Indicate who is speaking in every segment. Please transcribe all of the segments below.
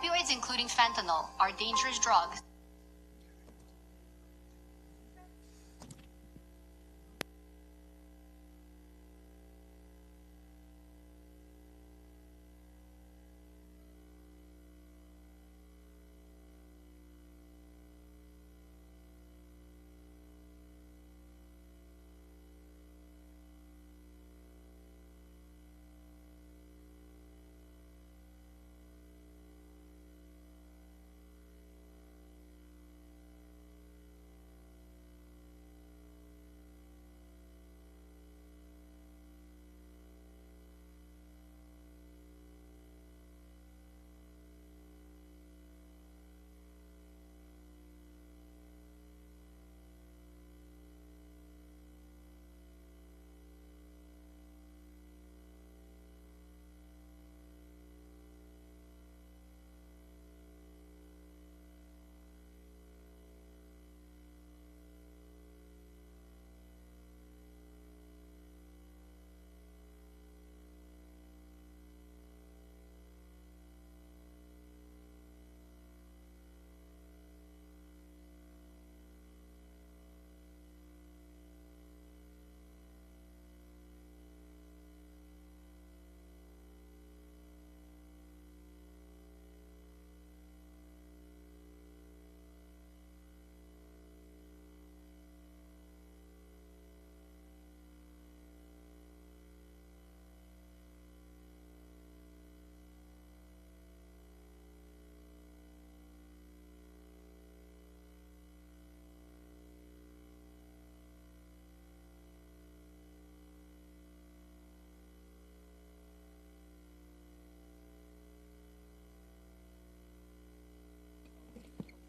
Speaker 1: Opioids, including fentanyl, are dangerous drugs.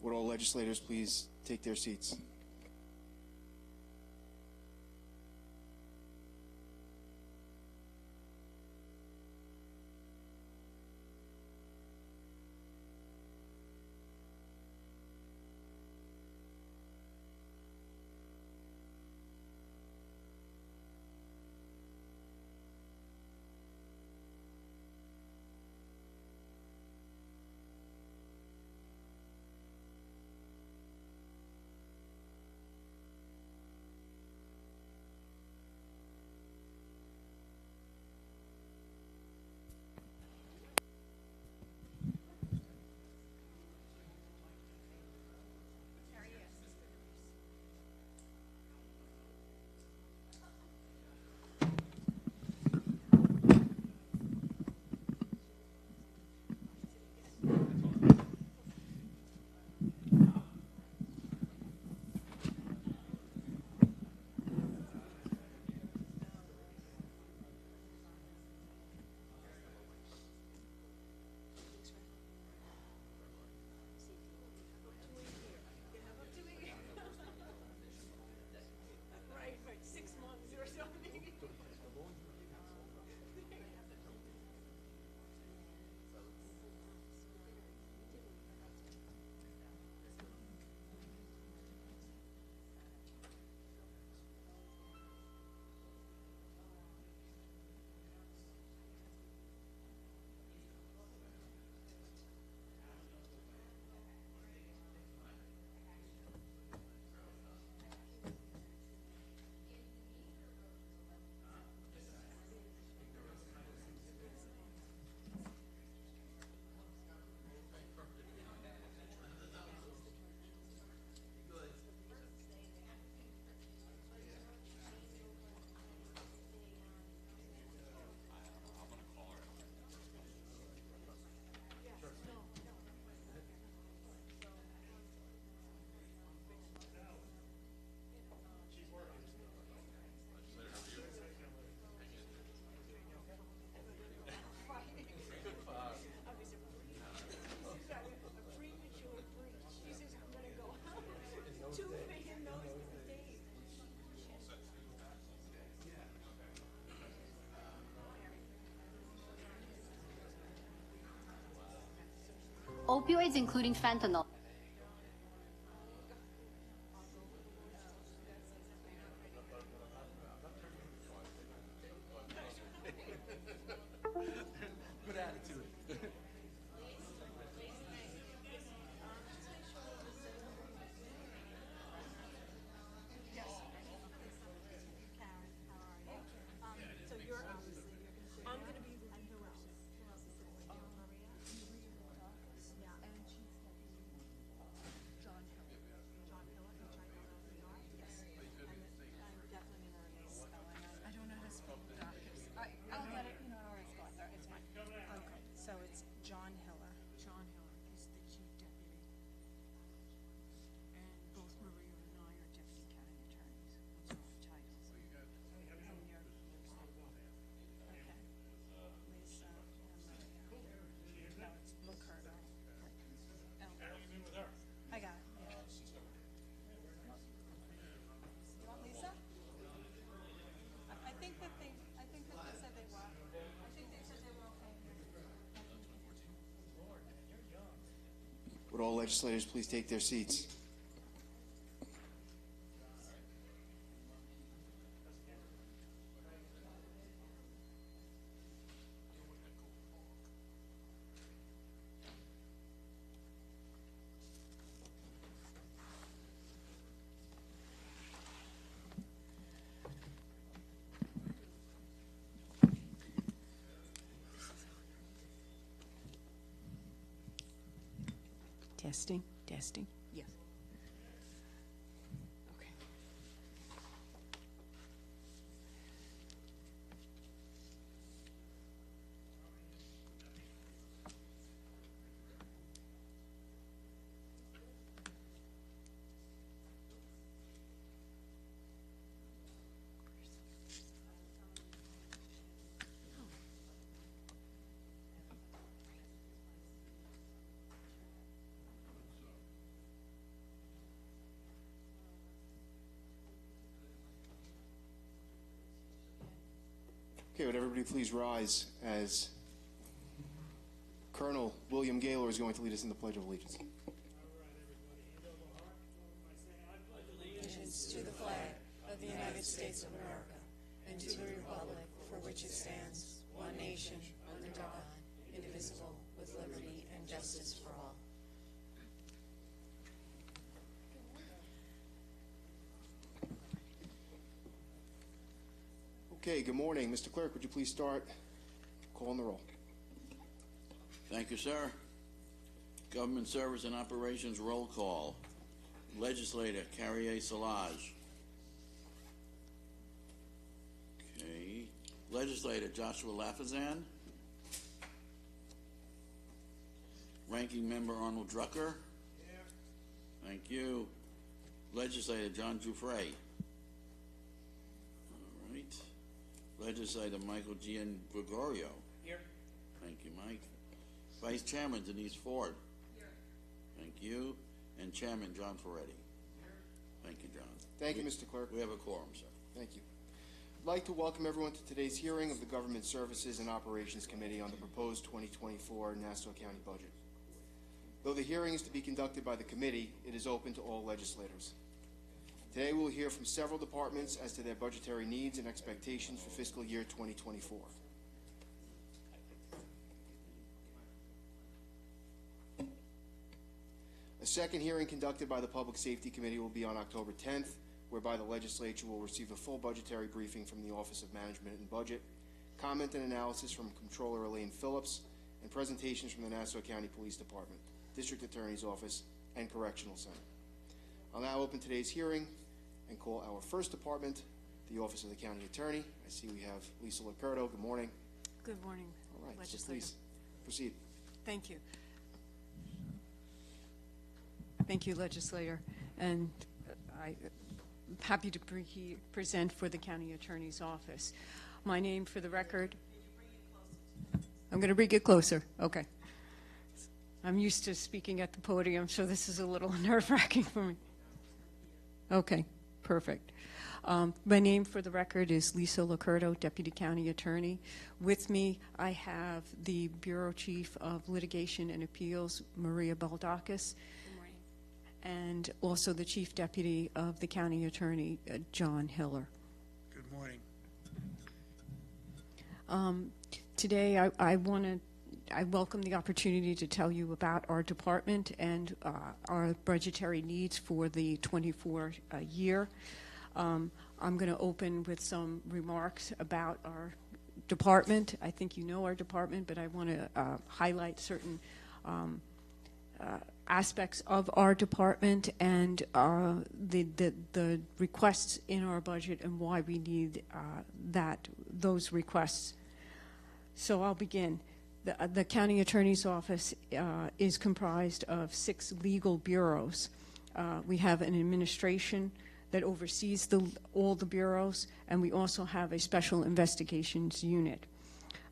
Speaker 2: Would all legislators please take their seats?
Speaker 1: Opioids, including fentanyl.
Speaker 3: Good attitude.
Speaker 2: legislators please take their seats?
Speaker 3: Testing, testing. Yes. Okay.
Speaker 2: Okay, would everybody please rise as Colonel William Gaylor is going to lead us in the Pledge of Allegiance.
Speaker 4: Allegiance to the flag of the United States of America and to the republic for which it stands, one nation, under God, indivisible, with liberty and justice for all.
Speaker 2: Okay, good morning. Mr. Clerk, would you please start calling the roll?
Speaker 5: Thank you, sir. Government Service and Operations roll call. Legislator Carrier Solage. Okay. Legislator Joshua Lafazan. Ranking Member Arnold Drucker. Here. Thank you. Legislator John Giuffre. All right. Legislator Michael Gian Gregorio. Here. Thank you, Mike. Vice Chairman Denise Ford. Here. Thank you. And Chairman John Ferretti. Here. Thank you, John.
Speaker 2: Thank you, Mr. Clerk.
Speaker 5: We have a quorum, sir.
Speaker 2: Thank you. I'd like to welcome everyone to today's hearing of the Government Services and Operations Committee on the proposed 2024 Nassau County budget. Though the hearing is to be conducted by the committee, it is open to all legislators. Today we will hear from several departments as to their budgetary needs and expectations for fiscal year 2024. A second hearing conducted by the Public Safety Committee will be on October 10th, whereby the legislature will receive a full budgetary briefing from the Office of Management and Budget, comment and analysis from Comptroller Elaine Phillips, and presentations from the Nassau County Police Department, District Attorney's Office, and Correctional Center. I'll now open today's hearing and call our first department, the Office of the County Attorney. I see we have Lisa Licurdo. Good morning.
Speaker 3: Good morning,
Speaker 2: All right, so
Speaker 3: legislator.
Speaker 2: please proceed.
Speaker 3: Thank you. Thank you, legislator. And I'm happy to present for the County Attorney's Office. My name for the record. I'm going to bring it closer. Okay. I'm used to speaking at the podium, so this is a little nerve-wracking for me. Okay, perfect. My name for the record is Lisa Licurdo, Deputy County Attorney. With me, I have the Bureau Chief of Litigation and Appeals, Maria Baldakis. Good morning. And also the Chief Deputy of the County Attorney, John Hiller.
Speaker 6: Good morning.
Speaker 3: Today, I welcome the opportunity to tell you about our department and our budgetary needs for the 24 year. I'm going to open with some remarks about our department. I think you know our department, but I want to highlight certain aspects of our department and the requests in our budget and why we need those requests. So I'll begin. The County Attorney's Office is comprised of 6 legal bureaus. We have an administration that oversees all the bureaus, and we also have a special investigations unit.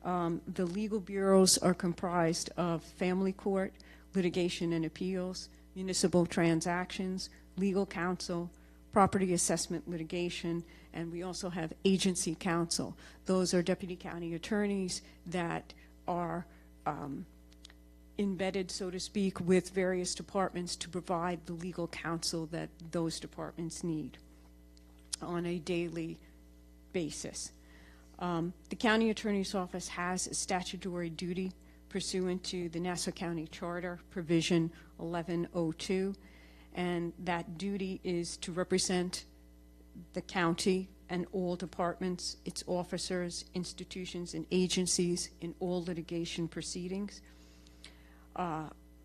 Speaker 3: The legal bureaus are comprised of family court, litigation and appeals, municipal transactions, legal counsel, property assessment litigation, and we also have agency counsel. Those are deputy county attorneys that are embedded, so to speak, with various departments to provide the legal counsel that those departments need on a daily basis. The county attorney's office has a statutory duty pursuant to the Nassau County Charter, provision 1102, and that duty is to represent the county and all departments, its officers, institutions, and agencies in all litigation proceedings.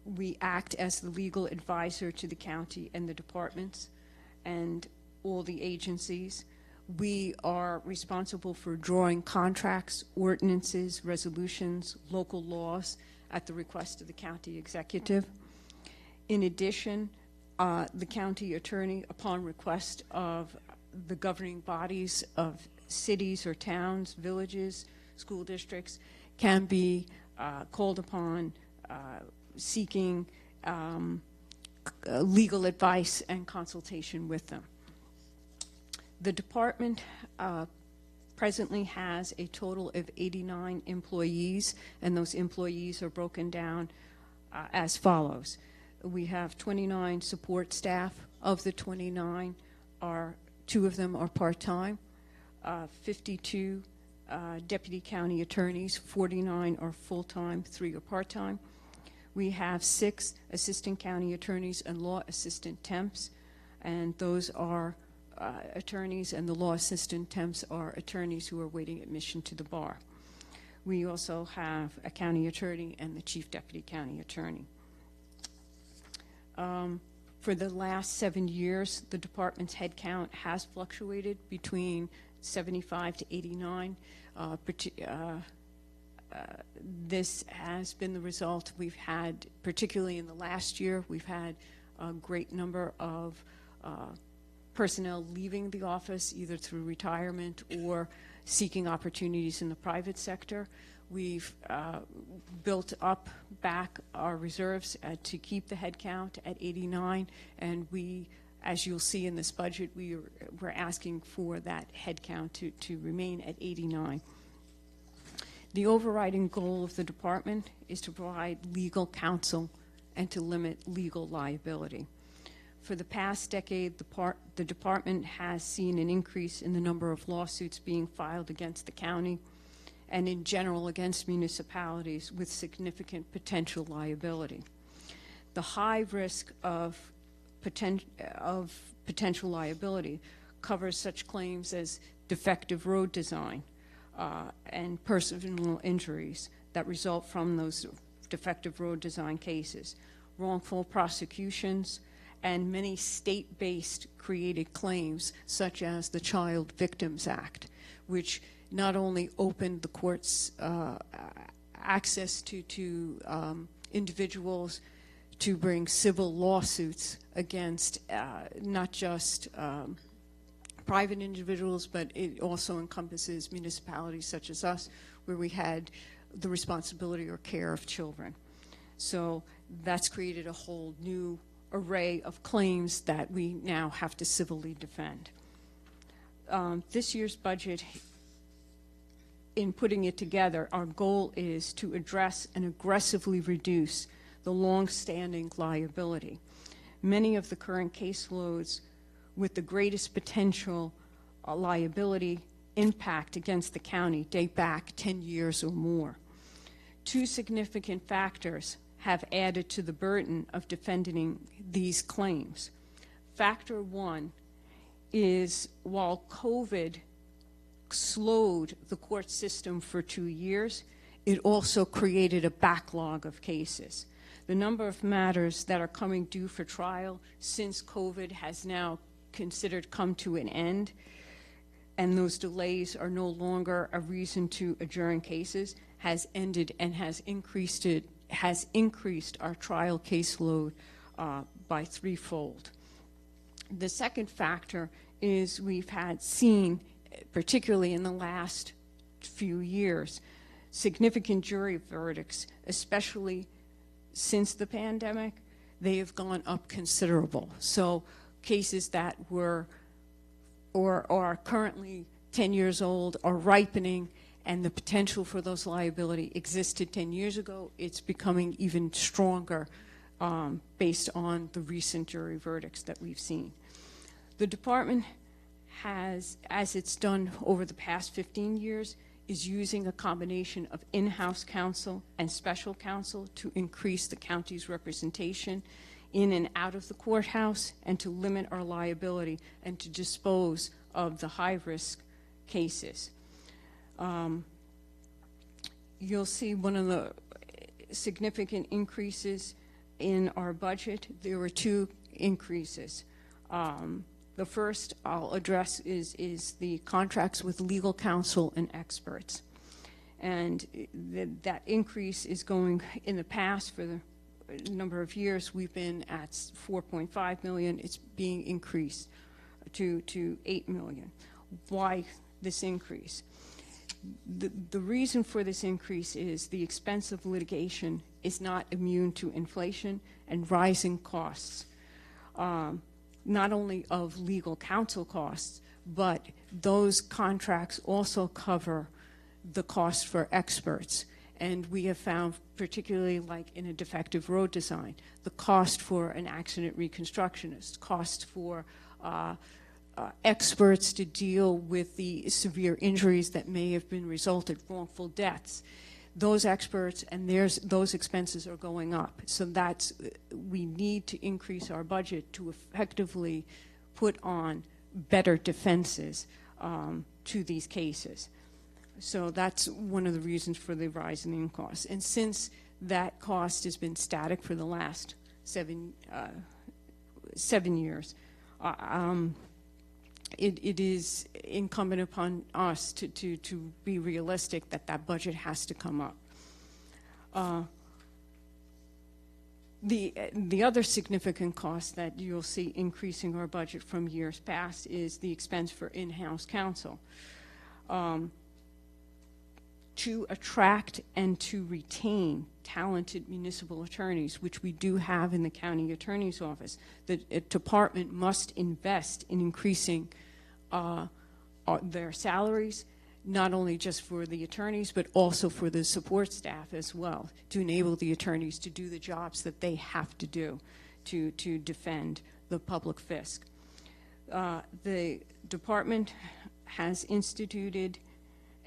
Speaker 3: We act as the legal advisor to the county and the departments and all the agencies. We are responsible for drawing contracts, ordinances, resolutions, local laws at the request of the county executive. In addition, the county attorney, upon request of the governing bodies of cities or towns, villages, school districts, can be called upon seeking legal advice and consultation with them. The department presently has a total of 89 employees, and those employees are broken down as follows. We have 29 support staff. Of the 29, 2 of them are part-time, 52 deputy county attorneys, 49 are full-time, 3 are part-time. We have 6 assistant county attorneys and law assistant temps, and those are attorneys, and the law assistant temps are attorneys who are waiting admission to the bar. We also have a county attorney and the chief deputy county attorney. For the last 7 years, the department's headcount has fluctuated between 75 to 89. This has been the result we've had, particularly in the last year. We've had a great number of personnel leaving the office, either through retirement or seeking opportunities in the private sector. We've built up back our reserves to keep the headcount at 89, and we, as you'll see in this budget, we're asking for that headcount to remain at 89. The overriding goal of the department is to provide legal counsel and to limit legal liability. For the past decade, the department has seen an increase in the number of lawsuits being filed against the county and in general against municipalities with significant potential liability. The high risk of potential liability covers such claims as defective road design and personal injuries that result from those defective road design cases, wrongful prosecutions, and many state-based created claims such as the Child Victims Act, which not only opened the courts access to individuals to bring civil lawsuits against not just private individuals, but it also encompasses municipalities such as us, where we had the responsibility or care of children. So that's created a whole new array of claims that we now have to civilly defend. This year's budget, in putting it together, our goal is to address and aggressively reduce the long-standing liability. Many of the current caseloads with the greatest potential liability impact against the county date back 10 years or more. 2 significant factors have added to the burden of defending these claims. Factor 1 is, while COVID slowed the court system for 2 years, it also created a backlog of cases. The number of matters that are coming due for trial since COVID has now considered come to an end, and those delays are no longer a reason to adjourn cases, has ended and has increased our trial caseload by 3-fold. The second factor is we've seen, particularly in the last few years, significant jury verdicts, especially since the pandemic. They have gone up considerable. So cases that were or are currently 10 years old are ripening and the potential for those liability existed 10 years ago. It's becoming even stronger based on the recent jury verdicts that we've seen. The department has, as it's done over the past 15 years, is using a combination of in-house counsel and special counsel to increase the county's representation in and out of the courthouse and to limit our liability and to dispose of the high-risk cases. You'll see one of the significant increases in our budget. There were two increases. The first I'll address is the contracts with legal counsel and experts. And that increase is going, in the past, for the number of years, we've been at 4.5 million. It's being increased to 8 million. Why this increase? The reason for this increase is the expense of litigation is not immune to inflation and rising costs, not only of legal counsel costs, but those contracts also cover the cost for experts. And we have found, particularly like in a defective road design, the cost for an accident reconstructionist, cost for experts to deal with the severe injuries that may have been resulted, wrongful deaths. Those experts and those expenses are going up. So we need to increase our budget to effectively put on better defenses to these cases. So that's one of the reasons for the rise in costs. And since that cost has been static for the last 7 years, it is incumbent upon us to be realistic that budget has to come up. The other significant cost that you'll see increasing our budget from years past is the expense for in-house counsel. To attract and to retain talented municipal attorneys, which we do have in the county attorney's office, the department must invest in increasing their salaries, not only just for the attorneys, but also for the support staff as well, to enable the attorneys to do the jobs that they have to do to defend the public fisc. The department has instituted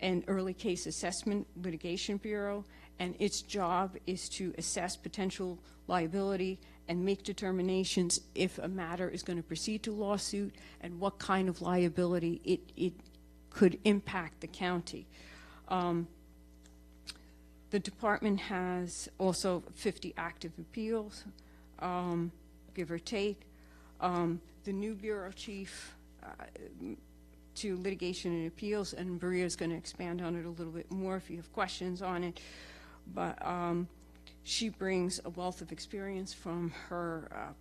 Speaker 3: an early case assessment litigation bureau, and its job is to assess potential liability and make determinations if a matter is going to proceed to lawsuit and what kind of liability it could impact the county. The department has also 50 active appeals, give or take. The new bureau chief to litigation and appeals, and Maria is going to expand on it a little bit more if you have questions on it. But she brings a wealth of experience from her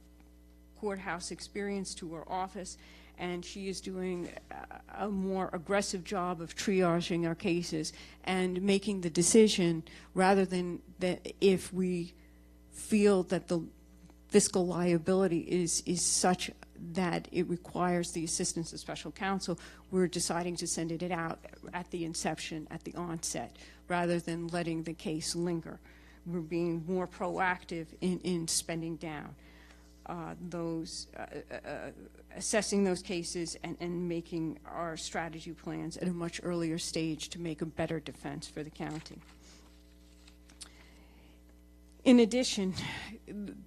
Speaker 3: courthouse experience to her office, and she is doing a more aggressive job of triaging our cases and making the decision, rather than that if we feel that the fiscal liability is such that it requires the assistance of special counsel, we're deciding to send it out at the inception, at the onset, rather than letting the case linger. We're being more proactive in spending down assessing those cases and making our strategy plans at a much earlier stage to make a better defense for the county. In addition,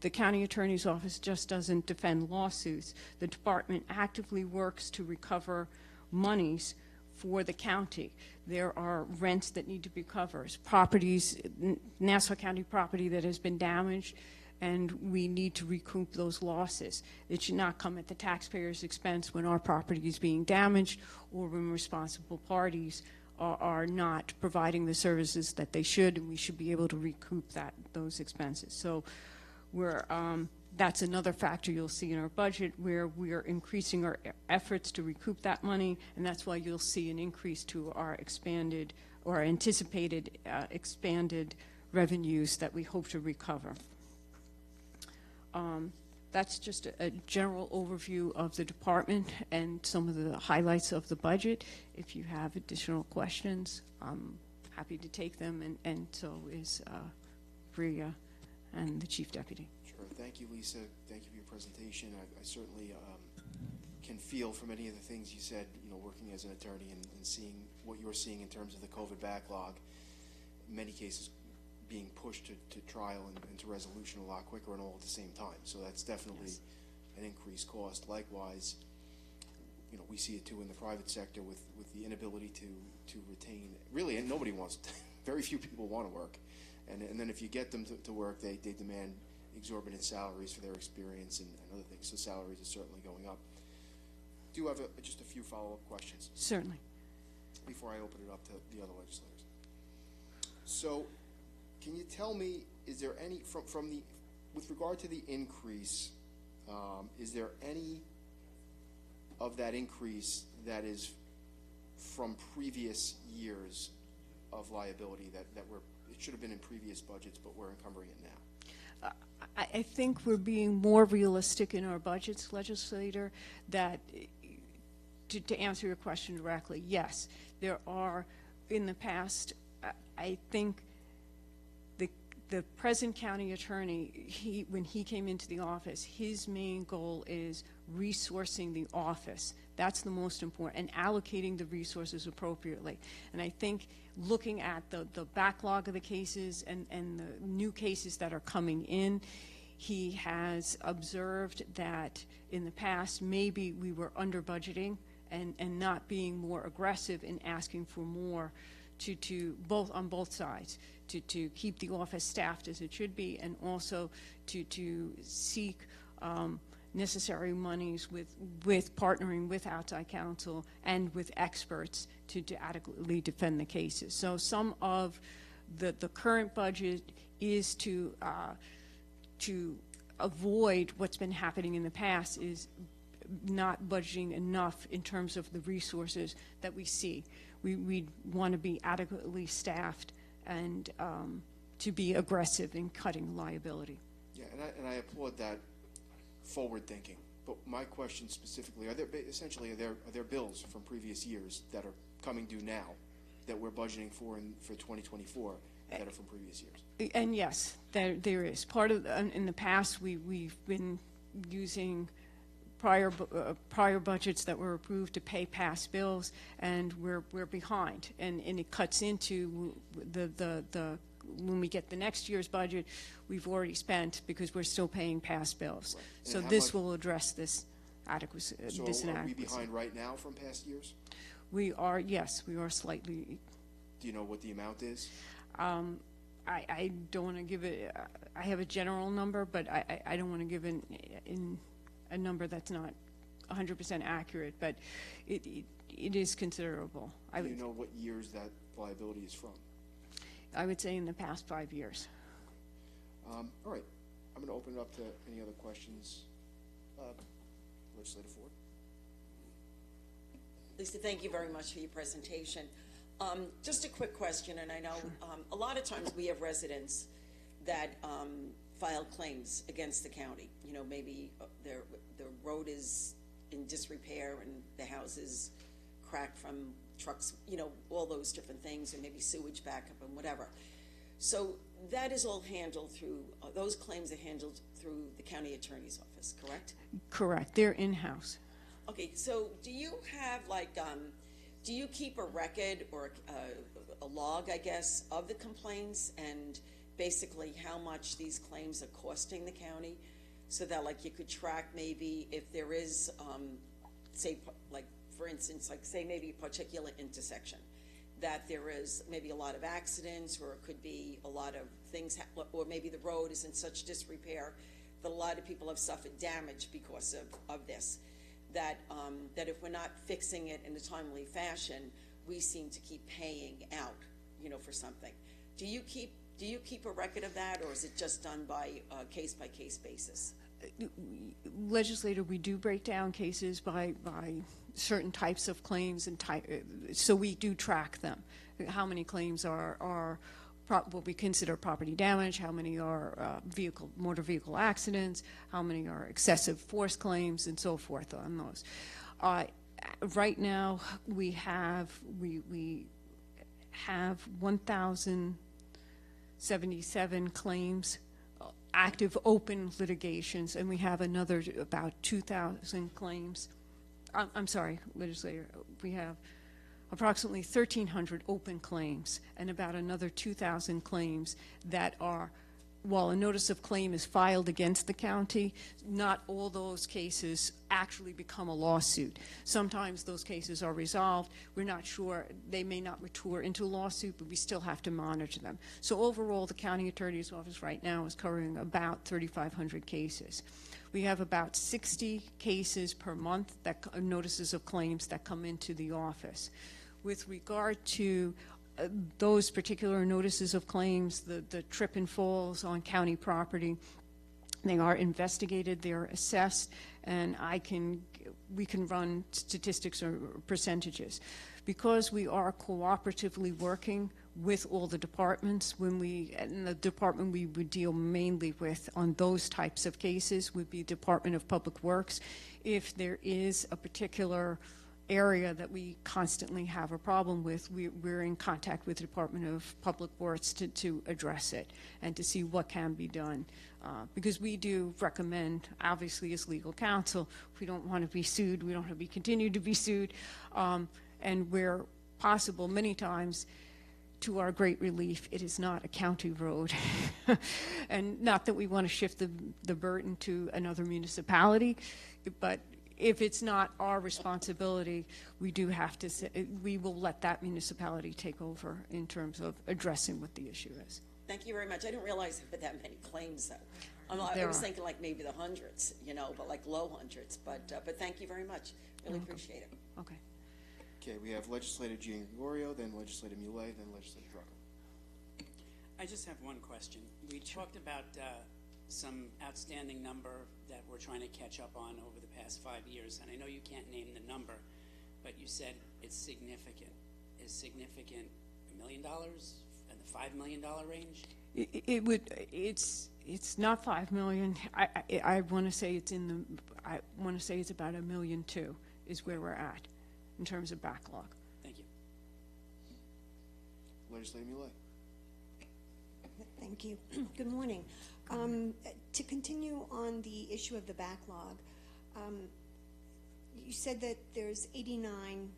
Speaker 3: the county attorney's office just doesn't defend lawsuits. The department actively works to recover monies for the county. There are rents that need to be covered, properties, Nassau County property that has been damaged, and we need to recoup those losses. It should not come at the taxpayer's expense when our property is being damaged or when responsible parties are not providing the services that they should, and we should be able to recoup those expenses. So that's another factor you'll see in our budget, where we are increasing our efforts to recoup that money, and that's why you'll see an increase to our expanded or anticipated expanded revenues that we hope to recover. That's just a general overview of the department and some of the highlights of the budget. If you have additional questions, I'm happy to take them, and so is Bria and the Chief Deputy.
Speaker 2: Sure. Thank you, Lisa. Thank you for your presentation. I certainly can feel from any of the things you said, you know, working as an attorney and seeing what you're seeing in terms of the COVID backlog, in many cases being pushed to trial and to resolution a lot quicker and all at the same time. So that's definitely an increased cost. Likewise, you know, we see it too in the private sector with the inability to retain, really, and nobody wants to, very few people want to work. And then if you get them to work, they demand exorbitant salaries for their experience and other things. So salaries are certainly going up. Do you have just a few follow-up questions
Speaker 3: Certainly.
Speaker 2: before I open it up to the other legislators? So, can you tell me, is there any, with regard to the increase, is there any of that increase that is from previous years of liability that it should have been in previous budgets, but we're encumbering it now?
Speaker 3: I think we're being more realistic in our budgets, legislator, that, to answer your question directly, yes, there are, in the past, I think the present county attorney, when he came into the office, his main goal is resourcing the office. That's the most important, and allocating the resources appropriately. And I think looking at the backlog of the cases and the new cases that are coming in, he has observed that in the past maybe we were under budgeting and not being more aggressive in asking for more to both on both sides, to keep the office staffed as it should be, and also to seek necessary monies with partnering with outside counsel and with experts to adequately defend the cases. So some of the current budget is to avoid what's been happening in the past, is not budgeting enough in terms of the resources that we see. We want to be adequately staffed and to be aggressive in cutting liability.
Speaker 2: Yeah, and I applaud that forward thinking. But my question specifically, are there bills from previous years that are coming due now that we're budgeting for 2024 that are from previous years?
Speaker 3: And yes, there is. Part of, in the past, we've been using prior budgets that were approved to pay past bills, and we're behind. And it cuts into the when we get the next year's budget, we've already spent because we're still paying past bills.
Speaker 2: Right.
Speaker 3: So this will address this inadequacy.
Speaker 2: So are we behind right now from past years?
Speaker 3: We are, yes, we are slightly.
Speaker 2: Do you know what the amount is?
Speaker 3: I don't want to give it, I have a general number, but I don't want to give in a number that's not 100% accurate, but it is considerable.
Speaker 2: Do you know what years that liability is from?
Speaker 3: I would say in the past 5 years.
Speaker 2: All right, I'm going to open it up to any other questions. Legislator Ford.
Speaker 6: Lisa, thank you very much for your presentation. Just a quick question, and I know a lot of times we have residents that file claims against the county. You know, maybe the road is in disrepair and the house is cracked from trucks, you know, all those different things, or maybe sewage backup and whatever. So that is all handled through, those claims are handled through the county attorney's office, correct?
Speaker 3: Correct. They're in-house.
Speaker 6: Okay, so do you have like, do you keep a record or a log, I guess, of the complaints and basically how much these claims are costing the county, so that like you could track maybe if there is, say, like for instance, like say maybe a particular intersection, that there is maybe a lot of accidents, or it could be a lot of things, or maybe the road is in such disrepair that a lot of people have suffered damage because of this. That if we're not fixing it in a timely fashion, we seem to keep paying out, you know, for something. Do you keep a record of that, or is it just done by case-by-case basis?
Speaker 3: Legislator, we do break down cases by certain types of claims and so we do track them. How many claims are what we consider property damage, how many are motor vehicle accidents, how many are excessive force claims, and so forth on those. Right now, we have 1,077 claims, active open litigations, and we have another about 2,000 claims. I'm sorry, legislator. We have approximately 1,300 open claims and about another 2,000 claims that are, while a notice of claim is filed against the county, not all those cases actually become a lawsuit. Sometimes those cases are resolved. We're not sure. They may not mature into a lawsuit, but we still have to monitor them. So overall, the county attorney's office right now is covering about 3,500 cases. We have about 60 cases per month, notices of claims that come into the office. With regard to those particular notices of claims, the trip and falls on county property, they are investigated, they are assessed, and we can run statistics or percentages. Because we are cooperatively working with all the departments, and the department we would deal mainly with on those types of cases would be Department of Public Works. If there is a particular area that we constantly have a problem with, we're in contact with the Department of Public Works to address it and to see what can be done. Because we do recommend, obviously as legal counsel, we don't want to be sued, we don't want to be continued to be sued, and where possible, many times, to our great relief, it is not a county road. And not that we want to shift the burden to another municipality, but if it's not our responsibility, we do have to say, we will let that municipality take over in terms of addressing what the issue is.
Speaker 6: Thank you very much. I didn't realize there were that many claims, though. I was thinking like maybe the hundreds, but like low hundreds. But thank you very much. Really appreciate it.
Speaker 3: Okay.
Speaker 2: Okay, we have Legislator Giangregorio, then Legislator Muley, then Legislator Drucker.
Speaker 7: I just have one question. We talked about some outstanding number that we're trying to catch up on over the past 5 years, and I know you can't name the number, but you said it's significant. Is significant $1 million in the $5 million range? It's not 5 million. I want to say it's about $1.2 million is where we're at in terms of backlog. Thank you.
Speaker 2: Legislator Muley.
Speaker 8: Thank you. Good morning. To continue on the issue of the backlog, you said that there's 89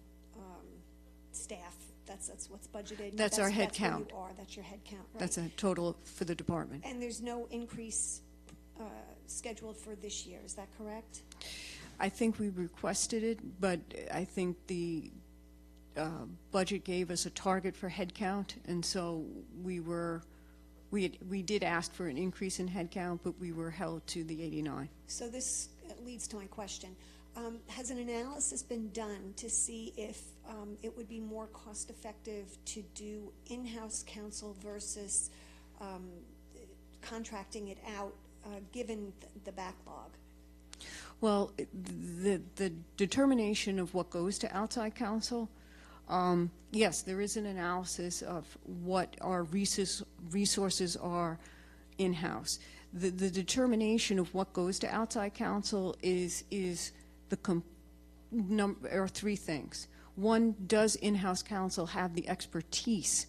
Speaker 8: staff. That's what's budgeted.
Speaker 3: That's our head count.
Speaker 8: Where you are. That's your head count, right?
Speaker 3: That's a total for the department.
Speaker 8: And there's no increase scheduled for this year. Is that correct?
Speaker 3: I think we requested it, but I think the budget gave us a target for head count, and so we did ask for an increase in head count, but we were held to the 89.
Speaker 8: So this leads to my question. Has an analysis been done to see if it would be more cost-effective to do in-house counsel versus contracting it out, given the backlog?
Speaker 3: Well, the determination of what goes to outside counsel, yes, there is an analysis of what our resources are in-house. The determination of what goes to outside counsel is three things. One, does in-house counsel have the expertise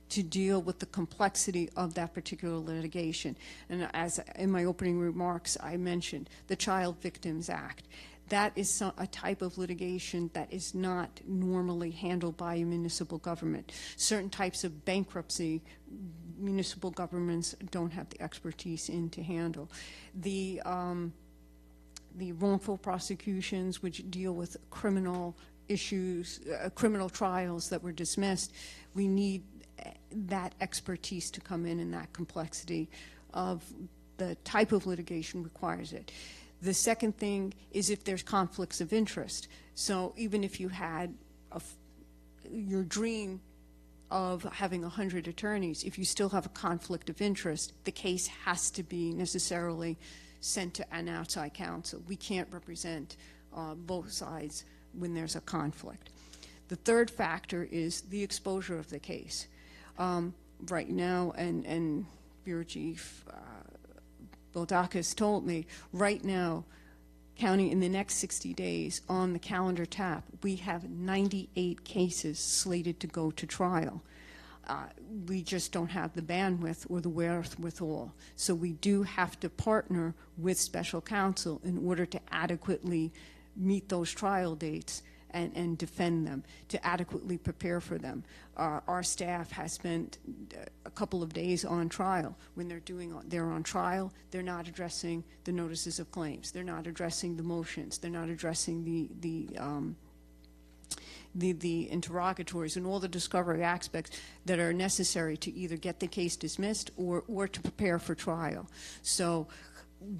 Speaker 3: to deal with the complexity of that particular litigation? And as in my opening remarks, I mentioned the Child Victims Act. That is a type of litigation that is not normally handled by a municipal government. Certain types of bankruptcy, municipal governments don't have the expertise to handle. The wrongful prosecutions, which deal with criminal issues, criminal trials that were dismissed, we need that expertise to come in, and that complexity of the type of litigation requires it. The second thing is if there's conflicts of interest. So even if you had your dream of having 100 attorneys, if you still have a conflict of interest, the case has to be necessarily sent to an outside counsel. We can't represent both sides when there's a conflict. The third factor is the exposure of the case. right now, and Bureau Chief Baldakis told me, right now, counting in the next 60 days on the calendar tap, we have 98 cases slated to go to trial. We just don't have the bandwidth or the wherewithal. So we do have to partner with special counsel in order to adequately meet those trial dates and defend them, to adequately prepare for them. Our staff has spent a couple of days on trial. When they're on trial, they're not addressing the notices of claims. They're not addressing the motions. They're not addressing the interrogatories and all the discovery aspects that are necessary to either get the case dismissed or to prepare for trial. So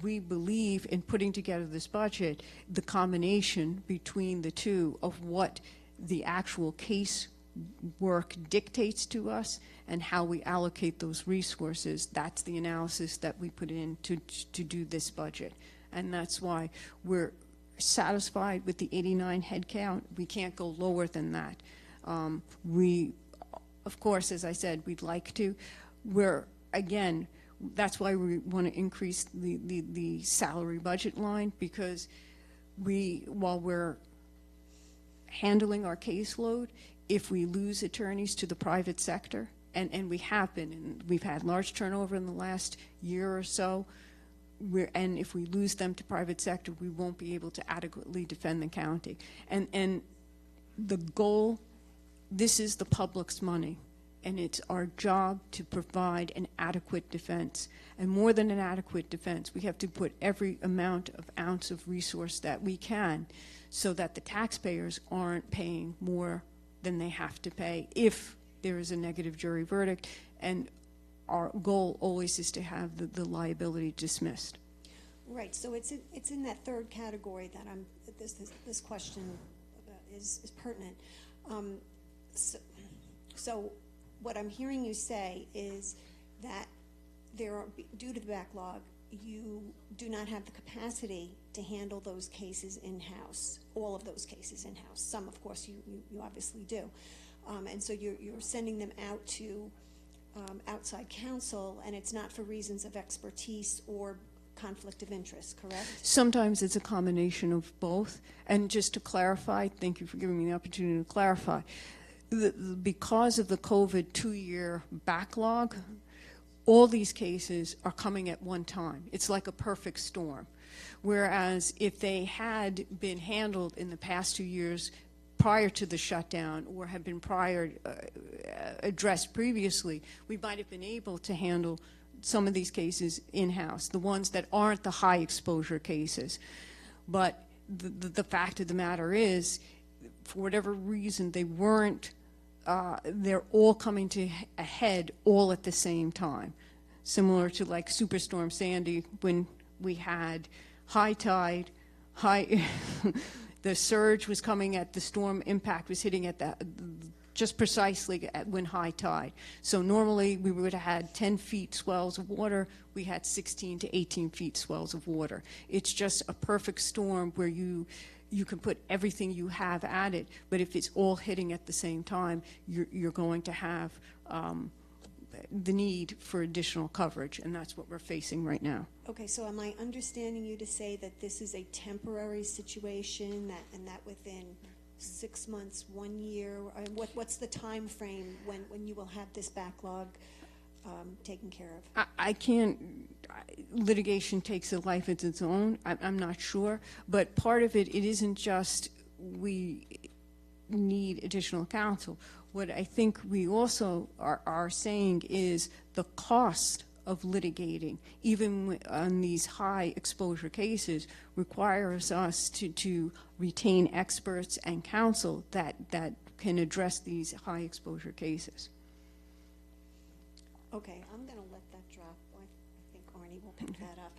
Speaker 3: we believe in putting together this budget, the combination between the two of what the actual case work dictates to us and how we allocate those resources. That's the analysis that we put in to do this budget. And that's why we're satisfied with the 89 head count. We can't go lower than that. We, of course, as I said, we'd like to. Again, that's why we want to increase the salary budget line, because while we're handling our caseload, if we lose attorneys to the private sector, and we have been, and we've had large turnover in the last year or so, and if we lose them to private sector, we won't be able to adequately defend the county. And the goal, this is the public's money, and it's our job to provide an adequate defense. And more than an adequate defense, we have to put every ounce of resource that we can so that the taxpayers aren't paying more than they have to pay if there is a negative jury verdict. And our goal always is to have the liability dismissed.
Speaker 8: Right, so it's in that third category that this question is pertinent. So what I'm hearing you say is that due to the backlog, you do not have the capacity to handle those cases in-house, all of those cases in-house. Some, of course, you obviously do. And so you're sending them out to outside counsel, and it's not for reasons of expertise or conflict of interest, correct?
Speaker 3: Sometimes it's a combination of both. And just to clarify, thank you for giving me the opportunity to clarify, because of the COVID 2-year backlog, all these cases are coming at one time. It's like a perfect storm. Whereas if they had been handled in the past 2 years prior to the shutdown or had been addressed previously, we might have been able to handle some of these cases in-house, the ones that aren't the high exposure cases. But the fact of the matter is, for whatever reason, they weren't, they're all coming to a head all at the same time. Similar to like Superstorm Sandy, when we had high tide, the surge was coming at, the storm impact was hitting at that, just precisely when high tide. So normally we would have had 10 feet swells of water. We had 16 to 18 feet swells of water. It's just a perfect storm where you can put everything you have at it, but if it's all hitting at the same time, you're going to have the need for additional coverage, and that's what we're facing right now.
Speaker 8: Okay, so am I understanding you to say that this is a temporary situation, and that within 6 months, 1 year, what's the time frame when you will have this backlog taken care of?
Speaker 3: I can't, litigation takes a life of its own. I'm not sure, but part of it isn't just we need additional counsel. What I think we also are saying is the cost of litigating, even on these high exposure cases, requires us to retain experts and counsel that can address these high exposure cases.
Speaker 8: Okay, I'm going to let that drop. I think Arnie will pick that up.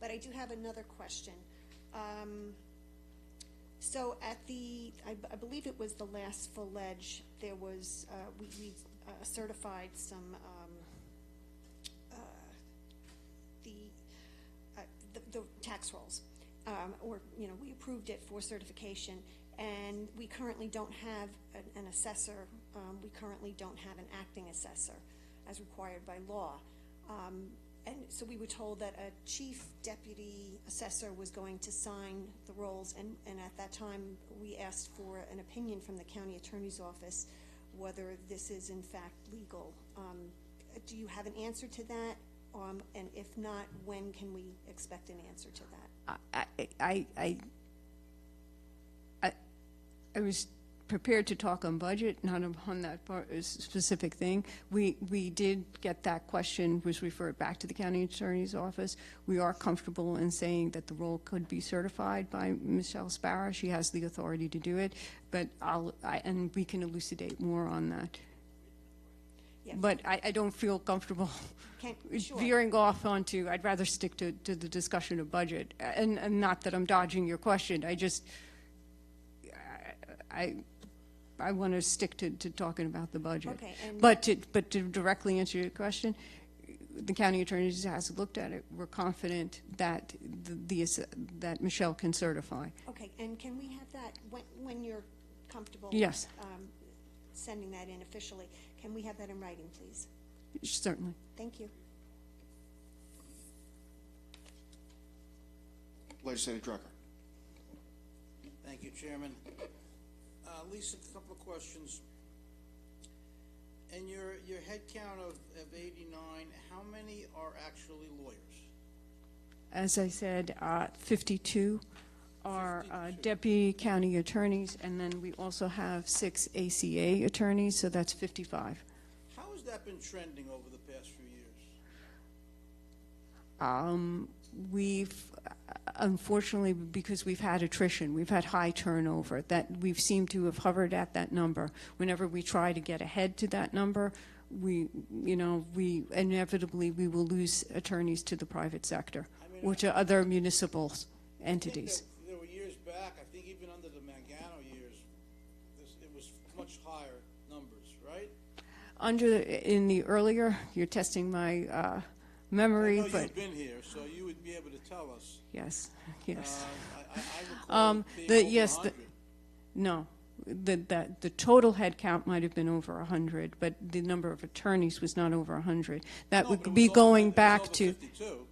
Speaker 8: But I do have another question. So at I believe it was the last full ledge, there was, we certified some, the tax rolls, or, we approved it for certification, and we currently don't have an assessor we currently don't have an acting assessor as required by law. And so we were told that a chief deputy assessor was going to sign the roles, and at that time, we asked for an opinion from the county attorney's office whether this is in fact legal. Do you have an answer to that? And if not, when can we expect an answer to that?
Speaker 3: I was prepared to talk on budget, not on that specific thing. We did get that question, was referred back to the county attorney's office. We are comfortable in saying that the role could be certified by Michelle Sparrow. She has the authority to do it, but and we can elucidate more on that.
Speaker 8: Yeah.
Speaker 3: But I don't feel comfortable
Speaker 8: Sure.
Speaker 3: veering off onto, I'd rather stick to the discussion of budget. And not that I'm dodging your question, I want to stick to talking about the budget.
Speaker 8: Okay, and-
Speaker 3: But to directly answer your question, the county attorney has looked at it. We're confident that that Michelle can certify.
Speaker 8: Okay, and can we have that, when you're comfortable?
Speaker 3: Yes.
Speaker 8: Sending that in officially, can we have that in writing, please?
Speaker 3: Certainly.
Speaker 8: Thank you.
Speaker 2: Legislator Drucker.
Speaker 9: Thank you, Chairman. Lisa, a couple of questions. In your head count of 89, how many are actually lawyers?
Speaker 3: As I said, 52 are deputy county attorneys, and then we also have 6 ACA attorneys, so that's 55.
Speaker 9: How has that been trending over the past few years?
Speaker 3: We've, unfortunately, because we've had attrition, we've had high turnover, that we've seemed to have hovered at that number. Whenever we try to get ahead to that number, we inevitably will lose attorneys to the private sector or to other municipal entities.
Speaker 9: There were years back, I think even under the Mangano years, it was much higher numbers, right?
Speaker 3: In the earlier, you're testing my memory,
Speaker 9: I know
Speaker 3: but
Speaker 9: you've been here, so you would be able to tell us.
Speaker 3: yes.
Speaker 9: I recall it being over 100.
Speaker 3: No, the total head count might have been over 100, but the number of attorneys was not over 100. That
Speaker 9: No,
Speaker 3: would
Speaker 9: but it
Speaker 3: be
Speaker 9: was over-
Speaker 3: going
Speaker 9: it was
Speaker 3: back
Speaker 9: over
Speaker 3: to
Speaker 9: 52.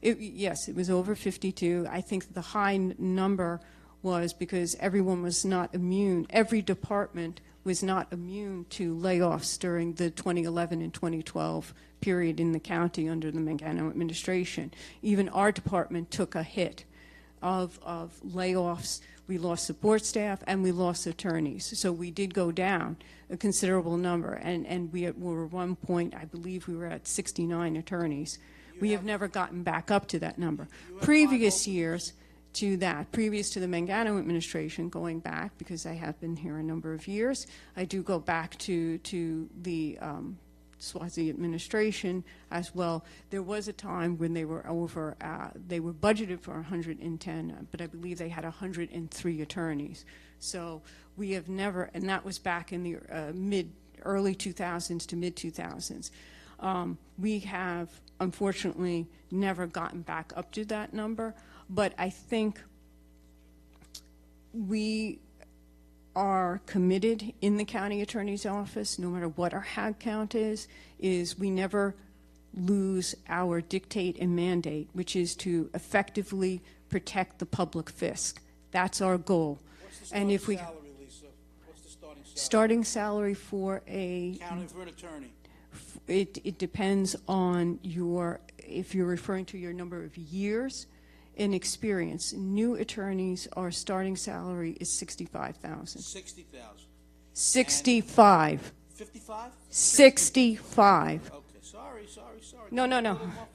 Speaker 3: Yes, it was over 52. I think the high number was because everyone was not immune. Every department was not immune to layoffs during the 2011 and 2012 period in the county under the Mangano administration. Even our department took a hit of layoffs. We lost support staff and we lost attorneys. So we did go down a considerable number. And we were at one point, I believe we were at 69 attorneys. We have never gotten back up to that number. Previous years to that, previous to the Mangano administration, going back, because I have been here a number of years, I do go back to the Swazi administration as well. There was a time when they were over, they were budgeted for 110, but I believe they had 103 attorneys. So we have never, and that was back in the early 2000s to mid 2000s. We have, unfortunately, never gotten back up to that number, but I think we are committed in the county attorney's office, no matter what our head count is we never lose our dictate and mandate, which is to effectively protect the public fisc. That's our goal.
Speaker 9: What's the starting salary, Lisa? What's the starting salary?
Speaker 3: Starting salary for
Speaker 9: Counting for an attorney.
Speaker 3: It depends on if you're referring to your number of years in experience. New attorneys, our starting salary is $65,000.
Speaker 9: 60,000.
Speaker 3: 65.
Speaker 9: 55?
Speaker 3: 65.
Speaker 9: Okay, sorry.
Speaker 3: No.
Speaker 9: A little muffled.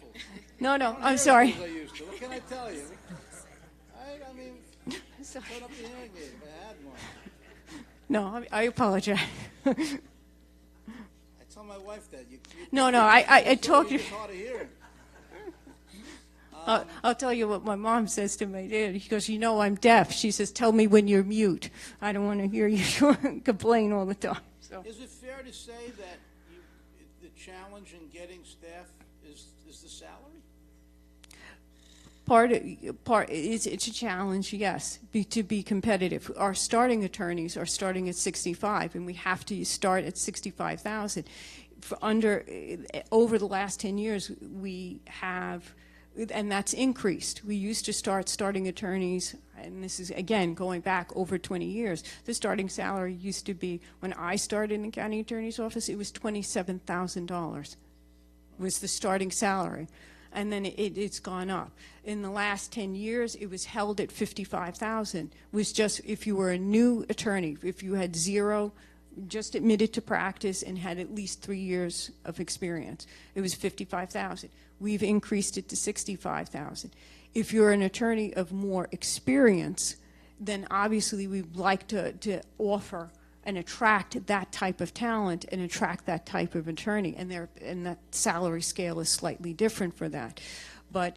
Speaker 3: No,
Speaker 9: I don't
Speaker 3: I'm
Speaker 9: hear
Speaker 3: sorry.
Speaker 9: as I used to. What can I tell you? I mean,
Speaker 3: Sorry.
Speaker 9: turn up the hearing aid if I had one.
Speaker 3: No, I apologize.
Speaker 9: I tell my wife that.
Speaker 3: No, I told you.
Speaker 9: It's hard of hearing.
Speaker 3: I'll tell you what my mom says to my dad. She goes, I'm deaf. She says, tell me when you're mute. I don't want to hear you complain all the time. So.
Speaker 9: Is it fair to say that the challenge in getting staff is the salary?
Speaker 3: it's a challenge, yes, to be competitive. Our starting attorneys are starting at 65, and we have to start at 65,000. Over the last 10 years, we have, and that's increased. We used to starting attorneys, and this is, again, going back over 20 years. The starting salary used to be, when I started in the county attorney's office, it was $27,000 was the starting salary. And then it's gone up. In the last 10 years, it was held at $55,000. Was just if you were a new attorney, if you had zero, just admitted to practice and had at least 3 years of experience, it was $55,000. We've increased it to $65,000. If you're an attorney of more experience, then obviously we'd like to offer and attract that type of talent and attract that type of attorney, and that salary scale is slightly different for that. But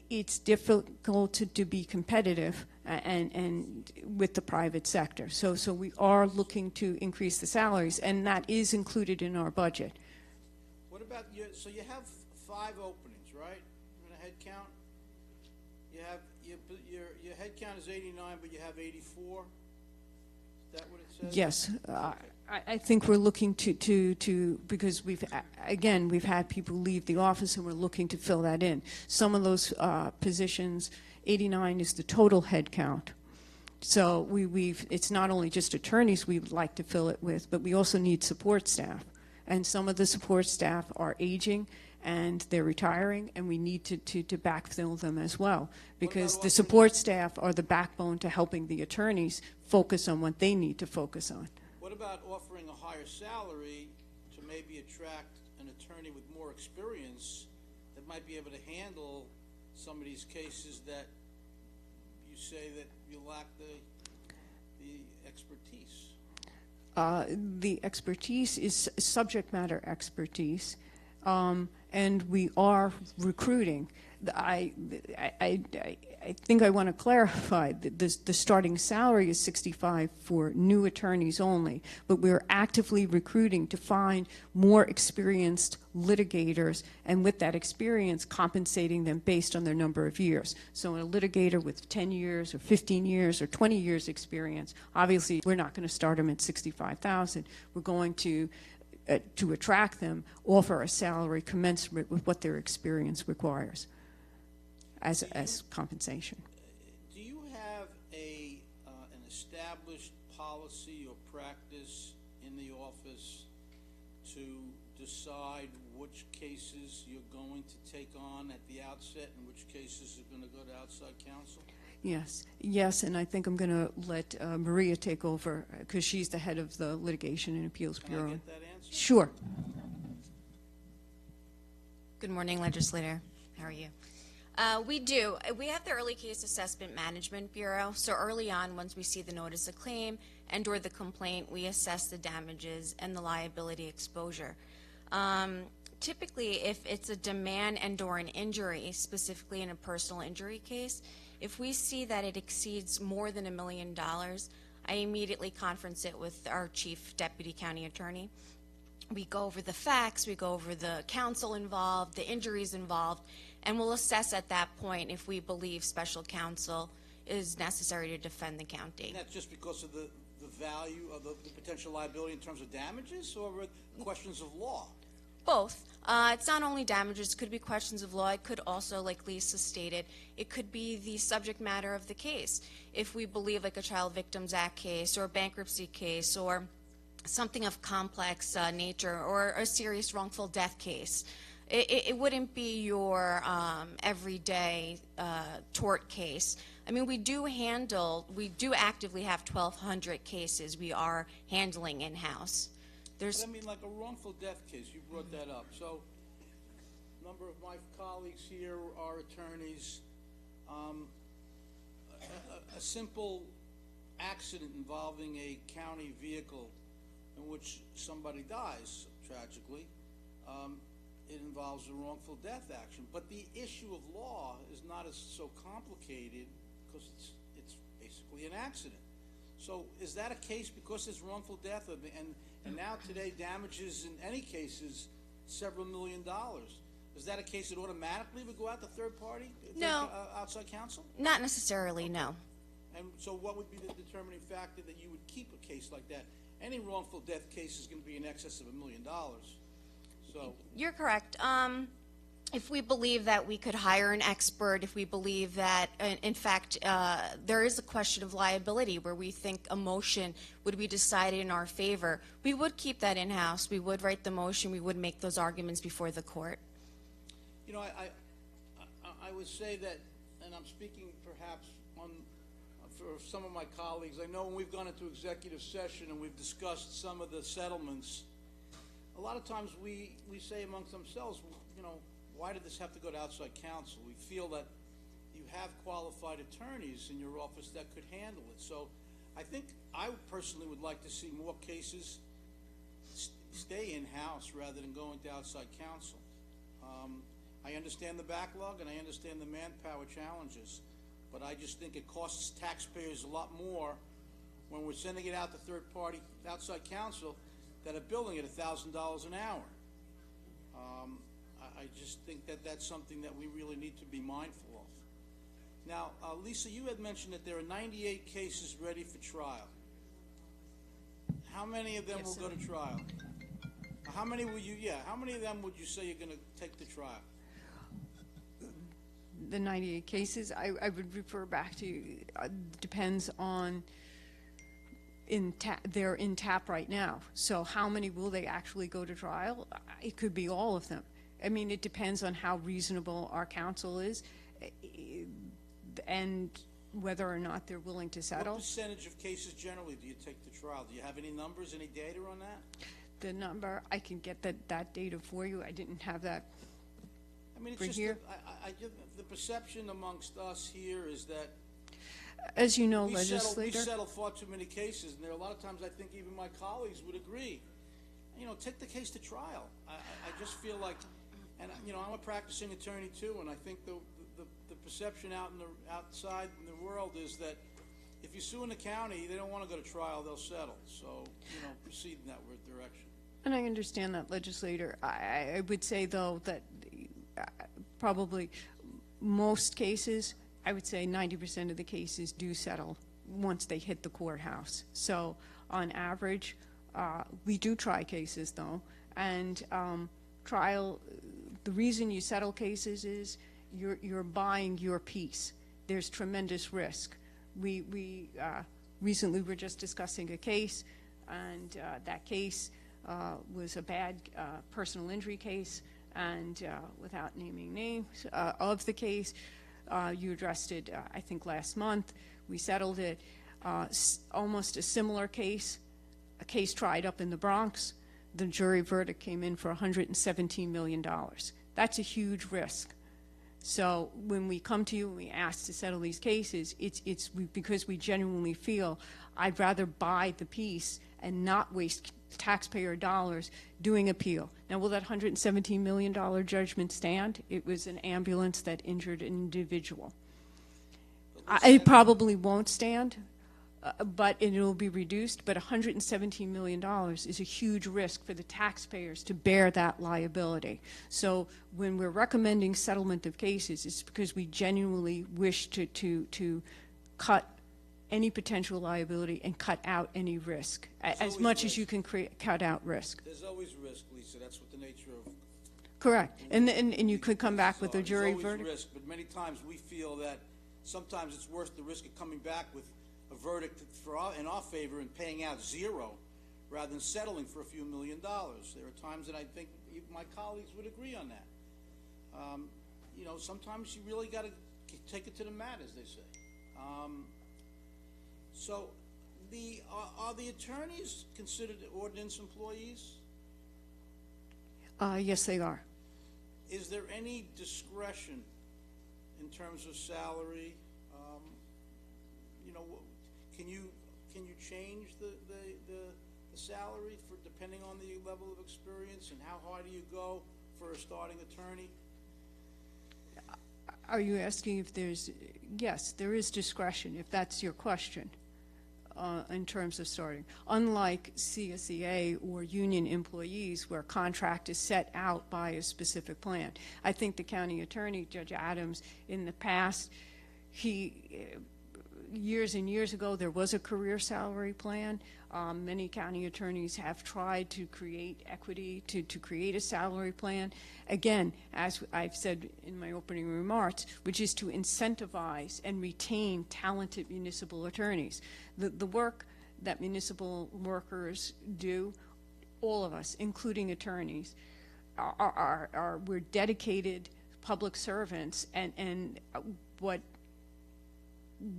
Speaker 3: it's difficult to be competitive and with the private sector. So we are looking to increase the salaries, and that is included in our budget.
Speaker 9: What about so you have 5 openings, right? In a head count? You have, your head count is 89, but you have 84? Is that what it says?
Speaker 3: Yes, I think we're looking to because we've had people leave the office, and we're looking to fill that in. Some of those positions, 89 is the total head count. So it's not only just attorneys we'd like to fill it with, but we also need support staff. And some of the support staff are aging and they're retiring, and we need to backfill them as well, because the support staff are the backbone to helping the attorneys focus on what they need to focus on.
Speaker 9: What about offering a higher salary to maybe attract an attorney with more experience that might be able to handle some of these cases that you say that you lack the expertise?
Speaker 3: The expertise is subject matter expertise. And we are recruiting. I think I want to clarify that the starting salary is 65 for new attorneys only, but we're actively recruiting to find more experienced litigators, and with that experience, compensating them based on their number of years. So a litigator with 10 years or 15 years or 20 years experience, obviously we're not going to start them at 65,000. We're going to attract them, offer a salary commensurate with what their experience requires as compensation.
Speaker 9: Do you have an established policy or practice in the office to decide which cases you're going to take on at the outset and which cases are going to go to outside counsel?
Speaker 3: Yes, and I think I'm going to let Maria take over, because she's the head of the Litigation and Appeals Bureau.
Speaker 9: Can I get that answer?
Speaker 3: Sure.
Speaker 10: Good morning, legislator. How are you? We do. We have the Early Case Assessment Management Bureau. So early on, once we see the notice of claim and or the complaint, we assess the damages and the liability exposure. Typically, if it's a demand and or an injury, specifically in a personal injury case, if we see that it exceeds more than $1 million, I immediately conference it with our chief deputy county attorney. We go over the facts, we go over the counsel involved, the injuries involved, and we'll assess at that point if we believe special counsel is necessary to defend the county.
Speaker 9: And that's just because of the value of the potential liability in terms of damages, or questions of law?
Speaker 10: Both. It's not only damages, it could be questions of law. It could also, like Lisa stated, it could be the subject matter of the case. If we believe like a Child Victims Act case or a bankruptcy case or something of complex nature, or a serious wrongful death case, it wouldn't be your everyday tort case. I mean, we do actively have 1,200 cases we are handling in-house.
Speaker 9: But I mean, like a wrongful death case, you brought that up. So, a number of my colleagues here are attorneys. A simple accident involving a county vehicle in which somebody dies, tragically, it involves a wrongful death action. But the issue of law is not so complicated, because it's basically an accident. So is that a case because it's wrongful death, and now today damages in any case is several $1 million. is that a case that automatically would go out to third party?
Speaker 10: No.
Speaker 9: Outside counsel?
Speaker 10: Not necessarily, no.
Speaker 9: And so what would be the determining factor that you would keep a case like that? Any wrongful death case is going to be in excess of $1 million. So,
Speaker 10: You're correct. If we believe that we could hire an expert, if we believe that, in fact, there is a question of liability where we think a motion would be decided in our favor, we would keep that in-house. We would write the motion. We would make those arguments before the court.
Speaker 9: you know, I would say that, and I'm speaking perhaps for some of my colleagues, I know when we've gone into executive session and we've discussed some of the settlements, a lot of times we say amongst ourselves, you know, why did this have to go to outside counsel? We feel that you have qualified attorneys in your office that could handle it. So I think I personally would like to see more cases stay in-house rather than going to outside counsel. I understand the backlog and I understand the manpower challenges, but I just think it costs taxpayers a lot more when we're sending it out to third-party outside counsel that are billing at $1,000 an hour. I just think that that's something that we really need to be mindful of. Now, Lisa, you had mentioned that there are 98 cases ready for trial. How many of them will go to trial? How many will you, how many of them would you say you're going to take to trial?
Speaker 3: The 98 cases, I would refer back to, depends on, they're in TAP right now. So how many will they actually go to trial? It could be all of them. I mean, it depends on how reasonable our counsel is and whether or not they're willing to settle.
Speaker 9: What percentage of cases generally do you take to trial? Do you have any numbers, any data on that?
Speaker 3: The number, I can get that data for you. I didn't have that.
Speaker 9: I mean, it's
Speaker 3: for
Speaker 9: just
Speaker 3: here.
Speaker 9: The perception amongst us here is that,
Speaker 3: as you know,
Speaker 9: we
Speaker 3: legislator.
Speaker 9: settle far too many cases, and there are a lot of times I think even my colleagues would agree. You know, take the case to trial. I just feel like, and you know, I'm a practicing attorney too, and I think the perception outside in the world is that if you sue in the county, they don't want to go to trial, they'll settle. So, you know, proceed in that direction.
Speaker 3: And I understand that, legislator. I would say, though, that probably most cases, I would say 90% of the cases do settle once they hit the courthouse. So on average, we do try cases, though. And trial, the reason you settle cases is you're buying your peace. There's tremendous risk. We recently were just discussing a case, and that case was a bad personal injury case, and without naming names of the case, you addressed it, I think, last month. We settled it. Almost a similar case, a case tried up in the Bronx. The jury verdict came in for $117 million. That's a huge risk. So when we come to you and we ask to settle these cases, it's because we genuinely feel I'd rather buy the peace and not waste taxpayer dollars doing appeal. Now, will that $117 million judgment stand? It was an ambulance that injured an individual. It probably won't stand, but it will be reduced. But $117 million is a huge risk for the taxpayers to bear that liability. So when we're recommending settlement of cases, it's because we genuinely wish to cut any potential liability and cut out any risk, as much as you can cut out risk.
Speaker 9: There's always risk, Lisa. That's what the nature of.
Speaker 3: Correct. And you could come back with a jury
Speaker 9: verdict.
Speaker 3: verdict.
Speaker 9: There's always risk, but many times we feel that sometimes it's worth the risk of coming back with a verdict in our favor and paying out zero rather than settling for a few $1 million. There are times that I think my colleagues would agree on that. You know, sometimes you really got to take it to the mat, as they say. So, are the attorneys considered ordinance employees?
Speaker 3: Yes, they are.
Speaker 9: Is there any discretion in terms of salary? You know, can you change the salary for depending on the level of experience, and how high do you go for a starting attorney?
Speaker 3: Are you asking if there's, yes, there is discretion, if that's your question. in terms of starting. Unlike CSEA or union employees where contract is set out by a specific plan. I think the county attorney, Judge Adams, in the past, years and years ago, there was a career salary plan. Many county attorneys have tried to create equity, to create a salary plan. Again, as I've said in my opening remarks, which is to incentivize and retain talented municipal attorneys. The work that municipal workers do, all of us, including attorneys, we're dedicated public servants, and what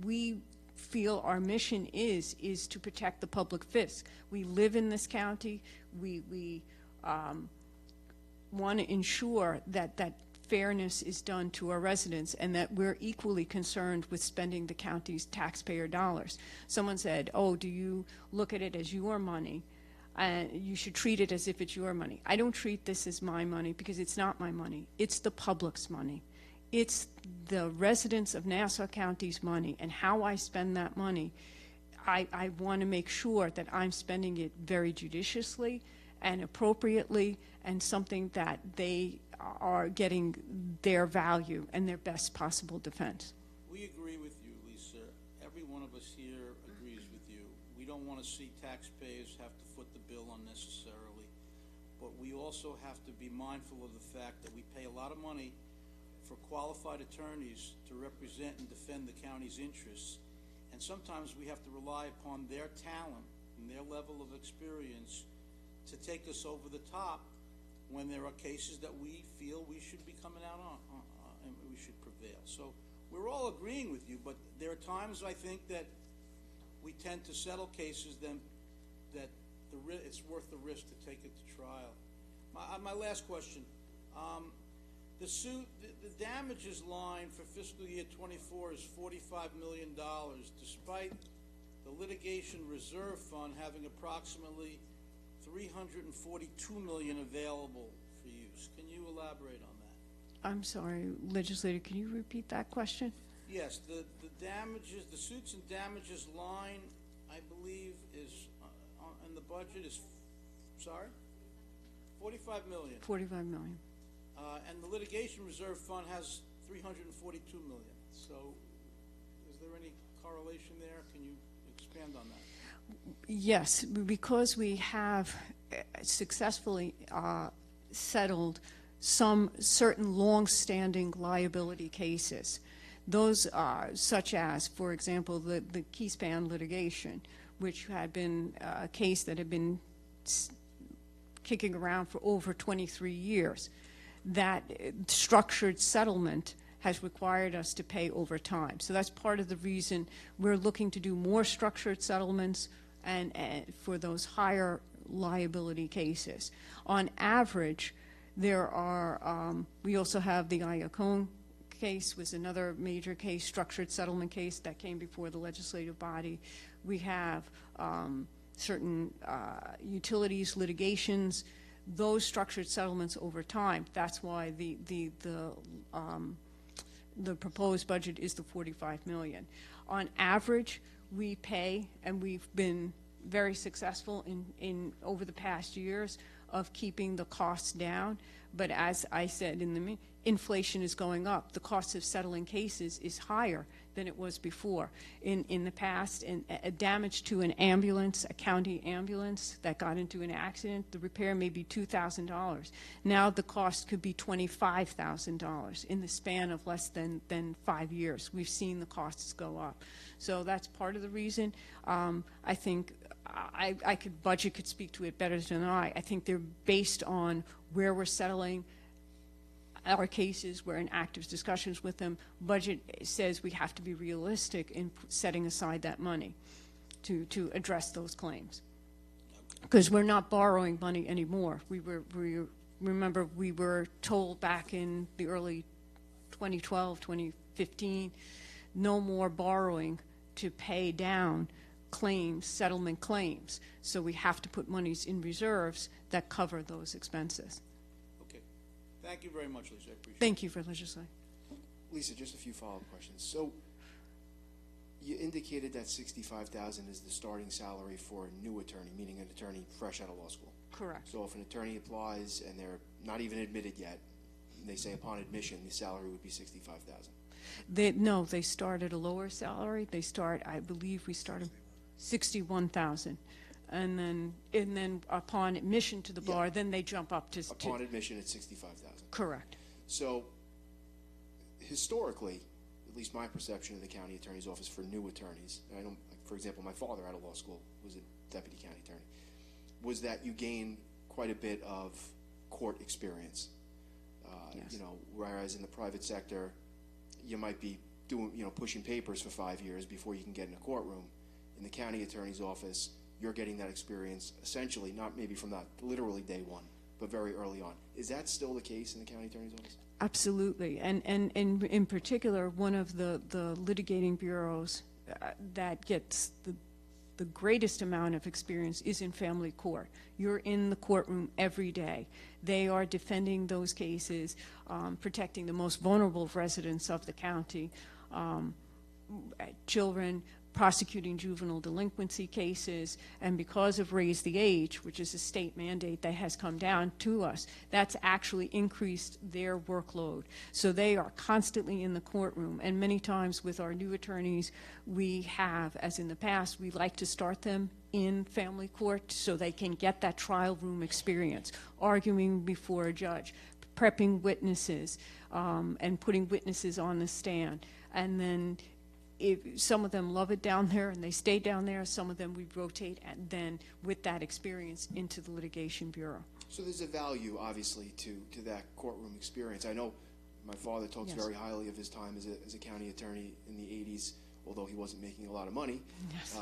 Speaker 3: we feel our mission is to protect the public fisc. We live in this county. We want to ensure that fairness is done to our residents and that we're equally concerned with spending the county's taxpayer dollars. Someone said, oh, do you look at it as your money? You should treat it as if it's your money. I don't treat this as my money because it's not my money. It's the public's money. It's the residents of Nassau County's money, and how I spend that money, I want to make sure that I'm spending it very judiciously and appropriately, and something that they are getting their value and their best possible defense.
Speaker 9: We agree with you, Lisa. Every one of us here agrees with you. We don't want to see taxpayers have to foot the bill unnecessarily, but we also have to be mindful of the fact that we pay a lot of money for qualified attorneys to represent and defend the county's interests. And sometimes we have to rely upon their talent and their level of experience to take us over the top when there are cases that we feel we should be coming out on and we should prevail. So we're all agreeing with you, but there are times I think that we tend to settle cases that it's worth the risk to take it to trial. My last question. The damages line for fiscal year 24 is $45 million, despite the litigation reserve fund having approximately $342 million available for use. Can you elaborate on that?
Speaker 3: I'm sorry, legislator, can you repeat that question?
Speaker 9: Yes, the damages, the suits and damages line, I believe, is in the budget is, sorry, $45 million.
Speaker 3: $45 million.
Speaker 9: And the litigation reserve fund has $342 million. So is there any correlation there? Can you expand on that?
Speaker 3: Yes, because we have successfully settled some certain long-standing liability cases. Those are such as, for example, the Keyspan litigation, which had been a case that had been kicking around for over 23 years. That structured settlement has required us to pay over time. So that's part of the reason we're looking to do more structured settlements and for those higher liability cases. On average, there are, we also have the Iacone case was another major case, structured settlement case that came before the legislative body. We have certain utilities litigations, those structured settlements over time. That's why the proposed budget is the $45 million. On average, we pay, and we've been very successful in over the past years of keeping the costs down. But as I said, inflation is going up. The cost of settling cases is higher than it was before. In the past, a damage to an ambulance, a county ambulance that got into an accident, the repair may be $2,000. Now the cost could be $25,000 in the span of less than 5 years. We've seen the costs go up. So that's part of the reason. I think budget could speak to it better than I. I think they're based on where we're settling our cases. We're in active discussions with them. Budget says we have to be realistic in setting aside that money to address those claims. Because we're not borrowing money anymore. Remember, we were told back in the early 2012, 2015, no more borrowing to pay down claims, settlement claims. So we have to put monies in reserves that cover those expenses.
Speaker 9: Okay. Thank you very much, Lisa. I appreciate it.
Speaker 3: Thank you for legislating.
Speaker 2: Lisa, just a few follow-up questions. So You indicated that $65,000 is the starting salary for a new attorney, meaning an attorney fresh out of law school.
Speaker 3: Correct.
Speaker 2: So if an attorney applies and they're not even admitted yet, they say upon admission, the salary would be $65,000.
Speaker 3: No, they start at a lower salary. They start, I believe we started 61,000. And then upon admission to the bar, then they jump up to.
Speaker 2: Upon admission, it's $65,000.
Speaker 3: Correct.
Speaker 2: So historically, at least my perception of the county attorney's office for new attorneys, and I don't, for example, my father out of law school was a deputy county attorney, was that you gain quite a bit of court experience.
Speaker 3: Yes.
Speaker 2: You know, whereas in the private sector, you might be doing, pushing papers for 5 years before you can get in a courtroom. In the county attorney's office, you're getting that experience essentially, not maybe from that literally day one, but very early on. Is that still the case in the county attorney's office?
Speaker 3: Absolutely. And in particular, one of the litigating bureaus that gets the greatest amount of experience is in family court. You're in the courtroom every day. They are defending those cases, protecting the most vulnerable residents of the county, children, prosecuting juvenile delinquency cases, and because of Raise the Age, which is a state mandate that has come down to us, that's actually increased their workload. So they are constantly in the courtroom, and many times with our new attorneys, we have, as in the past, we like to start them in family court so they can get that trial room experience, arguing before a judge, prepping witnesses, and putting witnesses on the stand. And then some of them love it down there and they stay down there. Some of them we rotate and then with that experience into the litigation bureau.
Speaker 2: So there's a value, obviously, to that courtroom experience. I know my father talks very highly of his time as a county attorney in the 80s, although he wasn't making a lot of money.
Speaker 3: Yes.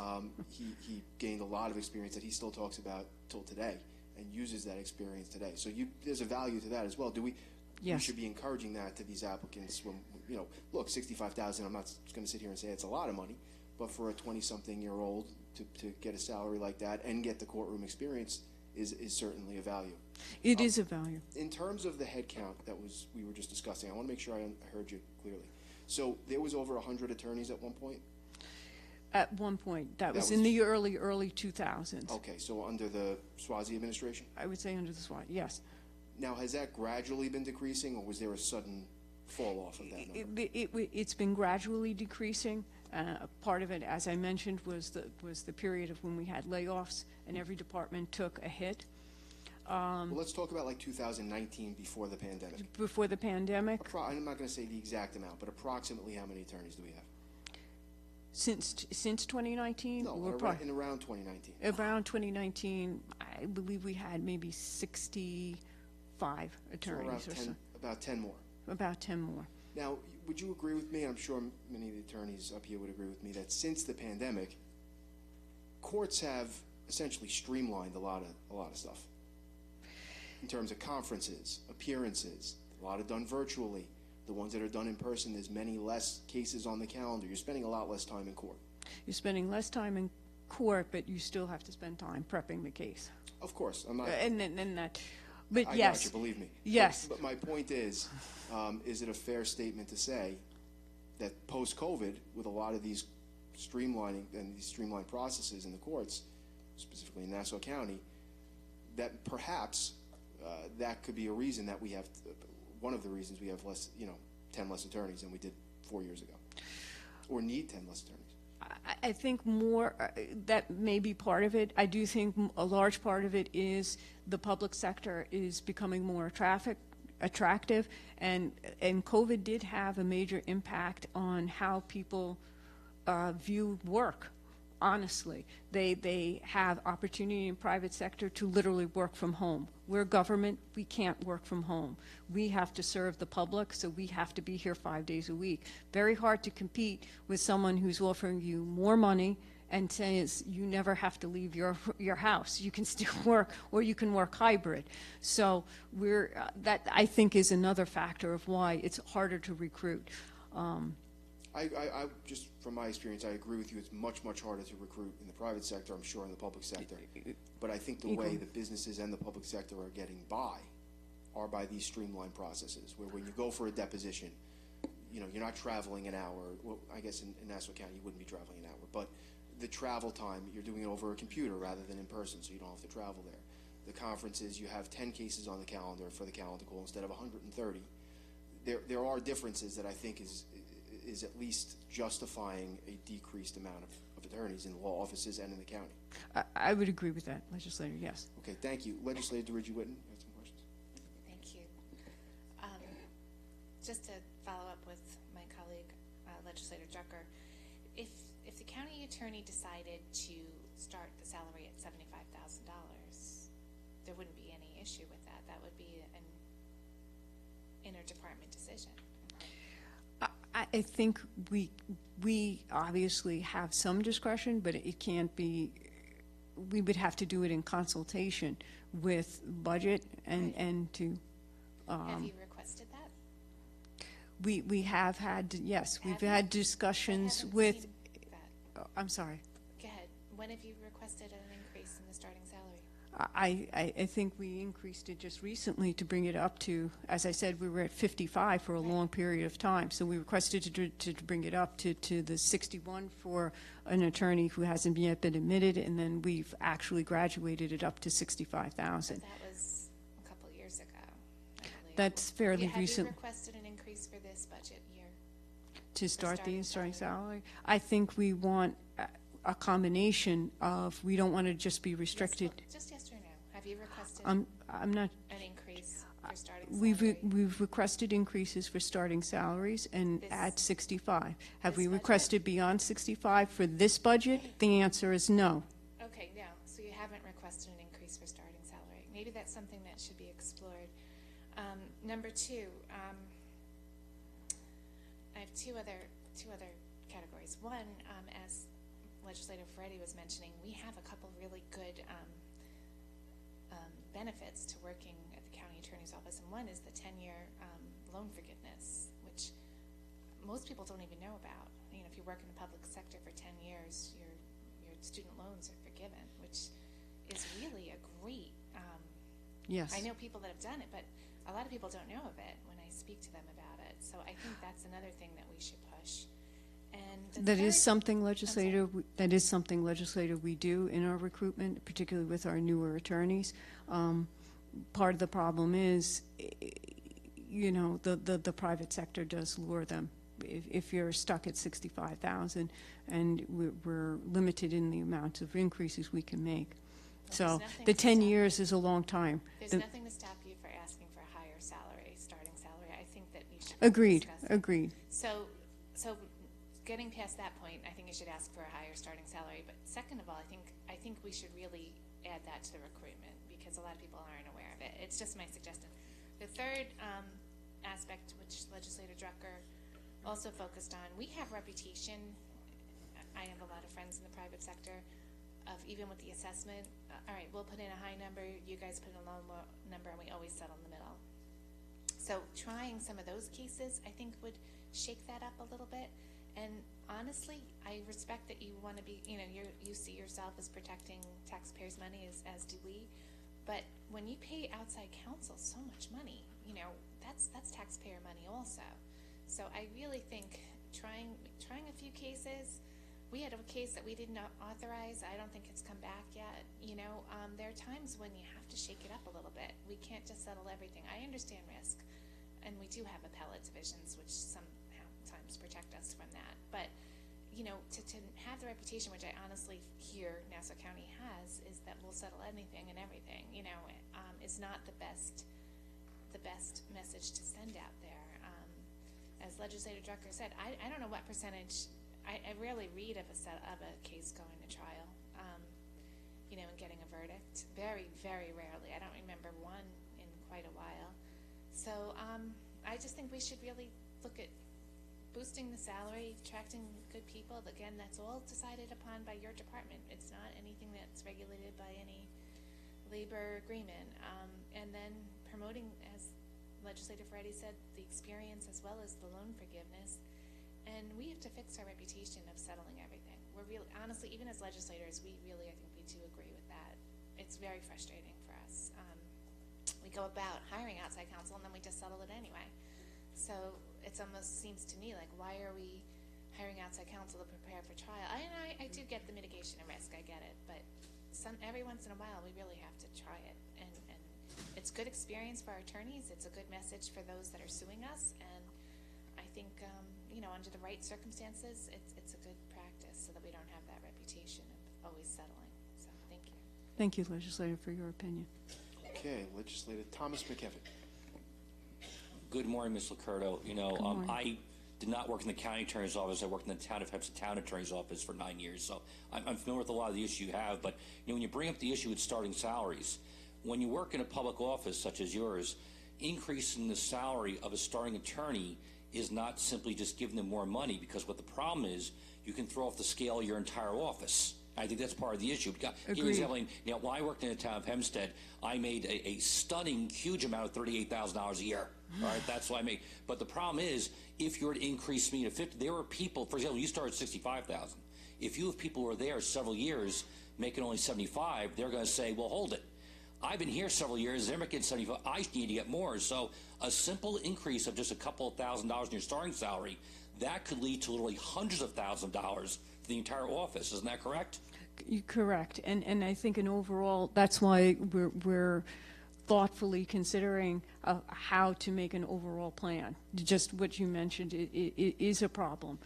Speaker 2: He gained a lot of experience that he still talks about till today and uses that experience today. So there's a value to that as well. We should be encouraging that to these applicants when, look, $65,000, I'm not going to sit here and say it's a lot of money, but for a 20-something-year-old to get a salary like that and get the courtroom experience is certainly a value.
Speaker 3: It is a value.
Speaker 2: In terms of the head count we were just discussing, I want to make sure I heard you clearly. So there was over 100 attorneys at one point?
Speaker 3: At one point. That was in the early 2000s.
Speaker 2: Okay, so under the Swazi administration?
Speaker 3: I would say under the Swazi, yes.
Speaker 2: Now, has that gradually been decreasing, or was there a sudden fall off of that number?
Speaker 3: It's been gradually decreasing. Part of it, as I mentioned, was the period of when we had layoffs and every department took a hit.
Speaker 2: Well, let's talk about like 2019 before the pandemic.
Speaker 3: Before the pandemic?
Speaker 2: I'm not going to say the exact amount, but approximately how many attorneys do we have?
Speaker 3: Since 2019?
Speaker 2: No, in around 2019.
Speaker 3: Around 2019, I believe we had maybe 65 attorneys
Speaker 2: so
Speaker 3: or so.
Speaker 2: About 10 more.
Speaker 3: About 10 more.
Speaker 2: Now, would you agree with me, I'm sure many of the attorneys up here would agree with me, that since the pandemic, courts have essentially streamlined a lot of stuff in terms of conferences, appearances, a lot are done virtually. The ones that are done in person, there's many less cases on the calendar. You're spending a lot less time in court.
Speaker 3: You're spending less time in court, but you still have to spend time prepping the case.
Speaker 2: Of course, I'm not.
Speaker 3: But
Speaker 2: I
Speaker 3: yes.
Speaker 2: got you, believe me.
Speaker 3: Yes.
Speaker 2: But my point is it a fair statement to say that post-COVID, with a lot of these streamlining and these streamlined processes in the courts, specifically in Nassau County, that perhaps that could be a reason that we have, one of the reasons we have 10 less attorneys than we did 4 years ago, or need 10 less attorneys?
Speaker 3: I think more, that may be part of it. I do think a large part of it is the public sector is becoming more attractive, and COVID did have a major impact on how people view work. Honestly, they have opportunity in private sector to literally work from home. We're government, we can't work from home. We have to serve the public, so we have to be here 5 days a week. Very hard to compete with someone who's offering you more money and says you never have to leave your house. You can still work, or you can work hybrid. So that I think is another factor of why it's harder to recruit.
Speaker 2: I just, from my experience, I agree with you. It's much, much harder to recruit in the private sector, I'm sure, in the public sector. But I think the way the businesses and the public sector are getting by are by these streamlined processes, where when you go for a deposition, you know, you're not traveling an hour. Well, I guess in Nassau County, you wouldn't be traveling an hour, but the travel time, you're doing it over a computer rather than in person, so you don't have to travel there. The conferences, you have 10 cases on the calendar for the calendar call instead of 130. There are differences that I think is at least justifying a decreased amount of attorneys in law offices and in the county.
Speaker 3: I would agree with that, legislator, yes.
Speaker 2: Okay, thank you. Legislator DeRidge Whitten, you have some questions?
Speaker 11: Thank you. Just to follow up with my colleague, Legislator Drucker, if the county attorney decided to start the salary at $75,000, there wouldn't be any issue with that. That would be an interdepartment decision.
Speaker 3: I think we obviously have some discretion, but it can't be, we would have to do it in consultation with budget and to.
Speaker 11: Have you requested that?
Speaker 3: We have had, yes, we've had discussions with, I'm sorry.
Speaker 11: Go ahead. When have you requested an increase in the starting salary?
Speaker 3: I think we increased it just recently to bring it up to, as I said, we were at 55 for a long period of time. So we requested to bring it up to the 61 for an attorney who hasn't yet been admitted, and then we've actually graduated it up to 65,000.
Speaker 11: That was a couple years ago, I believe.
Speaker 3: That's fairly recent.
Speaker 11: Have you requested an increase for this budget year?
Speaker 3: To start the starting salary? I think we want a combination of, we don't want to just be restricted.
Speaker 11: Yes, well, just yes or no. Have you requested
Speaker 3: I'm not.
Speaker 11: an increase for starting salary?
Speaker 3: We've requested increases for starting salaries and at 65. Have we
Speaker 11: this
Speaker 3: requested beyond 65 for this budget? The answer is no.
Speaker 11: Okay, no. So you haven't requested an increase for starting salary. Maybe that's something that should be explored. Number two, I have two other categories. One, as Legislator Ferretti was mentioning, we have a couple really good benefits to working at the county attorney's office, and one is the 10-year loan forgiveness, which most people don't even know about. You know, if you work in the public sector for 10 years, your student loans are forgiven, which is really a great.
Speaker 3: Yes.
Speaker 11: I know people that have done it, but a lot of people don't know of it when I speak to them about it. So I think that's another thing that we should push. And
Speaker 3: That is something, legislator, we do in our recruitment, particularly with our newer attorneys. Part of the problem is, you know, the private sector does lure them. If you're stuck at 65,000, and we're limited in the amount of increases we can make. So the 10 years is a long time.
Speaker 11: There's nothing to stop you for asking for a higher salary, starting salary. I think that you should discuss that.
Speaker 3: Agreed.
Speaker 11: So getting past that point, I think you should ask for a higher starting salary. But second of all, I think we should really add that to the recruitment, because a lot of people aren't aware of it. It's just my suggestion. The third aspect, which Legislator Drucker also focused on, we have reputation. I have a lot of friends in the private sector of, even with the assessment, all right, we'll put in a high number, you guys put in a low number, and we always settle in the middle. So trying some of those cases, I think, would shake that up a little bit. And honestly, I respect that you want to be, you know, you see yourself as protecting taxpayers' money, as do we. But when you pay outside counsel so much money, you know, that's taxpayer money also. So I really think trying a few cases. We had a case that we did not authorize. I don't think it's come back yet. You know, there are times when you have to shake it up a little bit. We can't just settle everything. I understand risk, and we do have appellate divisions, which sometimes protect us from that. But, you know, to have the reputation, which I honestly hear Nassau County has, is that we'll settle anything and everything. You know, it's not the best message to send out there. As Legislator Drucker said, I don't know what percentage. I rarely read of a case going to trial, you know, and getting a verdict. Very, very rarely. I don't remember one in quite a while. So I just think we should really look at boosting the salary, attracting good people. Again, that's all decided upon by your department. It's not anything that's regulated by any labor agreement. And then promoting, as Legislator Ferretti said, the experience as well as the loan forgiveness. And we have to fix our reputation of settling everything. We're really, honestly, even as legislators, I think we do agree with that. It's very frustrating for us. We go about hiring outside counsel, and then we just settle it anyway. So it's almost seems to me like, why are we hiring outside counsel to prepare for trial? I do get the mitigation of risk, I get it, but every once in a while, we really have to try it. And it's good experience for our attorneys, it's a good message for those that are suing us, and I think, under the right circumstances, it's a good practice so that we don't have that reputation of always settling. So, thank you.
Speaker 3: Thank you, Legislator, for your opinion.
Speaker 2: Okay, Legislator Thomas McKevitt.
Speaker 12: Good morning, Ms. Lucurdo. I did not work in the county attorney's office. I worked in the town of Hempstead town attorney's office for 9 years, so I'm familiar with a lot of the issues you have. But when you bring up the issue with starting salaries, when you work in a public office such as yours, increasing the salary of a starting attorney is not simply just giving them more money, because what the problem is, you can throw off the scale of your entire office. I think that's part of the issue.
Speaker 3: Agreed.
Speaker 12: When I worked in the town of Hempstead, I made a stunning, huge amount of $38,000 a year. All right, that's what I made. But the problem is, if you were to increase me to 50, there were people, for example, you started at 65,000. If you have people who are there several years making only 75, they're going to say, well, hold it. I've been here several years, they're making 75, I need to get more. So a simple increase of just a couple of $1,000s in your starting salary, that could lead to literally hundreds of thousands of dollars for the entire office. Isn't that correct?
Speaker 3: Correct, and I think in overall, that's why we're thoughtfully considering how to make an overall plan. Just what you mentioned, it is a problem.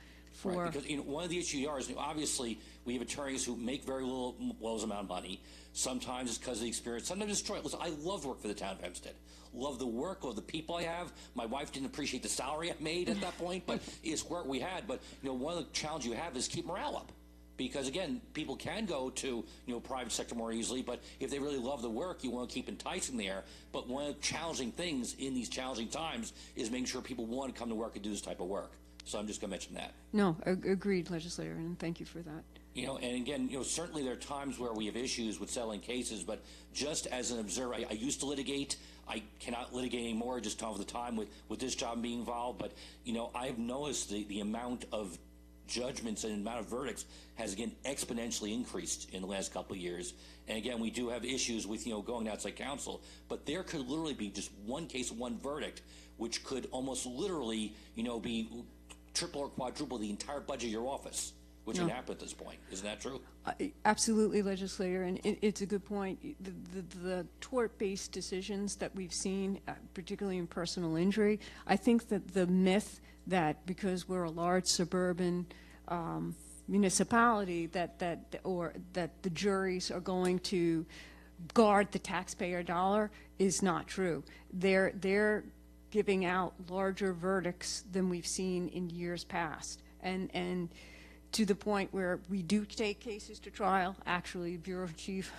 Speaker 12: Right, because one of the issues is, obviously, we have attorneys who make very little amount of money. Sometimes it's because of the experience. Sometimes it's choice. Listen, I love to work for the town of Hempstead. Love the work, love the people I have. My wife didn't appreciate the salary I made at that point, but it's work we had. But one of the challenges you have is keep morale up. Because again, people can go to private sector more easily, but if they really love the work, you want to keep enticing there. But one of the challenging things in these challenging times is making sure people want to come to work and do this type of work. So I'm just going to mention that.
Speaker 3: No, agreed, Legislator, and thank you for that.
Speaker 12: And again, certainly there are times where we have issues with settling cases, but just as an observer, I used to litigate. I cannot litigate anymore, just don't have the time with this job being involved. But, I've noticed the amount of judgments and amount of verdicts has again exponentially increased in the last couple of years. And again, we do have issues with going outside counsel, but there could literally be just one case, one verdict, which could almost literally be triple or quadruple the entire budget of your office, which can happen at this point. Isn't that true?
Speaker 3: Absolutely, Legislator, and it's a good point. The tort-based decisions that we've seen, particularly in personal injury, I think that the myth that because we're a large suburban municipality that the juries are going to guard the taxpayer dollar is not true. They're giving out larger verdicts than we've seen in years past, and to the point where we do take cases to trial. Actually, Bureau Chief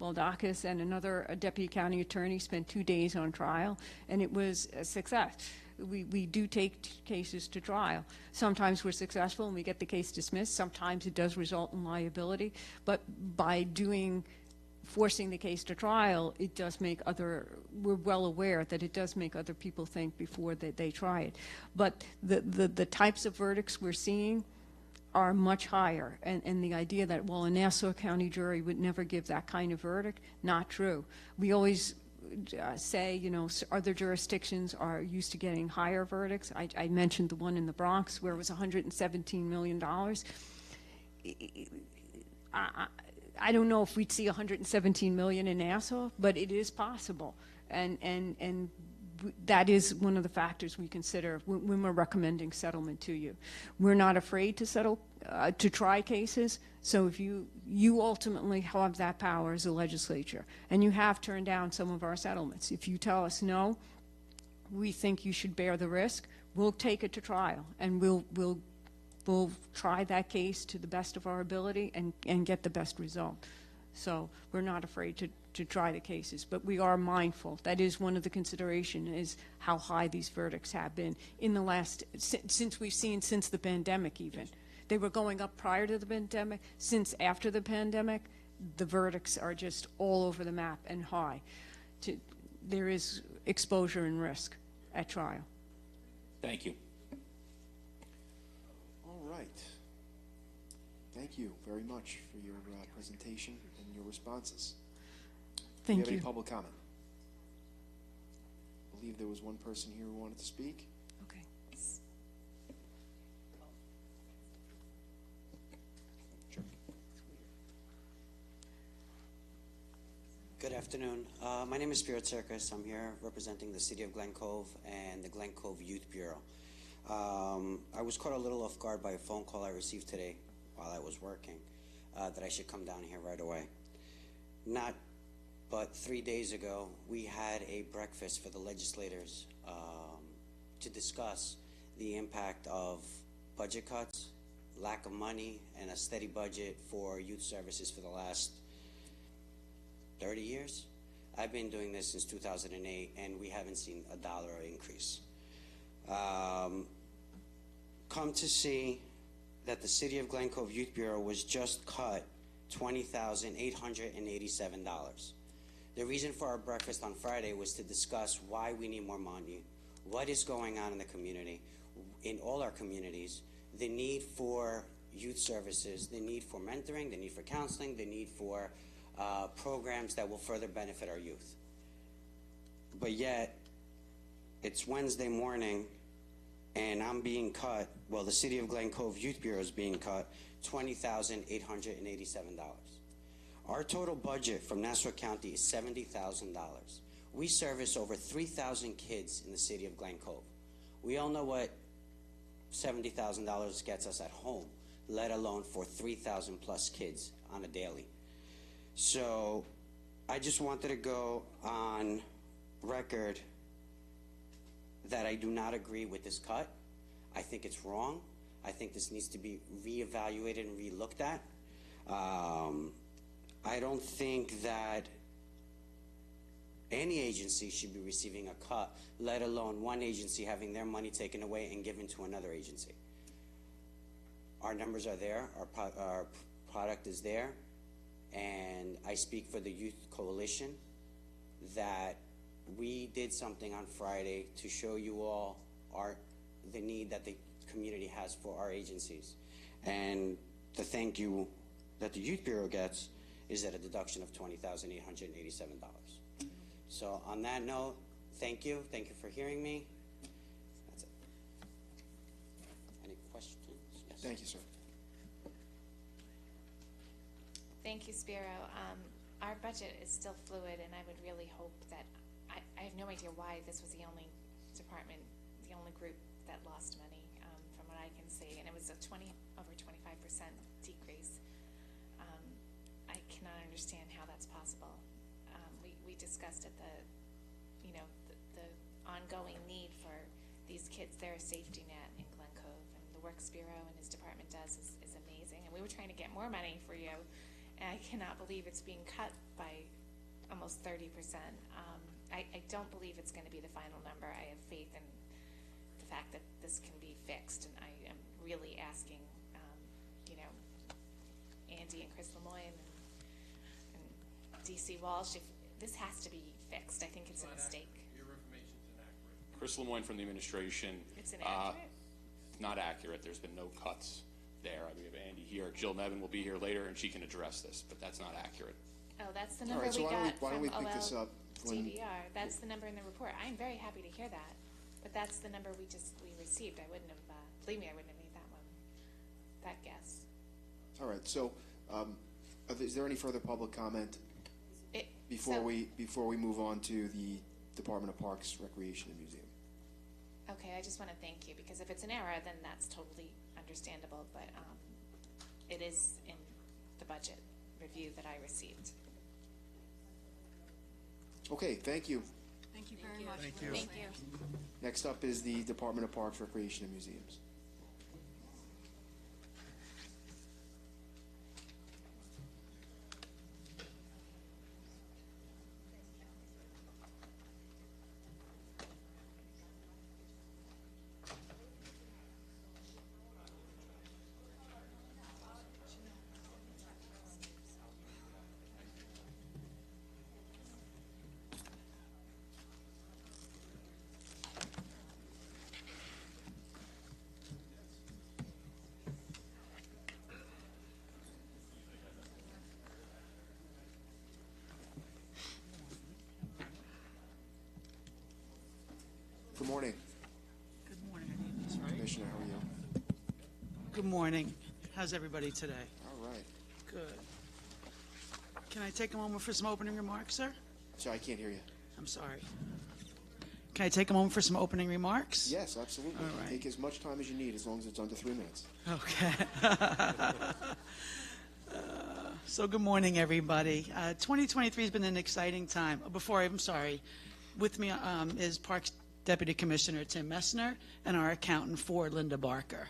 Speaker 3: Baldakis and another deputy county attorney spent 2 days on trial, and it was a success. We do take cases to trial. Sometimes we're successful and we get the case dismissed. Sometimes it does result in liability. But by forcing the case to trial, it does make we're well aware that it does make other people think before they try it. But the types of verdicts we're seeing are much higher. And the idea that, well, a Nassau County jury would never give that kind of verdict, not true. We always say, other jurisdictions are used to getting higher verdicts. I mentioned the one in the Bronx where it was $117 million. I don't know if we'd see $117 million in Nassau, but it is possible. And that is one of the factors we consider when we're recommending settlement to you. We're not afraid to settle, to try cases. So if you ultimately have that power as a legislature, and you have turned down some of our settlements. If you tell us no, we think you should bear the risk, we'll take it to trial, and we'll try that case to the best of our ability and get the best result. So we're not afraid to try the cases, but we are mindful. That is one of the consideration, is how high these verdicts have been in the last, since the pandemic even. They were going up prior to the pandemic. Since after the pandemic, the verdicts are just all over the map and high. There is exposure and risk at trial.
Speaker 12: Thank you.
Speaker 2: All right. Thank you very much for your presentation and your responses.
Speaker 3: Thank
Speaker 2: Do you
Speaker 3: you.
Speaker 2: have any public comment? I believe there was one person here who wanted to speak.
Speaker 13: afternoon. My name is Spirit Circus. I'm here representing the City of Glen Cove and the Glen Cove Youth Bureau. I was caught a little off guard by a phone call I received today while I was working that I should come down here right away. Not but 3 days ago, we had a breakfast for the legislators to discuss the impact of budget cuts, lack of money, and a steady budget for youth services for the last 30 years. I've been doing this since 2008, and we haven't seen a dollar increase. Come to see that the City of Glen Cove Youth Bureau was just cut $20,887. The reason for our breakfast on Friday was to discuss why we need more money, what is going on in the community, in all our communities, the need for youth services, the need for mentoring, the need for counseling, the need for programs that will further benefit our youth. But yet, it's Wednesday morning, and I'm being cut, well, the City of Glen Cove Youth Bureau is being cut $20,887. Our total budget from Nassau County is $70,000. We service over 3,000 kids in the City of Glen Cove. We all know what $70,000 gets us at home, let alone for 3,000 plus kids on a daily. So I just wanted to go on record that I do not agree with this cut. I think it's wrong. I think this needs to be reevaluated and relooked at. I don't think that any agency should be receiving a cut, let alone one agency having their money taken away and given to another agency. Our numbers are there, our product is there, and I speak for the Youth Coalition that we did something on Friday to show you all the need that the community has for our agencies. And the thank you that the Youth Bureau gets is at a deduction of $20,887. So on that note, thank you for hearing me. That's it. Any questions? Yes.
Speaker 2: Thank you, sir.
Speaker 11: Thank you, Spiro. Our budget is still fluid, and I would really hope that, I have no idea why this was the only department, the only group that lost money, from what I can see, and it was a over 25% decrease. I cannot understand how that's possible. We discussed at the ongoing need for these kids. They're a safety net in Glen Cove, and the work Spiro and his department does is amazing, and we were trying to get more money for you, and I cannot believe it's being cut by almost 30%. I don't believe it's going to be the final number. I have faith in the fact that this can be fixed, and I am really asking, Andy and Chris Lemoyne and DC Walsh, if this has to be fixed. I think it's a mistake.
Speaker 14: Your information's inaccurate. Chris Lemoyne from the administration.
Speaker 11: It's inaccurate?
Speaker 14: Not accurate. There's been no cuts there. I mean, we have Andy here. Jill Nevin will be here later, and she can address this, but that's not accurate.
Speaker 11: Oh, that's the number
Speaker 2: All right, so
Speaker 11: we got
Speaker 2: why don't we
Speaker 11: from
Speaker 2: pick this up when-
Speaker 11: DVR. That's the number in the report. I'm very happy to hear that, but that's the number we received. I wouldn't have, believe me, I wouldn't have made that guess.
Speaker 2: All right, so is there any further public comment before we move on to the Department of Parks, Recreation, and Museum?
Speaker 11: Okay, I just want to thank you, because if it's an error, then that's totally understandable, but it is in the budget review that I received.
Speaker 2: Okay, thank you.
Speaker 3: Thank you very much.
Speaker 4: Thank you.
Speaker 11: Thank you.
Speaker 2: Next up is the Department of Parks, Recreation, and Museums. Good morning.
Speaker 15: Good morning, I need this, right?
Speaker 2: Commissioner, how are you?
Speaker 15: Good morning. How's everybody today?
Speaker 2: All right.
Speaker 15: Good. Can I take a moment for some opening remarks, sir?
Speaker 2: Sorry, I can't hear you.
Speaker 15: I'm sorry. Can I take a moment for some opening remarks?
Speaker 2: Yes, absolutely.
Speaker 15: All right.
Speaker 2: Take as much time as you need, as long as it's under 3 minutes.
Speaker 15: Okay. So good morning, everybody. 2023 has been an exciting time. I'm sorry. With me is Parks Deputy Commissioner Tim Messner and our accountant Ford Linda Barker.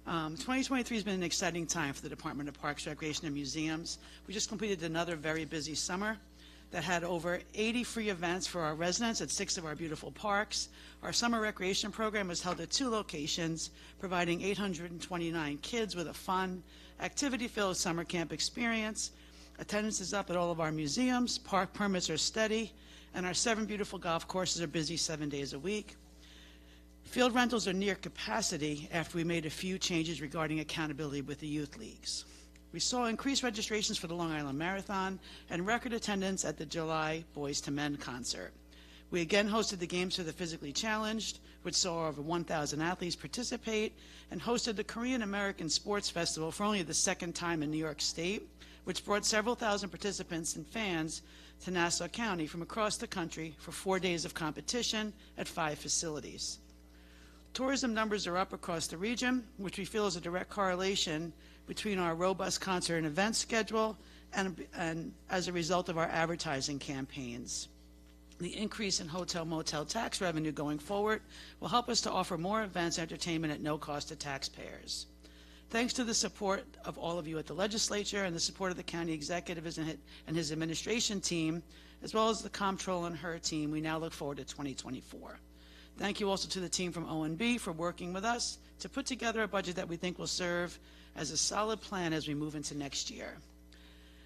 Speaker 15: 2023 has been an exciting time for the Department of Parks, Recreation, and Museums. We just completed another very busy summer that had over 80 free events for our residents at 6 of our beautiful parks. Our summer recreation program was held at 2 locations, providing 829 kids with a fun, activity-filled summer camp experience. Attendance is up at all of our museums, park permits are steady, and our 7 beautiful golf courses are busy 7 days a week. Field rentals are near capacity after we made a few changes regarding accountability with the youth leagues. We saw increased registrations for the Long Island Marathon and record attendance at the July Boys to Men concert. We again hosted the games for the physically challenged, which saw over 1,000 athletes participate, and hosted the Korean American Sports Festival for only the 2nd time in New York State, which brought several thousand participants and fans to Nassau County from across the country for 4 days of competition at 5 facilities. Tourism numbers are up across the region, which we feel is a direct correlation between our robust concert and event schedule and as a result of our advertising campaigns. The increase in hotel-motel tax revenue going forward will help us to offer more events and entertainment at no cost to taxpayers. Thanks to the support of all of you at the legislature and the support of the county executive and his administration team, as well as the comptroller and her team, we now look forward to 2024. Thank you also to the team from O&B for working with us to put together a budget that we think will serve as a solid plan as we move into next year.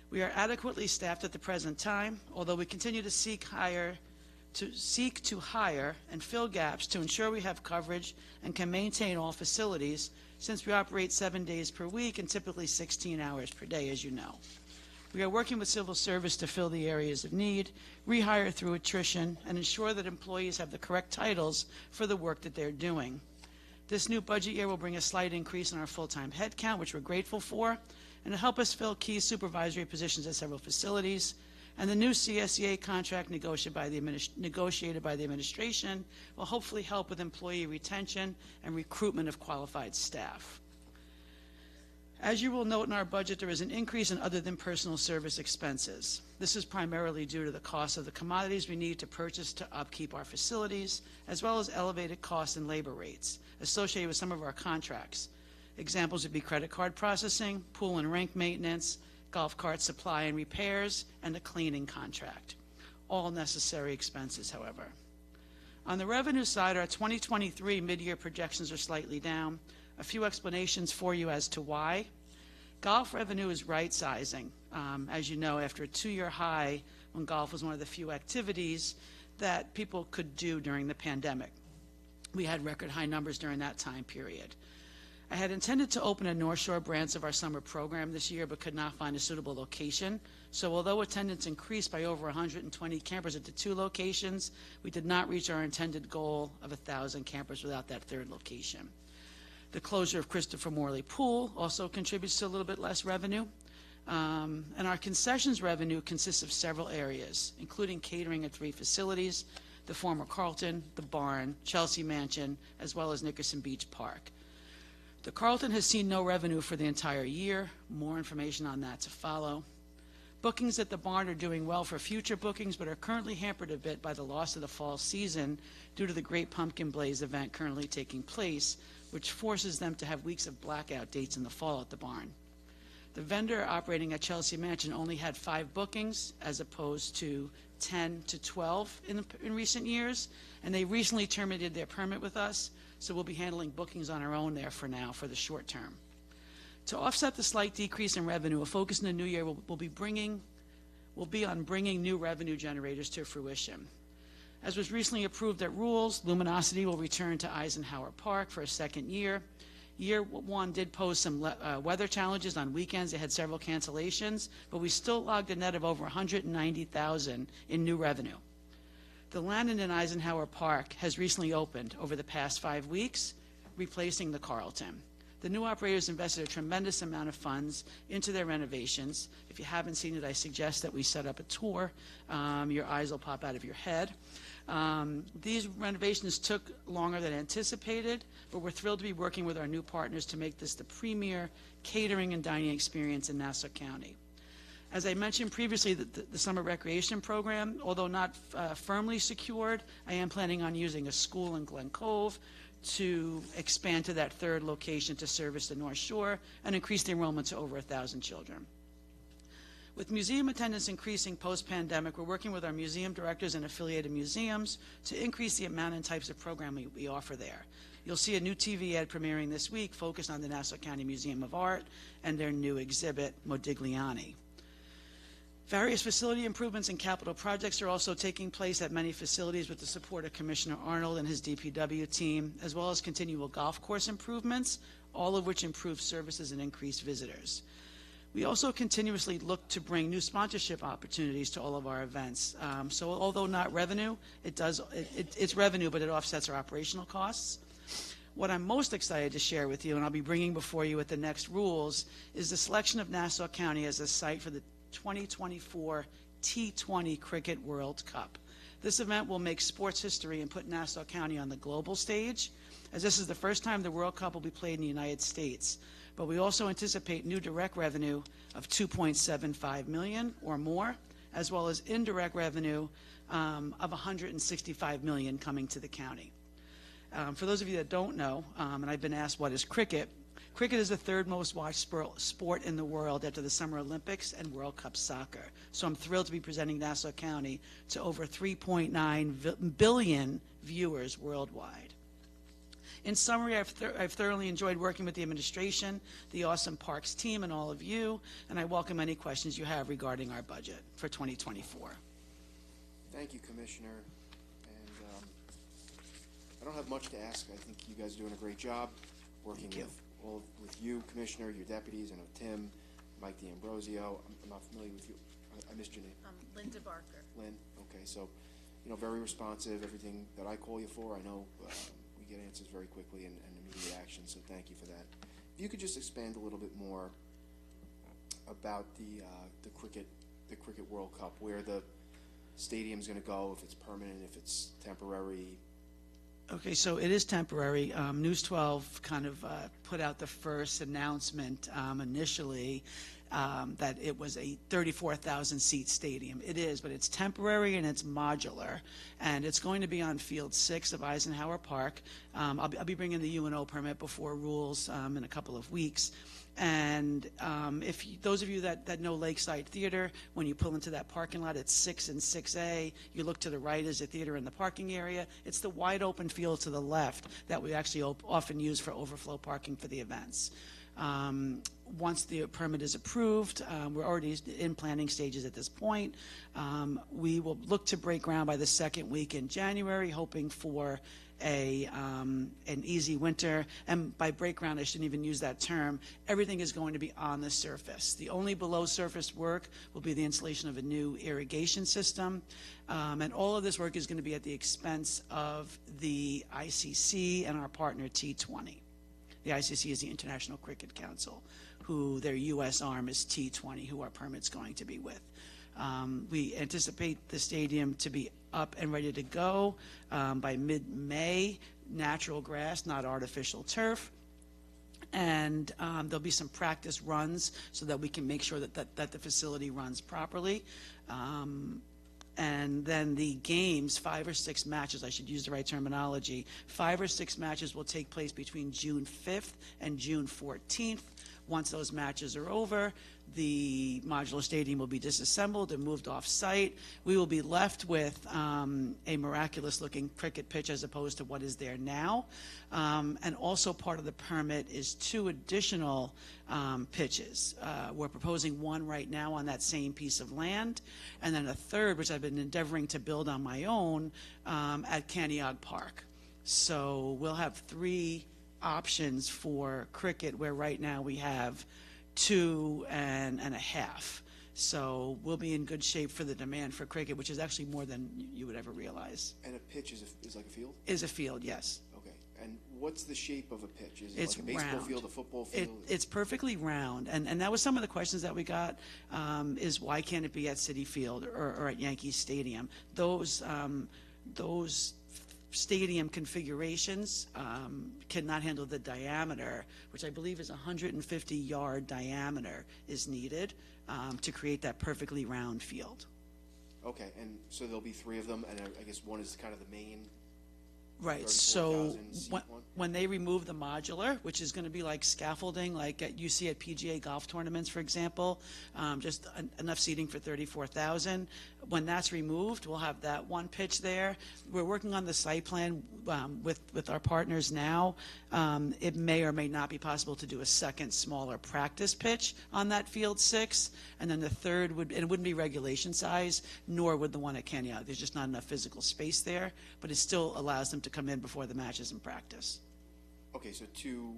Speaker 15: We are adequately staffed at the present time, although we continue to seek to hire and fill gaps to ensure we have coverage and can maintain all facilities, since we operate 7 days per week and typically 16 hours per day, as you know. We are working with civil service to fill the areas of need, rehire through attrition, and ensure that employees have the correct titles for the work that they're doing. This new budget year will bring a slight increase in our full-time headcount, which we're grateful for, and to help us fill key supervisory positions at several facilities. And the new CSEA contract negotiated by the administration will hopefully help with employee retention and recruitment of qualified staff. As you will note in our budget, there is an increase in other than personal service expenses. This is primarily due to the cost of the commodities we need to purchase to upkeep our facilities, as well as elevated costs and labor rates associated with some of our contracts. Examples would be credit card processing, pool and rink maintenance, golf cart supply and repairs, and the cleaning contract. All necessary expenses, however. On the revenue side, our 2023 mid-year projections are slightly down. A few explanations for you as to why. Golf revenue is right-sizing. As you know, after a 2-year high, when golf was one of the few activities that people could do during the pandemic. We had record high numbers during that time period. I had intended to open a North Shore branch of our summer program this year, but could not find a suitable location. So although attendance increased by over 120 campers at the 2 locations, we did not reach our intended goal of 1,000 campers without that 3rd location. The closure of Christopher Morley Pool also contributes to a little bit less revenue. And our concessions revenue consists of several areas, including catering at 3 facilities, the former Carlton, the Barn, Chelsea Mansion, as well as Nickerson Beach Park. The Carlton has seen no revenue for the entire year. More information on that to follow. Bookings at the Barn are doing well for future bookings, but are currently hampered a bit by the loss of the fall season due to the Great Pumpkin Blaze event currently taking place, which forces them to have weeks of blackout dates in the fall at the Barn. The vendor operating at Chelsea Mansion only had 5 bookings as opposed to 10 to 12 in recent years, and they recently terminated their permit with us, so we'll be handling bookings on our own there for now for the short term. To offset the slight decrease in revenue, a focus in the new year will be on bringing new revenue generators to fruition. As was recently approved at Rules, Luminosity will return to Eisenhower Park for a 2nd year. Year 1 did pose some weather challenges on weekends. They had several cancellations, but we still logged a net of over $190,000 in new revenue. The Landon in Eisenhower Park has recently opened over the past 5 weeks, replacing the Carlton. The new operators invested a tremendous amount of funds into their renovations. If you haven't seen it, I suggest that we set up a tour. Your eyes will pop out of your head. These renovations took longer than anticipated, but we're thrilled to be working with our new partners to make this the premier catering and dining experience in Nassau County. As I mentioned previously, the summer recreation program, although not firmly secured, I am planning on using a school in Glen Cove to expand to that third location to service the North Shore and increase the enrollment to over 1,000 children. With museum attendance increasing post-pandemic, we're working with our museum directors and affiliated museums to increase the amount and types of programming we offer there. You'll see a new TV ad premiering this week focused on the Nassau County Museum of Art and their new exhibit, Modigliani. Various facility improvements and capital projects are also taking place at many facilities with the support of Commissioner Arnold and his DPW team, as well as continual golf course improvements, all of which improve services and increase visitors. We also continuously look to bring new sponsorship opportunities to all of our events. So although not revenue, it's revenue, but it offsets our operational costs. What I'm most excited to share with you, and I'll be bringing before you at the next rules, is the selection of Nassau County as a site for the 2024 T20 Cricket World Cup. This event will make sports history and put Nassau County on the global stage, as this is the first time the World Cup will be played in the United States. But we also anticipate new direct revenue of $2.75 million or more, as well as indirect revenue of $165 million coming to the county. For those of you that don't know, and I've been asked what is cricket, cricket is the third most watched sport in the world after the Summer Olympics and World Cup soccer. So I'm thrilled to be presenting Nassau County to over 3.9 billion viewers worldwide. In summary, I've thoroughly enjoyed working with the administration, the awesome Parks team, and all of you, and I welcome any questions you have regarding our budget for 2024.
Speaker 2: Thank you, Commissioner. And I don't have much to ask. I think you guys are doing a great job working with you, Commissioner, your deputies. I know Tim, Mike D'Ambrosio. I'm not familiar with you. I missed your name.
Speaker 4: Linda Barker.
Speaker 2: Lynn. Okay, so, very responsive. Everything that I call you for, I know we get answers very quickly and immediate action, so thank you for that. If you could just expand a little bit more about the Cricket World Cup, where the stadium's going to go, if it's permanent, if it's temporary.
Speaker 15: Okay, so it is temporary. News 12 kind of put out the first announcement initially that it was a 34,000 seat stadium. It is, but it's temporary and it's modular, and it's going to be on Field 6 of Eisenhower Park. I'll be bringing the UNO permit before rules in a couple of weeks. And those of you that know Lakeside Theater, when you pull into that parking lot at 6 and 6A, you look to the right as a theater in the parking area. It's the wide open field to the left that we actually often use for overflow parking for the events. Once the permit is approved, we're already in planning stages at this point. We will look to break ground by the second week in January, hoping for an easy winter. And by break ground, I shouldn't even use that term. Everything is going to be on the surface. The only below surface work will be the installation of a new irrigation system. And all of this work is going to be at the expense of the ICC and our partner T20. The ICC is the International Cricket Council, who their U.S. arm is T20, who our permit's going to be with. We anticipate the stadium to be up and ready to go by mid-May, natural grass, not artificial turf. And there'll be some practice runs so that we can make sure that the facility runs properly. And then the games, 5 or 6 matches, I should use the right terminology, 5 or 6 matches will take place between June 5th and June 14th. Once those matches are over, the modular stadium will be disassembled and moved off-site. We will be left with a miraculous-looking cricket pitch as opposed to what is there now. And also part of the permit is 2 additional pitches. We're proposing 1 right now on that same piece of land, and then a 3rd, which I've been endeavoring to build on my own, at Kaniog Park. So we'll have 3 options for cricket, where right now we have 2.5. So we'll be in good shape for the demand for cricket, which is actually more than you would ever realize.
Speaker 2: And a pitch is like a field?
Speaker 15: Is a field, yes.
Speaker 2: Okay. And what's the shape of a pitch? Is it
Speaker 15: It's
Speaker 2: like a baseball
Speaker 15: round.
Speaker 2: field, a football field?
Speaker 15: It's perfectly round, and that was some of the questions that we got, is why can't it be at Citi Field or at Yankee Stadium? Those stadium configurations cannot handle the diameter, which I believe is 150-yard diameter is needed to create that perfectly round field.
Speaker 2: Okay, and so there'll be 3 of them, and I guess one is kind of the main.
Speaker 15: Right, so
Speaker 2: 34,000 seat one?
Speaker 15: when they remove the modular, which is going to be like scaffolding, like you see at PGA golf tournaments, for example, just enough seating for 34,000. When that's removed, we'll have that one pitch there. We're working on the site plan with our partners now. It may or may not be possible to do a second smaller practice pitch on that field 6, and then the third and it wouldn't be regulation size, nor would the one at Kenya. There's just not enough physical space there, but it still allows them to come in before the matches and practice.
Speaker 2: Okay, so 2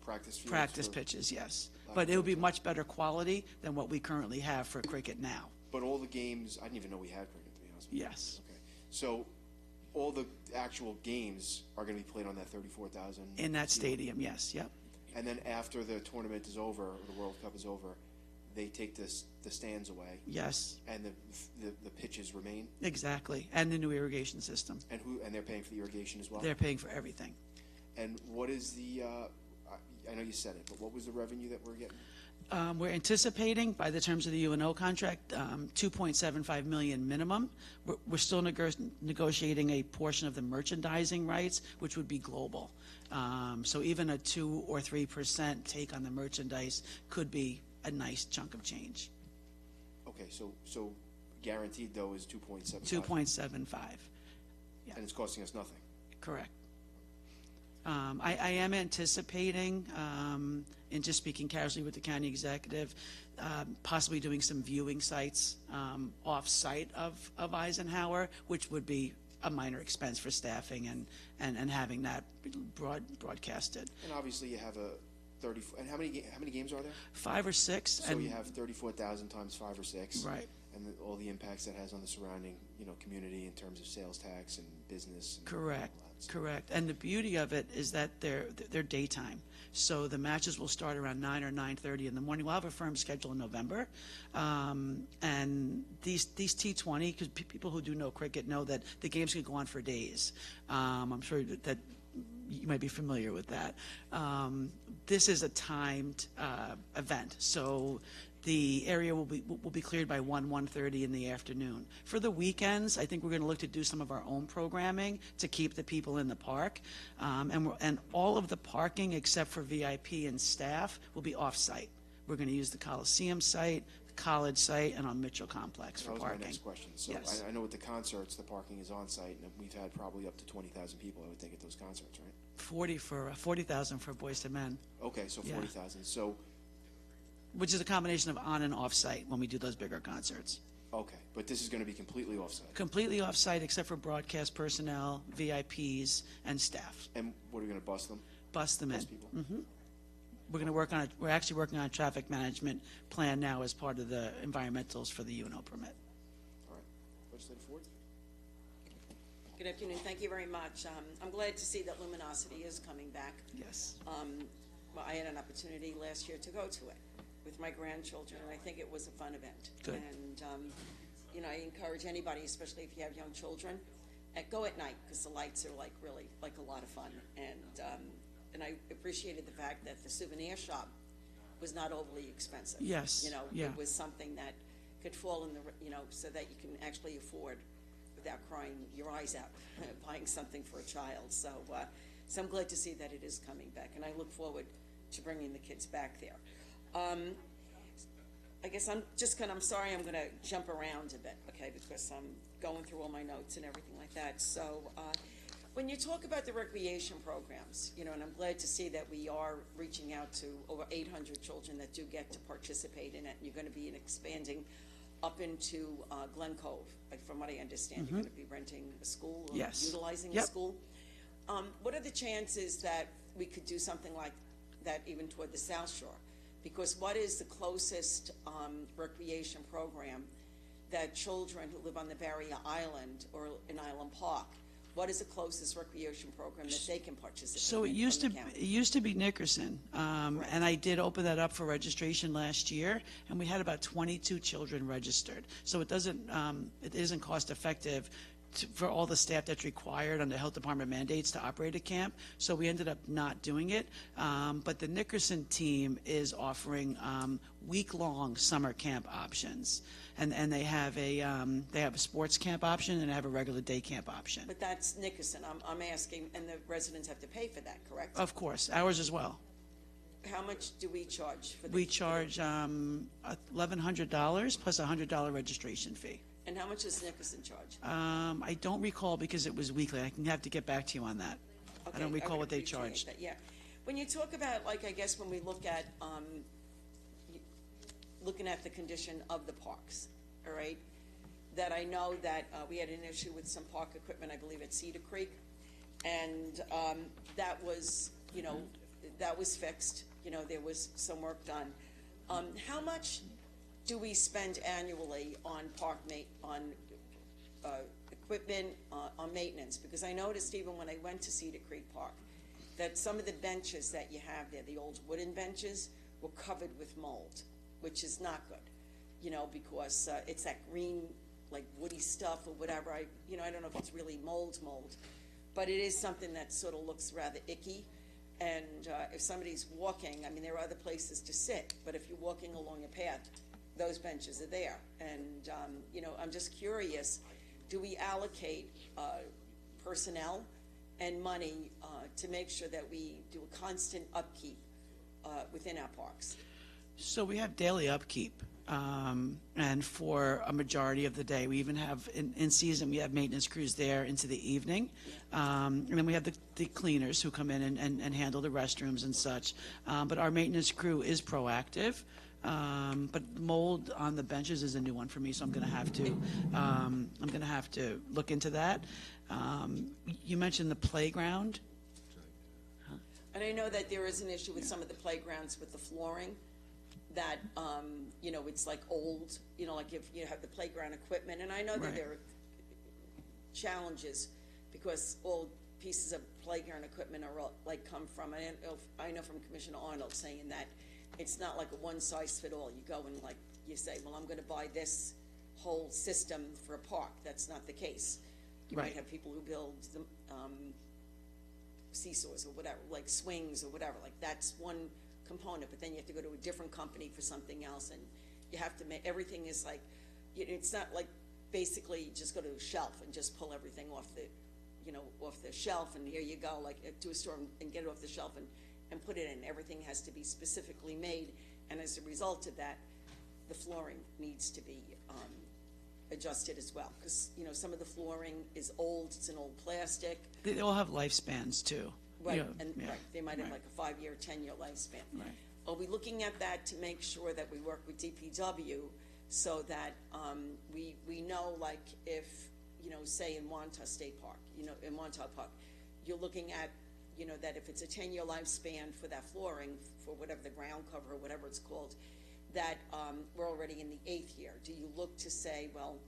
Speaker 2: practice fields.
Speaker 15: Practice pitches, yes. But it would be much better quality than what we currently have for cricket now.
Speaker 2: But all the games, I didn't even know we had cricket, to be honest with you.
Speaker 15: Yes.
Speaker 2: Okay, so all the actual games are going to be played on that 34,000?
Speaker 15: In that stadium, yes, yep.
Speaker 2: And then after the tournament is over, or the World Cup is over, they take the stands away?
Speaker 15: Yes.
Speaker 2: And the pitches remain?
Speaker 15: Exactly, and the new irrigation system.
Speaker 2: And they're paying for the irrigation as well?
Speaker 15: They're paying for everything.
Speaker 2: And what is the, I know you said it, but what was the revenue that we're getting?
Speaker 15: We're anticipating, by the terms of the UNO contract, $2.75 million minimum. We're still negotiating a portion of the merchandising rights, which would be global. So even a 2 or 3% take on the merchandise could be a nice chunk of change.
Speaker 2: Okay, so guaranteed though is 2.75?
Speaker 15: 2.75. Yeah.
Speaker 2: And it's costing us nothing?
Speaker 15: Correct. I am anticipating, and just speaking casually with the county executive, possibly doing some viewing sites off-site of Eisenhower, which would be a minor expense for staffing and having that broadcasted.
Speaker 2: And obviously you have a 30, and how many games are there?
Speaker 15: 5 or 6.
Speaker 2: So you have 34,000 times 5 or 6.
Speaker 15: Right.
Speaker 2: And all the impacts that has on the surrounding, community in terms of sales tax and business. And
Speaker 15: Correct.
Speaker 2: all that.
Speaker 15: Correct. And the beauty of it is that they're daytime. So the matches will start around 9 or 9:30 in the morning. We'll have a firm schedule in November. And these T20, because people who do know cricket know that the games can go on for days. I'm sure that you might be familiar with that. This is a timed event. So the area will be cleared by 1:30 in the afternoon. For the weekends, I think we're going to look to do some of our own programming to keep the people in the park. And all of the parking except for VIP and staff will be off-site. We're going to use the Coliseum site, the College site, and on Mitchell Complex for
Speaker 2: That was
Speaker 15: parking.
Speaker 2: my next question. So
Speaker 15: Yes.
Speaker 2: I know with the concerts, the parking is on-site, and we've had probably up to 20,000 people, I would think, at those concerts, right?
Speaker 15: 40,000 for boys to men.
Speaker 2: Okay, so
Speaker 15: Yeah.
Speaker 2: 40,000. So,
Speaker 15: Which is a combination of on and off-site when we do those bigger concerts.
Speaker 2: okay, but this is going to be completely off-site.
Speaker 15: Completely off-site except for broadcast personnel, VIPs, and staff.
Speaker 2: And what, are we going to bus them?
Speaker 15: Bus them in.
Speaker 2: Bus people?
Speaker 15: We're actually working on a traffic management plan now as part of the environmentals for the UNO permit.
Speaker 2: All right. Legislator Ford?
Speaker 6: Good afternoon, thank you very much. I'm glad to see that Luminosity is coming back.
Speaker 15: Yes.
Speaker 6: Well, I had an opportunity last year to go to it with my grandchildren, and I think it was a fun event.
Speaker 15: Good.
Speaker 6: And, I encourage anybody, especially if you have young children, go at night, because the lights are really a lot of fun. And I appreciated the fact that the souvenir shop was not overly expensive.
Speaker 15: Yes, yeah.
Speaker 6: It was something that could fall in the, so that you can actually afford without crying your eyes out, buying something for a child. So I'm glad to see that it is coming back, and I look forward to bringing the kids back there. I guess I'm sorry I'm going to jump around a bit, okay, because I'm going through all my notes and everything like that. So when you talk about the recreation programs, and I'm glad to see that we are reaching out to over 800 children that do get to participate in it, and you're going to be expanding up into Glen Cove. Like, from what I understand, you're going to be renting a school or
Speaker 15: Yes.
Speaker 6: utilizing
Speaker 15: Yep.
Speaker 6: a school. What are the chances that we could do something like that even toward the South Shore? Because what is the closest recreation program that children who live on the Barrier Island or in Island Park What is the closest recreation program that they can participate
Speaker 15: So
Speaker 6: in
Speaker 15: it used
Speaker 6: from
Speaker 15: to
Speaker 6: the county?
Speaker 15: it used to be Nickerson, and I did open that up for registration last year, and we had about 22 children registered. So it isn't cost effective for all the staff that's required under health department mandates to operate a camp. So we ended up not doing it. But the Nickerson team is offering week-long summer camp options, and they have a sports camp option and they have a regular day camp option.
Speaker 6: But that's Nickerson. I'm asking, and the residents have to pay for that, correct?
Speaker 15: Of course, ours as well.
Speaker 6: How much do we charge for
Speaker 15: We charge $1,100 plus a $100 registration fee.
Speaker 6: And how much does Nickerson charge?
Speaker 15: I don't recall because it was weekly. I can have to get back to you on that. I don't
Speaker 6: Okay,
Speaker 15: recall
Speaker 6: would
Speaker 15: what they
Speaker 6: appreciate
Speaker 15: charged.
Speaker 6: that, yeah. When you talk about, like, I guess when we look at, looking at the condition of the parks, all right? That I know that we had an issue with some park equipment, I believe at Cedar Creek. And that was, that was fixed. There was some work done. How much do we spend annually on equipment, on maintenance? Because I noticed even when I went to Cedar Creek Park, that some of the benches that you have there, the old wooden benches, were covered with mold, which is not good, because it's that green, like woody stuff or whatever. I don't know if it's really mold, but it is something that sort of looks rather icky. And if somebody's walking, I mean, there are other places to sit, but if you're walking along a path, those benches are there. And, I'm just curious, do we allocate personnel and money to make sure that we do a constant upkeep within our parks?
Speaker 15: So we have daily upkeep, and for a majority of the day. We even have, in season, we have maintenance crews there into the evening. And then we have the cleaners who come in and handle the restrooms and such. But our maintenance crew is proactive. But mold on the benches is a new one for me, so I'm going to have to look into that. You mentioned the playground.
Speaker 6: And I know that there is an issue with some of the playgrounds with the flooring, that, it's like old, like if you have the playground equipment. And I know that
Speaker 15: Right.
Speaker 6: there are challenges because all pieces of playground equipment are like come from, I know from Commissioner Arnold saying that it's not like a one-size-fit-all. You go and you say, well, I'm going to buy this whole system for a park. That's not the case. You
Speaker 15: Right.
Speaker 6: might have people who build the seesaws or whatever, like swings or whatever. Like that's one component, but then you have to go to a different company for something else, and you have to make everything is like, it's not like basically just go to a shelf and just pull everything off the shelf, and here you go, like to a store and get it off the shelf and put it in. Everything has to be specifically made, and as a result of that, the flooring needs to be adjusted as well, because some of the flooring is old. It's an old plastic.
Speaker 15: They all have lifespans too.
Speaker 6: Right,
Speaker 15: Yeah,
Speaker 6: and
Speaker 15: yeah.
Speaker 6: right, they might have
Speaker 15: Right.
Speaker 6: like a 5-year, 10-year lifespan.
Speaker 15: Right.
Speaker 6: Are we looking at that to make sure that we work with DPW so that we know, like, if, say in Wantagh State Park, in Wantagh Park, you're looking at, that if it's a 10-year lifespan for that flooring, for whatever the ground cover or whatever it's called, that we're already in the 8th year. Do you look to say, well,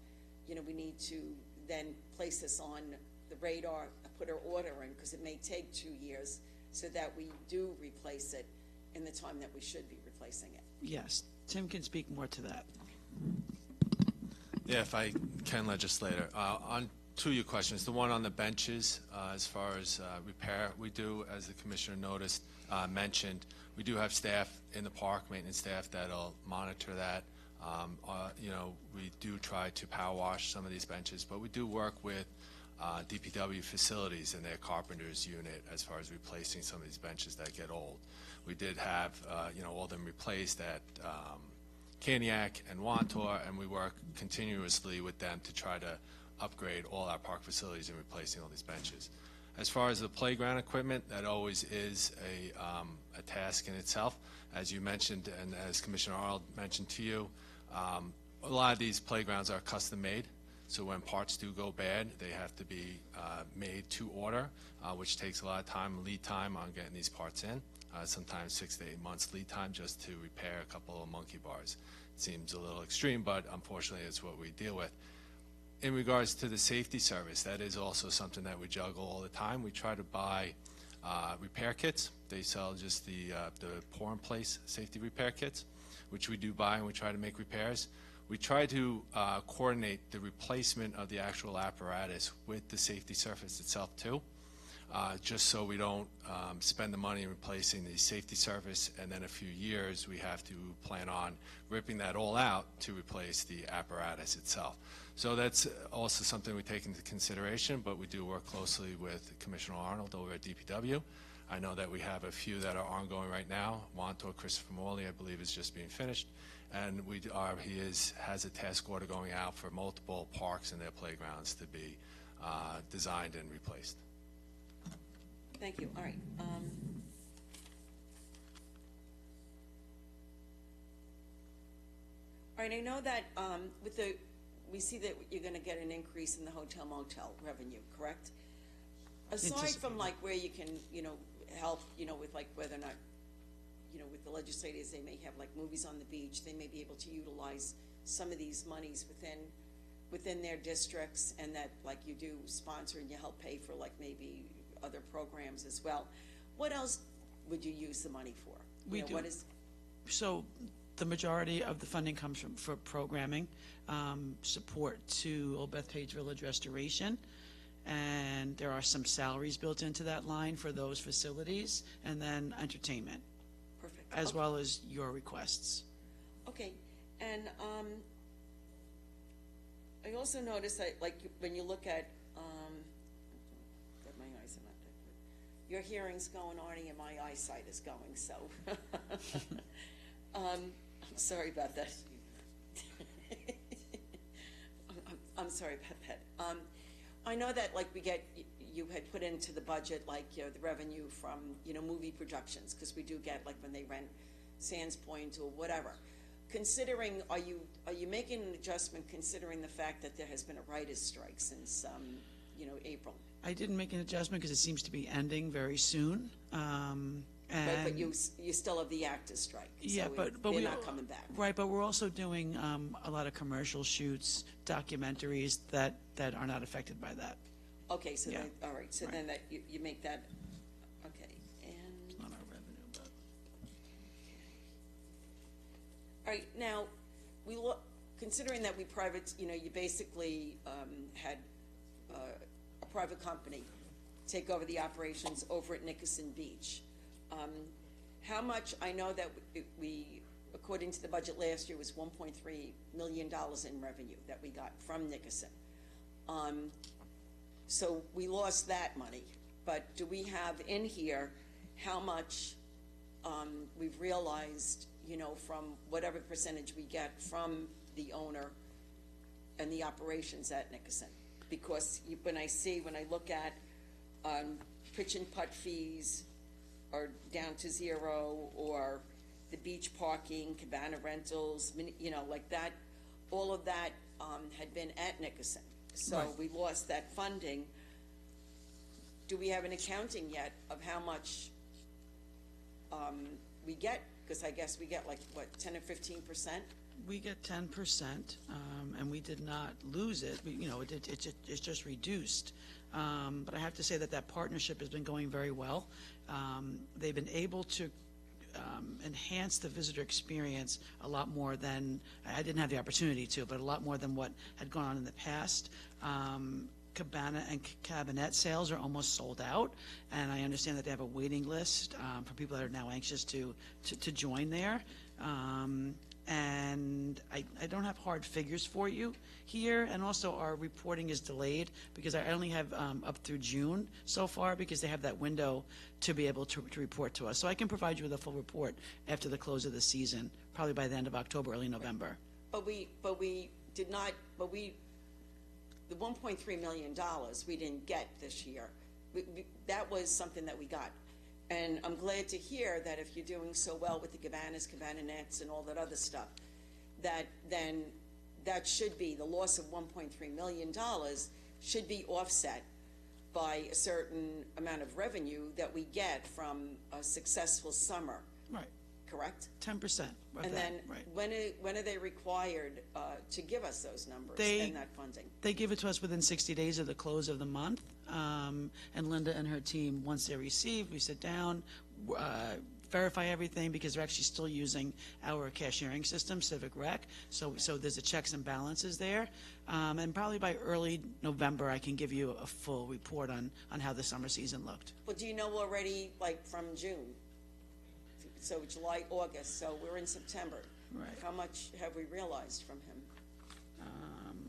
Speaker 6: we need to then place this on the radar, put our order in, because it may take 2 years, so that we do replace it in the time that we should be replacing it?
Speaker 15: Yes, Tim can speak more to that.
Speaker 16: Yeah, if I can, legislator. On two of your questions, the one on the benches, as far as repair, we do, as the commissioner mentioned, we do have staff in the park, maintenance staff, that'll monitor that. We do try to power wash some of these benches, but we do work with DPW facilities and their carpenters unit as far as replacing some of these benches that get old. We did have, all of them replaced at Caniac and Wantagh, and we work continuously with them to try to upgrade all our park facilities and replacing all these benches. As far as the playground equipment, that always is a task in itself. As you mentioned, and as Commissioner Arnold mentioned to you, a lot of these playgrounds are custom made. So when parts do go bad, they have to be made to order, which takes a lot of time, lead time on getting these parts in. Sometimes 6 to 8 months lead time just to repair a couple of monkey bars. It seems a little extreme, but unfortunately it's what we deal with. In regards to the safety service, that is also something that we juggle all the time. We try to buy repair kits. They sell just the pour-in-place safety repair kits, which we do buy, and we try to make repairs. We try to coordinate the replacement of the actual apparatus with the safety surface itself too, just so we don't spend the money replacing the safety surface, and then a few years we have to plan on ripping that all out to replace the apparatus itself. So that's also something we take into consideration, but we do work closely with Commissioner Arnold over at DPW. I know that we have a few that are ongoing right now. Wantor Christopher Morley, I believe, is just being finished, and he has a task order going out for multiple parks and their playgrounds to be designed and replaced.
Speaker 6: Thank you. All right. All right, I know that we see that you're going to get an increase in the hotel motel revenue, correct? Aside from like where you can, help, with like whether or not, with the legislators, they may have like movies on the beach, they may be able to utilize some of these monies within their districts, and that like you do sponsor and you help pay for like maybe other programs as well. What else would you use the money for?
Speaker 15: We do. So the majority of the funding comes for programming, support to Old Bethpage Village restoration, and there are some salaries built into that line for those facilities, and then entertainment.
Speaker 6: Perfect.
Speaker 15: As well as your requests.
Speaker 6: Okay, and I also noticed that like when you look at, my eyes are not that good. Your hearing's going, Arnie, and my eyesight is going, so. I'm sorry about that. I'm sorry about that. I know that like you had put into the budget like the revenue from movie productions, because we do get like when they rent Sands Point or whatever. Considering, are you making an adjustment considering the fact that there has been a writers' strike since April?
Speaker 15: I didn't make an adjustment because it seems to be ending very soon.
Speaker 6: Right, but you still have the actors' strike.
Speaker 15: Yeah,
Speaker 6: so
Speaker 15: but
Speaker 6: they're not coming back.
Speaker 15: Right, but we're also doing a lot of commercial shoots, documentaries that are not affected by that.
Speaker 6: Okay, so
Speaker 15: Yeah.
Speaker 6: all right, so
Speaker 15: Right.
Speaker 6: then that you make that. Okay, and
Speaker 15: It's not our revenue, but
Speaker 6: all right, now considering that we you basically had a private company take over the operations over at Nickerson Beach. How much, I know that we, according to the budget last year, was $1.3 million in revenue that we got from Nickerson. So we lost that money, but do we have in here how much we've realized, from whatever percentage we get from the owner and the operations at Nickerson? Because when I look at pitch and putt fees are down to zero, or the beach parking, cabana rentals, like that, all of that had been at Nickerson. So
Speaker 15: Right.
Speaker 6: we lost that funding. Do we have an accounting yet of how much we get? Because I guess we get like, what, 10 or 15%?
Speaker 15: we get 10%, and we did not lose it. It's just reduced. But I have to say that partnership has been going very well. They've been able to enhance the visitor experience a lot more than, I didn't have the opportunity to, but a lot more than what had gone on in the past. Cabana and cabinet sales are almost sold out, and I understand that they have a waiting list for people that are now anxious to join there. And I don't have hard figures for you here, and also our reporting is delayed because I only have up through June so far, because they have that window to be able to report to us. So I can provide you with a full report after the close of the season, probably by the end of October, early November.
Speaker 6: But we did not, the $1.3 million we didn't get this year. That was something that we got. And I'm glad to hear that if you're doing so well with the cabanas, cabana nets, and all that other stuff, that then that should be, the loss of $1.3 million should be offset by a certain amount of revenue that we get from a successful summer.
Speaker 15: Right.
Speaker 6: correct?
Speaker 15: 10% of
Speaker 6: And
Speaker 15: that,
Speaker 6: then,
Speaker 15: right.
Speaker 6: when are they required to give us those numbers
Speaker 15: They-
Speaker 6: and that funding?
Speaker 15: They give it to us within 60 days of the close of the month. And Linda and her team, once they're received, we sit down, verify everything, because they're actually still using our cashiering system, Civic Rec. So there's a checks and balances there. And probably by early November, I can give you a full report on how the summer season looked.
Speaker 6: Well, do you know already, like, from June? So July, August, so we're in September.
Speaker 15: Right.
Speaker 6: How much have we realized from him?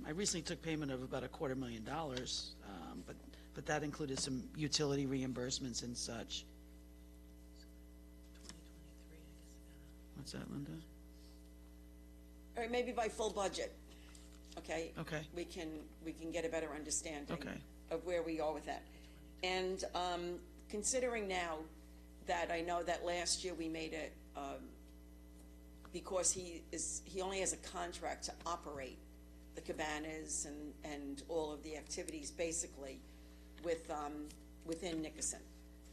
Speaker 15: I recently took payment of about $250,000, but that included some utility reimbursements and such. What's that, Linda?
Speaker 6: All right, maybe by full budget, okay?
Speaker 15: Okay.
Speaker 6: We can get a better understanding
Speaker 15: Okay.
Speaker 6: of where we are with that. And considering now that I know that last year we made it, because he only has a contract to operate the cabanas and all of the activities basically within Nickerson.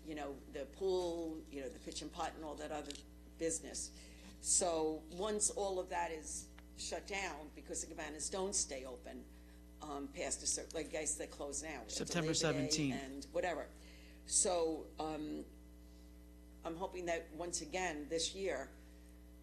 Speaker 6: You know, the pool, you know, the pitch and putt and all that other business. So once all of that is shut down, because the cabanas don't stay open past a certain, like, I guess they close now. It's a
Speaker 15: September
Speaker 6: Labor Day
Speaker 15: 17th.
Speaker 6: And whatever. So I'm hoping that once again this year,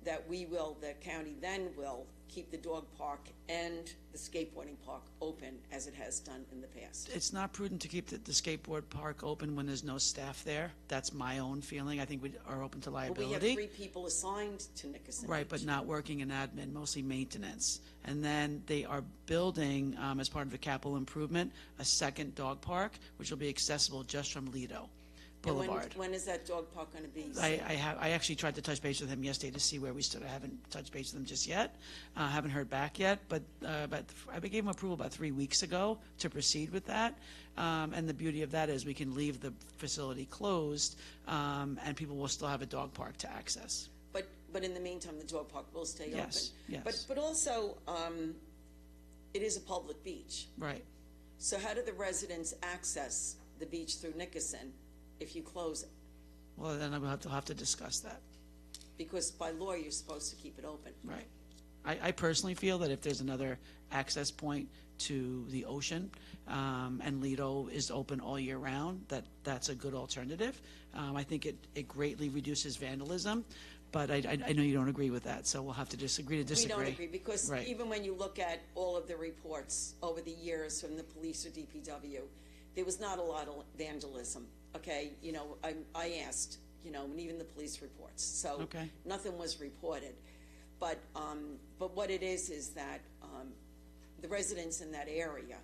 Speaker 6: that the county then will keep the dog park and the skateboarding park open as it has done in the past.
Speaker 15: It's not prudent to keep the skateboard park open when there's no staff there. That's my own feeling. I think we are open to
Speaker 6: But we
Speaker 15: liability.
Speaker 6: have 3 people assigned to Nickerson.
Speaker 15: Right, but not working in admin, mostly maintenance. And then they are building, as part of a capital improvement, a second dog park, which will be accessible just from Lido
Speaker 6: And
Speaker 15: Boulevard.
Speaker 6: when is that dog park going to be?
Speaker 15: I actually tried to touch base with him yesterday to see where we stood. I haven't touched base with him just yet. Haven't heard back yet, but I gave him approval about 3 weeks ago to proceed with that. And the beauty of that is we can leave the facility closed, and people will still have a dog park to access.
Speaker 6: But in the meantime, the dog park will stay
Speaker 15: Yes,
Speaker 6: open.
Speaker 15: yes.
Speaker 6: But also, it is a public beach.
Speaker 15: Right.
Speaker 6: So how do the residents access the beach through Nickerson if you close it?
Speaker 15: Well, then we'll have to discuss that.
Speaker 6: Because by law, you're supposed to keep it open.
Speaker 15: Right. I personally feel that if there's another access point to the ocean, and Lido is open all year round, that's a good alternative. I think it greatly reduces vandalism, but I know you don't agree with that, so we'll have to disagree to disagree.
Speaker 6: We don't agree, because
Speaker 15: Right.
Speaker 6: even when you look at all of the reports over the years from the police or DPW, there was not a lot of vandalism, okay? You know, I asked, you know, and even the police reports, so
Speaker 15: Okay.
Speaker 6: nothing was reported. But what it is that the residents in that area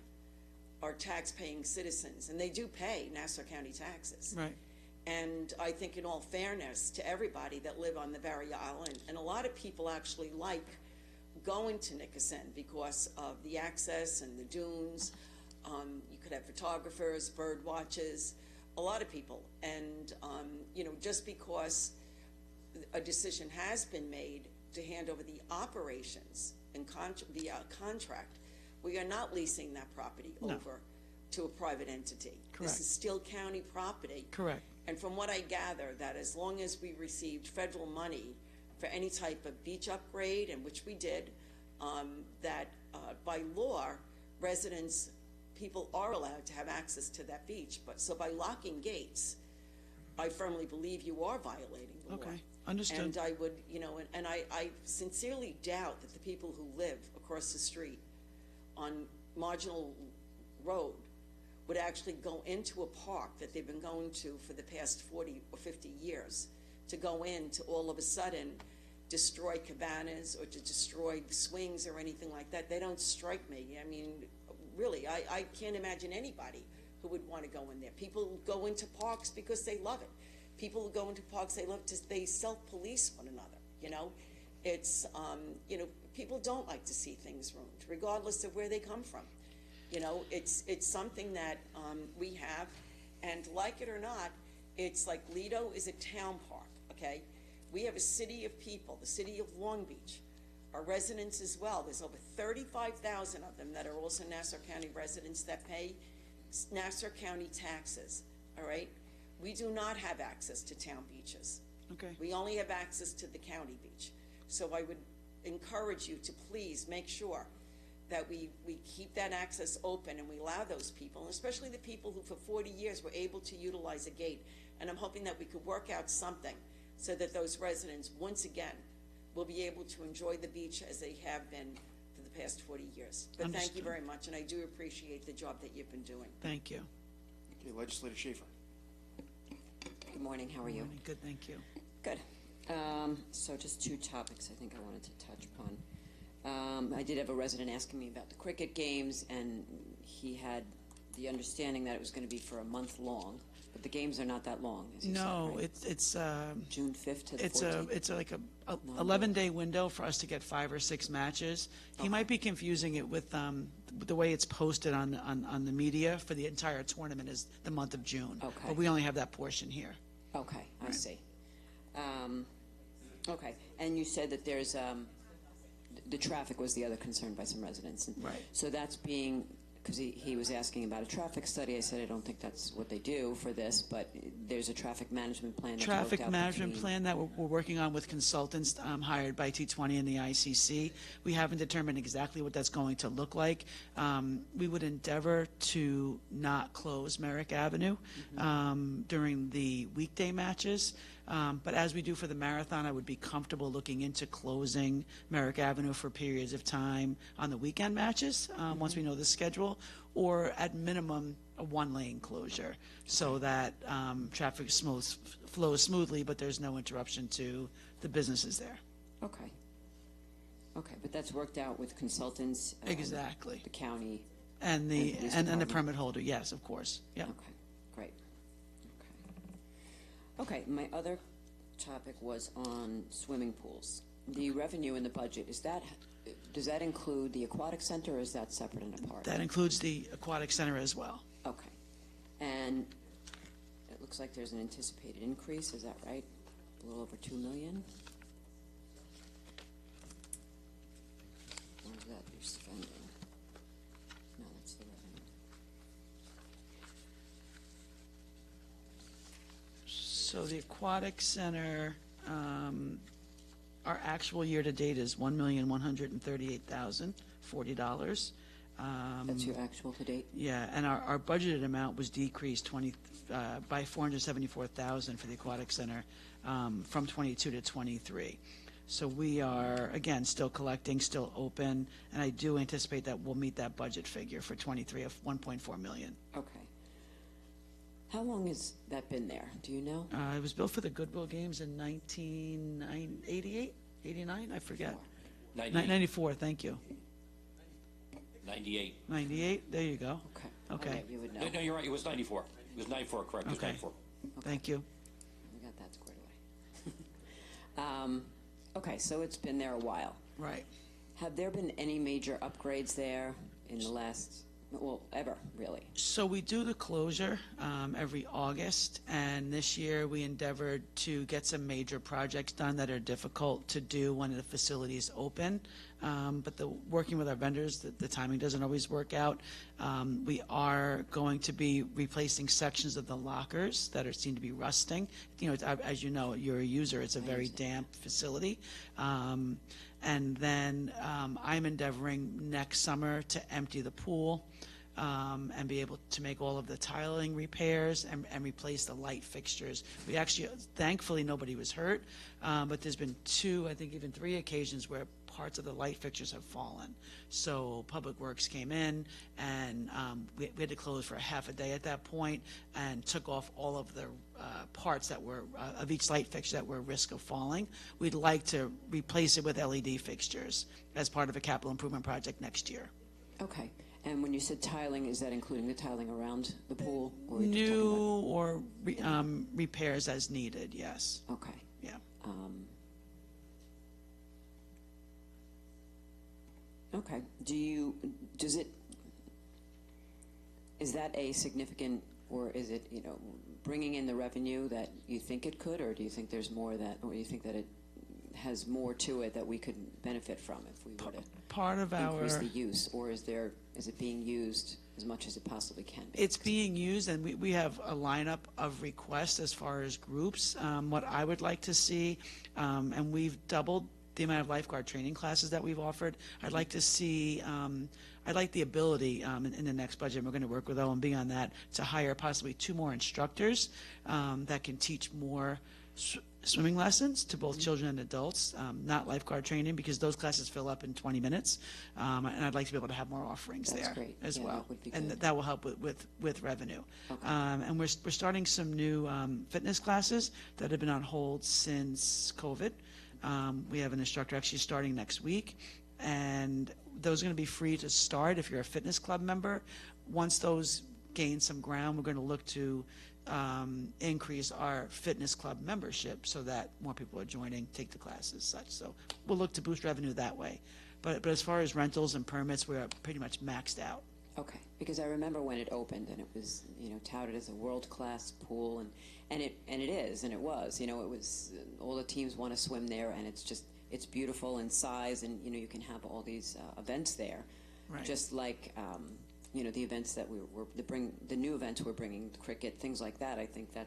Speaker 6: are tax-paying citizens, and they do pay Nassau County taxes.
Speaker 15: Right.
Speaker 6: And I think in all fairness to everybody that live on the Barrier Island, and a lot of people actually like going to Nickerson because of the access and the dunes. You could have photographers, bird watches, a lot of people. And, you know, just because a decision has been made to hand over the operations and via contract, we are not leasing that property
Speaker 15: No.
Speaker 6: over to a private entity.
Speaker 15: Correct.
Speaker 6: This is still county property.
Speaker 15: Correct.
Speaker 6: And from what I gather, that as long as we received federal money for any type of beach upgrade, and which we did, that by law, people are allowed to have access to that beach. But so by locking gates, I firmly believe you are violating the law.
Speaker 15: Okay, understood.
Speaker 6: And I would, you know, and I sincerely doubt that the people who live across the street on Marginal Road would actually go into a park that they've been going to for the past 40 or 50 years, to go in to all of a sudden destroy cabanas or to destroy swings or anything like that. They don't strike me. I mean, really, I can't imagine anybody who would want to go in there. People go into parks because they love it. People who go into parks, they self-police one another, you know? It's, you know, people don't like to see things ruined, regardless of where they come from. You know, it's something that we have, and like it or not, it's like Lido is a town park, okay? We have a city of people, the city of Long Beach, our residents as well. There's over 35,000 of them that are also Nassau County residents that pay Nassau County taxes, all right? We do not have access to town beaches.
Speaker 15: Okay.
Speaker 6: We only have access to the county beach. So I would encourage you to please make sure that we keep that access open and we allow those people, and especially the people who for 40 years were able to utilize a gate. And I'm hoping that we could work out something so that those residents, once again, will be able to enjoy the beach as they have been for the past 40 years. But thank you
Speaker 15: Understood.
Speaker 6: very much, and I do appreciate the job that you've been doing.
Speaker 15: Thank you.
Speaker 2: Okay, Legislator Schaefer.
Speaker 17: Good morning, how are you?
Speaker 15: Good, thank you.
Speaker 17: Good. So just two topics I think I wanted to touch upon. I did have a resident asking me about the cricket games, and he had the understanding that it was going to be for a month long, but the games are not that long, as you
Speaker 15: No,
Speaker 17: said, right?
Speaker 15: it's
Speaker 17: June 5th to the
Speaker 15: it's
Speaker 17: 14th.
Speaker 15: it's like a 11-day window for us to get 5 or 6 matches. He might be confusing it with the way it's posted on the media for the entire tournament is the month of June.
Speaker 17: Okay.
Speaker 15: But we only have that portion here.
Speaker 17: Okay, I see. Okay, and you said that there's, the traffic was the other concern by some residents.
Speaker 15: Right.
Speaker 17: So that's being, because he was asking about a traffic study. I said, I don't think that's what they do for this, but there's a traffic management plan that's worked out
Speaker 15: Traffic management
Speaker 17: between-
Speaker 15: plan that we're working on with consultants hired by T20 and the ICC. We haven't determined exactly what that's going to look like. We would endeavor to not close Merrick Avenue during the weekday matches. But as we do for the marathon, I would be comfortable looking into closing Merrick Avenue for periods of time on the weekend matches, once we know the schedule, or at minimum, a one-lane closure, so that traffic flows smoothly, but there's no interruption to the businesses there.
Speaker 17: Okay. Okay, but that's worked out with consultants?
Speaker 15: Exactly.
Speaker 17: The county?
Speaker 15: And the
Speaker 17: police
Speaker 15: and the
Speaker 17: department?
Speaker 15: permit holder, yes, of course, yeah.
Speaker 17: Okay, great. Okay, my other topic was on swimming pools. The revenue in the budget, does that include the aquatic center, or is that separate and apart?
Speaker 15: That includes the aquatic center as well.
Speaker 17: Okay. And it looks like there's an anticipated increase, is that right? A little over 2 million? Or is that your spending? No, that's the revenue.
Speaker 15: So the aquatic center, our actual year-to-date is $1,138,040.
Speaker 17: That's your actual to date?
Speaker 15: Yeah, and our budgeted amount was decreased by $474,000 for the aquatic center from 22 to 23. So we are, again, still collecting, still open, and I do anticipate that we'll meet that budget figure for 23 of $1.4 million.
Speaker 17: Okay. How long has that been there? Do you know?
Speaker 15: It was built for the Goodwill Games in 1988, 89, I forget. 94, thank you.
Speaker 12: 98.
Speaker 15: 98, there you go.
Speaker 17: Okay.
Speaker 15: Okay.
Speaker 17: You would know.
Speaker 12: No, you're right, it was 94. It was 94, correct, it was
Speaker 15: Okay.
Speaker 12: 94.
Speaker 15: Thank you.
Speaker 17: We got that squared away. Okay, so it's been there a while.
Speaker 15: Right.
Speaker 17: Have there been any major upgrades there in the last, well, ever, really?
Speaker 15: So we do the closure every August, and this year we endeavored to get some major projects done that are difficult to do when the facility is open. But working with our vendors, the timing doesn't always work out. We are going to be replacing sections of the lockers that seem to be rusting. You know, as you know, you're a user, it's a very damp facility. And then I'm endeavoring next summer to empty the pool and be able to make all of the tiling repairs and replace the light fixtures. We actually, thankfully, nobody was hurt, but there's been 2, I think even 3 occasions where parts of the light fixtures have fallen. So Public Works came in, and we had to close for a half a day at that point and took off all of the parts that were of each light fixture that were at risk of falling. We'd like to replace it with LED fixtures as part of a capital improvement project next year.
Speaker 17: Okay. And when you said tiling, is that including the tiling around the pool? Or are you just
Speaker 15: New
Speaker 17: talking
Speaker 15: or repairs as needed, yes.
Speaker 17: about- Okay.
Speaker 15: Yeah.
Speaker 17: Okay. Is that a significant, or is it, bringing in the revenue that you think it could, or do you think there's more or do you think that it has more to it that we could benefit from if we were to
Speaker 15: Part of
Speaker 17: increase
Speaker 15: our
Speaker 17: the use, or is there Is it being used as much as it possibly can be?
Speaker 15: It's being used, and we have a lineup of requests as far as groups. What I would like to see, and we've doubled the amount of lifeguard training classes that we've offered. I'd like to see, I'd like the ability in the next budget, and we're going to work with OMB on that, to hire possibly 2 more instructors that can teach more swimming lessons to both children and adults, not lifeguard training, because those classes fill up in 20 minutes. And I'd like to be able to have more offerings
Speaker 17: That's
Speaker 15: there
Speaker 17: great.
Speaker 15: as
Speaker 17: Yeah,
Speaker 15: well.
Speaker 17: that would be
Speaker 15: And
Speaker 17: good.
Speaker 15: that will help with revenue.
Speaker 17: Okay.
Speaker 15: And we're starting some new fitness classes that have been on hold since COVID. We have an instructor actually starting next week, and those are going to be free to start if you're a fitness club member. Once those gain some ground, we're going to look to increase our fitness club membership so that more people are joining, take the classes, such. So we'll look to boost revenue that way. But as far as rentals and permits, we're pretty much maxed out.
Speaker 17: Okay, because I remember when it opened, and it was, touted as a world-class pool, and it is, and it was. It was, all the teams want to swim there, and it's beautiful in size, and, you can have all these events there.
Speaker 15: Right.
Speaker 17: Just like, the events that the new events we're bringing, cricket, things like that. I think that,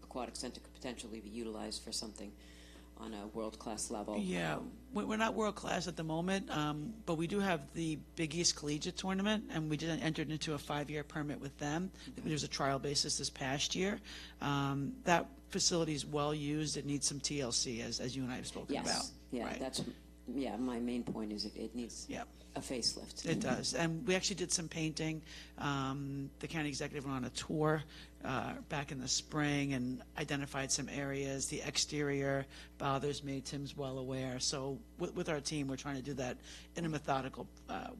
Speaker 17: Aquatic Center could potentially be utilized for something on a world-class level.
Speaker 15: Yeah, we're not world-class at the moment, but we do have the Big East Collegiate Tournament, and we just entered into a 5-year permit with them. There was a trial basis this past year. That facility is well-used. It needs some TLC, as you and I have spoken about.
Speaker 17: Yeah,
Speaker 15: Right.
Speaker 17: that's, my main point is it needs a facelift.
Speaker 15: It does, and we actually did some painting. The county executive went on a tour back in the spring and identified some areas. The exterior bothers me. Tim's well aware. So with our team, we're trying to do that in a methodical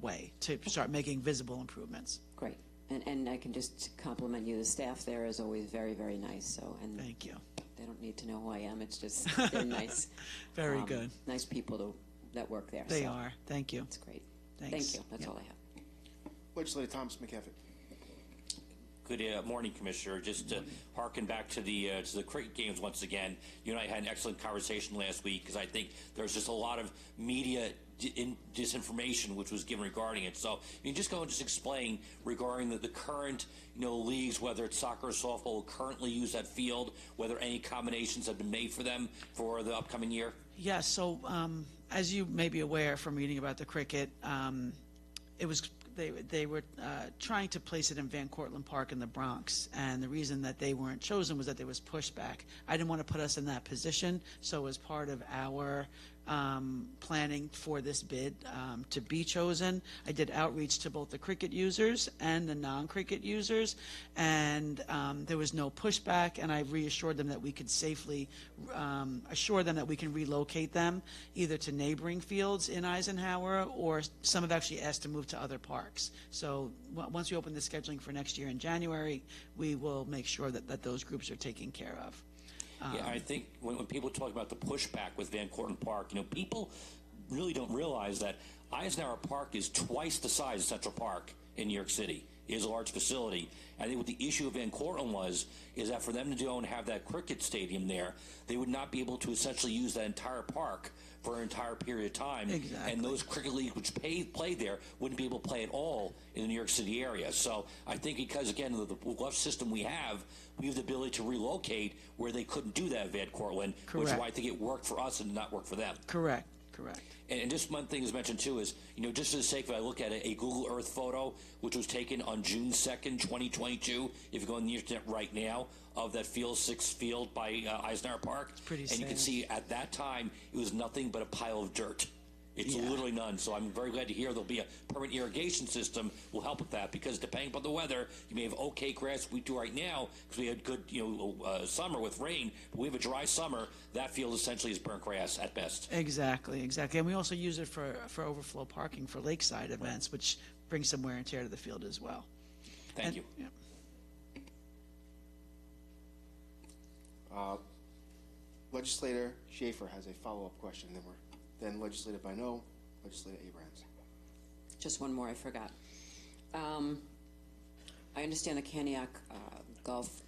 Speaker 15: way to start making visible improvements.
Speaker 17: Great, and I can just compliment you. The staff there is always very, very nice. So, and
Speaker 15: thank you.
Speaker 17: They don't need to know who I am. It's just they're nice.
Speaker 15: Very good.
Speaker 17: Nice people that work there.
Speaker 15: They
Speaker 17: so
Speaker 15: are. Thank you.
Speaker 17: That's great.
Speaker 15: Thanks.
Speaker 17: Thank you. That's
Speaker 15: Yep.
Speaker 17: all I have.
Speaker 2: Legislator Thomas McKevitt.
Speaker 12: Good morning, Commissioner. Just to harken back to the cricket games once again, you and I had an excellent conversation last week because I think there's just a lot of media disinformation which was given regarding it. So you can just go and just explain regarding the current leagues, whether it's soccer or softball, will currently use that field, whether any combinations have been made for them for the upcoming year.
Speaker 15: Yes. So as you may be aware from reading about the cricket, it was. They were trying to place it in Van Cortlandt Park in the Bronx, and the reason that they weren't chosen was that there was pushback. I didn't want to put us in that position, so as part of our planning for this bid to be chosen, I did outreach to both the cricket users and the non-cricket users, and there was no pushback, and I reassured them that we could safely assure them that we can relocate them either to neighboring fields in Eisenhower, or some have actually asked to move to other parks. So once we open the scheduling for next year in January, we will make sure that those groups are taken care of.
Speaker 12: Yeah, I think when people talk about the pushback with Van Cortlandt Park, people really don't realize that Eisenhower Park is twice the size of Central Park in New York City. It is a large facility. I think what the issue of Van Cortlandt is that for them to go and have that cricket stadium there, they would not be able to essentially use that entire park for an entire period of time.
Speaker 15: Exactly.
Speaker 12: And those cricket leagues which play there wouldn't be able to play at all in the New York City area. So I think because, again, the left system we have the ability to relocate where they couldn't do that at Van Cortlandt, which is why I think it worked for us and did not work for them.
Speaker 15: Correct.
Speaker 12: And just one thing is mentioned too is, just for the sake of it, I look at a Google Earth photo, which was taken on June 2nd, 2022, if you go on the internet right now, of that Field 6 field by Eisenhower Park. It's
Speaker 15: pretty
Speaker 12: and you can
Speaker 15: sad.
Speaker 12: see at that time, it was nothing but a pile of dirt. It's literally none. So I'm very glad to hear there'll be a permanent irrigation system will help with that, because depending upon the weather, you may have okay grass we do right now because we had good summer with rain, but we have a dry summer. That field essentially is burnt grass at best.
Speaker 15: Exactly. And we also use it for overflow parking for lakeside events, which brings some wear and tear to the field as well.
Speaker 12: Thank you.
Speaker 15: Yeah.
Speaker 2: Legislator Schaefer has a follow-up question. Then Legislator Bino, Legislator Abrams.
Speaker 17: Just one more, I forgot. I understand the Kaniak Golf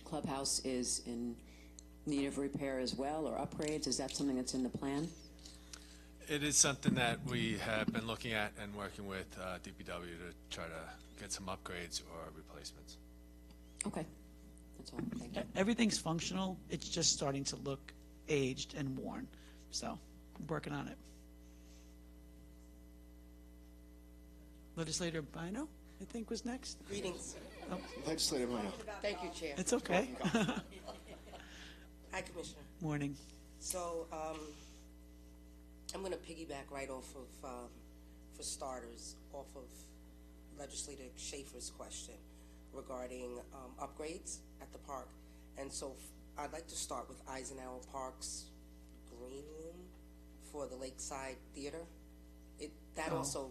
Speaker 17: Clubhouse is in need of repair as well, or upgrades. Is that something that's in the plan?
Speaker 16: It is something that we have been looking at and working with DPW to try to get some upgrades or replacements.
Speaker 17: Okay, that's all, thank you.
Speaker 15: Everything's functional, it's just starting to look aged and worn, so, working on it. Legislator Bino, I think, was next.
Speaker 18: Greetings.
Speaker 15: Oh,
Speaker 2: Legislator Bino.
Speaker 18: Thank you, Chair.
Speaker 15: it's okay.
Speaker 18: Hi, Commissioner.
Speaker 15: Morning.
Speaker 18: So, I'm going to piggyback right off of, for starters, off of Legislator Schaefer's question regarding upgrades at the park. And so I'd like to start with Eisenhower Park's green room for the Lakeside Theater. That also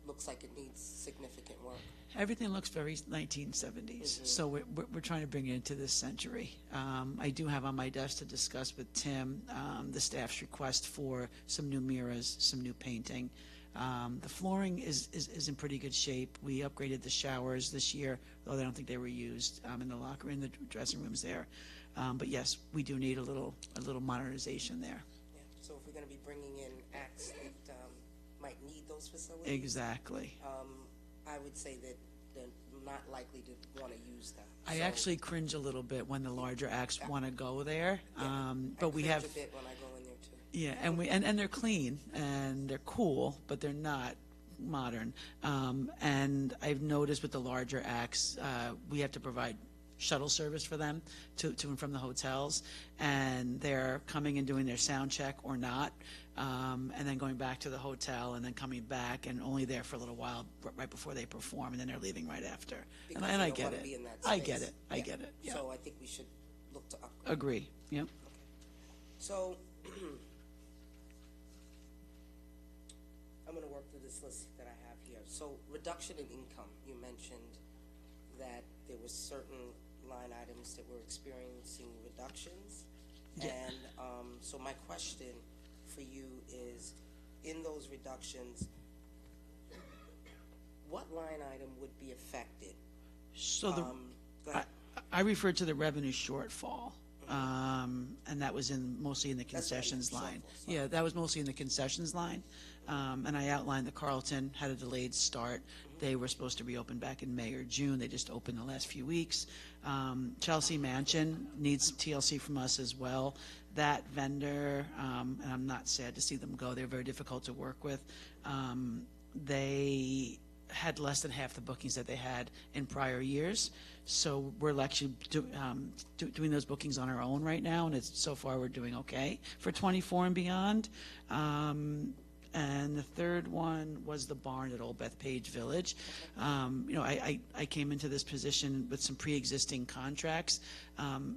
Speaker 18: looks like it needs significant work.
Speaker 15: Everything looks very 1970s, so we're trying to bring it into this century. I do have on my desk to discuss with Tim the staff's request for some new mirrors, some new painting. The flooring is in pretty good shape. We upgraded the showers this year, though I don't think they were used in the locker, in the dressing rooms there. But yes, we do need a little modernization there.
Speaker 18: Yeah. So if we're going to be bringing in acts that might need those facilities,
Speaker 15: Exactly.
Speaker 18: I would say that they're not likely to want to use them.
Speaker 15: I actually cringe a little bit when the larger acts want to go there, but we
Speaker 18: cringe
Speaker 15: have.
Speaker 18: a bit when I go in there too.
Speaker 15: Yeah, and they're clean and they're cool, but they're not modern. And I've noticed with the larger acts, we have to provide shuttle service for them to and from the hotels, and they're coming and doing their sound check or not, and then going back to the hotel and then coming back and only there for a little while right before they perform, and then they're leaving right after.
Speaker 18: Because
Speaker 15: And
Speaker 18: they
Speaker 15: I
Speaker 18: don't
Speaker 15: get
Speaker 18: wanna
Speaker 15: it.
Speaker 18: be in that
Speaker 15: I
Speaker 18: space.
Speaker 15: get it. I get it. Yeah.
Speaker 18: So I think we should look to upgrade.
Speaker 15: Agree. Yep.
Speaker 18: So I'm going to work through this list that I have here. So reduction in income, you mentioned that there were certain line items that were experiencing reductions.
Speaker 15: Yeah.
Speaker 18: And so my question for you is, in those reductions, what line item would be affected?
Speaker 15: So
Speaker 18: go ahead.
Speaker 15: I referred to the revenue shortfall, and that was mostly in the concessions line. Yeah, that was mostly in the concessions line. And I outlined the Carlton had a delayed start. They were supposed to reopen back in May or June. They just opened the last few weeks. Chelsea Mansion needs TLC from us as well. That vendor, and I'm not sad to see them go. They're very difficult to work with. They had less than half the bookings that they had in prior years. So we're actually doing those bookings on our own right now, and so far we're doing okay for 24 and beyond. And the third one was the barn at Old Bethpage Village. I came into this position with some pre-existing contracts.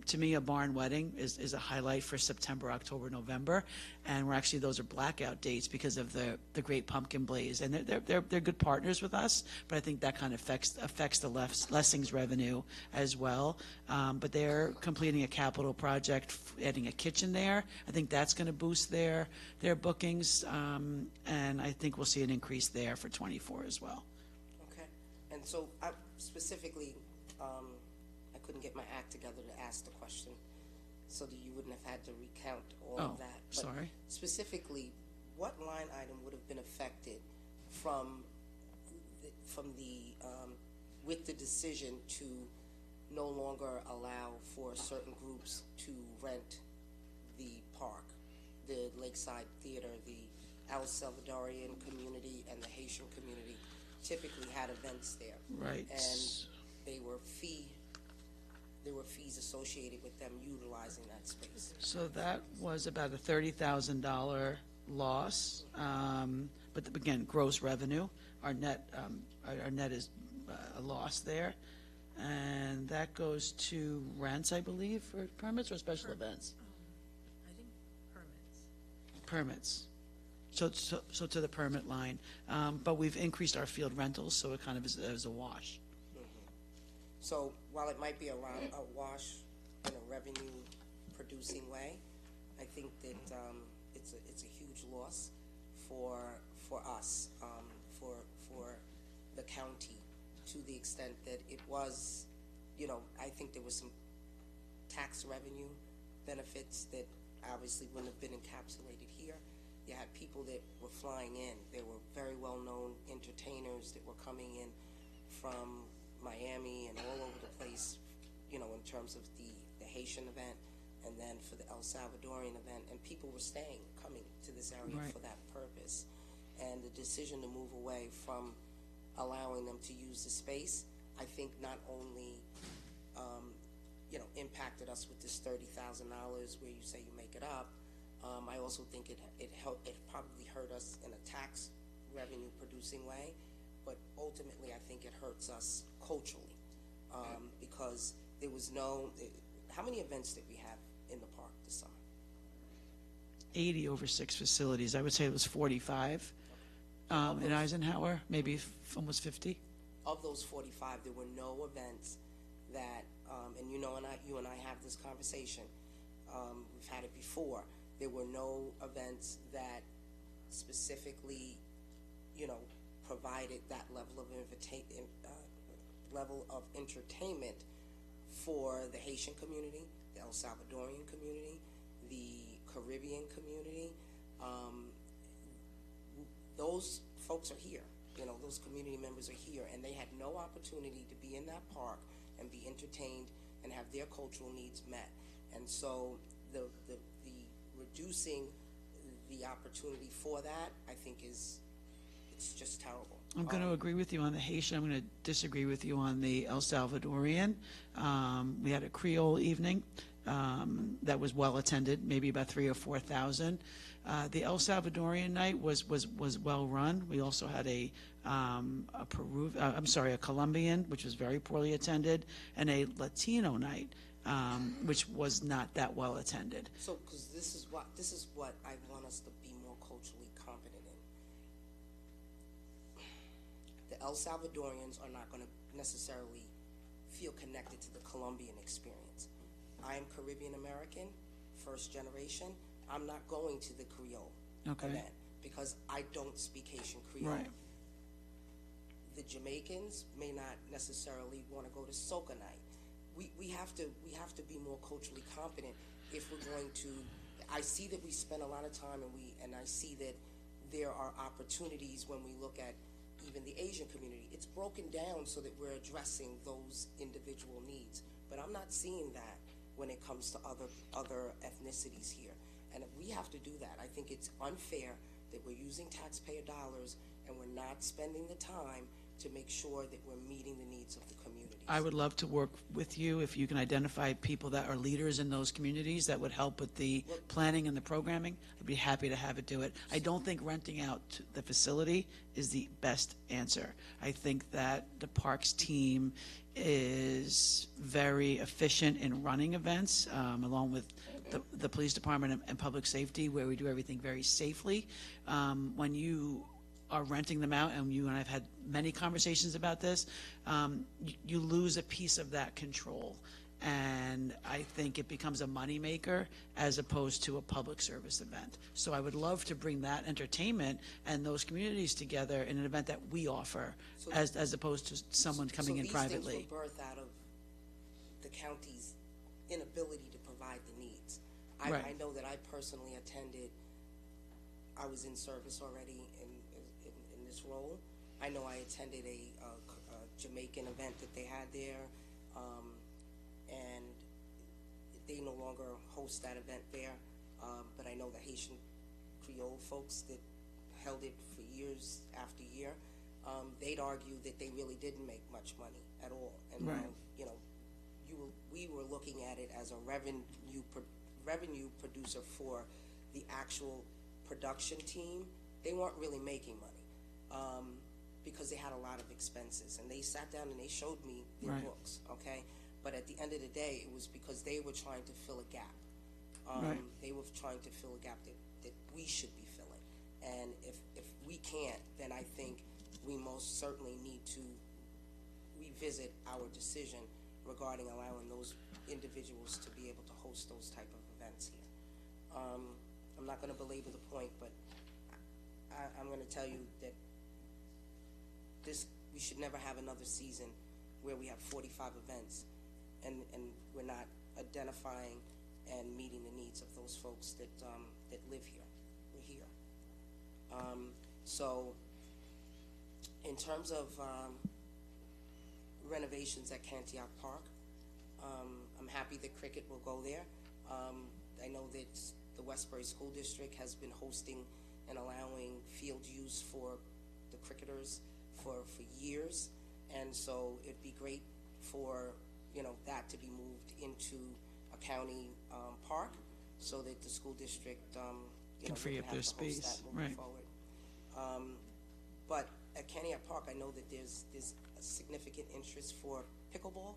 Speaker 15: To me, a barn wedding is a highlight for September, October, November, and those are blackout dates because of the Great Pumpkin Blaze, and they're good partners with us. But I think that kind of affects the Lessings revenue as well. But they're completing a capital project, adding a kitchen there. I think that's going to boost their bookings, and I think we'll see an increase there for 24 as well.
Speaker 18: Okay. And so I specifically, I couldn't get my act together to ask the question so that you wouldn't have had to recount all of that. But
Speaker 15: sorry.
Speaker 18: Specifically, what line item would have been affected with the decision to no longer allow for certain groups to rent the park, the Lakeside Theater, the El Salvadorian community and the Haitian community typically had events there.
Speaker 15: Right.
Speaker 18: And there were fees associated with them utilizing that space.
Speaker 15: So that was about a $30,000 loss, but again, gross revenue. Our net is a loss there, and that goes to rents, I believe, for permits or special events.
Speaker 4: I think permits.
Speaker 15: Permits. So to the permit line, but we've increased our field rentals, so it kind of is a wash.
Speaker 18: So while it might be a wash in a revenue-producing way, I think that it's a huge loss for us, for the county, to the extent that it was, I think there was some tax revenue benefits that obviously wouldn't have been encapsulated here. You had people that were flying in. There were very well-known entertainers that were coming in from Miami and all over the place, you know, in terms of the Haitian event, and then for the El Salvadorian event, and people were coming to this area
Speaker 15: Right.
Speaker 18: for that purpose. And the decision to move away from allowing them to use the space, I think not only, you know, impacted us with this $30,000 where you say you make it up, I also think it probably hurt us in a tax revenue producing way, but ultimately I think it hurts us culturally, because there was how many events did we have in the park this summer?
Speaker 15: 80 over 6 facilities. I would say it was 45. In Eisenhower, maybe almost 50.
Speaker 18: Of those 45, there were no events that, and you know, you and I have this conversation, we've had it before, there were no events that specifically, you know, provided that level of entertainment for the Haitian community, the El Salvadorian community, the Caribbean community. Those folks are here, you know, those community members are here, and they had no opportunity to be in that park and be entertained and have their cultural needs met. And so the reducing the opportunity for that, I think it's just terrible.
Speaker 15: I'm going to agree with you on the Haitian. I'm going to disagree with you on the El Salvadorian. We had a Creole evening that was well attended, maybe about 3,000 or 4,000. The El Salvadorian night was well run. We also had a Colombian, which was very poorly attended, and a Latino night, which was not that well attended.
Speaker 18: So, because this is what I want us to be more culturally competent in. The El Salvadorians are not going to necessarily feel connected to the Colombian experience. I am Caribbean American, first generation. I'm not going to the Creole event because I don't speak Haitian Creole.
Speaker 15: Right.
Speaker 18: The Jamaicans may not necessarily want to go to soca night. We have to be more culturally competent if we're going to. I see that we spend a lot of time, and I see that there are opportunities when we look at even the Asian community. It's broken down so that we're addressing those individual needs, but I'm not seeing that when it comes to other ethnicities here. And we have to do that. I think it's unfair that we're using taxpayer dollars and we're not spending the time to make sure that we're meeting the needs of the communities.
Speaker 15: I would love to work with you if you can identify people that are leaders in those communities that would help with the planning and the programming. I'd be happy to have it do it. I don't think renting out the facility is the best answer. I think that the parks team is very efficient in running events, along with the police department and public safety, where we do everything very safely. When you are renting them out, and you and I have had many conversations about this, you lose a piece of that control. And I think it becomes a moneymaker as opposed to a public service event. So I would love to bring that entertainment and those communities together in an event that we offer, as opposed to someone coming in privately.
Speaker 18: So these things were birthed out of the county's inability to provide the needs. I know that I personally attended, I was in service already in this role. I know I attended a Jamaican event that they had there, and they no longer host that event there, but I know the Haitian Creole folks that held it for years after year, they'd argue that they really didn't make much money at all. And you know, we were looking at it as a revenue producer for the actual production team. They weren't really making money because they had a lot of expenses, and they sat down and they showed me their books, okay? But at the end of the day, it was because they were trying to fill a gap. They were trying to fill a gap that we should be filling. And if we can't, then I think we most certainly need to revisit our decision regarding allowing those individuals to be able to host those type of events here. I'm not going to belabor the point, but I'm going to tell you that we should never have another season where we have 45 events and we're not identifying and meeting the needs of those folks that live here. We're here. So, in terms of renovations at Cantiac Park, I'm happy that cricket will go there. I know that the Westbury School District has been hosting and allowing field use for the cricketers for years, and so it'd be great for, you know, that to be moved into a county park, so that the school district, you know,
Speaker 15: free up their space,
Speaker 18: moving
Speaker 15: right.
Speaker 18: forward. But at Cantiac Park, I know that there's a significant interest for pickleball.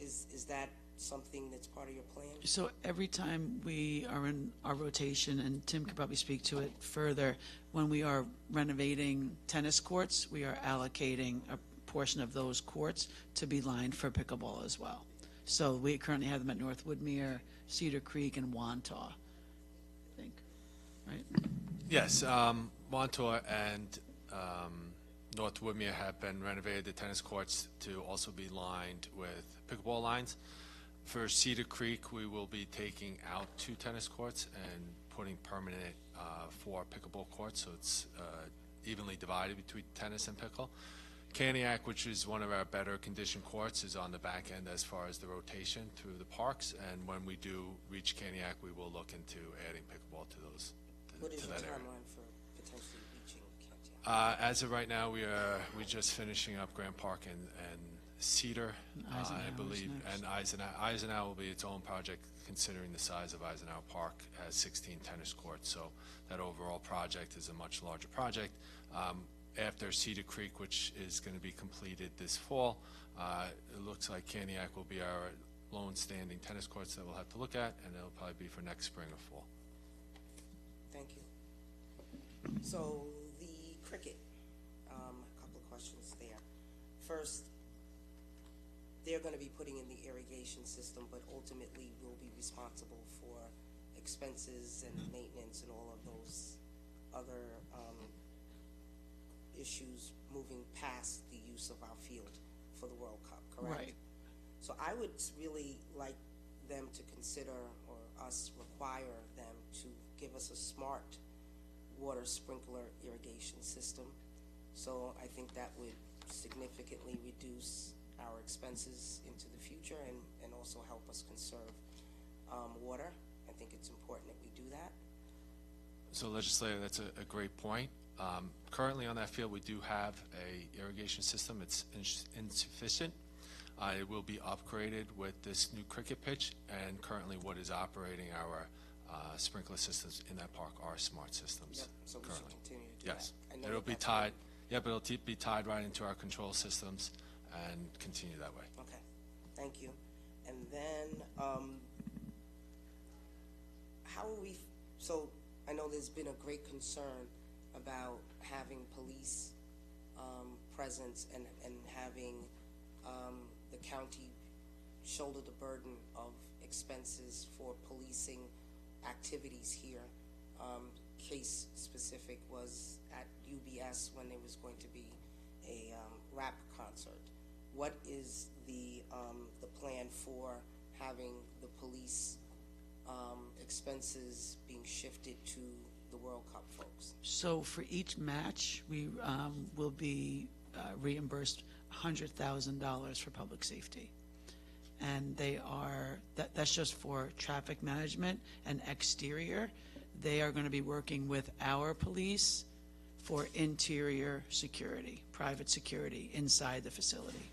Speaker 18: Is that something that's part of your plan?
Speaker 15: So every time we are in our rotation, and Tim could probably speak to it further, when we are renovating tennis courts, we are allocating a portion of those courts to be lined for pickleball as well. So we currently have them at North Woodmere, Cedar Creek, and Wantagh, I think, right?
Speaker 16: Yes, Montauk and North Woodmere have been renovated, the tennis courts to also be lined with pickleball lines. For Cedar Creek, we will be taking out 2 tennis courts and putting permanent 4 pickleball courts, so it's evenly divided between tennis and pickle. Cantiac, which is one of our better conditioned courts, is on the back end as far as the rotation through the parks, and when we do reach Cantiac, we will look into adding pickleball to those.
Speaker 18: What is
Speaker 16: to
Speaker 18: your
Speaker 16: that area.
Speaker 18: timeline for potentially reaching Cantiac?
Speaker 16: As of right now, we're just finishing up Grant Park and Cedar, I
Speaker 15: Eisenhower's
Speaker 16: believe,
Speaker 15: next.
Speaker 16: and Eisenhower will be its own project, considering the size of Eisenhower Park has 16 tennis courts, so that overall project is a much larger project. After Cedar Creek, which is going to be completed this fall, it looks like Cantiac will be our lone standing tennis courts that we'll have to look at, and it'll probably be for next spring or fall.
Speaker 18: Thank you. So the cricket, a couple of questions there. First, they're going to be putting in the irrigation system, but ultimately will be responsible for expenses and maintenance and all of those other issues moving past the use of our field for the World Cup, correct?
Speaker 15: Right.
Speaker 18: So I would really like them to consider, or us require them to give us a smart water sprinkler irrigation system. So I think that would significantly reduce our expenses into the future and also help us conserve water. I think it's important that we do that.
Speaker 16: So legislator, that's a great point. Currently on that field, we do have a irrigation system. It's insufficient. It will be upgraded with this new cricket pitch, and currently what is operating our sprinkler systems in that park are smart systems.
Speaker 18: Yep. So we
Speaker 16: currently.
Speaker 18: should continue to do
Speaker 16: Yes.
Speaker 18: that. I know
Speaker 16: It'll
Speaker 18: that
Speaker 16: be
Speaker 18: that's
Speaker 16: tied. Yeah, but it'll be tied right into our control systems and continue that way.
Speaker 18: Okay, thank you. And then, how are we, so I know there's been a great concern about having police presence and having the county shoulder the burden of expenses for policing activities here. Case specific was at UBS when there was going to be a rap concert. What is the plan for having the police expenses being shifted to the World Cup folks?
Speaker 15: So for each match, we will be reimbursed $100,000 for public safety. And they are, that's just for traffic management and exterior. They are going to be working with our police for interior security, private security inside the facility.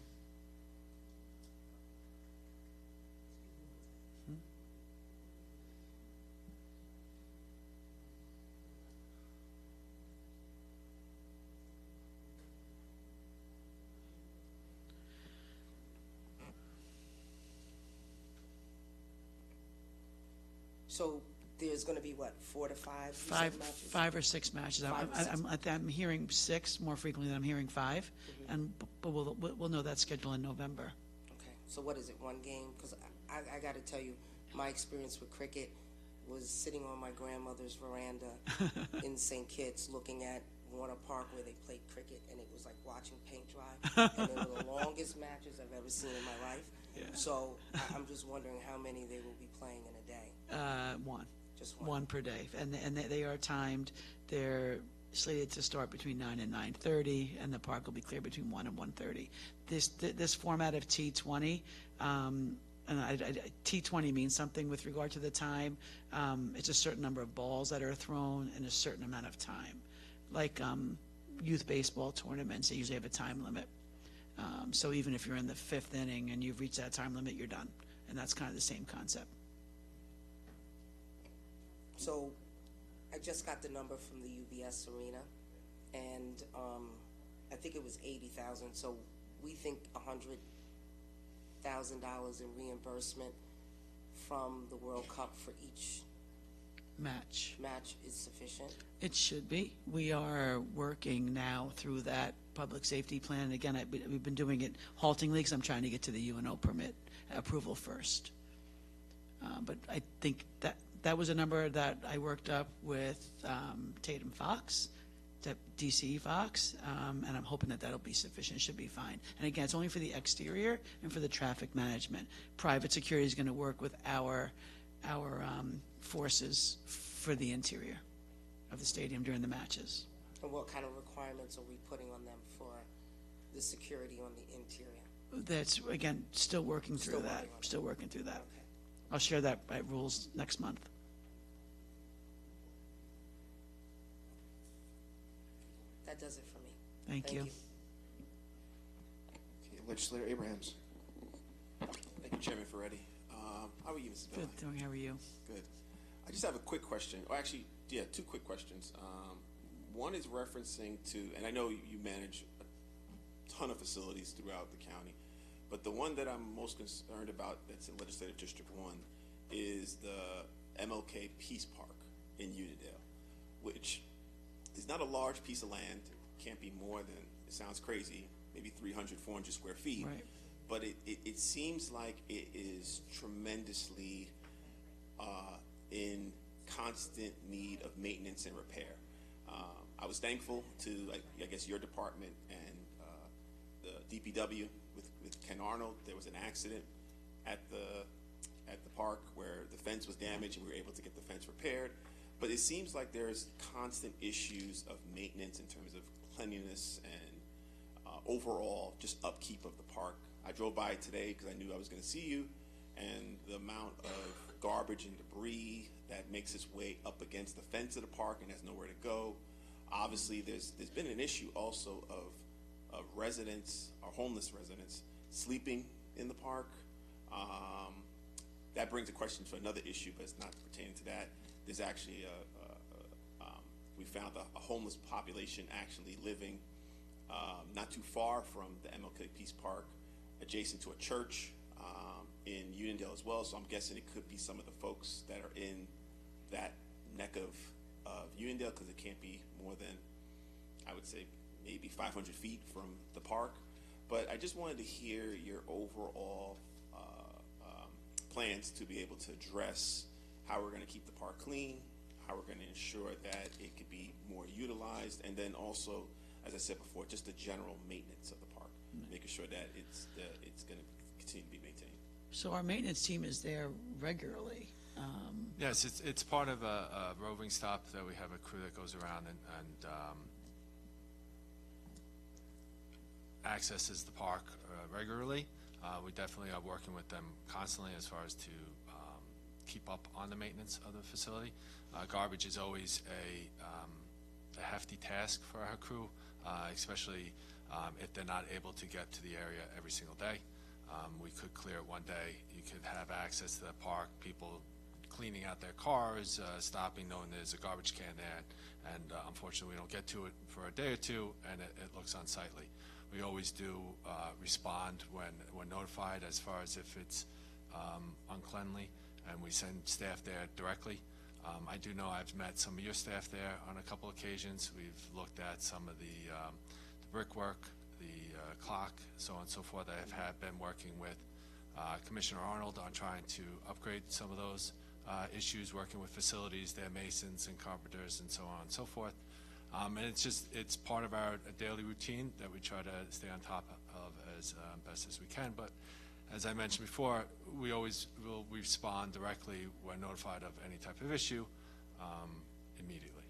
Speaker 18: So there's going to be what, 4 to 5 you said matches?
Speaker 15: Five or six matches. I'm hearing 6 more frequently than I'm hearing 5, and but we'll know that schedule in November.
Speaker 18: Okay, so what is it, 1 game? Because I got to tell you, my experience with cricket was sitting on my grandmother's veranda in St. Kitts looking at Warner Park where they played cricket, and it was like watching paint dry. And they were the longest matches I've ever seen in my life.
Speaker 15: Yeah.
Speaker 18: So I'm just wondering how many they will be playing in a day.
Speaker 15: 1.
Speaker 18: Just one.
Speaker 15: One per day, and they are timed. They're slated to start between 9 and 9:30, and the park will be clear between 1 and 1:30. This format of T20, and T20 means something with regard to the time. It's a certain number of balls that are thrown in a certain amount of time. Like youth baseball tournaments, they usually have a time limit. So even if you're in the 5th inning and you've reached that time limit, you're done. And that's kind of the same concept.
Speaker 18: So I just got the number from the UBS Arena, and I think it was 80,000. So we think $100,000 in reimbursement from the World Cup for each
Speaker 15: Match
Speaker 18: is sufficient.
Speaker 15: It should be. We are working now through that public safety plan. Again, we've been doing it haltingly because I'm trying to get to the UNO permit approval first. But I think that was a number that I worked up with Tatum Fox, DC Fox, and I'm hoping that that'll be sufficient. Should be fine. And again, it's only for the exterior and for the traffic management. Private security is going to work with our forces for the interior of the stadium during the matches.
Speaker 18: And what kind of requirements are we putting on them for the security on the interior?
Speaker 15: That's, again, still working through that. Still working through that. Okay. I'll share that by rules next month.
Speaker 18: That does it for me.
Speaker 15: Thank you.
Speaker 2: Okay, Legislator Abrahams.
Speaker 19: Thank you, Chairman Ferretti. How are you, Mrs. Billy?
Speaker 15: Good, Tony. How are you?
Speaker 19: Good. I just have a quick question. Or actually, yeah, two quick questions. One is referencing to, and I know you manage a ton of facilities throughout the county, but the one that I'm most concerned about that's in Legislative District 1 is the MLK Peace Park in Unionville, which is not a large piece of land. It can't be more than, it sounds crazy, maybe 300, 400 square feet.
Speaker 15: Right.
Speaker 19: But it seems like it is tremendously in constant need of maintenance and repair. I was thankful to, I guess, your department and the DPW with Ken Arnold. There was an accident at the park where the fence was damaged and we were able to get the fence repaired. But it seems like there's constant issues of maintenance in terms of cleanliness and overall just upkeep of the park. I drove by today because I knew I was going to see you, and the amount of garbage and debris that makes its way up against the fence of the park and has nowhere to go. Obviously, there's been an issue also of residents, or homeless residents, sleeping in the park. That brings a question for another issue, but it's not pertaining to that. There's actually we found a homeless population actually living not too far from the MLK Peace Park, adjacent to a church in Unionville as well. So I'm guessing it could be some of the folks that are in that neck of Unionville, because it can't be more than, I would say, maybe 500 feet from the park. But I just wanted to hear your overall plans to be able to address how we're going to keep the park clean, how we're going to ensure that it could be more utilized, and then also, as I said before, just the general maintenance of the park, making sure that it's going to continue to be maintained.
Speaker 15: So our maintenance team is there regularly.
Speaker 16: Yes, it's part of a roving stop that we have a crew that goes around and accesses the park regularly. We definitely are working with them constantly as far as to keep up on the maintenance of the facility. Garbage is always a hefty task for our crew, especially if they're not able to get to the area every single day. We could clear it one day. You could have access to the park, people cleaning out their cars, stopping knowing there's a garbage can there, and unfortunately we don't get to it for a day or two, and it looks unsightly. We always do respond when notified as far as if it's uncleanly, and we send staff there directly. I do know I've met some of your staff there on a couple occasions. We've looked at some of the brickwork, the clock, so on and so forth. I have been working with Commissioner Arnold on trying to upgrade some of those issues, working with facilities, their masons and carpenters and so on and so forth. And it's part of our daily routine that we try to stay on top of as best as we can. But as I mentioned before, we always will respond directly when notified of any type of issue immediately.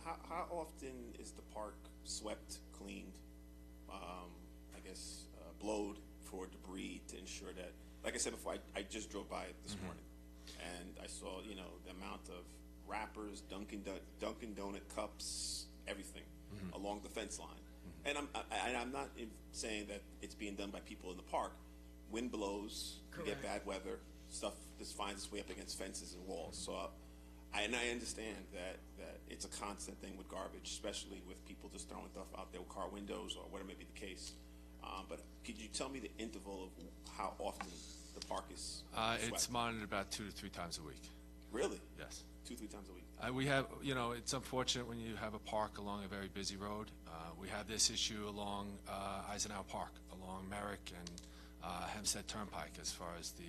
Speaker 19: How often is the park swept, cleaned, blowed for debris to ensure that, like I said before, I just drove by it this morning, and I saw, the amount of wrappers, Dunkin' Donut cups, everything along the fence line. And I'm not saying that it's being done by people in the park. Wind blows, you get bad weather, stuff just finds its way up against fences and walls. So, I understand that it's a constant thing with garbage, especially with people just throwing stuff out there with car windows or whatever may be the case. But could you tell me the interval of how often the park is swept?
Speaker 16: It's monitored about 2 to 3 times a week.
Speaker 19: Really?
Speaker 16: Yes.
Speaker 19: 2-3 times a week.
Speaker 16: We have, it's unfortunate when you have a park along a very busy road. We have this issue along Eisenhower Park, along Merrick and Hempstead Turnpike, as far as the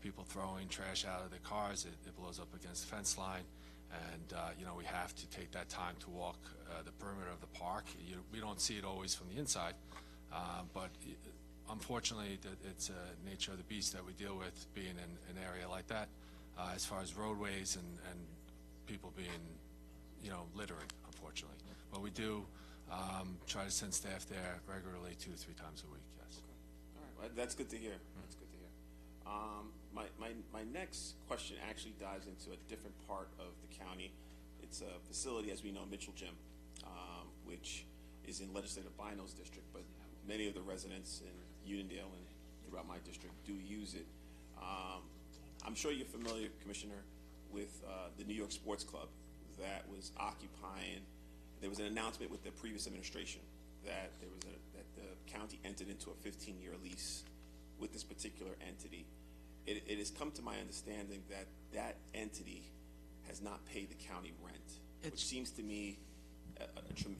Speaker 16: people throwing trash out of their cars. It blows up against the fence line, and we have to take that time to walk the perimeter of the park. We don't see it always from the inside, but unfortunately, it's a nature of the beast that we deal with, being in an area like that. As far as roadways and people being, littering, unfortunately. But we do try to send staff there regularly 2 to 3 times a week, yes.
Speaker 19: All right, well, that's good to hear. That's good to hear. My next question actually dives into a different part of the county. It's a facility, as we know, Mitchell Gym, which is in Legislative Bynoe's district, but many of the residents in Uniondale and throughout my district do use it. I'm sure you're familiar, Commissioner, with the New York Sports Club that was occupying. There was an announcement with the previous administration that that the county entered into a 15-year lease with this particular entity. It has come to my understanding that that entity has not paid the county rent, which seems to me,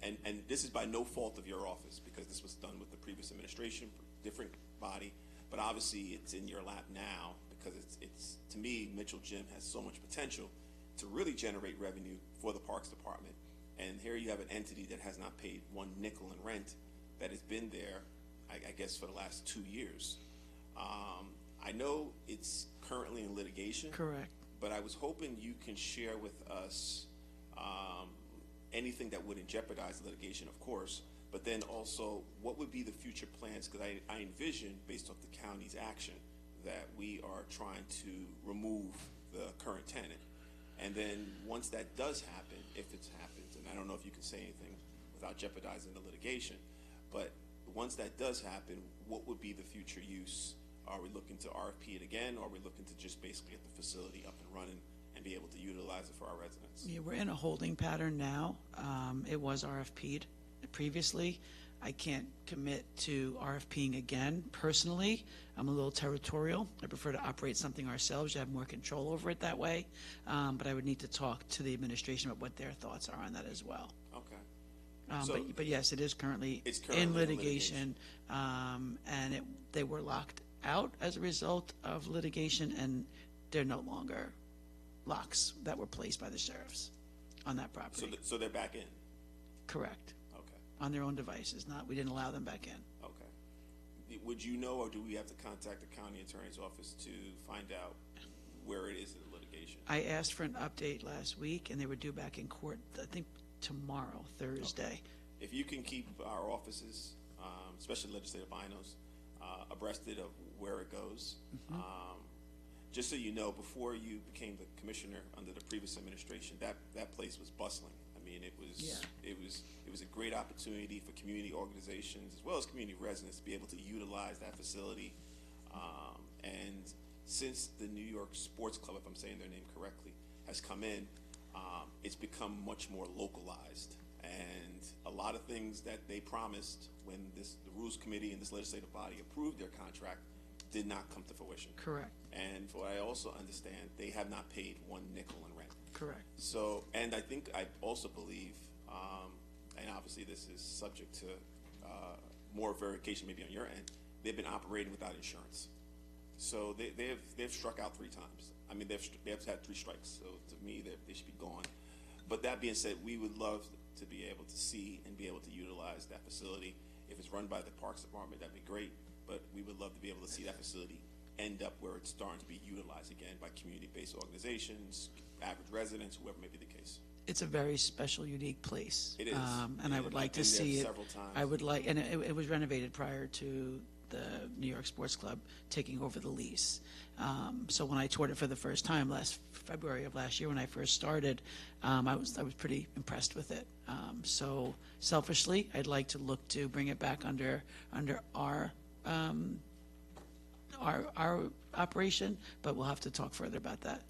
Speaker 19: and this is by no fault of your office, because this was done with the previous administration, different body, but obviously it's in your lap now, because it's to me, Mitchell Gym has so much potential to really generate revenue for the Parks Department. And here you have an entity that has not paid one nickel in rent, that has been there, I guess, for the last 2 years. I know it's currently in litigation.
Speaker 15: Correct.
Speaker 19: But I was hoping you can share with us anything that wouldn't jeopardize litigation, of course, but then also what would be the future plans? Because I envision, based off the county's action, that we are trying to remove the current tenant. And then once that does happen, if it's happened, and I don't know if you can say anything without jeopardizing the litigation, but once that does happen, what would be the future use? Are we looking to RFP it again, or are we looking to just basically get the facility up and running and be able to utilize it for our residents?
Speaker 15: Yeah, we're in a holding pattern now. It was RFP'd previously. I can't commit to RFPing again. Personally, I'm a little territorial. I prefer to operate something ourselves. You have more control over it that way. But I would need to talk to the administration about what their thoughts are on that as well.
Speaker 19: Okay.
Speaker 15: But yes, it is currently in litigation. And they were locked out as a result of litigation, and they're no longer locks that were placed by the sheriffs on that property.
Speaker 19: So they're back in?
Speaker 15: Correct.
Speaker 19: Okay.
Speaker 15: On their own devices. We didn't allow them back in.
Speaker 19: Okay. Would you know, or do we have to contact the county attorney's office to find out where it is in the litigation?
Speaker 15: I asked for an update last week, and they were due back in court, I think, tomorrow, Thursday.
Speaker 19: Okay. If you can keep our offices, especially Legislative Bynoe's, abreasted of where it goes. Just so you know, before you became the commissioner under the previous administration, that place was bustling. I mean, it was a great opportunity for community organizations as well as community residents to be able to utilize that facility. And since the New York Sports Club, if I'm saying their name correctly, has come in, it's become much more localized. And a lot of things that they promised when the Rules Committee and this legislative body approved their contract did not come to fruition.
Speaker 15: Correct.
Speaker 19: And for what I also understand, they have not paid one nickel in rent.
Speaker 15: Correct.
Speaker 19: So, and I also believe, and obviously this is subject to more verification maybe on your end, they've been operating without insurance. So they've struck out 3 times. I mean, they've had 3 strikes. So to me, they should be gone. But that being said, we would love to be able to see and be able to utilize that facility. If it's run by the Parks Department, that'd be great. But we would love to be able to see that facility end up where it's starting to be utilized again by community-based organizations, average residents, whoever may be the case.
Speaker 15: It's a very special, unique place.
Speaker 19: It is.
Speaker 15: And I would like to
Speaker 19: I've been there
Speaker 15: see it.
Speaker 19: several times.
Speaker 15: I would like, and it was renovated prior to the New York Sports Club taking over the lease. So when I toured it for the first time last February of last year when I first started, I was pretty impressed with it. So selfishly, I'd like to look to bring it back under our operation, but we'll have to talk further about that.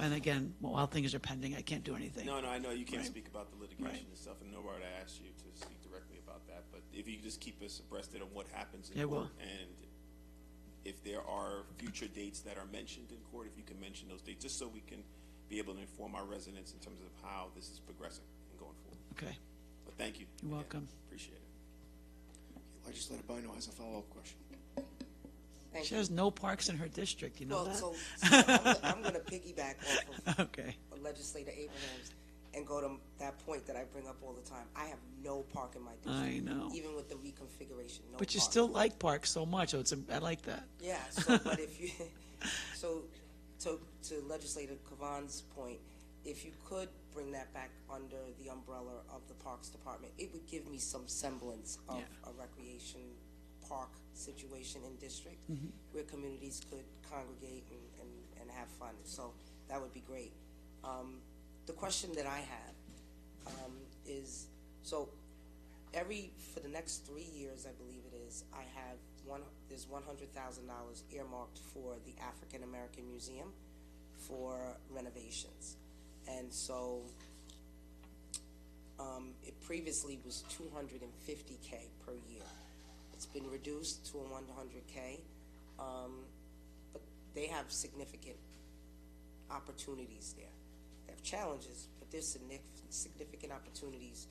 Speaker 15: And again, while things are pending, I can't do anything.
Speaker 19: No, I know you can't
Speaker 15: Right.
Speaker 19: speak about the litigation
Speaker 15: Right.
Speaker 19: and stuff, and nobody asked you to speak directly about that. But if you could just keep us abreast of what happens in
Speaker 15: Yeah, I
Speaker 19: court,
Speaker 15: will.
Speaker 19: and if there are future dates that are mentioned in court, if you can mention those dates, just so we can be able to inform our residents in terms of how this is progressing and going forward.
Speaker 15: Okay.
Speaker 19: But thank you.
Speaker 15: You're welcome.
Speaker 19: Appreciate it.
Speaker 2: Legislator Bino has a follow-up question.
Speaker 18: Thank
Speaker 15: She
Speaker 18: you.
Speaker 15: has no parks in her district, you know
Speaker 18: Well,
Speaker 15: that?
Speaker 18: so I'm going to piggyback off of
Speaker 15: Okay.
Speaker 18: Legislator Abrahams and go to that point that I bring up all the time. I have no park in my district.
Speaker 15: I know.
Speaker 18: Even with the reconfiguration, no
Speaker 15: But you
Speaker 18: park.
Speaker 15: still like parks so much, so I like that.
Speaker 18: Yeah, so, but if you, so, to Legislator Kavan's point, if you could bring that back under the umbrella of the Parks Department, it would give me some semblance of a recreation park situation in district
Speaker 15: Mhm.
Speaker 18: where communities could congregate and have fun. So that would be great. The question that I have is, so for the next 3 years, I believe it is, there's $100,000 earmarked for the African American Museum for renovations. And so it previously was $250K per year. It's been reduced to $100K, but they have significant opportunities there. They have challenges, but there's significant opportunities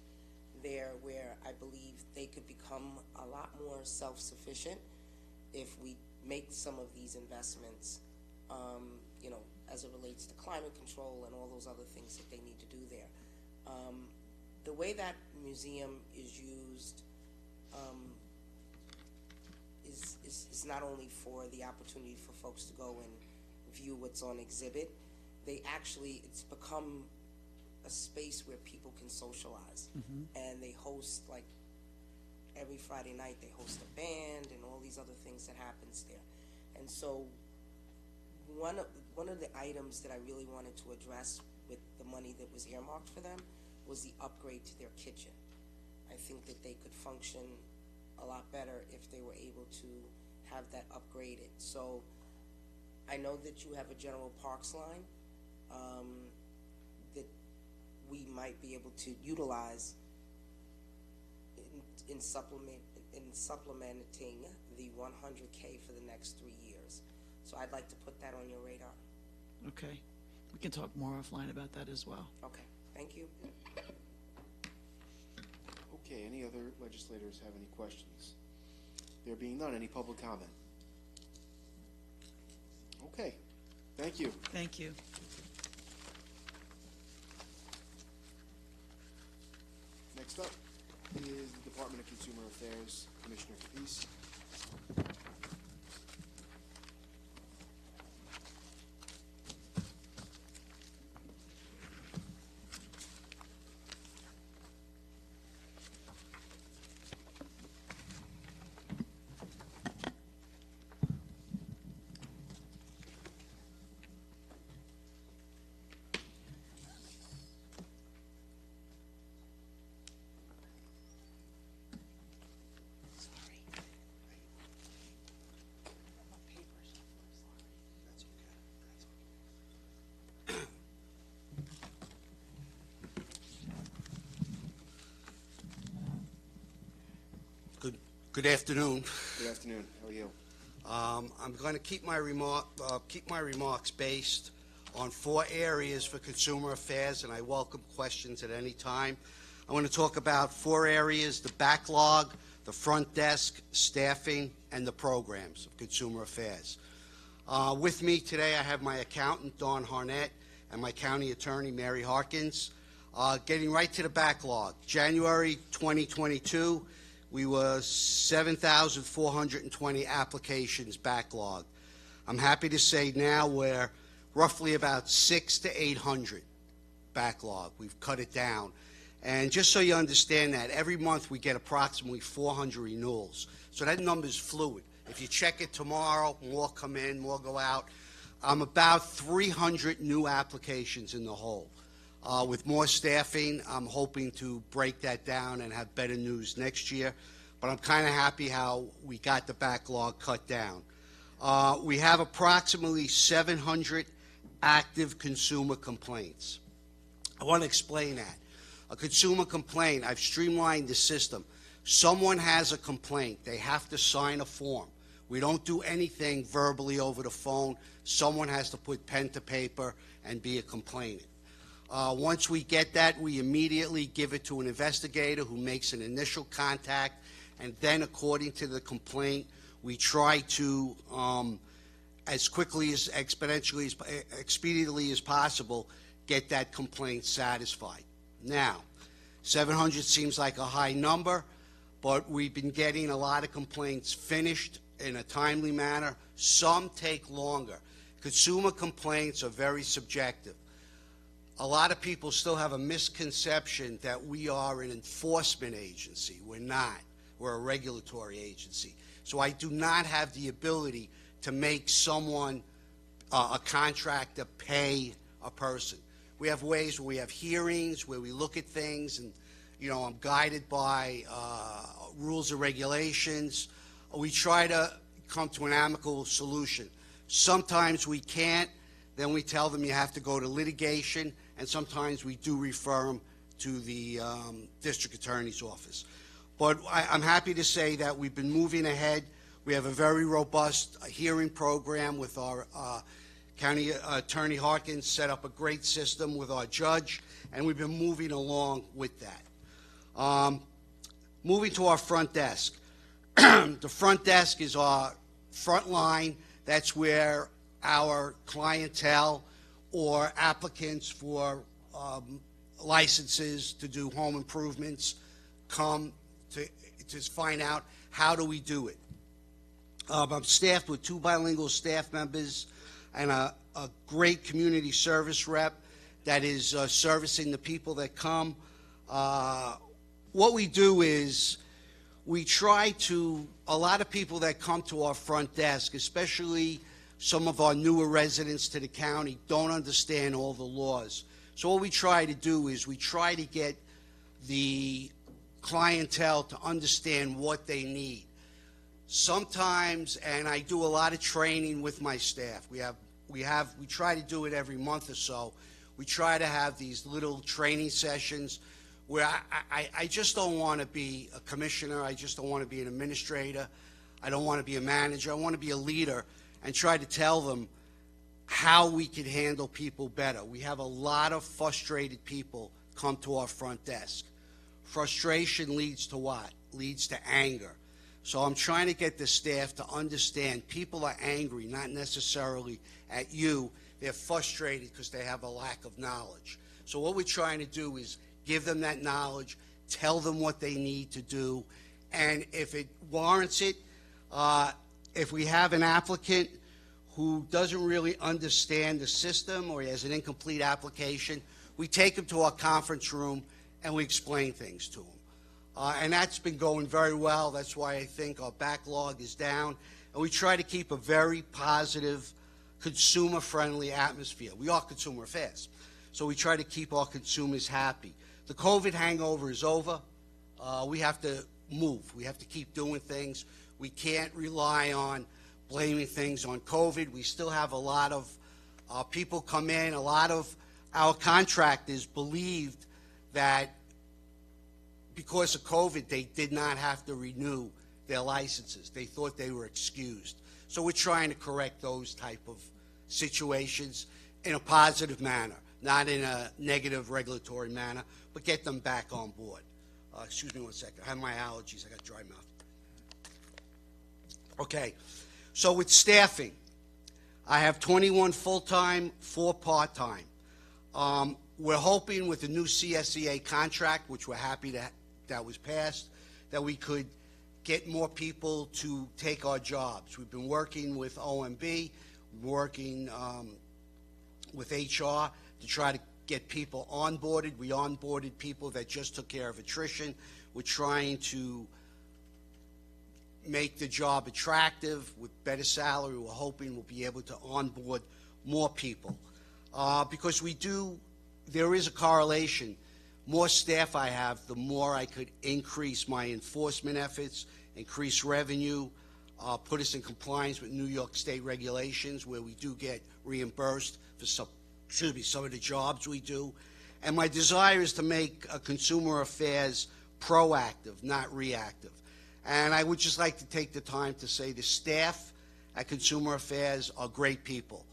Speaker 18: there where I believe they could become a lot more self-sufficient if we make some of these investments, as it relates to climate control and all those other things that they need to do there. The way that museum is used is not only for the opportunity for folks to go and view what's on exhibit. It's become a space where people can socialize.
Speaker 15: Mhm.
Speaker 18: And they host, like, every Friday night they host a band and all these other things that happens there. And so one of the items that I really wanted to address with the money that was earmarked for them was the upgrade to their kitchen. I think that they could function a lot better if they were able to have that upgraded. So I know that you have a general parks line that we might be able to utilize in supplementing the $100K for the next 3 years. So I'd like to put that on your radar.
Speaker 15: Okay. We can talk more offline about that as well.
Speaker 18: Okay, thank you.
Speaker 2: Okay, any other legislators have any questions? There being none, any public comment? Okay, thank you.
Speaker 15: Thank you.
Speaker 2: Next up is the Department of Consumer Affairs, Commissioner Peace.
Speaker 20: Good afternoon.
Speaker 2: Good afternoon. How are you?
Speaker 20: I'm going to keep my remarks based on 4 areas for consumer affairs, and I welcome questions at any time. I want to talk about 4 areas: the backlog, the front desk, staffing, and the programs of consumer affairs. With me today, I have my accountant, Dawn Harnett, and my county attorney, Mary Harkins. Getting right to the backlog. January 2022, we were 7,420 applications backlog. I'm happy to say now we're roughly about 600 to 800 backlog. We've cut it down. And just so you understand that, every month we get approximately 400 renewals. So that number is fluid. If you check it tomorrow, more come in, more go out. About 300 new applications in the whole. With more staffing, I'm hoping to break that down and have better news next year. But I'm kind of happy how we got the backlog cut down. We have approximately 700 active consumer complaints. I want to explain that. A consumer complaint, I've streamlined the system. Someone has a complaint. They have to sign a form. We don't do anything verbally over the phone. Someone has to put pen to paper and be a complainant. Once we get that, we immediately give it to an investigator who makes an initial contact, and then according to the complaint, we try to, as quickly, as expediently as possible, get that complaint satisfied. Now, 700 seems like a high number, but we've been getting a lot of complaints finished in a timely manner. Some take longer. Consumer complaints are very subjective. A lot of people still have a misconception that we are an enforcement agency. We're not. We're a regulatory agency. So I do not have the ability to make someone, a contractor, pay a person. We have ways where we have hearings, where we look at things, and, you know, I'm guided by rules and regulations. We try to come to an amicable solution. Sometimes we can't. Then we tell them you have to go to litigation, and sometimes we do refer them to the district attorney's office. But I'm happy to say that we've been moving ahead. We have a very robust hearing program with our County Attorney Harkins, set up a great system with our judge, and we've been moving along with that. Moving to our front desk. The front desk is our front line. That's where our clientele or applicants for licenses to do home improvements come to find out how do we do it. I'm staffed with 2 bilingual staff members and a great community service rep that is servicing the people that come. What we do is we try to, a lot of people that come to our front desk, especially some of our newer residents to the county, don't understand all the laws. So what we try to do is we try to get the clientele to understand what they need. Sometimes, and I do a lot of training with my staff. We try to do it every month or so. We try to have these little training sessions where I just don't want to be a commissioner. I just don't want to be an administrator. I don't want to be a manager. I want to be a leader and try to tell them how we can handle people better. We have a lot of frustrated people come to our front desk. Frustration leads to what? Leads to anger. So I'm trying to get the staff to understand people are angry, not necessarily at you. They're frustrated because they have a lack of knowledge. So what we're trying to do is give them that knowledge, tell them what they need to do, and if it warrants it, if we have an applicant who doesn't really understand the system or he has an incomplete application, we take him to our conference room and we explain things to him. And that's been going very well. That's why I think our backlog is down. And we try to keep a very positive, consumer-friendly atmosphere. We are consumer affairs. So we try to keep our consumers happy. The COVID hangover is over. We have to move. We have to keep doing things. We can't rely on blaming things on COVID. We still have a lot of people come in. A lot of our contractors believed that because of COVID, they did not have to renew their licenses. They thought they were excused. So we're trying to correct those type of situations in a positive manner, not in a negative regulatory manner, but get them back on board. Excuse me one second. I have my allergies. I got dry mouth. Okay. So with staffing, I have 21 full-time, 4 part-time. We're hoping with the new CSEA contract, which we're happy that was passed, that we could get more people to take our jobs. We've been working with OMB. working with HR to try to get people onboarded. We onboarded people that just took care of attrition. We're trying to make the job attractive with better salary. We're hoping we'll be able to onboard more people. Because there is a correlation. More staff I have, the more I could increase my enforcement efforts, increase revenue, put us in compliance with New York State regulations where we do get reimbursed for some of the jobs we do. And my desire is to make consumer affairs proactive, not reactive. And I would just like to take the time to say the staff at Consumer Affairs are great people.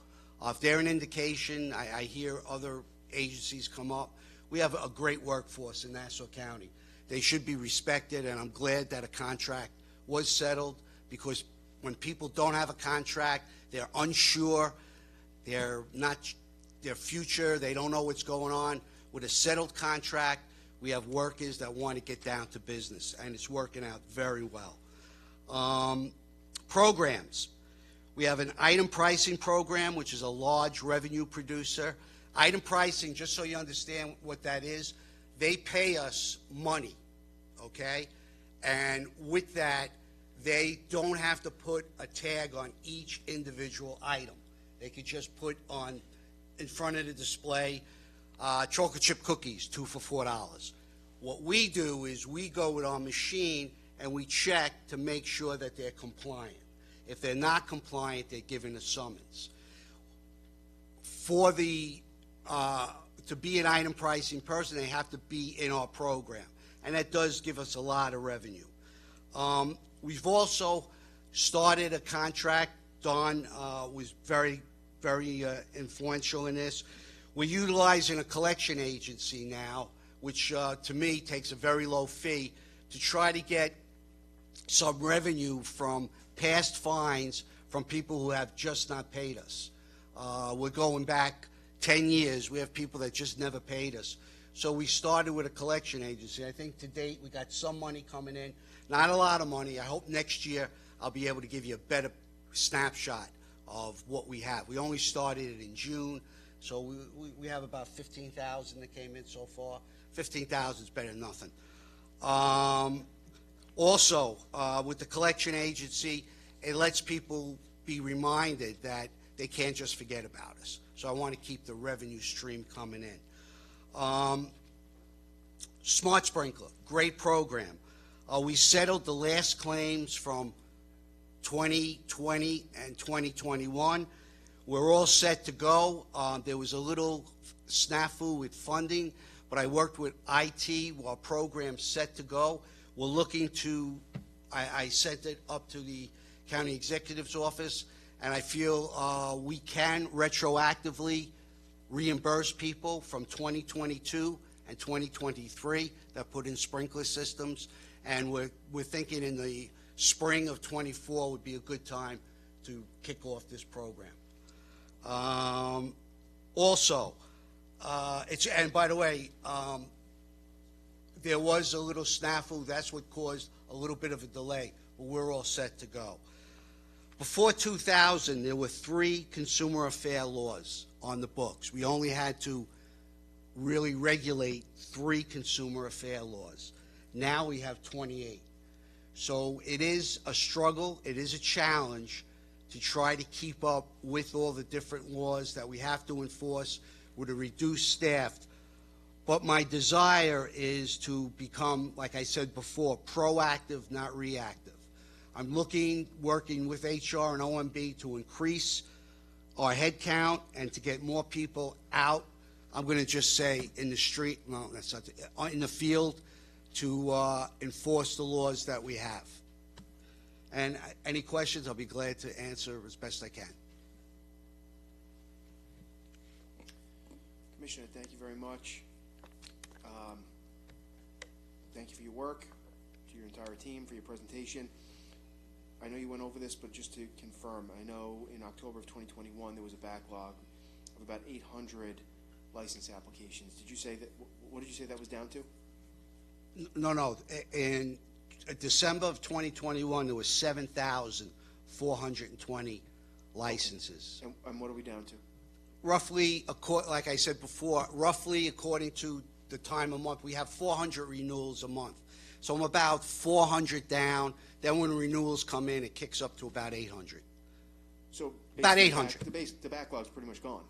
Speaker 20: If they're an indication, I hear other agencies come up. We have a great workforce in Nassau County. They should be respected, and I'm glad that a contract was settled, because when people don't have a contract, they're unsure, they're not their future, they don't know what's going on. With a settled contract, we have workers that want to get down to business, and it's working out very well. Programs. We have an item pricing program, which is a large revenue producer. Item pricing, just so you understand what that is, they pay us money, okay? And with that, they don't have to put a tag on each individual item. They could just put on in front of the display, chocolate chip cookies, 2 for $4. What we do is we go with our machine and we check to make sure that they're compliant. If they're not compliant, they're given a summons. For the to be an item pricing person, they have to be in our program, and that does give us a lot of revenue. We've also started a contract. Don was very, very influential in this. We're utilizing a collection agency now, which to me takes a very low fee, to try to get some revenue from past fines from people who have just not paid us. We're going back 10 years. We have people that just never paid us. So we started with a collection agency. I think to date we got some money coming in. Not a lot of money. I hope next year I'll be able to give you a better snapshot of what we have. We only started it in June, so we have about 15,000 that came in so far. 15,000 is better than nothing. Also, with the collection agency, it lets people be reminded that they can't just forget about us. So I want to keep the revenue stream coming in. Smart Sprinkler, great program. We settled the last claims from 2020 and 2021. We're all set to go. There was a little snafu with funding, but I worked with IT while programs set to go. We're looking to, I sent it up to the county executive's office, and I feel we can retroactively reimburse people from 2022 and 2023 that put in sprinkler systems, and we're thinking in the spring of 24 would be a good time to kick off this program. Also, and by the way, there was a little snafu. That's what caused a little bit of a delay, but we're all set to go. Before 2000, there were 3 consumer affair laws on the books. We only had to really regulate 3 consumer affair laws. Now we have 28. So it is a struggle, it is a challenge to try to keep up with all the different laws that we have to enforce with a reduced staff. But my desire is to become, like I said before, proactive, not reactive. I'm working with HR and OMB to increase our head count and to get more people out. I'm going to just say in the street, no, that's not in the field, to enforce the laws that we have. And any questions, I'll be glad to answer as best I can.
Speaker 2: Commissioner, thank you very much. Thank you for your work, to your entire team, for your presentation. I know you went over this, but just to confirm, I know in October of 2021 there was a backlog of about 800 license applications. Did you say that? What did you say that was down to?
Speaker 20: No. In December of 2021, there was 7,420 licenses.
Speaker 2: And what are we down to?
Speaker 20: Roughly, like I said before, roughly according to the time of month, we have 400 renewals a month. So I'm about 400 down. Then when renewals come in, it kicks up to about 800.
Speaker 2: So
Speaker 20: About
Speaker 2: basically
Speaker 20: 800.
Speaker 2: The backlog's pretty much gone.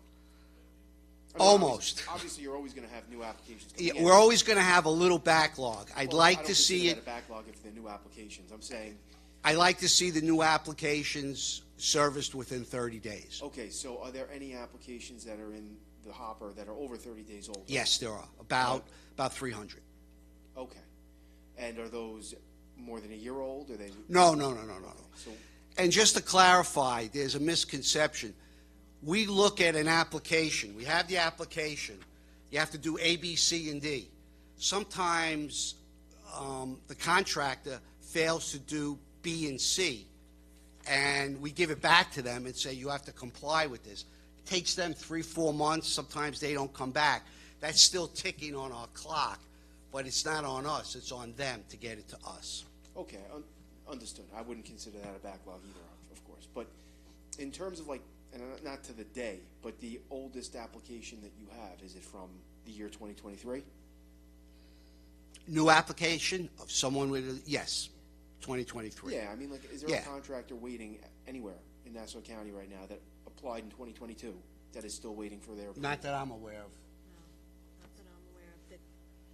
Speaker 20: Almost.
Speaker 2: Obviously, you're always going to have new applications
Speaker 20: Yeah,
Speaker 2: coming in.
Speaker 20: we're always going to have a little backlog. I'd
Speaker 2: Well,
Speaker 20: like
Speaker 2: I
Speaker 20: to
Speaker 2: don't
Speaker 20: see
Speaker 2: consider
Speaker 20: it.
Speaker 2: that a backlog if they're new applications. I'm saying,
Speaker 20: I like to see the new applications serviced within 30 days.
Speaker 2: okay, so are there any applications that are in the hopper that are over 30 days old?
Speaker 20: Yes, there are. About 300.
Speaker 2: Okay. And are those more than a year old? Are they?
Speaker 20: No.
Speaker 2: So,
Speaker 20: And just to clarify, there's a misconception. We look at an application. We have the application. You have to do A, B, C, and D. Sometimes the contractor fails to do B and C, and we give it back to them and say, you have to comply with this. It takes them 3-4 months. Sometimes they don't come back. That's still ticking on our clock, but it's not on us. It's on them to get it to us.
Speaker 2: okay, understood. I wouldn't consider that a backlog either, of course. But in terms of like, and not to the day, but the oldest application that you have, is it from the year 2023?
Speaker 20: New application of someone with, yes, 2023.
Speaker 2: Yeah, I mean, like, is there
Speaker 20: Yeah.
Speaker 2: a contractor waiting anywhere in Nassau County right now that applied in 2022 that is still waiting for their approval?
Speaker 20: Not that I'm aware of.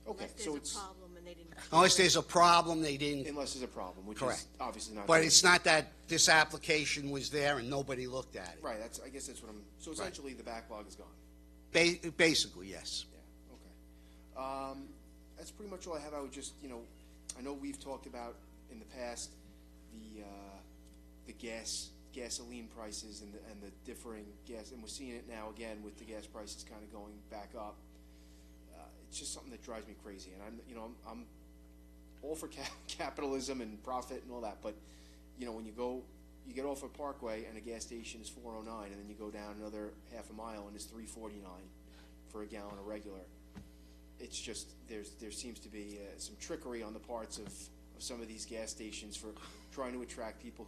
Speaker 2: Okay, so it's,
Speaker 20: Unless there's a problem, they didn't.
Speaker 2: unless there's a problem, which is
Speaker 20: Correct.
Speaker 2: obviously not.
Speaker 20: But
Speaker 2: true.
Speaker 20: it's not that this application was there and nobody looked at it.
Speaker 2: Right, I guess that's what I'm, so essentially the backlog is gone.
Speaker 20: Basically, yes.
Speaker 2: That's pretty much all I have. I would just, I know we've talked about in the past the gasoline prices and the differing gas, and we're seeing it now again with the gas prices kind of going back up. It's just something that drives me crazy, and I'm all for capitalism and profit and all that, but when you get off a Parkway and a gas station is $4.09, and then you go down another half a mile and it's $3.49 for a gallon of regular. It's just there seems to be some trickery on the parts of some of these gas stations for trying to attract people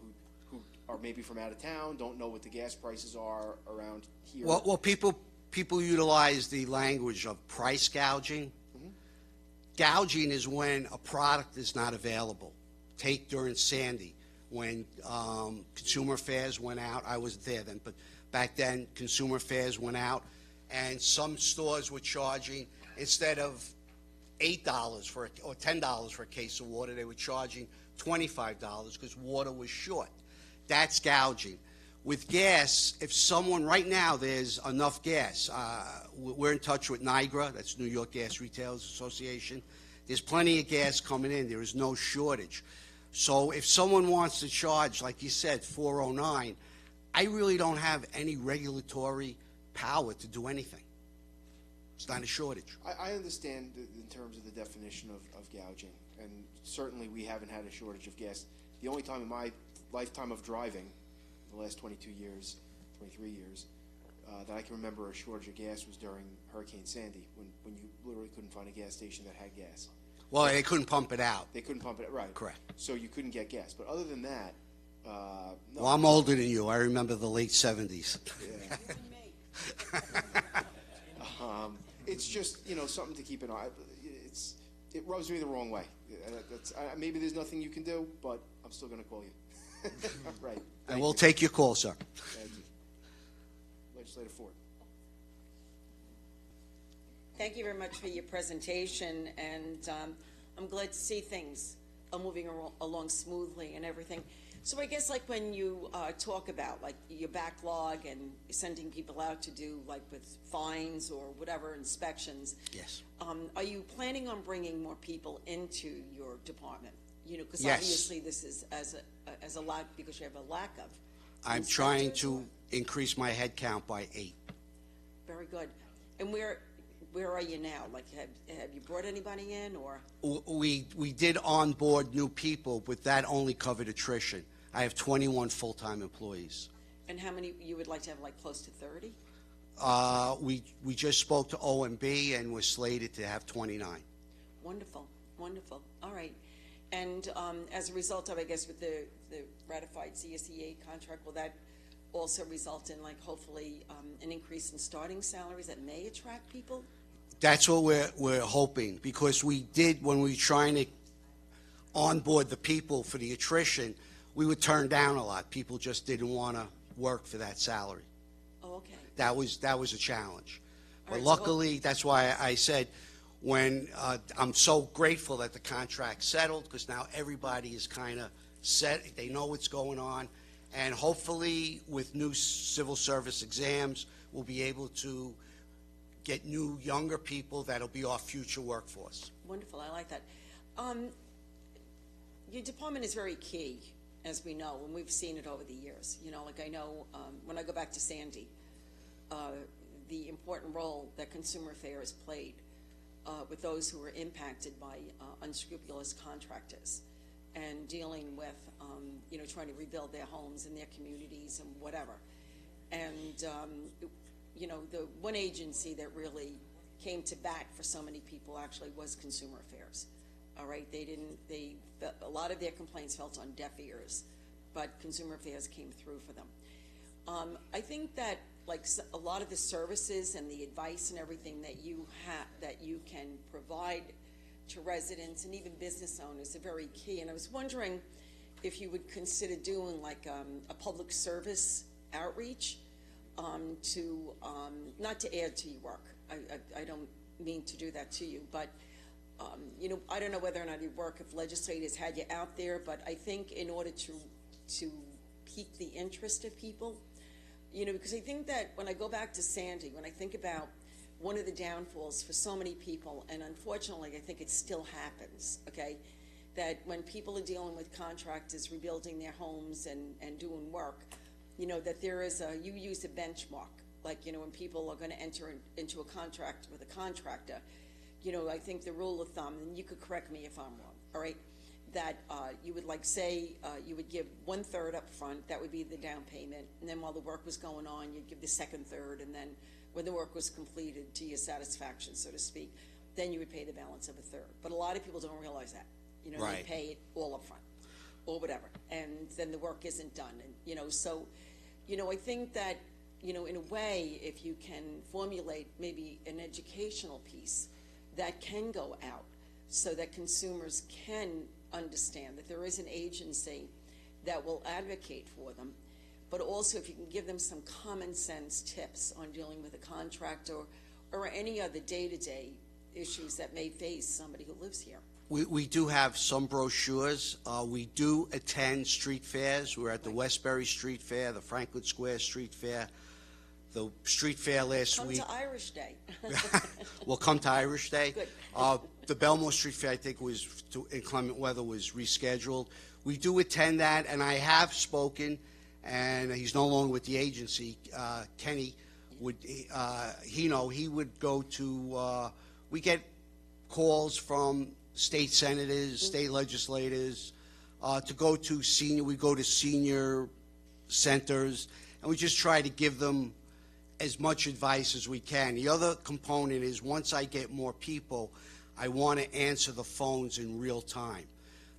Speaker 2: who are maybe from out of town, don't know what the gas prices are around here.
Speaker 20: Well, people utilize the language of price gouging.
Speaker 2: Mm-hmm.
Speaker 20: Gouging is when a product is not available. Take during Sandy, when consumer fares went out. I wasn't there then, but back then consumer fares went out, and some stores were charging, instead of $8 or $10 for a case of water, they were charging $25 because water was short. That's gouging. With gas, if someone, right now there's enough gas. We're in touch with NYGRA, that's New York Gas Retailers Association. There's plenty of gas coming in. There is no shortage. So if someone wants to charge, like you said, $4.09, I really don't have any regulatory power to do anything. It's not a shortage.
Speaker 2: I understand in terms of the definition of gouging, and certainly we haven't had a shortage of gas. The only time in my lifetime of driving, the last 23 years, that I can remember a shortage of gas was during Hurricane Sandy, when you literally couldn't find a gas station that had gas.
Speaker 20: Well, they couldn't pump it out.
Speaker 2: They couldn't pump it, right.
Speaker 20: Correct.
Speaker 2: So you couldn't get gas. But other than that, no.
Speaker 20: Well, I'm older than you. I remember the late 70s.
Speaker 2: It's just, something to keep an eye. It rubs me the wrong way. Maybe there's nothing you can do, but I'm still going to call you. Right.
Speaker 20: And we'll take your call, sir.
Speaker 2: Thank you. Legislator Ford.
Speaker 6: Thank you very much for your presentation, and I'm glad to see things are moving along smoothly and everything. So I guess like when you talk about like your backlog and sending people out to do like with fines or whatever inspections.
Speaker 20: Yes.
Speaker 6: Are you planning on bringing more people into your department? Because
Speaker 20: Yes.
Speaker 6: obviously this is as a lack, because you have a lack of.
Speaker 20: I'm trying to increase my head count by 8.
Speaker 6: Very good. And where are you now? Like, have you brought anybody in, or?
Speaker 20: We did onboard new people, but that only covered attrition. I have 21 full-time employees.
Speaker 6: And how many you would like to have, like close to 30?
Speaker 20: We just spoke to OMB and we're slated to have 29.
Speaker 6: Wonderful, wonderful. All right. And as a result of, I guess, with the ratified CSEA contract, will that also result in, like, hopefully, an increase in starting salaries that may attract people?
Speaker 20: That's what we're hoping, because we did, when we were trying to onboard the people for the attrition, we would turn down a lot. People just didn't want to work for that salary.
Speaker 6: Oh, okay.
Speaker 20: That was a challenge. But
Speaker 6: All right,
Speaker 20: luckily, that's why I said, when I'm so grateful that the contract settled, because now everybody is kind of set. They know what's going on. And hopefully, with new civil service exams, we'll be able to get new, younger people that'll be our future workforce.
Speaker 6: Wonderful, I like that. Your department is very key, as we know, and we've seen it over the years. You know, like I know, when I go back to Sandy, the important role that Consumer Affairs played with those who were impacted by unscrupulous contractors and dealing with, you know, trying to rebuild their homes and their communities and whatever. And, you know, the one agency that really came to bat for so many people actually was Consumer Affairs. All right, a lot of their complaints fell on deaf ears, but Consumer Affairs came through for them. I think that, like, a lot of the services and the advice and everything that you can provide to residents and even business owners are very key. And I was wondering if you would consider doing like a public service outreach to not to add to your work. I don't mean to do that to you, but you know, I don't know whether or not it'd work if legislators had you out there, but I think in order to pique the interest of people, you know, because I think that when I go back to Sandy, when I think about one of the downfalls for so many people, and unfortunately I think it still happens, okay, that when people are dealing with contractors rebuilding their homes and doing work, you know, that there is you use a benchmark, like, you know, when people are going to enter into a contract with a contractor, you know, I think the rule of thumb, and you could correct me if I'm wrong, all right, that you would, like, say you would give 1/3 up front, that would be the down payment, and then while the work was going on, you'd give the second third, and then when the work was completed to your satisfaction, so to speak, then you would pay the balance of 1/3. But a lot of people don't realize that. You know,
Speaker 20: Right.
Speaker 6: They pay it all up front or whatever, and then the work isn't done. And, you know, so, you know, I think that, you know, in a way, if you can formulate maybe an educational piece that can go out so that consumers can understand that there is an agency that will advocate for them, but also if you can give them some common sense tips on dealing with a contractor or any other day-to-day issues that may face somebody who lives here.
Speaker 20: We do have some brochures. We do attend street fairs. We're at the Westbury Street Fair, the Franklin Square Street Fair, the street fair last week.
Speaker 6: Come to Irish Day.
Speaker 20: We'll come to Irish Day.
Speaker 6: Good.
Speaker 20: The Belmore Street Fair, I think, was inclement weather, was rescheduled. We do attend that, and I have spoken, and he's no longer with the agency. Kenny would, he would go to. We get calls from state senators, state legislators, to go to we go to senior centers, and we just try to give them as much advice as we can. The other component is once I get more people, I want to answer the phones in real time.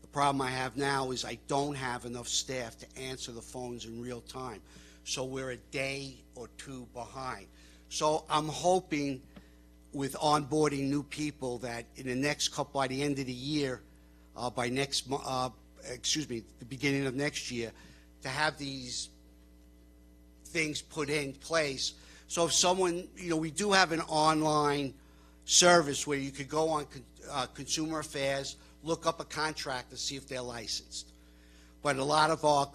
Speaker 20: The problem I have now is I don't have enough staff to answer the phones in real time. So we're a day or two behind. So I'm hoping with onboarding new people that in the next couple, by the end of the year, the beginning of next year, to have these things put in place. So if someone, you know, we do have an online service where you could go on Consumer Affairs, look up a contractor, see if they're licensed. But a lot of our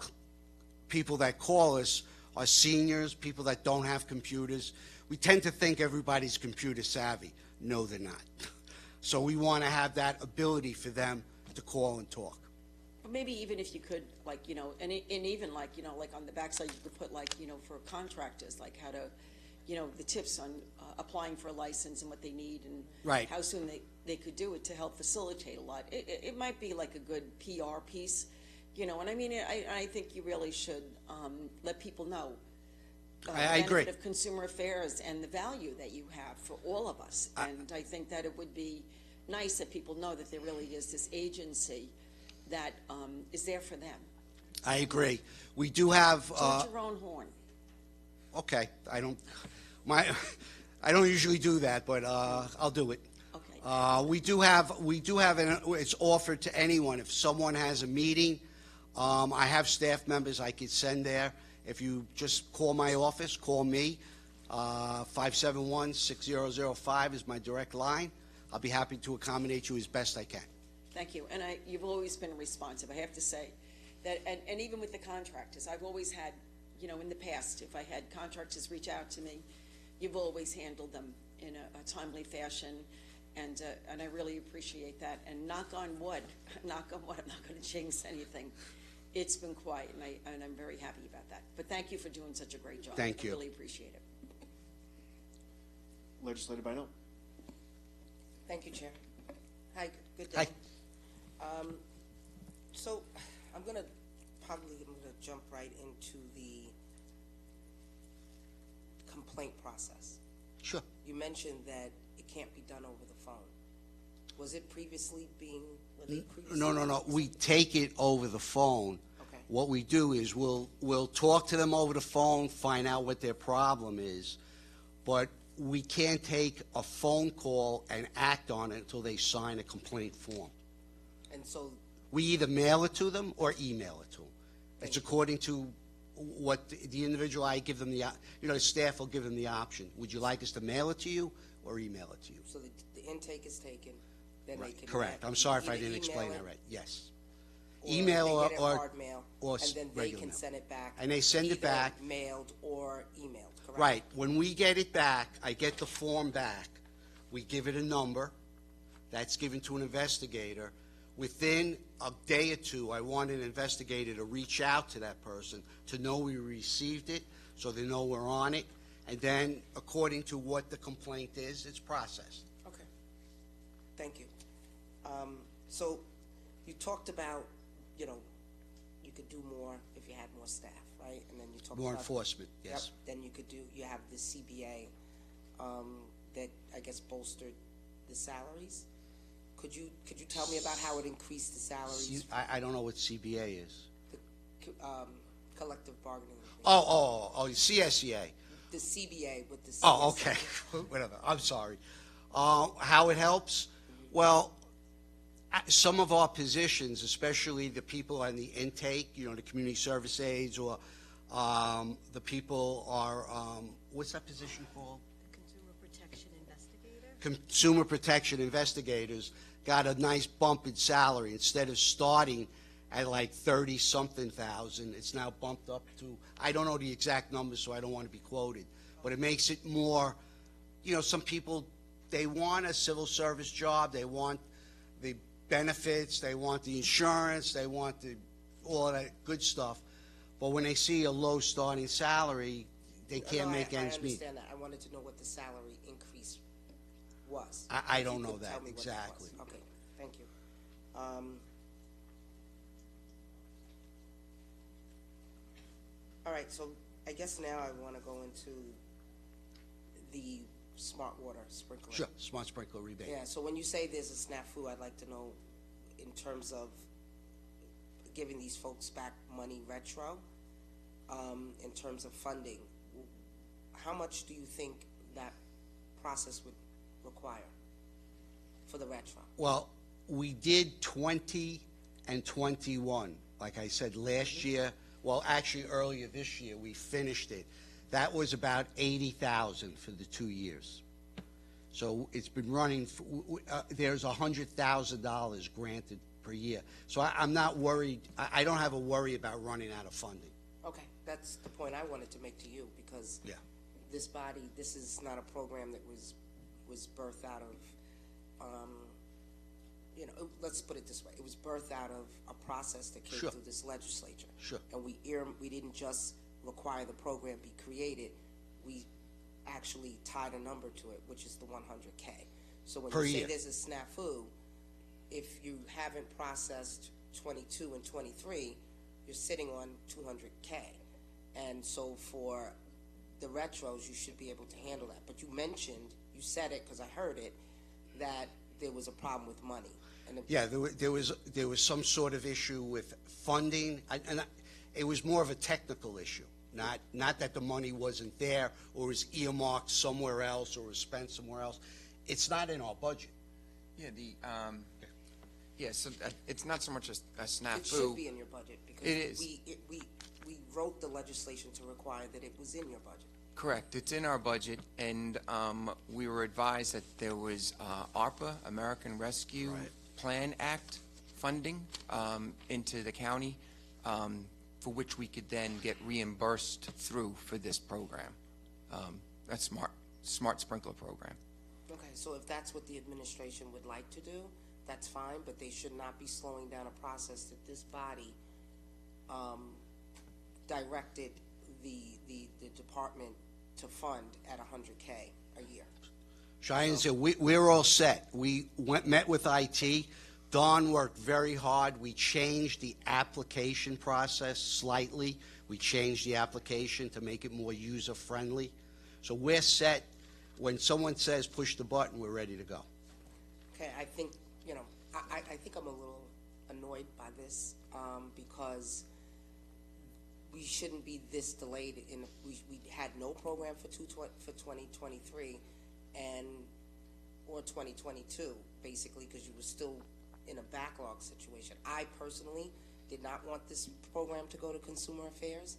Speaker 20: people that call us are seniors, people that don't have computers. We tend to think everybody's computer savvy. No, they're not. So we want to have that ability for them to call and talk.
Speaker 6: But maybe even if you could, like, you know, and even like, you know, like on the backside, you could put, like, you know, for contractors, like how to, you know, the tips on applying for a license and what they need and
Speaker 20: Right.
Speaker 6: how soon they could do it to help facilitate a lot. It might be like a good PR piece, you know, and I mean, I think you really should let people know.
Speaker 20: I agree.
Speaker 6: The benefit of Consumer Affairs and the value that you have for all of us. And I think that it would be nice that people know that there really is this agency that is there for them.
Speaker 20: I agree. We do have.
Speaker 6: Toot your own horn.
Speaker 20: okay, I don't usually do that, but I'll do it.
Speaker 6: Okay.
Speaker 20: We do have, it's offered to anyone. If someone has a meeting, I have staff members I could send there. If you just call my office, call me, 571-6005 is my direct line. I'll be happy to accommodate you as best I can.
Speaker 6: Thank you, and you've always been responsive. I have to say that, and even with the contractors, I've always had, you know, in the past, if I had contractors reach out to me, you've always handled them in a timely fashion, and I really appreciate that. And knock on wood, I'm not going to jinx anything. It's been quiet, and I'm very happy about that. But thank you for doing such a great job.
Speaker 20: Thank you.
Speaker 6: I really appreciate it.
Speaker 2: Legislator Bynum.
Speaker 18: Thank you, Chair. Hi, good day.
Speaker 20: Hi.
Speaker 18: So I'm gonna jump right into the complaint process.
Speaker 20: Sure.
Speaker 18: You mentioned that it can't be done over the phone. Was it previously being?
Speaker 20: No. We take it over the phone.
Speaker 18: Okay.
Speaker 20: What we do is we'll talk to them over the phone, find out what their problem is, but we can't take a phone call and act on it until they sign a complaint form.
Speaker 18: And so
Speaker 20: We either mail it to them or email it to them. It's according to what the individual, I give them the staff will give them the option. Would you like us to mail it to you or email it to you?
Speaker 18: So the intake is taken, then
Speaker 20: Right,
Speaker 18: they can.
Speaker 20: correct. I'm sorry if I
Speaker 18: either
Speaker 20: didn't explain
Speaker 18: email
Speaker 20: that
Speaker 18: it,
Speaker 20: right. Yes.
Speaker 18: or
Speaker 20: Email
Speaker 18: they
Speaker 20: or
Speaker 18: get it hard mail,
Speaker 20: or
Speaker 18: and then they
Speaker 20: regular
Speaker 18: can
Speaker 20: mail.
Speaker 18: send it back.
Speaker 20: And they send it
Speaker 18: either
Speaker 20: back.
Speaker 18: mailed or emailed, correct?
Speaker 20: Right. When we get it back, I get the form back. We give it a number. That's given to an investigator. Within a day or two, I want an investigator to reach out to that person to know we received it, so they know we're on it. And then, according to what the complaint is, it's processed.
Speaker 18: Okay. Thank you. So you talked about, you could do more if you had more staff, right? And then you talked
Speaker 20: More
Speaker 18: about
Speaker 20: enforcement, yes.
Speaker 18: Yep. Then you have the CBA that I guess bolstered the salaries. Could you tell me about how it increased the salaries?
Speaker 20: I don't know what CBA is.
Speaker 18: Collective bargaining.
Speaker 20: CSEA.
Speaker 18: The CBA with the CSEA.
Speaker 20: Oh, okay. Whatever. I'm sorry. How it helps? Well, some of our positions, especially the people on the intake, the community service aides, or the people are, what's that position called?
Speaker 8: Consumer Protection Investigator?
Speaker 20: Consumer Protection Investigators got a nice bump in salary. Instead of starting at like 30-something thousand, it's now bumped up to, I don't know the exact numbers, so I don't want to be quoted, but it makes it more, some people, they want a civil service job, they want the benefits, they want the insurance, they want all of that good stuff, but when they see a low starting salary, they can't make ends meet.
Speaker 18: I understand that. I wanted to know what the salary increase was.
Speaker 20: I don't know that exactly.
Speaker 18: Okay, thank you. All right, so I guess now I want to go into the smart water sprinkler.
Speaker 20: Sure, smart sprinkler rebate.
Speaker 18: Yeah, so when you say there's a snafu, I'd like to know in terms of giving these folks back money retro, in terms of funding, how much do you think that process would require for the retro?
Speaker 20: Well, we did 20 and 21. Like I said, last year, well, actually earlier this year, we finished it. That was about $80,000 for the 2 years. So it's been running, there's $100,000 granted per year. So I'm not worried, I don't have a worry about running out of funding.
Speaker 18: Okay, that's the point I wanted to make to you, because this body, this is not a program that was birthed out of, let's put it this way, it was birthed out of a process that came through this legislature.
Speaker 20: Sure.
Speaker 18: And we didn't just require the program be created, we actually tied a number to it, which is the 100K. So when you say there's a snafu, if you haven't processed 22 and 23, you're sitting on 200K. And so for the retros, you should be able to handle that. But you said it because I heard it, that there was a problem with money.
Speaker 20: Yeah, there was some sort of issue with funding, and it was more of a technical issue. Not that the money wasn't there or was earmarked somewhere else or was spent somewhere else. It's not in our budget.
Speaker 21: Yeah, so it's not so much a snafu.
Speaker 18: It should be in your budget, because
Speaker 21: It is.
Speaker 18: we wrote the legislation to require that it was in your budget.
Speaker 21: Correct. It's in our budget, and we were advised that there was ARPA, American Rescue Plan Act funding into the county, for which we could then get reimbursed through for this program. That's Smart Sprinkler Program.
Speaker 18: Okay, so if that's what the administration would like to do, that's fine, but they should not be slowing down a process that this body directed the department to fund at $100K a year.
Speaker 20: Cheyenne said, we're all set. We met with IT. Don worked very hard. We changed the application process slightly. We changed the application to make it more user-friendly. So we're set. When someone says push the button, we're ready to go.
Speaker 18: Okay, I think, I think I'm a little annoyed by this, because we shouldn't be this delayed. We had no program for 2023 or 2022, basically, because you were still in a backlog situation. I personally did not want this program to go to Consumer Affairs.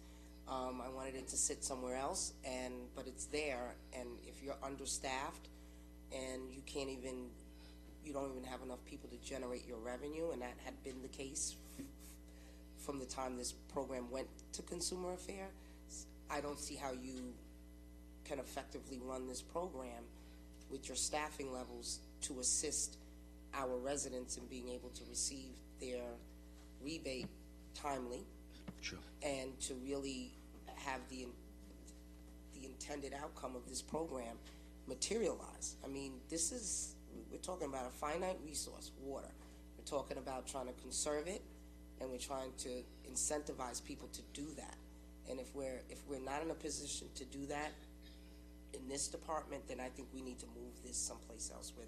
Speaker 18: I wanted it to sit somewhere else, but it's there, and if you're understaffed and you don't even have enough people to generate your revenue, and that had been the case from the time this program went to Consumer Affairs, I don't see how you can effectively run this program with your staffing levels to assist our residents in being able to receive their rebate timely.
Speaker 20: Sure.
Speaker 18: And to really have the intended outcome of this program materialize. I mean, we're talking about a finite resource, water. We're talking about trying to conserve it, and we're trying to incentivize people to do that. And if we're not in a position to do that in this department, then I think we need to move this someplace else where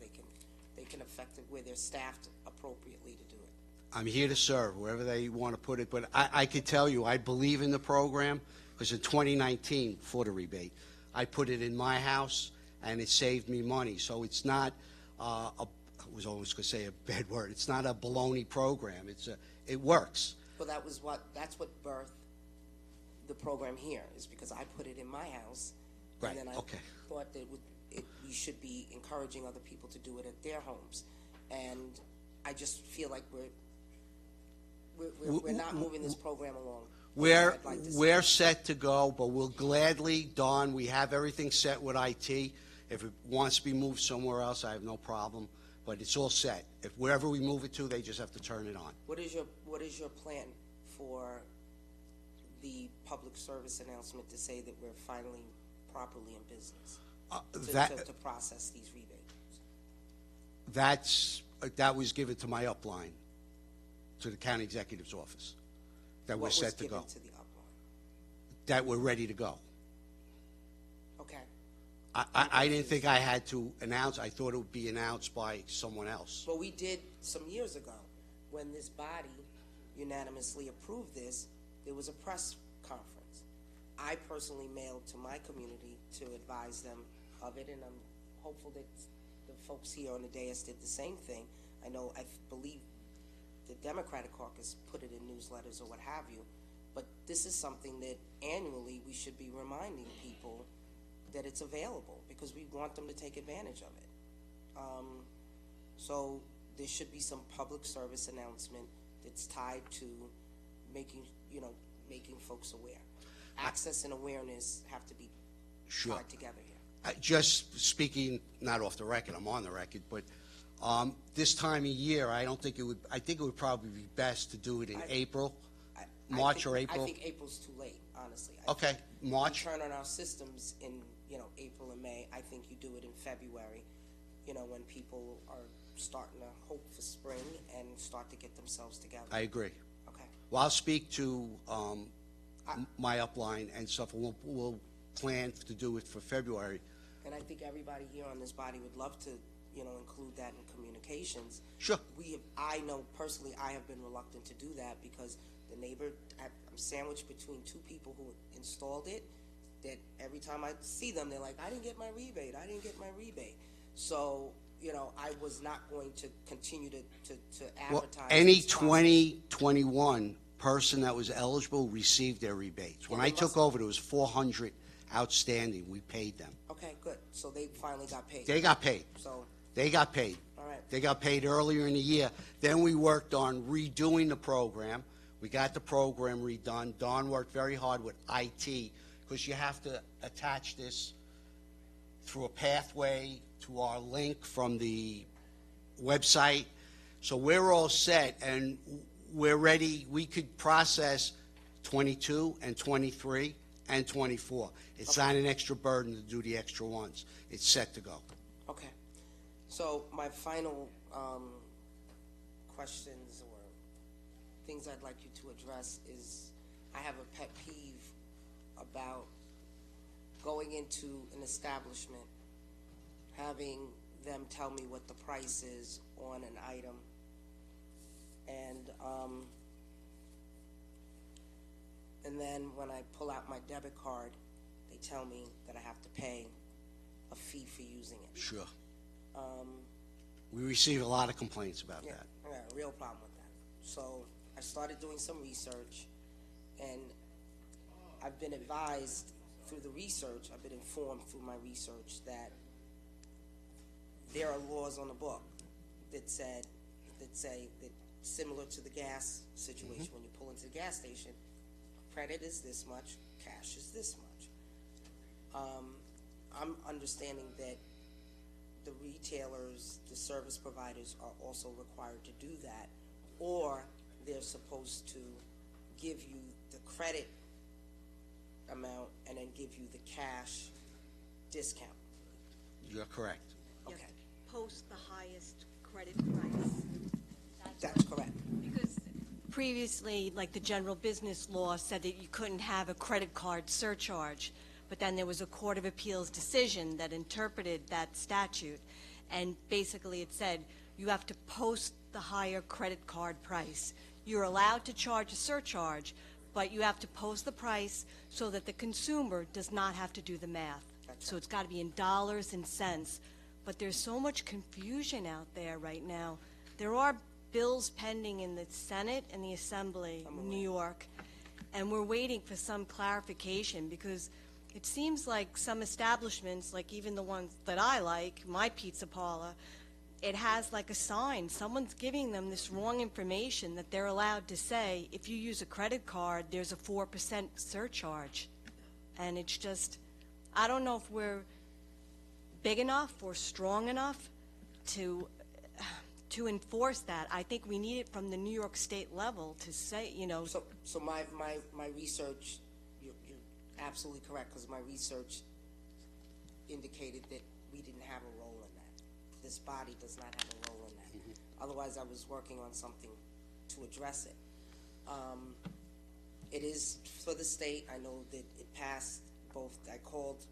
Speaker 18: where they're staffed appropriately to do it.
Speaker 20: I'm here to serve wherever they want to put it, but I could tell you I believe in the program, because in 2019, for the rebate, I put it in my house and it saved me money. So it's not I was always going to say a bad word. It's not a baloney program. It works.
Speaker 18: Well, that's what birthed the program here, is because I put it in my house,
Speaker 20: Right.
Speaker 18: and then I thought that we should be encouraging other people to do it at their homes, and I just feel like we're not moving this program along.
Speaker 20: We're set to go, but we'll gladly, Don, we have everything set with IT. If it wants to be moved somewhere else, I have no problem, but it's all set. If wherever we move it to, they just have to turn it on.
Speaker 18: What is your plan for the public service announcement to say that we're finally properly in business to process these rebates?
Speaker 20: That was given to my upline, to the county executive's office, that we're set to go.
Speaker 18: What was given to the upline?
Speaker 20: That we're ready to go.
Speaker 18: Okay.
Speaker 20: I didn't think I had to announce. I thought it would be announced by someone else.
Speaker 18: Well, we did some years ago, when this body unanimously approved this. There was a press conference. I personally mailed to my community to advise them of it, and I'm hopeful that the folks here on the dais did the same thing. I believe the Democratic caucus put it in newsletters or what have you, but this is something that annually we should be reminding people that it's available, because we want them to take advantage of it. So there should be some public service announcement that's tied to making folks aware. Access and awareness have to be tied together here.
Speaker 20: Just speaking, not off the record, I'm on the record, but this time of year, I think it would probably be best to do it in April, March or April.
Speaker 18: I think April's too late, honestly.
Speaker 20: Okay, March.
Speaker 18: We turn on our systems in, April and May. I think you do it in February, when people are starting to hope for spring and start to get themselves together.
Speaker 20: I agree.
Speaker 18: Okay.
Speaker 20: Well, I'll speak to my upline and stuff. We'll plan to do it for February.
Speaker 18: And I think everybody here on this body would love to, include that in communications.
Speaker 20: Sure.
Speaker 18: I know personally I have been reluctant to do that, because The neighbor, I'm sandwiched between two people who installed it, that every time I see them, they're like, I didn't get my rebate, I didn't get my rebate. So, you know, I was not going to continue to
Speaker 20: Well,
Speaker 18: advertise.
Speaker 20: any
Speaker 18: this process.
Speaker 20: 2021 person that was eligible received their rebates. When
Speaker 18: Yeah,
Speaker 20: I
Speaker 18: they
Speaker 20: took
Speaker 18: must-
Speaker 20: over, there was 400 outstanding. We paid them.
Speaker 18: Okay, good. So they finally got paid.
Speaker 20: They got paid.
Speaker 18: So,
Speaker 20: They got paid.
Speaker 18: all right.
Speaker 20: They got paid earlier in the year. Then we worked on redoing the program. We got the program redone. Don worked very hard with IT because you have to attach this through a pathway to our link from the website. So we're all set and we're ready. We could process 22 and 23 and 24. It's not an extra burden to do the extra ones. It's set to go.
Speaker 18: Okay. So my final questions or things I'd like you to address is I have a pet peeve about going into an establishment, having them tell me what the price is on an item, and then when I pull out my debit card, they tell me that I have to pay a fee for using it.
Speaker 20: Sure. We receive a lot of complaints about
Speaker 18: Yeah,
Speaker 20: that.
Speaker 18: I got a real problem with that. So I started doing some research, and I've been advised through the research, I've been informed through my research that there are laws on the book that say that similar to the gas situation, when you pull into the gas station, credit is this much, cash is this much. I'm understanding that the retailers, the service providers are also required to do that, or they're supposed to give you the credit amount and then give you the cash discount.
Speaker 20: You're correct.
Speaker 18: Okay,
Speaker 8: Post the highest credit price.
Speaker 18: that's correct.
Speaker 1: Because previously, like the general business law said that you couldn't have a credit card surcharge, but then there was a Court of Appeals decision that interpreted that statute, and basically it said you have to post the higher credit card price. You're allowed to charge a surcharge, but you have to post the price so that the consumer does not have to do the math. So it's got to be in dollars and cents. But there's so much confusion out there right now. There are bills pending in the Senate and the Assembly in New York, and we're waiting for some clarification because it seems like some establishments, like even the ones that I like, my pizza parlor, it has like a sign. Someone's giving them this wrong information that they're allowed to say, if you use a credit card, there's a 4% surcharge. And it's just, I don't know if we're big enough or strong enough to enforce that. I think we need it from the New York State level to say, you know.
Speaker 18: So my research, you're absolutely correct, because my research indicated that we didn't have a role in that. This body does not have a role in that. Otherwise, I was working on something to address it. It is for the state. I know that it passed both. I called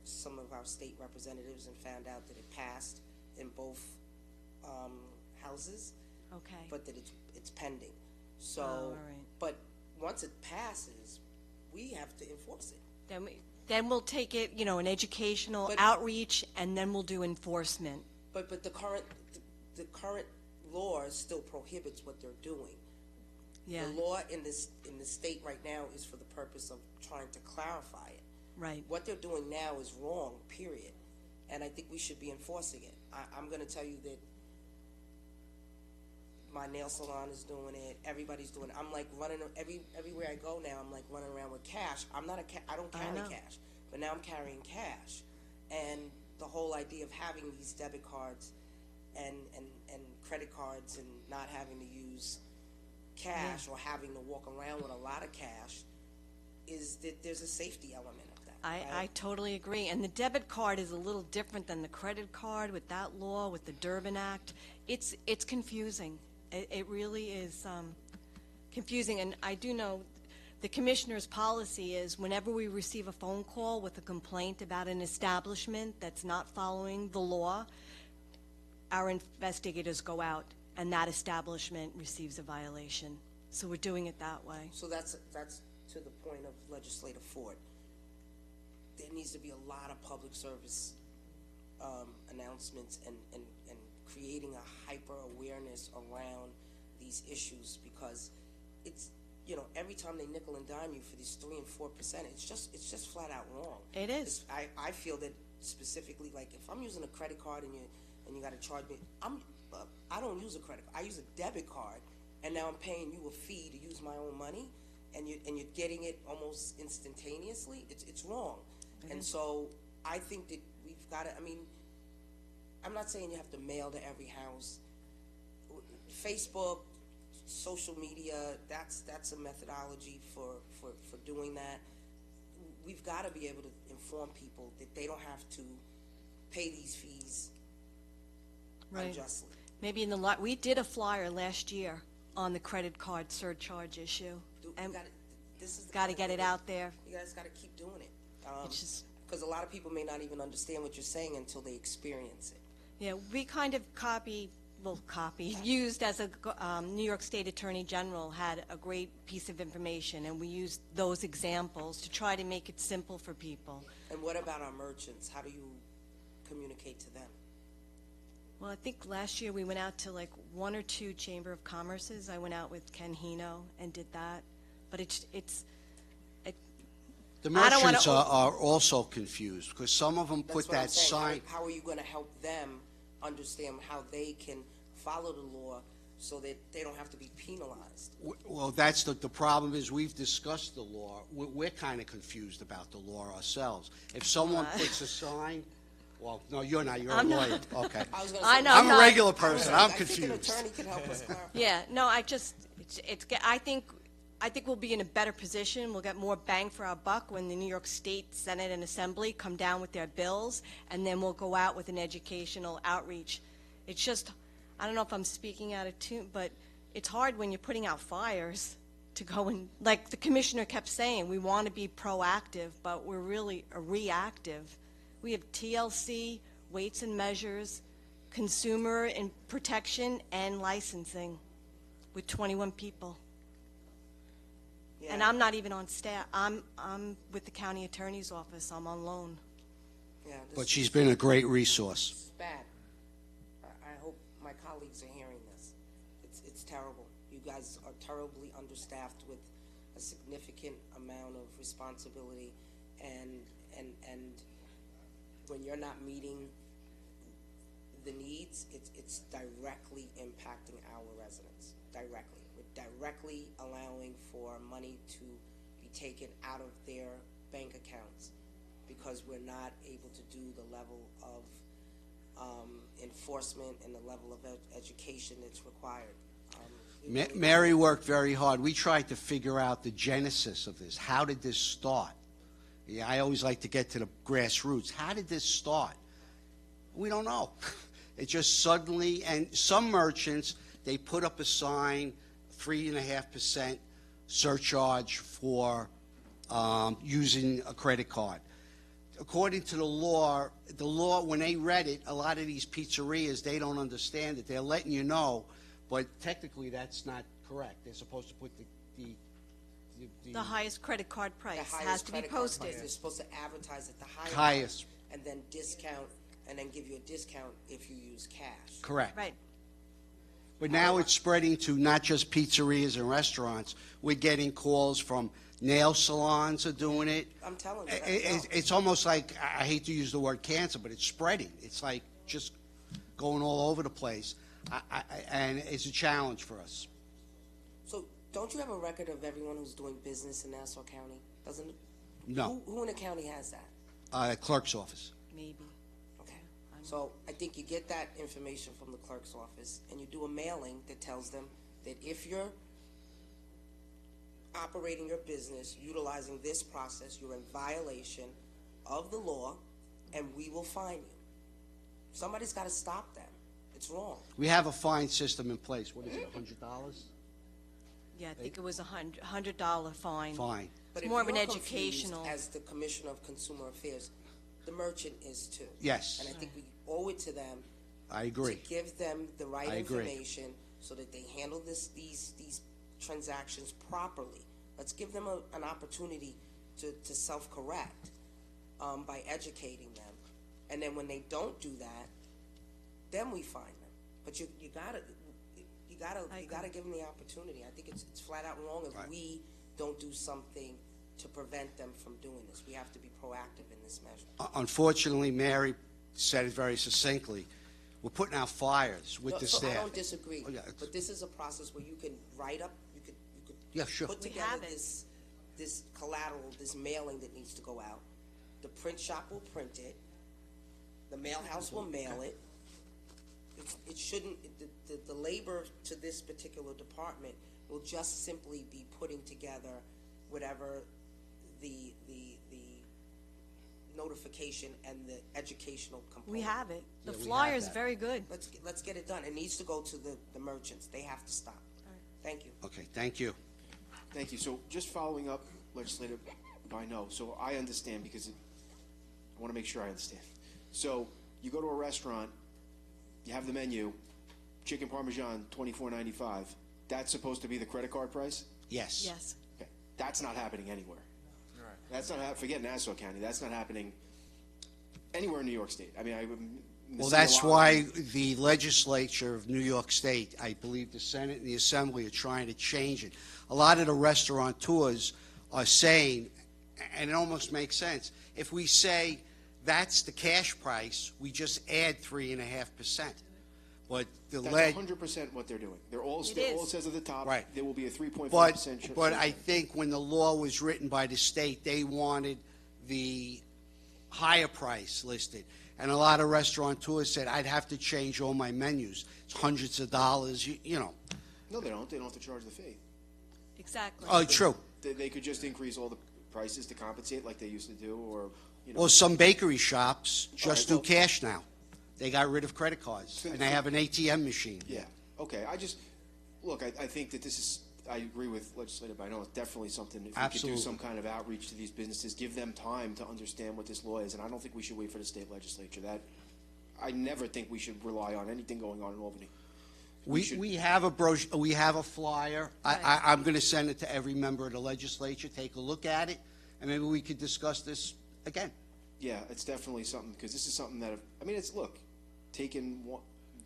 Speaker 18: some of our state representatives and found out that it passed in both houses.
Speaker 1: Okay.
Speaker 18: But that it's pending. So,
Speaker 1: all right.
Speaker 18: But once it passes, we have to enforce it.
Speaker 1: Then we'll take it, you know, an educational outreach, and then we'll do enforcement.
Speaker 18: But the current law still prohibits what they're doing.
Speaker 1: Yeah.
Speaker 18: The law in the state right now is for the purpose of trying to clarify it.
Speaker 1: Right.
Speaker 18: What they're doing now is wrong, period. And I think we should be enforcing it. I'm going to tell you that my nail salon is doing it. Everybody's doing it. I'm like running everywhere I go now. I'm like running around with cash. I don't carry cash, but now I'm carrying cash. And the whole idea of having these debit cards and credit cards and not having to use cash or having to walk around with a lot of cash is that there's a safety element of that.
Speaker 1: I totally agree. And the debit card is a little different than the credit card with that law, with the Durbin Act. It's confusing. It really is confusing. And I do know the commissioner's policy is whenever we receive a phone call with a complaint about an establishment that's not following the law, our investigators go out and that establishment receives a violation. So we're doing it that way.
Speaker 18: So that's to the point of Legislator Ford. There needs to be a lot of public service announcements and creating a hyper awareness around these issues, because it's, every time they nickel and dime you for these 3 and 4%, it's just flat out wrong.
Speaker 1: It is.
Speaker 18: I feel that specifically, like if I'm using a credit card and you got to charge me, I don't use a credit card. I use a debit card, and now I'm paying you a fee to use my own money, and you're getting it almost instantaneously. It's wrong. And so I think that we've got to, I'm not saying you have to mail to every house. Facebook, social media, that's a methodology for doing that. We've got to be able to inform people that they don't have to pay these fees unjustly.
Speaker 1: Maybe we did a flyer last year on the credit card surcharge issue. And got to get it out there.
Speaker 18: You guys got to keep doing it. Because a lot of people may not even understand what you're saying until they experience it.
Speaker 1: Yeah, we kind of used as a New York State Attorney General had a great piece of information, and we used those examples to try to make it simple for people.
Speaker 18: And what about our merchants? How do you communicate to them?
Speaker 1: Well, I think last year we went out to like 1 or 2 Chamber of Commerces. I went out with Ken Hino and did that. But
Speaker 20: the merchants are also confused, because some of them put that sign.
Speaker 18: How are you going to help them understand how they can follow the law so that they don't have to be penalized?
Speaker 20: Well, that's the problem is we've discussed the law. We're kind of confused about the law ourselves. If someone puts a sign, well, no, you're not. You're a lawyer. Okay.
Speaker 1: I know.
Speaker 20: I'm a regular person. I'm confused.
Speaker 18: I think an attorney can help us clarify.
Speaker 1: Yeah. No, I think we'll be in a better position. We'll get more bang for our buck when the New York State Senate and Assembly come down with their bills, and then we'll go out with an educational outreach. It's just, I don't know if I'm speaking out of tune, but it's hard when you're putting out fires to go and, like the commissioner kept saying, we want to be proactive, but we're really reactive. We have TLC, weights and measures, consumer and protection, and licensing with 21 people. Yeah. And I'm not even on staff. I'm with the county attorney's office. I'm on loan.
Speaker 18: Yeah,
Speaker 20: but she's been a great resource.
Speaker 18: This is bad. I hope my colleagues are hearing this. It's terrible. You guys are terribly understaffed with a significant amount of responsibility, and when you're not meeting the needs, it's directly impacting our residents. Directly. We're directly allowing for money to be taken out of their bank accounts because we're not able to do the level of enforcement and the level of education that's required.
Speaker 20: Mary worked very hard. We tried to figure out the genesis of this. How did this start? Yeah, I always like to get to the grassroots. How did this start? We don't know. It just suddenly, and some merchants, they put up a sign, 3.5% surcharge for using a credit card. According to the law, when they read it, a lot of these pizzerias, they don't understand it. They're letting you know, but technically that's not correct. They're supposed to put
Speaker 1: the highest credit card price has to be posted.
Speaker 18: They're supposed to advertise at the
Speaker 20: highest
Speaker 18: and then discount, and then give you a discount if you use cash.
Speaker 20: Correct.
Speaker 1: Right.
Speaker 20: But now it's spreading to not just pizzerias and restaurants. We're getting calls from nail salons are doing it.
Speaker 18: I'm telling you.
Speaker 20: It's almost like, I hate to use the word cancer, but it's spreading. It's like just going all over the place. And it's a challenge for us.
Speaker 18: So don't you have a record of everyone who's doing business in Nassau County? Doesn't it?
Speaker 20: No.
Speaker 18: Who in the county has that?
Speaker 20: The clerk's office.
Speaker 1: Maybe.
Speaker 18: Okay. So I think you get that information from the clerk's office, and you do a mailing that tells them that if you're operating your business utilizing this process, you're in violation of the law, and we will fine you. Somebody's got to stop them. It's wrong.
Speaker 20: We have a fine system in place. What is it, $100?
Speaker 1: Yeah, I think it was $100 fine.
Speaker 20: Fine.
Speaker 18: But
Speaker 1: it's more of an
Speaker 18: you're
Speaker 1: educational.
Speaker 18: As the Commissioner of Consumer Affairs, the merchant is too.
Speaker 20: Yes.
Speaker 18: And I think we owe it to them.
Speaker 20: I agree.
Speaker 18: To give them the right
Speaker 20: I agree.
Speaker 18: information so that they handle these transactions properly. Let's give them an opportunity to self-correct by educating them. And then when they don't do that, then we fine them. But you gotta give them the opportunity. I think it's flat out wrong if we don't do something to prevent them from doing this. We have to be proactive in this measure.
Speaker 20: Unfortunately, Mary said it very succinctly. We're putting out fires with the
Speaker 18: So
Speaker 20: staff.
Speaker 18: I don't disagree,
Speaker 20: Oh, yeah,
Speaker 18: but this is a process where you can write up, you could
Speaker 20: Yeah, sure.
Speaker 18: put together this collateral, this mailing that needs to go out. The print shop will print it. The mail house will mail it. It shouldn't, the labor to this particular department will just simply be putting together whatever the notification and the educational component.
Speaker 1: We have it. The
Speaker 18: Yeah, we
Speaker 1: flyer
Speaker 18: have
Speaker 1: is
Speaker 18: that.
Speaker 1: very good.
Speaker 18: Let's get it done. It needs to go to the merchants. They have to stop. Thank you.
Speaker 20: Okay, thank you.
Speaker 2: Thank you. So just following up, Legislator Bino, so I understand because I want to make sure I understand. So you go to a restaurant, you have the menu, chicken parmesan, $24.95. That's supposed to be the credit card price?
Speaker 20: Yes.
Speaker 1: Yes.
Speaker 2: Okay. That's not happening anywhere. That's not forget Nassau County. That's not happening anywhere in New York State. I mean,
Speaker 20: Well, that's why the legislature of New York State, I believe the Senate and the Assembly are trying to change it. A lot of the restaurateurs are saying, and it almost makes sense, if we say that's the cash price, we just add 3.5%. But the
Speaker 2: that's 100% what they're doing. All it says at the top,
Speaker 20: Right.
Speaker 2: there will be a 3.5%.
Speaker 20: But I think when the law was written by the state, they wanted the higher price listed. And a lot of restaurateurs said, I'd have to change all my menus. It's hundreds of dollars, you know.
Speaker 2: No, they don't. They don't have to charge the fee.
Speaker 1: Exactly.
Speaker 20: Oh, true.
Speaker 2: They could just increase all the prices to compensate like they used to do, or, you know.
Speaker 20: Well, some bakery shops just
Speaker 2: All right,
Speaker 20: do cash now. They got rid of credit cards, and they have an ATM machine.
Speaker 2: Yeah, okay, I think that this is, I agree with Legislator Bino, it's definitely something, if we could
Speaker 20: Absolutely.
Speaker 2: do some kind of outreach to these businesses, give them time to understand what this law is, and I don't think we should wait for the state legislature. I never think we should rely on anything going on in Albany.
Speaker 20: We have a brochure, we have a flyer. I'm going to send it to every member of the legislature. Take a look at it, and maybe we could discuss this again.
Speaker 2: Yeah, it's definitely something, because this is something that, look, taken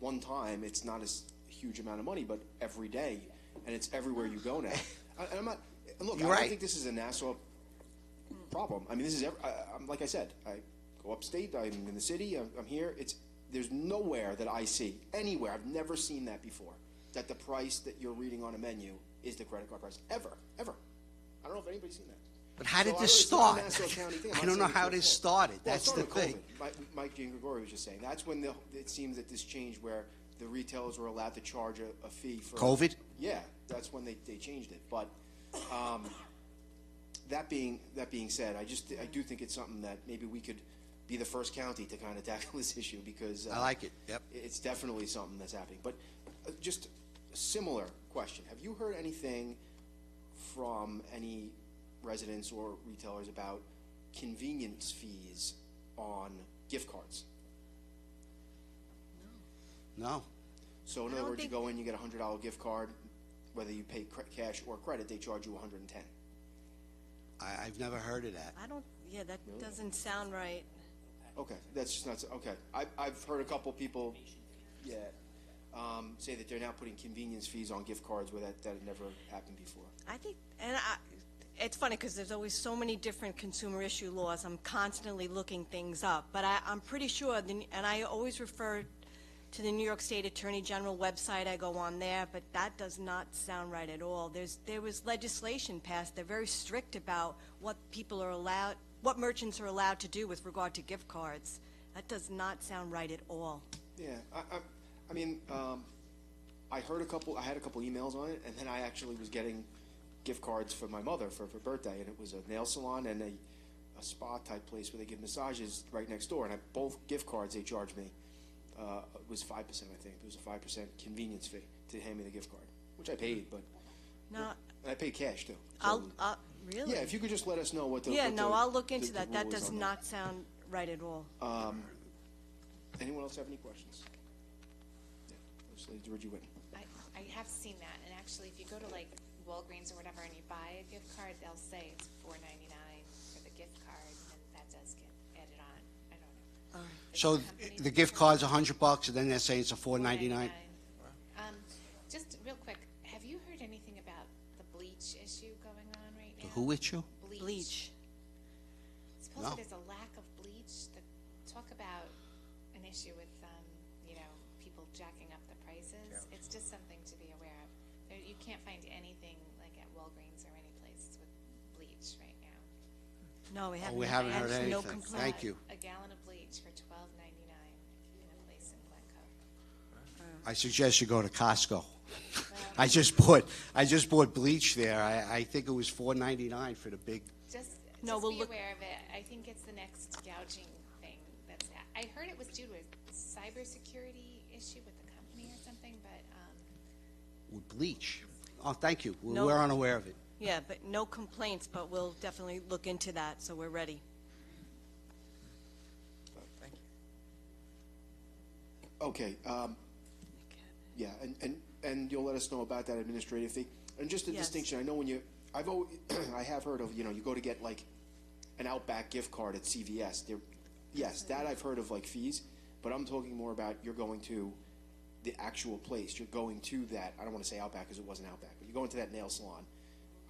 Speaker 2: one time, it's not a huge amount of money, but every day, and it's everywhere you go now. And I don't think this is a Nassau problem. I mean, this is, like I said, I go upstate, I'm in the city, I'm here, there's nowhere that I see, anywhere, I've never seen that before, that the price that you're reading on a menu is the credit card price, ever. I don't know if anybody's seen that.
Speaker 20: But how did
Speaker 2: So
Speaker 20: this
Speaker 2: it's not a
Speaker 20: start?
Speaker 2: Nassau County thing. I'm
Speaker 20: I
Speaker 2: not
Speaker 20: don't know
Speaker 2: saying
Speaker 20: how
Speaker 2: it's your
Speaker 20: this
Speaker 2: fault.
Speaker 20: started.
Speaker 2: Well, it
Speaker 20: That's the
Speaker 2: started
Speaker 20: thing.
Speaker 2: COVID. Mike Jean Gregory was just saying, that's when it seems that this changed where the retailers were allowed to charge a fee for
Speaker 20: COVID?
Speaker 2: Yeah, that's when they changed it. But that being said, I do think it's something that maybe we could be the first county to kind of tackle this issue, because
Speaker 20: I like it. Yep.
Speaker 2: it's definitely something that's happening. But just a similar question: have you heard anything from any residents or retailers about convenience fees on gift cards?
Speaker 20: No.
Speaker 2: So in other words, you go in, you get a $100 gift card, whether you pay cash or credit, they charge you $110.
Speaker 20: I've never heard of that.
Speaker 1: That doesn't sound right.
Speaker 2: Okay, that's just not, okay. I've heard a couple people, say that they're now putting convenience fees on gift cards where that had never happened before.
Speaker 1: I think, it's funny because there's always so many different consumer issue laws. I'm constantly looking things up, but I'm pretty sure, and I always refer to the New York State Attorney General website. I go on there, but that does not sound right at all. There was legislation passed. They're very strict about what merchants are allowed to do with regard to gift cards. That does not sound right at all.
Speaker 2: Yeah, I had a couple emails on it, and then I actually was getting gift cards for my mother for her birthday, and it was a nail salon and a spa type place where they give massages right next door, and both gift cards they charged me. It was 5%, I think. It was a 5% convenience fee to hand me the gift card, which I paid, but I paid cash too. So,
Speaker 1: Really?
Speaker 2: yeah, if you could just let us know what the
Speaker 1: I'll look into
Speaker 2: the
Speaker 1: that. That
Speaker 2: rule is
Speaker 1: does
Speaker 2: on
Speaker 1: not sound right at all.
Speaker 2: Anyone else have any questions? Legislator Reggie Whitten.
Speaker 11: I have seen that, and actually, if you go to like Walgreens or whatever and you buy a gift card, they'll say it's $4.99 for the gift card, and that does get added on. I don't know.
Speaker 20: So the gift card's $100, and then they're saying it's a $4.99?
Speaker 11: Just real quick, have you heard anything about the bleach issue going on right now?
Speaker 20: The who issue?
Speaker 11: Bleach. Supposedly
Speaker 20: No.
Speaker 11: there's a lack of bleach. Talk about an issue with, people jacking up the prices. It's just something to be aware of. You can't find anything like at Walgreens or any place with bleach right now.
Speaker 1: No, we haven't.
Speaker 20: We haven't heard
Speaker 1: actually, no
Speaker 20: anything.
Speaker 1: complaint.
Speaker 20: Thank you.
Speaker 11: A gallon of bleach for $12.99 in a place in Glencoe.
Speaker 20: I suggest you go to Costco. I just bought bleach there. I think it was $4.99 for the big.
Speaker 11: Just be aware of it. I think it's the next gouging thing. I heard it was due to a cybersecurity issue with the company or something, but
Speaker 20: With bleach. Oh, thank you.
Speaker 1: No.
Speaker 20: We're unaware of it.
Speaker 1: Yeah, but no complaints, but we'll definitely look into that, so we're ready.
Speaker 2: Thank you. Okay, yeah, and you'll let us know about that administrative fee. And just a
Speaker 1: Yes.
Speaker 2: distinction, I know when I have heard of, you go to get like an Outback gift card at CVS. Yes, that I've heard of, like fees, but I'm talking more about you're going to the actual place. You're going to that, I don't want to say Outback because it wasn't Outback, but you're going to that nail salon,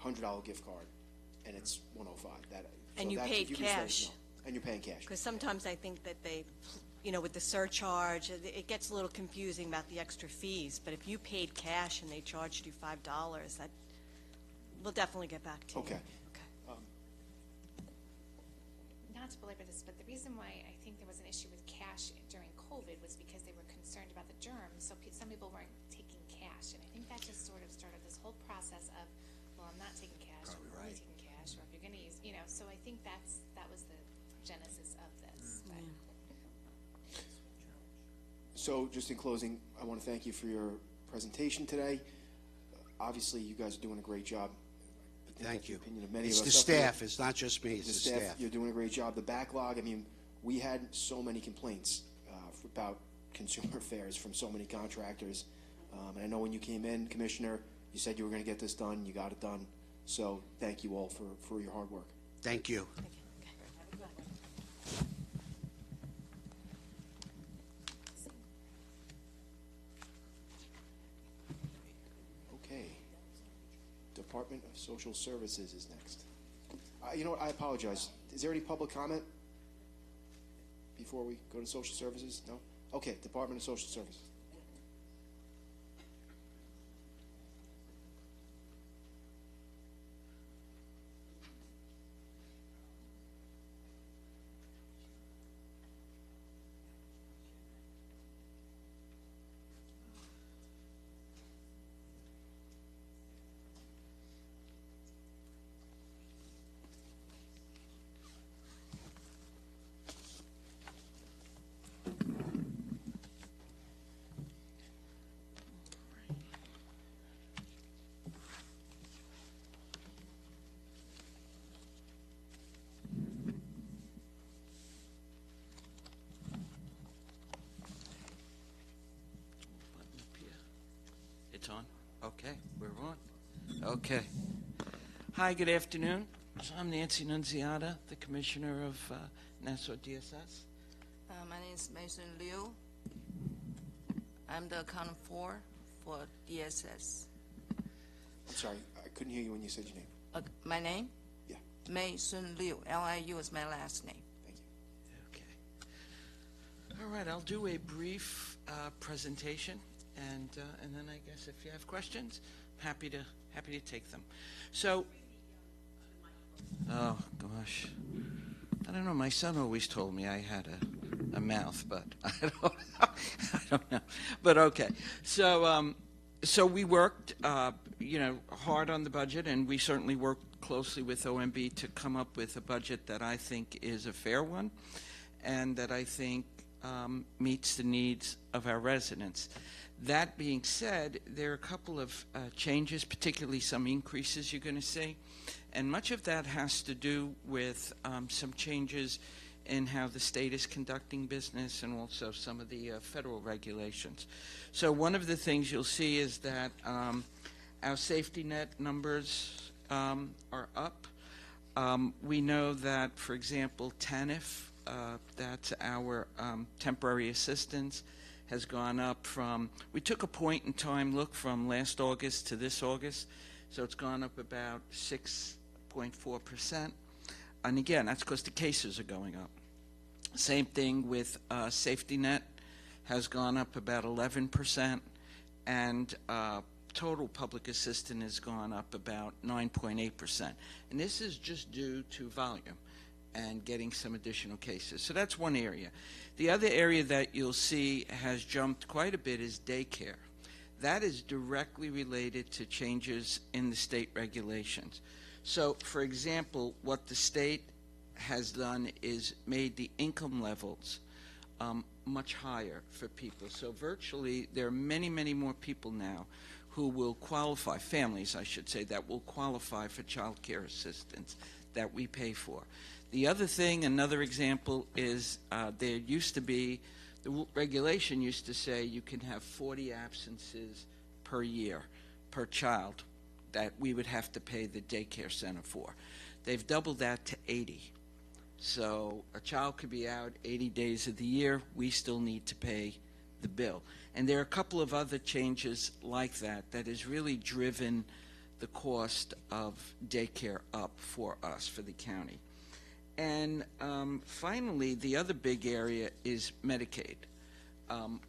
Speaker 2: $100 gift card, and it's $105.
Speaker 1: And you paid
Speaker 2: if can just let us
Speaker 1: cash.
Speaker 2: know. And you're paying cash.
Speaker 1: Because sometimes I think that they, with the surcharge, it gets a little confusing about the extra fees, but if you paid cash and they charged you $5, we'll definitely get back to you.
Speaker 2: Okay.
Speaker 11: not to belabor this, but the reason why I think there was an issue with cash during COVID was because they were concerned about the germs, so some people weren't taking cash, and I think that just sort of started this whole process of, well, I'm not taking cash, or I'm only taking cash, or if you're gonna use, so I think that was the genesis of this, but.
Speaker 2: So, just in closing, I want to thank you for your presentation today. Obviously, you guys are doing a great job. I think
Speaker 20: Thank
Speaker 2: that's the
Speaker 20: you.
Speaker 2: opinion of many
Speaker 20: It's
Speaker 2: of
Speaker 20: the
Speaker 2: us up here.
Speaker 20: staff. It's not just me. It's the staff.
Speaker 2: You're doing a great job. The backlog, we had so many complaints about consumer affairs from so many contractors. And I know when you came in, Commissioner, you said you were going to get this done. You got it done. So thank you all for your hard work.
Speaker 20: Thank you.
Speaker 2: Okay. Department of Social Services is next. You know what? I apologize. Is there any public comment before we go to Social Services? No? Okay, Department of Social Services.
Speaker 5: It's on? Okay, we're on. Okay. Hi, good afternoon. So I'm Nancy Nunziata, the Commissioner of Nassau DSS.
Speaker 22: My name is Mason Liu. I'm the accountant for DSS.
Speaker 2: I'm sorry, I couldn't hear you when you said your name.
Speaker 22: My name?
Speaker 2: Yeah.
Speaker 22: Mason Liu. Liu is my last name.
Speaker 2: Thank you.
Speaker 5: Okay. All right, I'll do a brief presentation, and then I guess if you have questions, happy to take them. So, oh gosh, I don't know. My son always told me I had a mouth, but I don't know. But okay, so we worked, hard on the budget, and we certainly worked closely with OMB to come up with a budget that I think is a fair one, and that I think meets the needs of our residents. That being said, there are a couple of changes, particularly some increases you're going to see, and much of that has to do with some changes in how the state is conducting business and also some of the federal regulations. So one of the things you'll see is that our safety net numbers are up. We know that, for example, TANF, that's our temporary assistance, has gone up from, we took a point in time look from last August to this August, so it's gone up about 6.4%. And again, that's because the cases are going up. Same thing with safety net, has gone up about 11%, and total public assistance has gone up about 9.8%. And this is just due to volume and getting some additional cases. So that's one area. The other area that you'll see has jumped quite a bit is daycare. That is directly related to changes in the state regulations. So, for example, what the state has done is made the income levels much higher for people. So virtually, there are many, many more people now who will qualify, families, I should say, that will qualify for child care assistance that we pay for. The other thing, another example, is there used to be, the regulation used to say you can have 40 absences per year, per child, that we would have to pay the daycare center for. They've doubled that to 80. So a child could be out 80 days of the year, we still need to pay the bill. And there are a couple of other changes like that that has really driven the cost of daycare up for us, for the county. And finally, the other big area is Medicaid.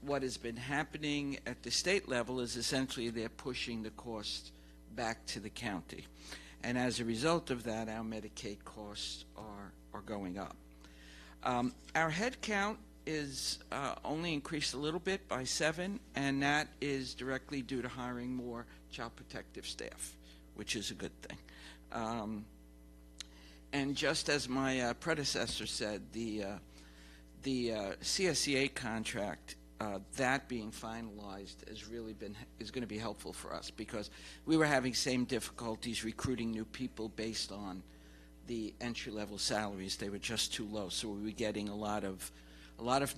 Speaker 5: What has been happening at the state level is essentially they're pushing the cost back to the county. And as a result of that, our Medicaid costs are going up. Our head count is only increased a little bit by 7, and that is directly due to hiring more child protective staff, which is a good thing. And just as my predecessor said, the CSEA contract, that being finalized is going to be helpful for us, because we were having same difficulties recruiting new people based on the entry-level salaries. They were just too low, so we were getting a lot of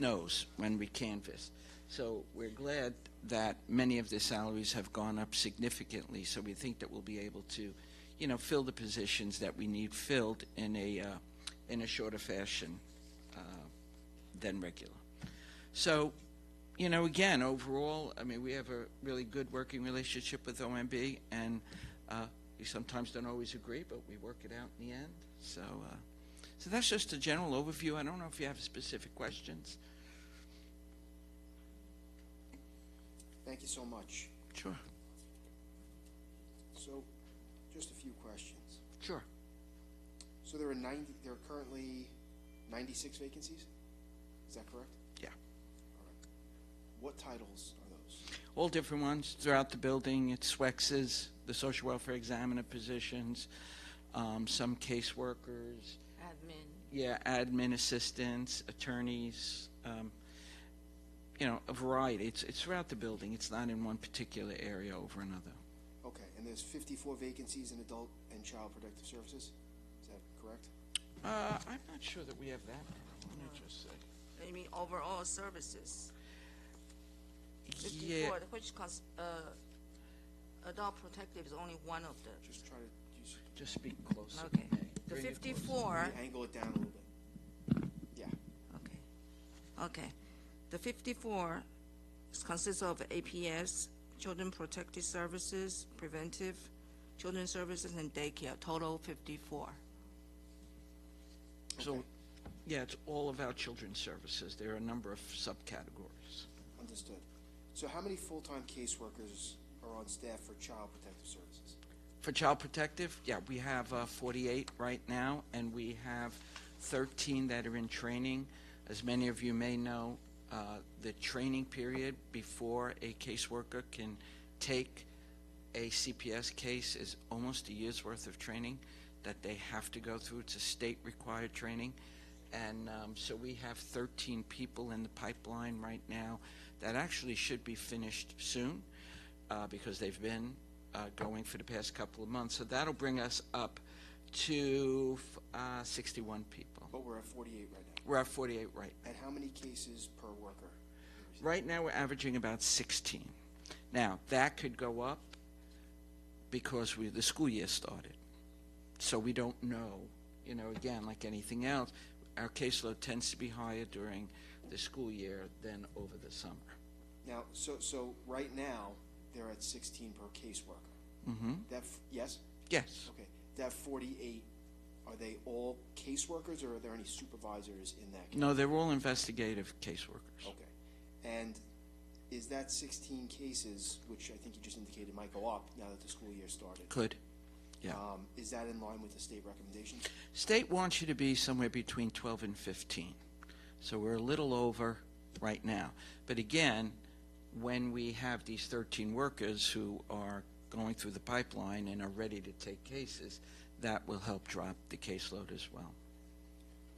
Speaker 5: no's when we canvassed. So we're glad that many of the salaries have gone up significantly, so we think that we'll be able to, fill the positions that we need filled in a shorter fashion than regular. So, again, overall, I mean, we have a really good working relationship with OMB, and we sometimes don't always agree, but we work it out in the end. So that's just a general overview. I don't know if you have specific questions.
Speaker 2: Thank you so much.
Speaker 5: Sure.
Speaker 2: So, just a few questions.
Speaker 5: Sure.
Speaker 2: So there are currently 96 vacancies? Is that correct?
Speaker 5: Yeah.
Speaker 2: All right. What titles are those?
Speaker 5: All different ones throughout the building. It's SWEX's, the social welfare examiner positions, some caseworkers.
Speaker 22: Admin.
Speaker 5: Yeah, admin assistants, attorneys, a variety. It's throughout the building. It's not in one particular area over another.
Speaker 2: Okay, and there's 54 vacancies in adult and child protective services? Is that correct?
Speaker 5: I'm not sure that we have that. Let me just say.
Speaker 22: I mean, overall services.
Speaker 5: Yeah.
Speaker 22: 54, which adult protective is only one of the.
Speaker 2: Just try to use.
Speaker 5: Just speak closer.
Speaker 22: Okay. The
Speaker 2: Bring it
Speaker 22: 54.
Speaker 2: closer. Angle it down a little bit. Yeah.
Speaker 22: Okay. The 54 consists of APS, Children Protective Services, Preventive, Children's Services, and Daycare. Total 54.
Speaker 5: So, yeah, it's all of our children's services. There are a number of subcategories.
Speaker 2: Understood. So how many full-time caseworkers are on staff for child protective services?
Speaker 5: For child protective, yeah, we have 48 right now, and we have 13 that are in training. As many of you may know, the training period before a caseworker can take a CPS case is almost a year's worth of training that they have to go through. It's a state-required training. And so we have 13 people in the pipeline right now that actually should be finished soon because they've been going for the past couple of months. So that'll bring us up to 61 people.
Speaker 2: But we're at 48 right now.
Speaker 5: We're at 48 right now.
Speaker 2: And how many cases per worker?
Speaker 5: Right now, we're averaging about 16. Now, that could go up because the school year started. So we don't know, again, like anything else, our caseload tends to be higher during the school year than over the summer.
Speaker 2: Now, so right now, they're at 16 per caseworker.
Speaker 5: Mm-hmm.
Speaker 2: Yes?
Speaker 5: Yes.
Speaker 2: Okay. That 48, are they all caseworkers, or are there any supervisors in that?
Speaker 5: No, they're all investigative caseworkers.
Speaker 2: Okay. And is that 16 cases, which I think you just indicated might go up now that the school year started?
Speaker 5: Could. Yeah.
Speaker 2: Is that in line with the state recommendations?
Speaker 5: State wants you to be somewhere between 12 and 15. So we're a little over right now. But again, when we have these 13 workers who are going through the pipeline and are ready to take cases, that will help drop the caseload as well.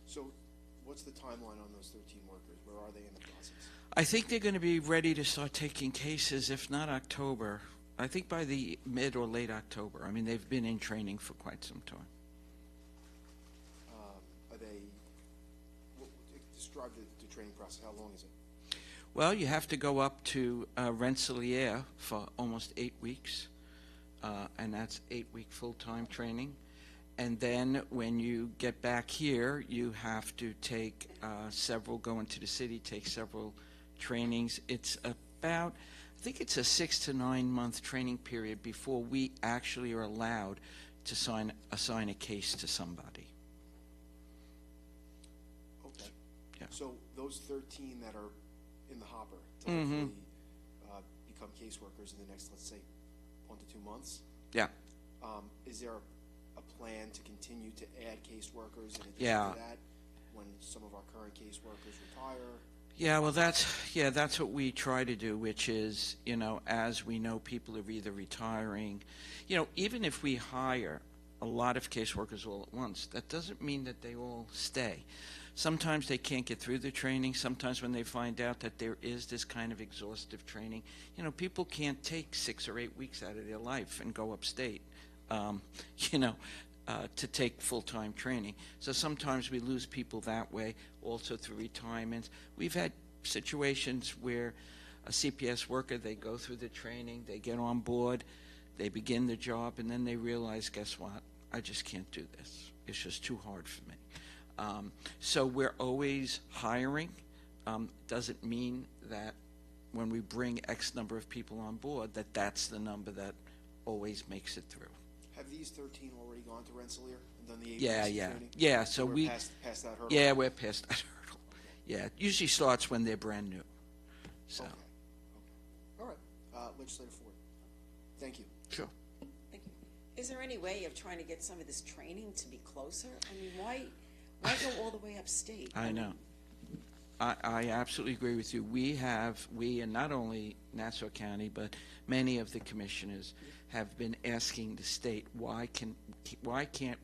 Speaker 2: So what's the timeline on those 13 workers? Where are they in the process?
Speaker 5: I think they're going to be ready to start taking cases, if not October, I think by the mid or late October. I mean, they've been in training for quite some time.
Speaker 2: Are they, describe the training process, how long is it?
Speaker 5: Well, you have to go up to Rensselaer for almost 8 weeks, and that's 8-week full-time training. And then when you get back here, you have to take go into the city, take several trainings. It's about, I think it's a 6 to 9 month training period before we actually are allowed to assign a case to somebody.
Speaker 2: Okay.
Speaker 5: Yeah.
Speaker 2: So those 13 that are in the hopper to
Speaker 5: Mm-hmm.
Speaker 2: hopefully become caseworkers in the next, let's say, 1 to 2 months.
Speaker 5: Yeah.
Speaker 2: Is there a plan to continue to add caseworkers in addition
Speaker 5: Yeah.
Speaker 2: to that when some of our current caseworkers retire?
Speaker 5: Yeah, well, that's what we try to do, which is, as we know people are either retiring, even if we hire a lot of caseworkers all at once, that doesn't mean that they all stay. Sometimes they can't get through the training. Sometimes when they find out that there is this kind of exhaustive training, people can't take 6 or 8 weeks out of their life and go upstate, to take full-time training. So sometimes we lose people that way, also through retirements. We've had situations where a CPS worker, they go through the training, they get on board, they begin the job, and then they realize, guess what? I just can't do this. It's just too hard for me. So we're always hiring. Doesn't mean that when we bring X number of people on board, that's the number that always makes it through.
Speaker 2: Have these 13 already gone to Rensselaer and done the 8
Speaker 5: Yeah,
Speaker 2: weeks of
Speaker 5: yeah.
Speaker 2: training?
Speaker 5: Yeah, so
Speaker 2: we're past that hurdle?
Speaker 5: Yeah, we're past that hurdle. Yeah, it usually starts when they're brand new. So,
Speaker 2: Okay. All right. Legislator Ford. Thank you.
Speaker 5: sure.
Speaker 6: Thank you. Is there any way of trying to get some of this training to be closer? I mean, why go all the way upstate?
Speaker 5: I know. I absolutely agree with you. We and not only Nassau County, but many of the commissioners have been asking the state, why can't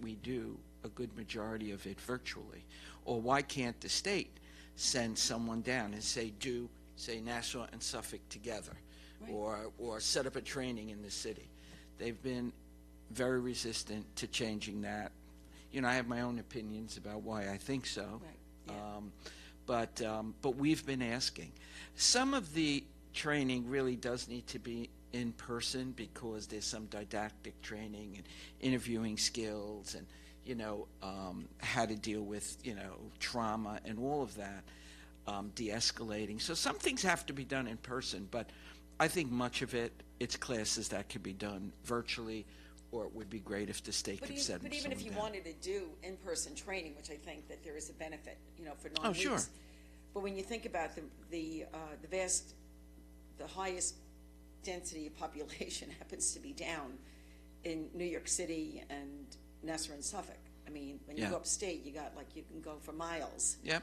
Speaker 5: we do a good majority of it virtually? Or why can't the state send someone down and say Nassau and Suffolk together? Right. Or set up a training in the city. They've been very resistant to changing that. I have my own opinions about why I think so.
Speaker 6: Right.
Speaker 5: Yeah. But we've been asking. Some of the training really does need to be in person because there's some didactic training and interviewing skills and, how to deal with, trauma and all of that, de-escalating. So some things have to be done in person, but I think much of it's classes that could be done virtually, or it would be great if the state could send
Speaker 6: But even if you
Speaker 5: down.
Speaker 6: wanted to do in-person training, which I think that there is a benefit, for 9
Speaker 5: Oh,
Speaker 6: weeks.
Speaker 5: sure.
Speaker 6: But when you think about the highest density of population happens to be down in New York City and Nassau and Suffolk. I mean, when you
Speaker 5: Yeah.
Speaker 6: go upstate, you can go for miles.
Speaker 5: Yep.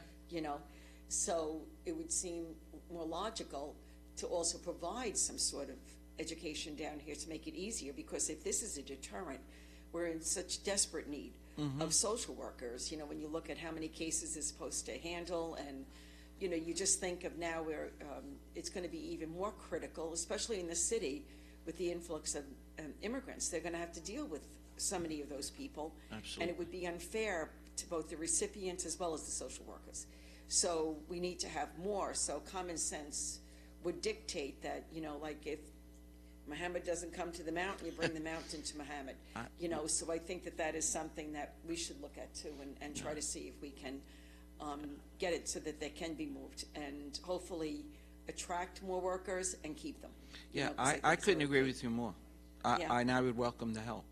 Speaker 6: So it would seem more logical to also provide some sort of education down here to make it easier, because if this is a deterrent, we're in such desperate need of social workers. When you look at how many cases it's supposed to handle, and you just think of now where it's going to be even more critical, especially in the city with the influx of immigrants. They're going to have to deal with so many of those people.
Speaker 5: Absolutely.
Speaker 6: And it would be unfair to both the recipients as well as the social workers. So we need to have more, so common sense would dictate that, you know, like if Muhammad doesn't come to the mountain, you bring the mountain to Muhammad. You know, so I think that that is something that we should look at too, and try to see if we can get it so that they can be moved, and hopefully attract more workers and keep them. You
Speaker 5: Yeah,
Speaker 6: know, 'cause think
Speaker 5: I
Speaker 6: it's
Speaker 5: couldn't
Speaker 6: really
Speaker 5: agree with you more.
Speaker 6: Yeah.
Speaker 5: And I would welcome the help.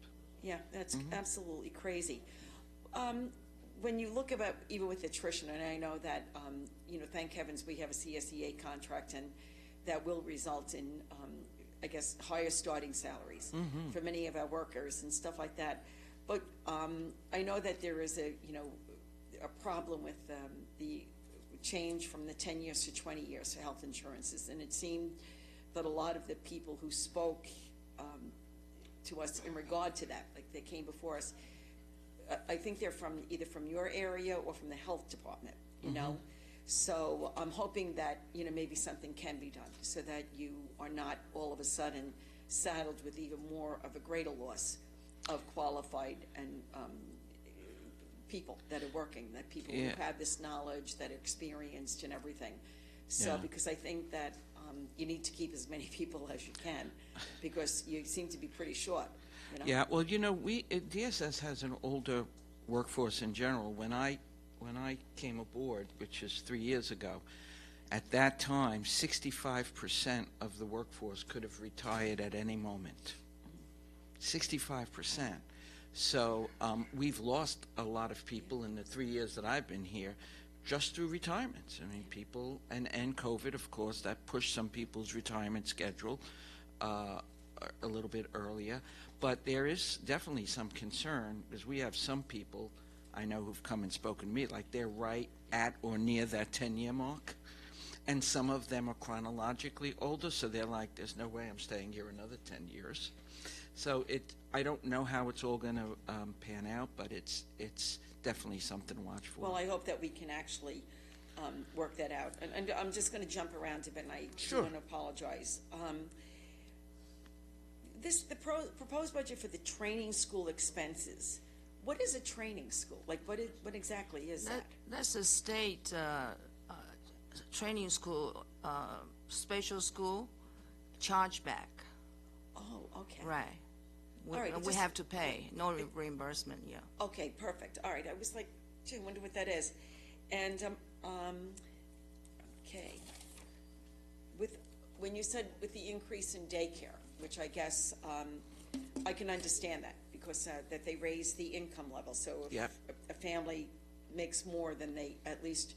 Speaker 6: Yeah, that's absolutely crazy. When you look about, even with attrition, and I know that, you know, thank heavens we have a CSEA contract, and that will result in, I guess, higher starting salaries for many of our workers and stuff like that. But I know that there is a, you know, a problem with the change from the 10 years to 20 years for health insurances, and it seemed that a lot of the people who spoke to us in regard to that, like they came before us, I think they're from either from your area or from the health department, you know? So I'm hoping that, you know, maybe something can be done so that you are not all of a sudden saddled with even more of a greater loss of qualified and people that are working, that people who have this knowledge, that are experienced and everything. So because I think that you need to keep as many people as you can, because you seem to be pretty short, you know?
Speaker 5: Yeah, well, you know, DSS has an older workforce in general. When I came aboard, which is 3 years ago, at that time, 65% of the workforce could have retired at any moment. 65%. So we've lost a lot of people in the 3 years that I've been here just through retirements. I mean, people, and COVID, of course, that pushed some people's retirement schedule a little bit earlier. But there is definitely some concern, because we have some people I know who've come and spoken to me, like they're right at or near that 10-year mark. And some of them are chronologically older, so they're like, there's no way I'm staying here another 10 years. So I don't know how it's all going to pan out, but it's definitely something to watch for.
Speaker 6: Well, I hope that we can actually work that out. And I'm just going to jump around a bit, and I do want to apologize. The proposed budget for the training school expenses, what is a training school? Like, what exactly is that?
Speaker 22: That's a state training school, special school, chargeback.
Speaker 6: Oh, okay.
Speaker 22: Right.
Speaker 6: All right,
Speaker 22: We have to pay, no reimbursement, yeah.
Speaker 6: Okay, perfect. All right, I was like, gee, I wonder what that is. And, okay. When you said with the increase in daycare, which I guess, I can understand that, because that they raise the income level. So if a family makes more, then they at least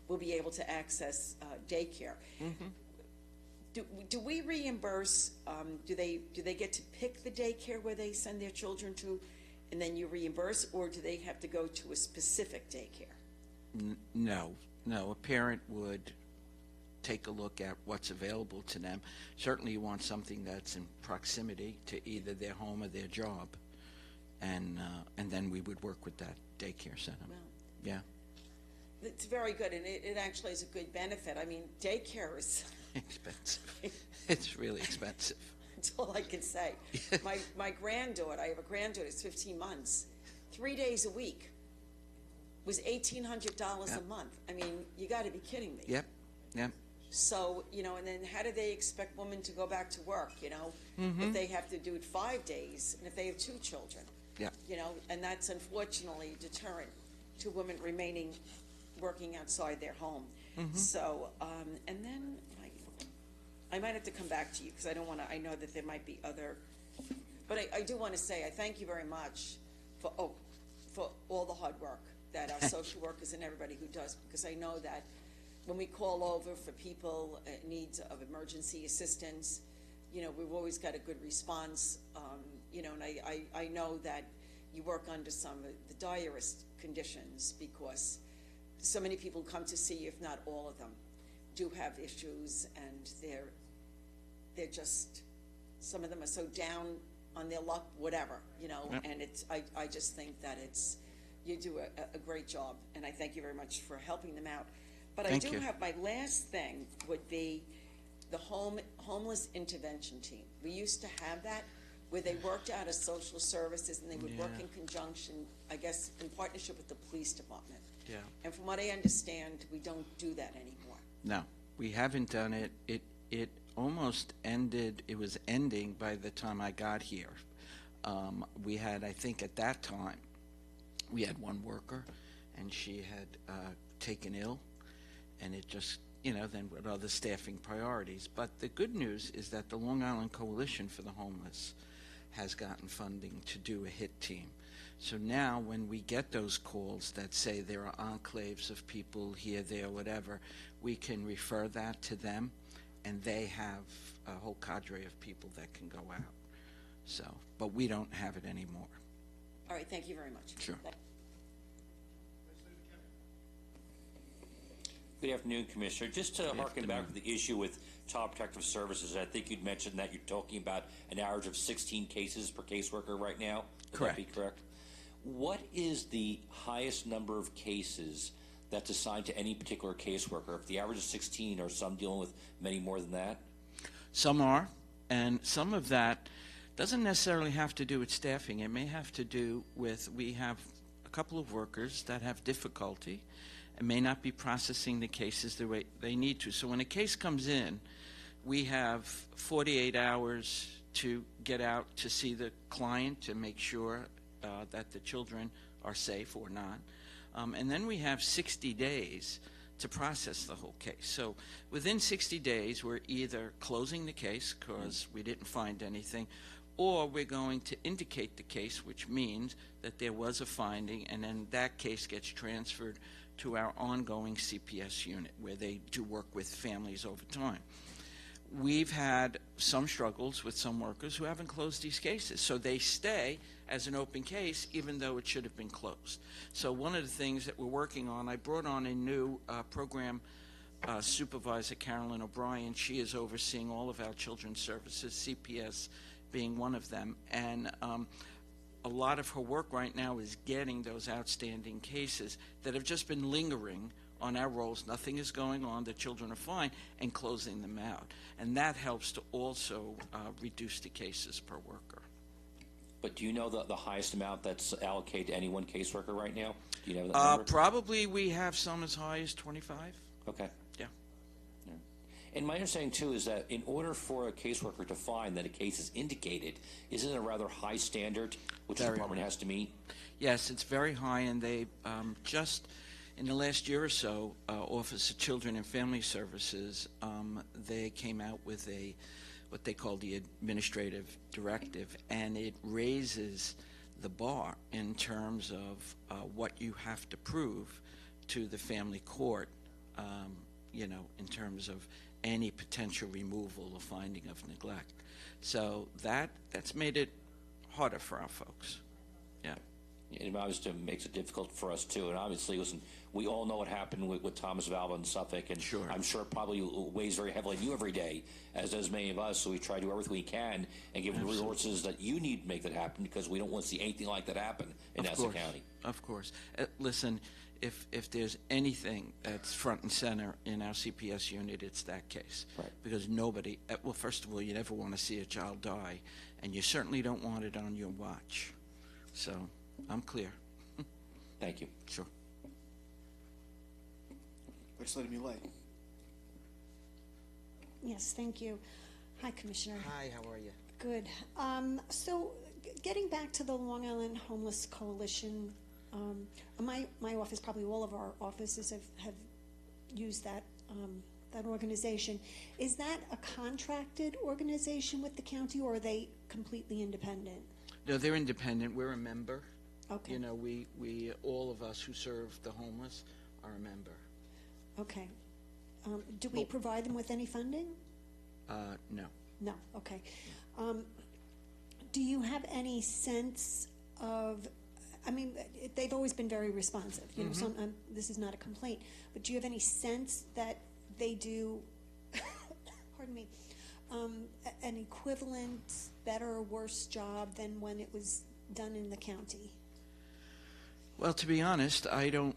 Speaker 6: will be able to access daycare. Do we reimburse, do they get to pick the daycare where they send their children to, and then you reimburse, or do they have to go to a specific daycare?
Speaker 5: No. A parent would take a look at what's available to them. Certainly you want something that's in proximity to either their home or their job, and then we would work with that daycare center.
Speaker 6: Well,
Speaker 5: yeah.
Speaker 6: It's very good, and it actually is a good benefit. I mean, daycare is
Speaker 5: expensive. It's really expensive.
Speaker 6: That's all I can say. My granddaughter, I have a granddaughter, it's 15 months, 3 days a week, was $1,800 a month. I mean, you got to be kidding me.
Speaker 5: Yep.
Speaker 6: So, you know, and then how do they expect women to go back to work, you know, if they have to do it 5 days, and if they have 2 children?
Speaker 5: Yeah.
Speaker 6: You know, and that's unfortunately deterrent to women remaining working outside their home. So, and then I might have to come back to you, because I don't want to, I know that there might be other, but I do want to say, I thank you very much for all the hard work that our social workers and everybody who does, because I know that when we call over for people in need of emergency assistance, you know, we've always got a good response, you know, and I know that you work under some of the direst conditions, because so many people come to see you, if not all of them, do have issues, and they're just, some of them are so down on their luck, whatever, you know, and I just think that you do a great job, and I thank you very much for helping them out. But I do have, my last thing would be the homeless intervention team. We used to have that, where they worked out of social services and they would work
Speaker 5: Yeah.
Speaker 6: in conjunction, I guess, in partnership with the police department.
Speaker 5: Yeah.
Speaker 6: And from what I understand, we don't do that anymore.
Speaker 5: No, we haven't done it. It almost ended, it was ending by the time I got here. We had, I think at that time, we had one worker, and she had taken ill, and it just, then with other staffing priorities. But the good news is that the Long Island Coalition for the Homeless has gotten funding to do a HIT team. So now when we get those calls that say there are enclaves of people here, there, whatever, we can refer that to them, and they have a whole cadre of people that can go out. So, but we don't have it anymore.
Speaker 6: All right, thank you very much.
Speaker 5: Sure.
Speaker 12: Good afternoon, Commissioner. Just to harken back to the issue with Child Protective Services, I think you'd mentioned that you're talking about an average of 16 cases per caseworker right now. Would
Speaker 5: Correct.
Speaker 12: that be correct? What is the highest number of cases that's assigned to any particular caseworker? If the average is 16, are some dealing with many more than that?
Speaker 5: Some are, and some of that doesn't necessarily have to do with staffing. It may have to do with, we have a couple of workers that have difficulty and may not be processing the cases the way they need to. So when a case comes in, we have 48 hours to get out to see the client to make sure that the children are safe or not. And then we have 60 days to process the whole case. So within 60 days, we're either closing the case because we didn't find anything, or we're going to indicate the case, which means that there was a finding, and then that case gets transferred to our ongoing CPS unit, where they do work with families over time. We've had some struggles with some workers who haven't closed these cases, so they stay as an open case even though it should have been closed. So one of the things that we're working on, I brought on a new program supervisor, Carolyn O'Brien. She is overseeing all of our children's services, CPS being one of them, and a lot of her work right now is getting those outstanding cases that have just been lingering on our rolls. Nothing is going on, the children are fine, and closing them out. And that helps to also reduce the cases per worker.
Speaker 12: But do you know the highest amount that's allocated to any one caseworker right now? Do you know that number?
Speaker 5: Probably we have some as high as 25.
Speaker 12: Okay.
Speaker 5: Yeah.
Speaker 12: And my understanding, too, is that in order for a caseworker to find that a case is indicated, isn't it a rather high standard which the department has to meet?
Speaker 5: Yes, it's very high, and they just in the last year or so, Office of Children and Family Services, they came out with what they call the administrative directive, and it raises the bar in terms of what you have to prove to the family court, in terms of any potential removal or finding of neglect. So that's made it harder for our folks. Yeah.
Speaker 12: It obviously makes it difficult for us, too. And obviously, listen, we all know what happened with Thomas Valva in Suffolk, and
Speaker 5: sure.
Speaker 12: I'm sure it probably weighs very heavily on you every day, as does many of us. So we try to do everything we can and give the resources that you need to make that happen, because we don't want to see anything like that happen in Nassau County.
Speaker 5: Of course. Listen, if there's anything that's front and center in our CPS unit, it's that case.
Speaker 12: Right.
Speaker 5: Because nobody, well, first of all, you never want to see a child die, and you certainly don't want it on your watch. So I'm clear.
Speaker 12: Thank you.
Speaker 5: Sure.
Speaker 2: Legislator Millet.
Speaker 8: Yes, thank you. Hi, Commissioner.
Speaker 5: Hi, how are you?
Speaker 8: Good. So getting back to the Long Island Homeless Coalition, my office, probably all of our offices have used that organization. Is that a contracted organization with the county, or are they completely independent?
Speaker 5: No, they're independent. We're a member.
Speaker 8: Okay.
Speaker 5: We all of us who serve the homeless are a member.
Speaker 8: Okay. Do we provide them with any funding?
Speaker 5: No.
Speaker 8: No, okay. Do you have any sense of, they've always been very responsive, so this is not a complaint, but do you have any sense that they do, pardon me, an equivalent, better or worse job than when it was done in the county?
Speaker 5: Well, to be honest, I don't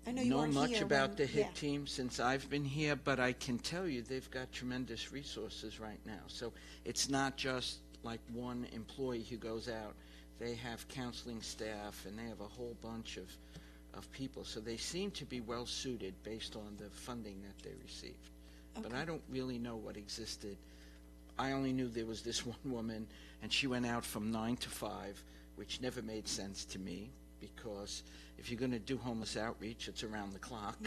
Speaker 5: know much about the HIT
Speaker 8: yeah.
Speaker 5: team since I've been here, but I can tell you they've got tremendous resources right now. So it's not just like one employee who goes out, they have counseling staff, and they have a whole bunch of people. So they seem to be well-suited based on the funding that they received. But
Speaker 8: Okay.
Speaker 5: I don't really know what existed. I only knew there was this one woman, and she went out from 9 to 5, which never made sense to me, because if you're going to do homeless outreach, it's around the clock.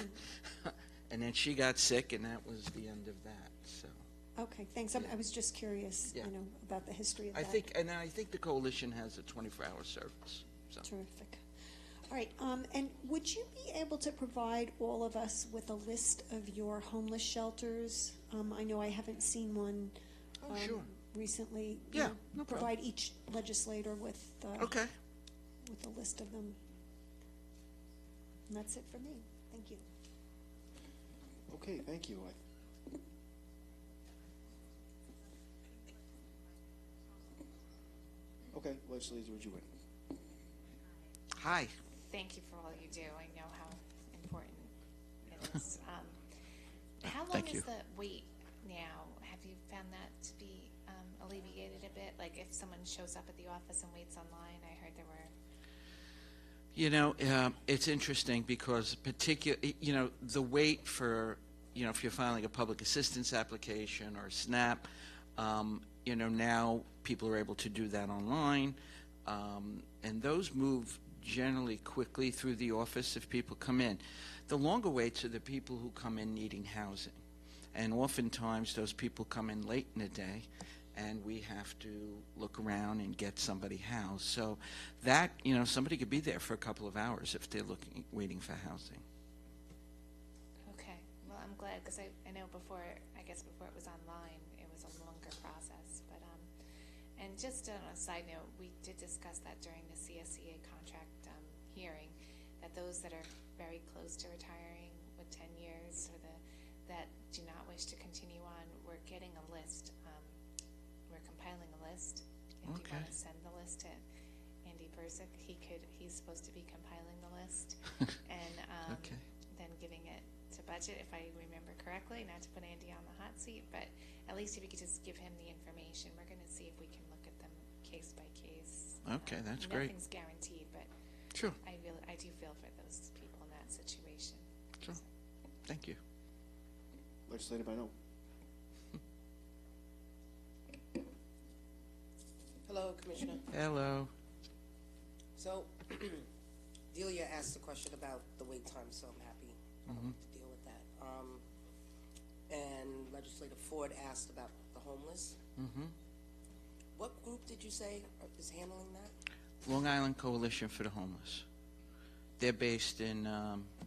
Speaker 5: And then she got sick, and that was the end of that. So
Speaker 8: Okay, thanks. I was just curious,
Speaker 5: Yeah.
Speaker 8: about the history of
Speaker 5: I
Speaker 8: that.
Speaker 5: think the coalition has a 24-hour service. So.
Speaker 8: Terrific. All right, and would you be able to provide all of us with a list of your homeless shelters? I know I haven't seen one
Speaker 5: Sure.
Speaker 8: recently.
Speaker 5: Yeah, no problem.
Speaker 8: Provide each legislator with
Speaker 5: Okay.
Speaker 8: with a list of them. And that's it for me. Thank you.
Speaker 2: Okay, thank you. Okay, Legislator Ridgeway.
Speaker 5: Hi.
Speaker 11: Thank you for all you do. I know how important it is. How long
Speaker 5: Thank you.
Speaker 11: is the wait now? Have you found that to be alleviated a bit? Like if someone shows up at the office and waits online, I heard there were.
Speaker 5: You know, it's interesting because the wait for, if you're filing a public assistance application or SNAP, now people are able to do that online, and those move generally quickly through the office if people come in. The longer waits are the people who come in needing housing, and oftentimes those people come in late in the day, and we have to look around and get somebody housed. So that, somebody could be there for a couple of hours if they're waiting for housing.
Speaker 11: Okay. Well, I'm glad because I know before it was online, it was a longer process. But and just on a side note, we did discuss that during the CSEA contract hearing, that those that are very close to retiring with 10 years or that do not wish to continue on, we're getting a list. We're compiling a list. If you want to send the list to Andy Persick, he's supposed to be compiling the list and then giving it to budget, if I remember correctly, not to put Andy on the hot seat, but at least if you could just give him the information, we're going to see if we can look at them case by case.
Speaker 5: Okay, that's great.
Speaker 11: Nothing's guaranteed, but
Speaker 5: Sure.
Speaker 11: I do feel for those people in that situation.
Speaker 5: Sure. Thank you.
Speaker 2: Legislator Bynum.
Speaker 18: Hello, Commissioner.
Speaker 5: Hello.
Speaker 18: So, Delia asked a question about the wait time, so I'm happy to deal with that. And Legislator Ford asked about the homeless. What group did you say is handling that?
Speaker 5: Long Island Coalition for the Homeless. They're based in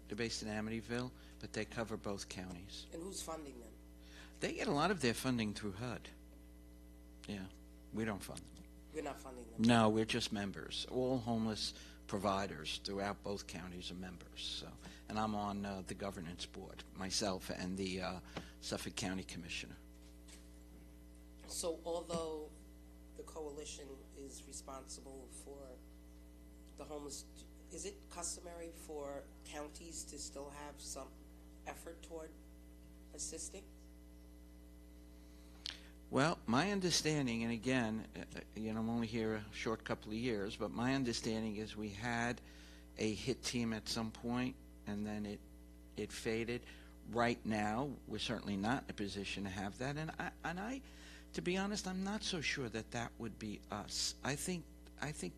Speaker 5: Amityville, but they cover both counties.
Speaker 18: And who's funding them?
Speaker 5: They get a lot of their funding through HUD. Yeah, we don't fund them.
Speaker 18: You're not funding them?
Speaker 5: No, we're just members. All homeless providers throughout both counties are members. So, and I'm on the governance board, myself and the Suffolk County Commissioner.
Speaker 18: So although the coalition is responsible for the homeless, is it customary for counties to still have some effort toward assisting?
Speaker 5: Well, my understanding, and again, I'm only here a short couple of years, but my understanding is we had a HIT team at some point, and then it faded. Right now, we're certainly not in a position to have that, and I, to be honest, I'm not so sure that would be us. I think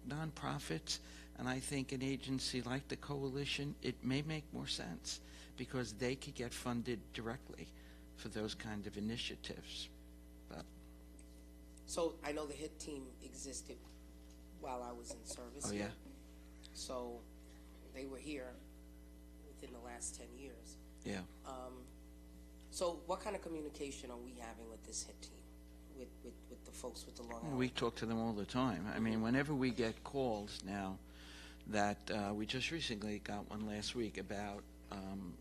Speaker 5: nonprofits, and I think an agency like the coalition, it may make more sense because they could get funded directly for those kind of initiatives.
Speaker 18: So I know the HIT team existed while I was in service.
Speaker 5: Oh, yeah?
Speaker 18: So they were here within the last 10 years.
Speaker 5: Yeah.
Speaker 18: So what kind of communication are we having with this HIT team, with the folks with the Long Island?
Speaker 5: We talk to them all the time. I mean, whenever we get calls now that we just recently got one last week about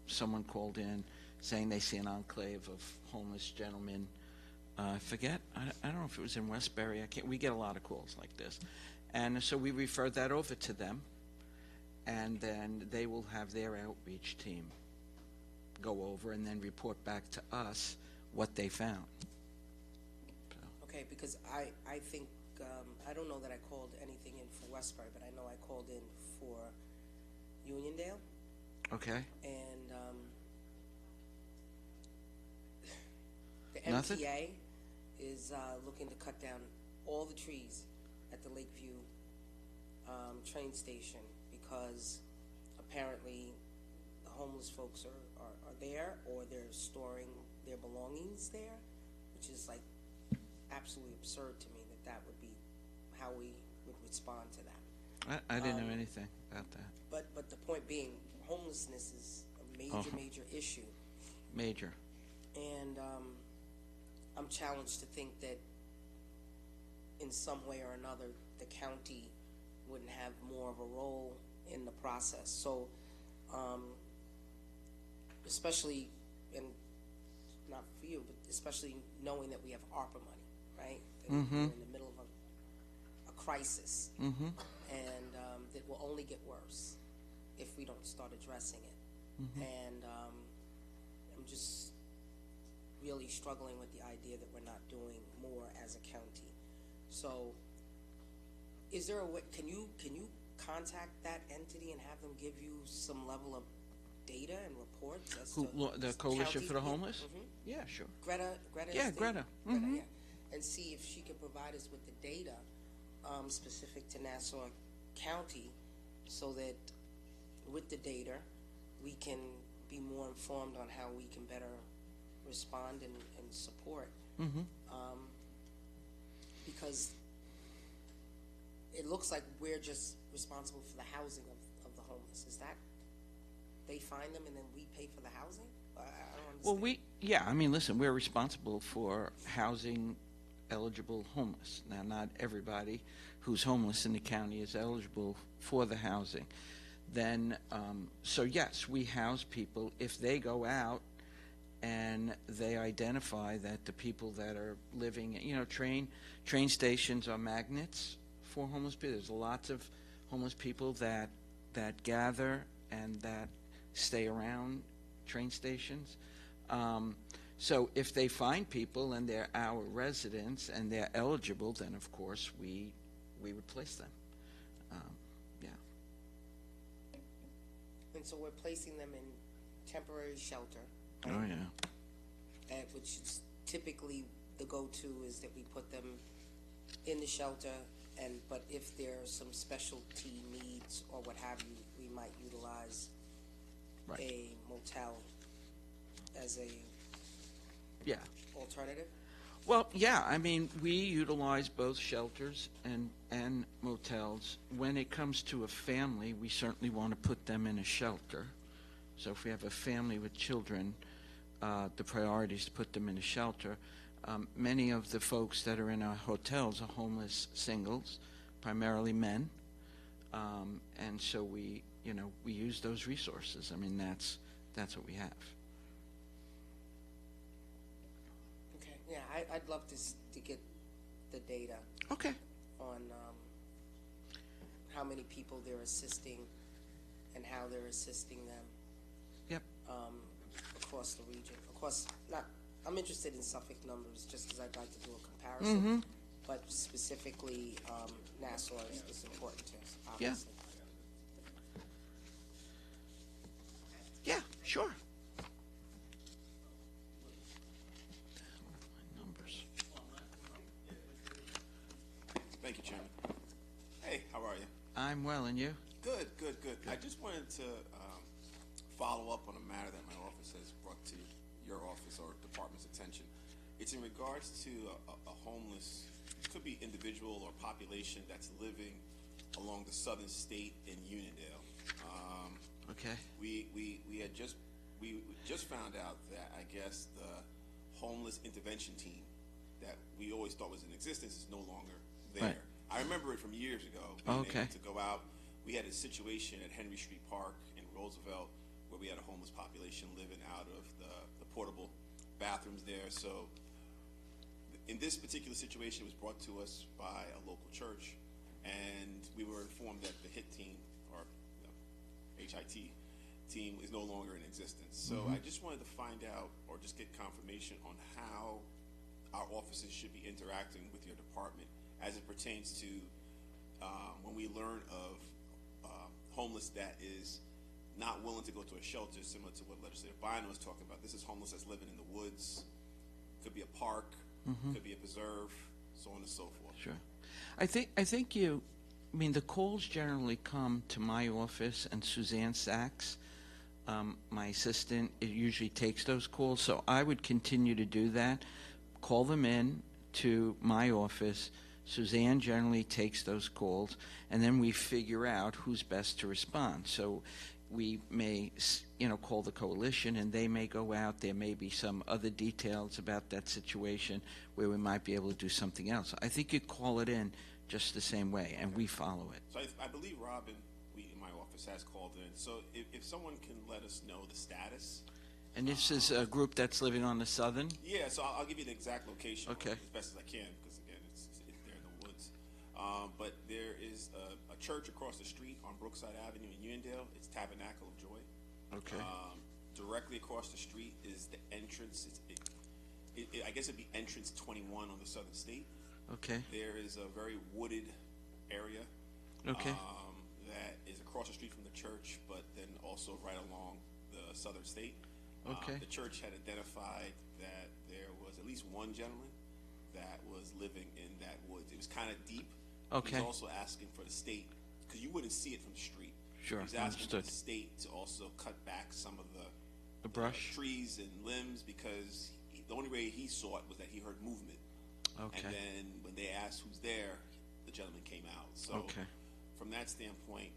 Speaker 5: someone called in saying they see an enclave of homeless gentlemen. I forget. I don't know if it was in Westbury. We get a lot of calls like this. And so we refer that over to them, and then they will have their outreach team go over and then report back to us what they found. So.
Speaker 18: Okay, because I think, I don't know that I called anything in for Westbury, but I know I called in for Uniondale,
Speaker 5: Okay.
Speaker 18: and the
Speaker 5: Nothing?
Speaker 18: MTA is looking to cut down all the trees at the Lakeview train station because apparently the homeless folks are there, or they're storing their belongings there, which is like absolutely absurd to me that would be how we would respond to that.
Speaker 5: I didn't know anything about that.
Speaker 18: But the point being, homelessness is a major, major issue.
Speaker 5: Major.
Speaker 18: And I'm challenged to think that in some way or another, the county wouldn't have more of a role in the process. So, especially, and not for you, but especially knowing that we have ARPA money, right? That we're in the middle of a crisis,
Speaker 5: Mm-hmm.
Speaker 18: and that will only get worse if we don't start addressing it.
Speaker 5: Mhm.
Speaker 18: And I'm just really struggling with the idea that we're not doing more as a county. So, is there a way? Can you contact that entity and have them give you some level of data and reports as to
Speaker 5: The Coalition
Speaker 18: county-
Speaker 5: for the Homeless?
Speaker 18: Mhm.
Speaker 5: Yeah, sure.
Speaker 18: Greta.
Speaker 5: Yeah,
Speaker 18: is the-
Speaker 5: Greta. Mhm.
Speaker 18: yeah. And see if she could provide us with the data specific to Nassau County, so that with the data we can be more informed on how we can better respond and support.
Speaker 5: Mm-hmm.
Speaker 18: Because it looks like we're just responsible for the housing of the homeless. Is that they find them and then we pay for the housing? I don't understand.
Speaker 5: I mean, listen, we're responsible for housing eligible homeless. Now, not everybody who's homeless in the county is eligible for the housing. Then, so yes, we house people. If they go out and they identify that the people that are living, train stations are magnets for homeless people. There's lots of homeless people that gather and that stay around train stations. So if they find people and they're our residents and they're eligible, then of course we would place them. Yeah.
Speaker 18: And so we're placing them in temporary shelter. Right?
Speaker 5: Oh yeah.
Speaker 18: Which is typically the go-to is that we put them in the shelter, but if there are some specialty needs or what have you, we might utilize a motel as a alternative.
Speaker 5: Well, yeah, I mean, we utilize both shelters and motels. When it comes to a family, we certainly want to put them in a shelter. So if we have a family with children, the priority is to put them in a shelter. Many of the folks that are in our hotels are homeless singles, primarily men. And so we use those resources. I mean, that's what we have.
Speaker 18: Okay, yeah, I'd love to get the data.
Speaker 5: Okay.
Speaker 18: On how many people they're assisting and how they're assisting them.
Speaker 5: Yep.
Speaker 18: Across the region. Of course, I'm interested in Suffolk numbers just because I'd like to do a comparison. But specifically, Nassau is important to us, obviously.
Speaker 5: Yeah, sure.
Speaker 19: Thank you, Chairman. Hey, how are you?
Speaker 5: I'm well, and you?
Speaker 19: Good. I just wanted to follow up on a matter that my office has brought to your office or department's attention. It's in regards to a homeless, could be individual or population that's living along the southern state in Uniondale.
Speaker 5: Okay.
Speaker 19: We just found out that I guess the homeless intervention team that we always thought was in existence is no longer there.
Speaker 5: Right.
Speaker 19: I remember it from years ago. Being able to go out. We had a situation at Henry Street Park in Roosevelt where we had a homeless population living out of the portable bathrooms there. So in this particular situation, it was brought to us by a local church, and we were informed that the HIT team, or HIT team, is no longer in existence. So I just wanted to find out or just get confirmation on how our offices should be interacting with your department as it pertains to when we learn of homeless that is not willing to go to a shelter, similar to what Legislator Bynum was talking about. This is homeless that's living in the woods, could be a park, could be a preserve, so on and so forth.
Speaker 5: Sure. I think the calls generally come to my office, and Suzanne Sachs, my assistant, it usually takes those calls, so I would continue to do that. Call them in to my office. Suzanne generally takes those calls, and then we figure out who's best to respond. So we may, call the coalition, and they may go out. There may be some other details about that situation where we might be able to do something else. I think you call it in just the same way, and we follow it.
Speaker 19: So I believe Robin, in my office, has called in. So if someone can let us know the status.
Speaker 5: And this is a group that's living on the southern?
Speaker 19: Yeah, so I'll give you the exact location
Speaker 5: Okay.
Speaker 19: as best as I can, because again, it's there in the woods. But there is a church across the street on Brookside Avenue in Uniondale. It's Tabernacle of Joy.
Speaker 5: Okay.
Speaker 19: Directly across the street is the entrance. I guess it'd be entrance 21 on the Southern State.
Speaker 5: Okay.
Speaker 19: There is a very wooded area.
Speaker 5: Okay.
Speaker 19: That is across the street from the church, but then also right along the Southern State.
Speaker 5: Okay.
Speaker 19: The church had identified that there was at least one gentleman that was living in that woods. It was kind of deep.
Speaker 5: Okay.
Speaker 19: He was also asking for the state, because you wouldn't see it from the street.
Speaker 5: Sure,
Speaker 19: He was asking for
Speaker 5: understood.
Speaker 19: the state to also cut back some of
Speaker 5: The brush?
Speaker 19: trees and limbs, because the only way he saw it was that he heard movement.
Speaker 5: Okay.
Speaker 19: And then when they asked who's there, the gentleman came out. So
Speaker 5: Okay.
Speaker 19: from that standpoint,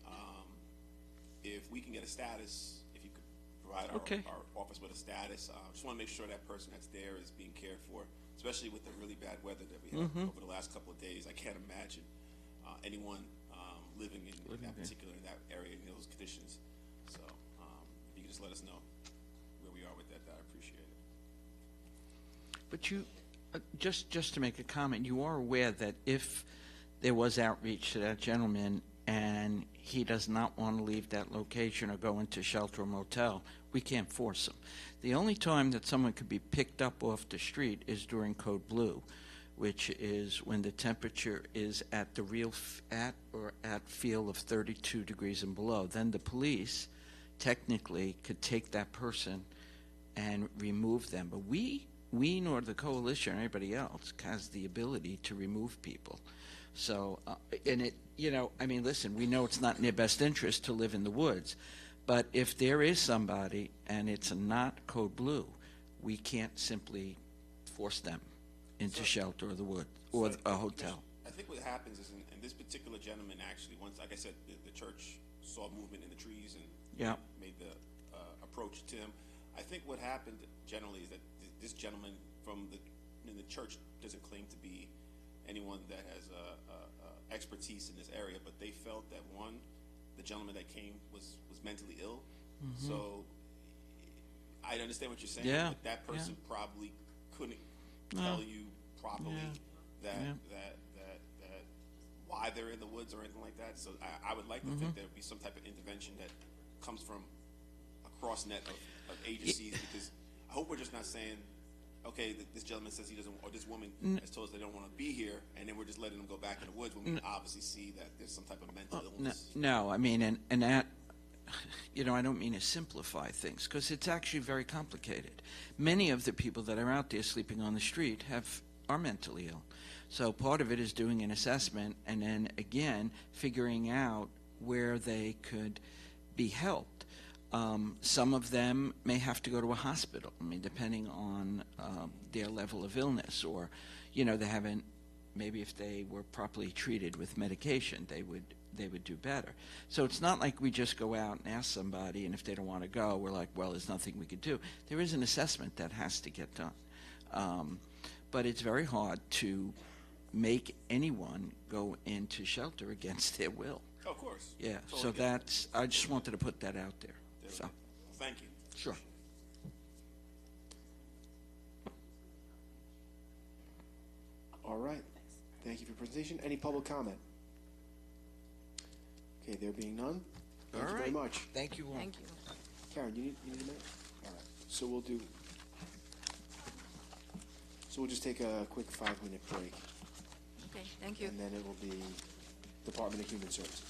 Speaker 19: if we can get a status, if you could provide
Speaker 5: Okay.
Speaker 19: our office with a status, just want to make sure that person that's there is being cared for, especially with the really bad weather that we had over the last couple of days. I can't imagine anyone living in that area in those conditions. So if you could just let us know where we are with that, I'd appreciate it.
Speaker 5: But you, just to make a comment, you are aware that if there was outreach to that gentleman and he does not want to leave that location or go into shelter or motel, we can't force him. The only time that someone could be picked up off the street is during Code Blue, which is when the temperature is at the at feel of 32 degrees and below. Then the police technically could take that person and remove them. But we nor the coalition or anybody else has the ability to remove people. So, listen, we know it's not in their best interest to live in the woods, but if there is somebody and it's not Code Blue, we can't simply force them into shelter or the wood or a hotel.
Speaker 19: I think what happens is, in this particular gentleman, actually, once, like I said, the church saw movement in the trees and made the approach to him. I think what happened generally is that this gentleman in the church doesn't claim to be anyone that has expertise in this area, but they felt that the gentleman that came was mentally ill. So I understand what you're saying, but that person probably couldn't tell you properly that why they're in the woods or anything like that. So I would like to think there would be some type of intervention that comes from a cross net of agencies, because I hope we're just not saying, okay, this gentleman says he doesn't, or this woman has told us they don't want to be here, and then we're just letting them go back in the woods when we obviously see that there's some type of mental illness.
Speaker 5: No, I mean, and that, I don't mean to simplify things, because it's actually very complicated. Many of the people that are out there sleeping on the street are mentally ill. So part of it is doing an assessment and then, again, figuring out where they could be helped. Some of them may have to go to a hospital, depending on their level of illness, or, they haven't, maybe if they were properly treated with medication, they would do better. So it's not like we just go out and ask somebody, and if they don't want to go, we're like, well, there's nothing we could do. There is an assessment that has to get done. But it's very hard to make anyone go into shelter against their will.
Speaker 19: Oh, of course.
Speaker 5: Yeah,
Speaker 19: Totally
Speaker 5: so I just wanted to put that out there. So,
Speaker 19: thank you.
Speaker 5: sure.
Speaker 2: All right. Thank you for your presentation. Any public comment? Okay, there being none, thank you very much.
Speaker 5: Thank you all.
Speaker 22: Thank you.
Speaker 2: Karen, you need a minute? All right. So So we'll just take a quick 5-minute break,
Speaker 22: Okay, thank you.
Speaker 2: and then it will be Department of Human Services.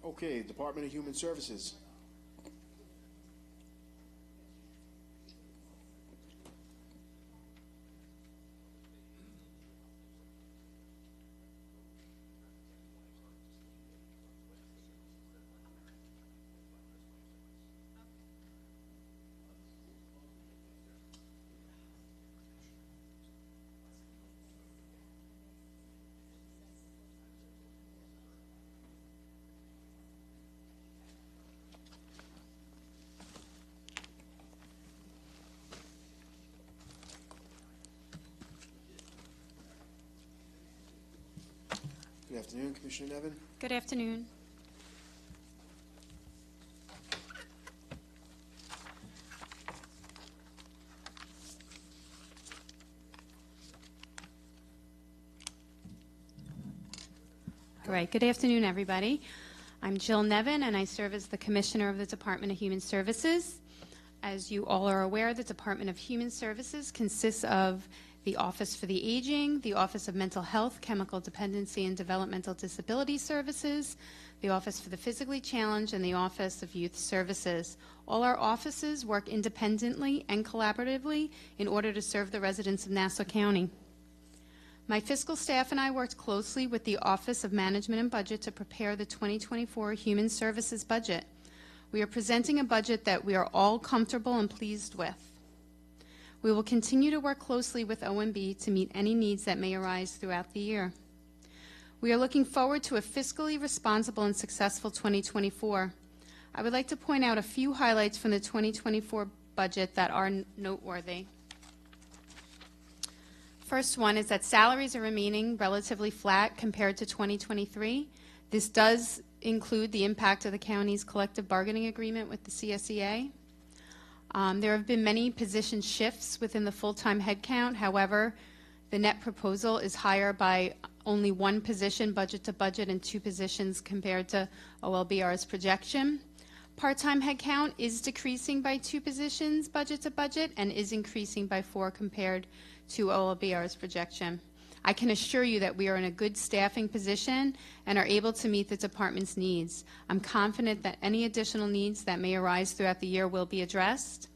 Speaker 2: Okay, Department of Human Services. Good afternoon, Commissioner Nevin.
Speaker 7: Good afternoon. All right, good afternoon, everybody. I'm Jill Nevin, and I serve as the Commissioner of the Department of Human Services. As you all are aware, the Department of Human Services consists of the Office for the Aging, the Office of Mental Health, Chemical Dependency, and Developmental Disability Services, the Office for the Physically Challenged, and the Office of Youth Services. All our offices work independently and collaboratively in order to serve the residents of Nassau County. My fiscal staff and I worked closely with the Office of Management and Budget to prepare the 2024 Human Services budget. We are presenting a budget that we are all comfortable and pleased with. We will continue to work closely with OMB to meet any needs that may arise throughout the year. We are looking forward to a fiscally responsible and successful 2024. I would like to point out a few highlights from the 2024 budget that are noteworthy. First one is that salaries are remaining relatively flat compared to 2023. This does include the impact of the county's collective bargaining agreement with the CSEA. There have been many position shifts within the full-time headcount. However, the net proposal is higher by only one position budget to budget and 2 positions compared to OLBR's projection. Part-time headcount is decreasing by 2 positions budget to budget and is increasing by 4 compared to OLBR's projection. I can assure you that we are in a good staffing position and are able to meet the department's needs. I'm confident that any additional needs that may arise throughout the year will be addressed.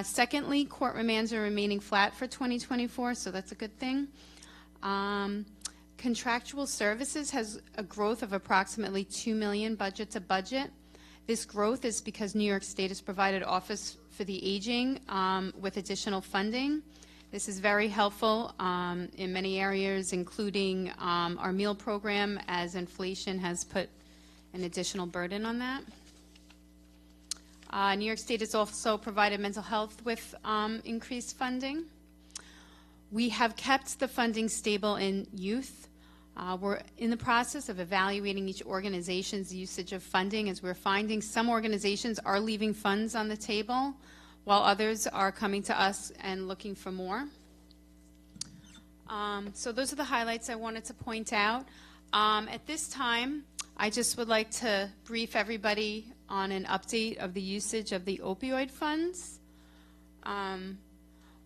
Speaker 7: Secondly, court remands are remaining flat for 2024, so that's a good thing. Contractual services has a growth of approximately $2 million budget to budget. This growth is because New York State has provided Office for the Aging with additional funding. This is very helpful in many areas, including our meal program, as inflation has put an additional burden on that. New York State has also provided mental health with increased funding. We have kept the funding stable in youth. We're in the process of evaluating each organization's usage of funding, as we're finding some organizations are leaving funds on the table, while others are coming to us and looking for more. So those are the highlights I wanted to point out. At this time, I just would like to brief everybody on an update of the usage of the opioid funds.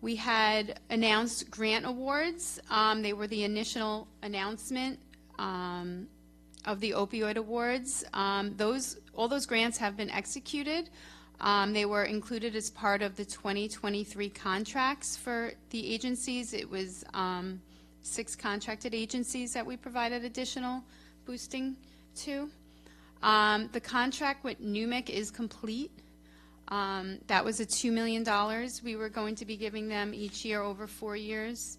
Speaker 7: We had announced grant awards. They were the initial announcement of the opioid awards. All those grants have been executed. They were included as part of the 2023 contracts for the agencies. It was 6 contracted agencies that we provided additional boosting to. The contract with NUMIC is complete. That was a $2 million we were going to be giving them each year over 4 years.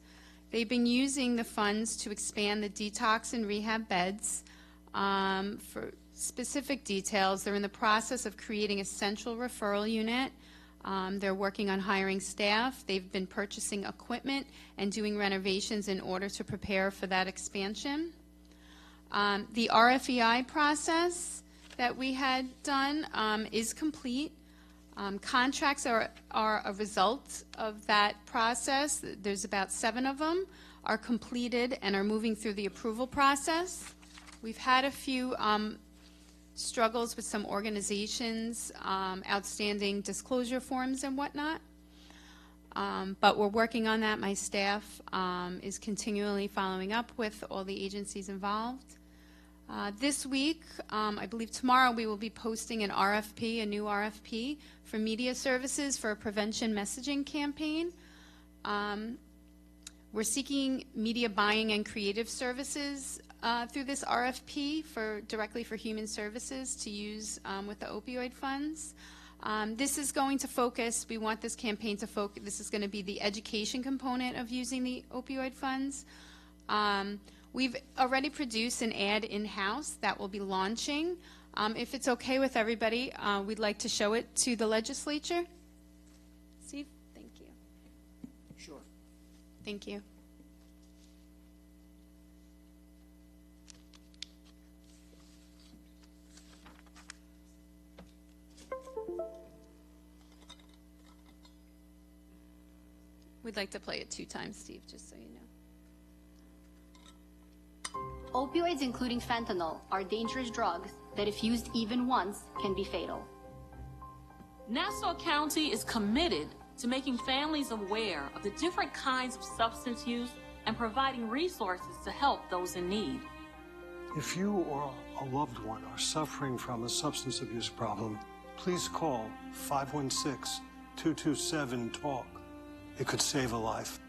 Speaker 7: They've been using the funds to expand the detox and rehab beds. For specific details, they're in the process of creating a central referral unit. They're working on hiring staff. They've been purchasing equipment and doing renovations in order to prepare for that expansion. The RFEI process that we had done is complete. Contracts are a result of that process. There's about 7 of them are completed and are moving through the approval process. We've had a few struggles with some organizations, outstanding disclosure forms and whatnot. But we're working on that. My staff is continually following up with all the agencies involved. This week, I believe tomorrow, we will be posting an RFP, a new RFP for media services for a prevention messaging campaign. We're seeking media buying and creative services through this RFP directly for human services to use with the opioid funds. This is going to focus, we want this campaign to focus, this is going to be the education component of using the opioid funds. We've already produced an ad in-house that will be launching. If it's okay with everybody, we'd like to show it to the legislature. Steve, thank you.
Speaker 2: Sure.
Speaker 7: Thank you. We'd like to play it 2 times, Steve, just so you know.
Speaker 9: Opioids, including fentanyl, are dangerous drugs that, if used even once, can be fatal.
Speaker 10: Nassau County is committed to making families aware of the different kinds of substance use and providing resources to help those in need.
Speaker 23: If you or a loved one are suffering from a substance abuse problem, please call 516-227-TALK. It could save a life.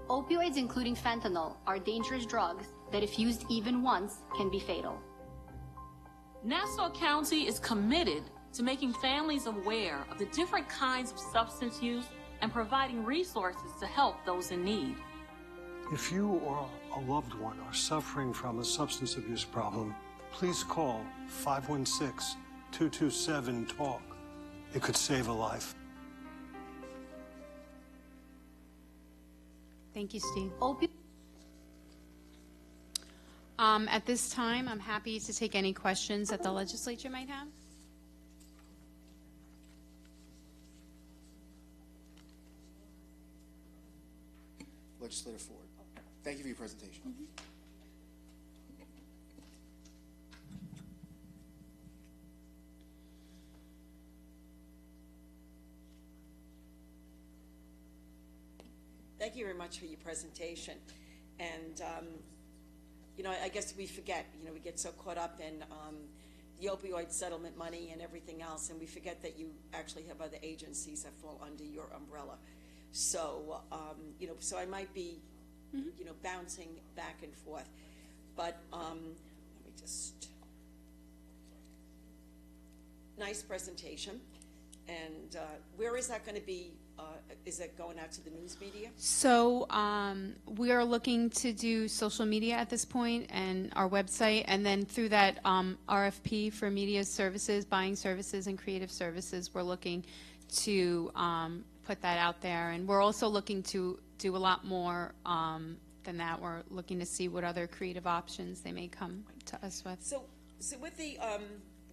Speaker 9: Opioids, including fentanyl, are dangerous drugs that, if used even once, can be fatal.
Speaker 10: Nassau County is committed to making families aware of the different kinds of substance use and providing resources to help those in need.
Speaker 23: If you or a loved one are suffering from a substance abuse problem, please call 516-227-TALK. It could save a life.
Speaker 7: Thank you, Steve. At this time, I'm happy to take any questions that the legislature might have.
Speaker 2: Legislator Ford. Thank you for your presentation.
Speaker 6: Thank you very much for your presentation. And, you know, I guess we forget, you know, we get so caught up in the opioid settlement money and everything else, and we forget that you actually have other agencies that fall under your umbrella. So, you know, so I might be, you know, bouncing back and forth. But let me just, nice presentation. And where is that going to be? Is it going out to the news media?
Speaker 7: So we are looking to do social media at this point and our website, and then through that RFP for media services, buying services, and creative services, we're looking to put that out there. And we're also looking to do a lot more than that. We're looking to see what other creative options they may come to us with.
Speaker 6: So with the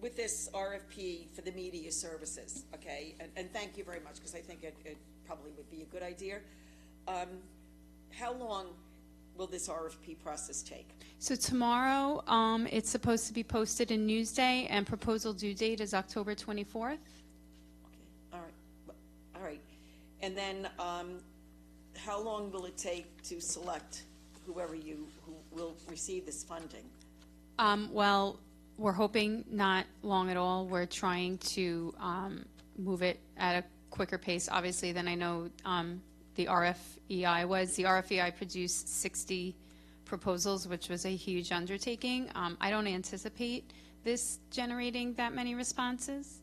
Speaker 6: with this RFP for the media services, okay, and thank you very much, because I think it probably would be a good idea. How long will this RFP process take?
Speaker 7: So tomorrow, it's supposed to be posted in Newsday, and proposal due date is October 24th.
Speaker 6: All right. And then how long will it take to select who will receive this funding?
Speaker 7: Well, we're hoping not long at all. We're trying to move it at a quicker pace, obviously, than I know the RFEI was. The RFEI produced 60 proposals, which was a huge undertaking. I don't anticipate this generating that many responses.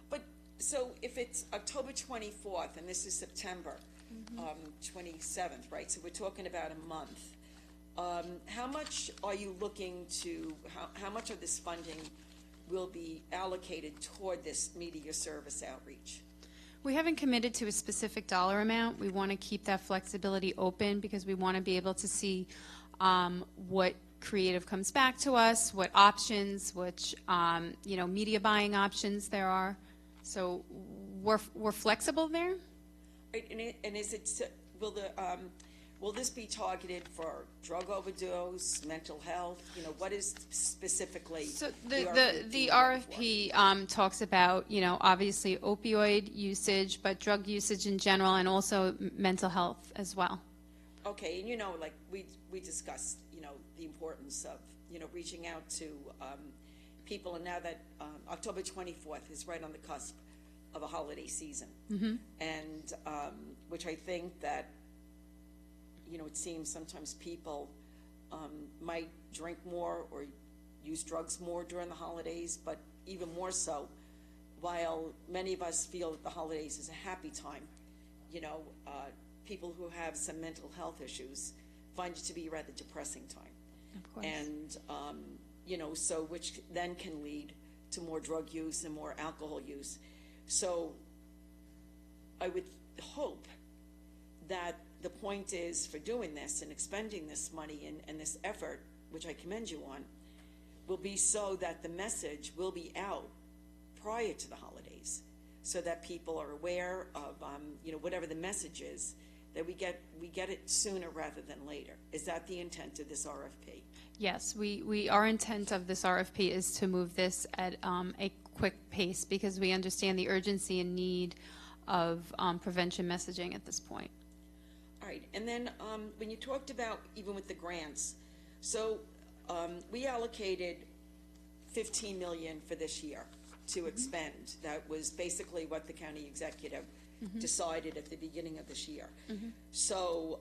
Speaker 6: But, so if it's October 24th, and this is September 27th, right? So we're talking about a month. How much are you looking to, how much of this funding will be allocated toward this media service outreach?
Speaker 7: We haven't committed to a specific dollar amount. We want to keep that flexibility open because we want to be able to see what creative comes back to us, what options, which you know, media buying options there are. So we're flexible there.
Speaker 6: Right, and is it, will this be targeted for drug overdose, mental health? You know, what is specifically?
Speaker 7: So the RFP talks about, you know, obviously opioid usage, but drug usage in general, and also mental health as well.
Speaker 6: Okay, and you know, like we discussed, you know, the importance of, you know, reaching out to people, and now that October 24th is right on the cusp of a holiday season, and which I think that, you know, it seems sometimes people might drink more or use drugs more during the holidays, but even more so, while many of us feel that the holidays is a happy time, you know, people who have some mental health issues find it to be a rather depressing time.
Speaker 7: Of course.
Speaker 6: And, you know, so which then can lead to more drug use and more alcohol use. So I would hope that the point is for doing this and expending this money and this effort, which I commend you on, will be so that the message will be out prior to the holidays, so that people are aware of, whatever the message is, that we get it sooner rather than later. Is that the intent of this RFP?
Speaker 7: Yes, our intent of this RFP is to move this at a quick pace because we understand the urgency and need of prevention messaging at this point.
Speaker 6: All right, and then when you talked about even with the grants, so we allocated $15 million for this year to expend. That was basically what the county executive decided at the beginning of this year. So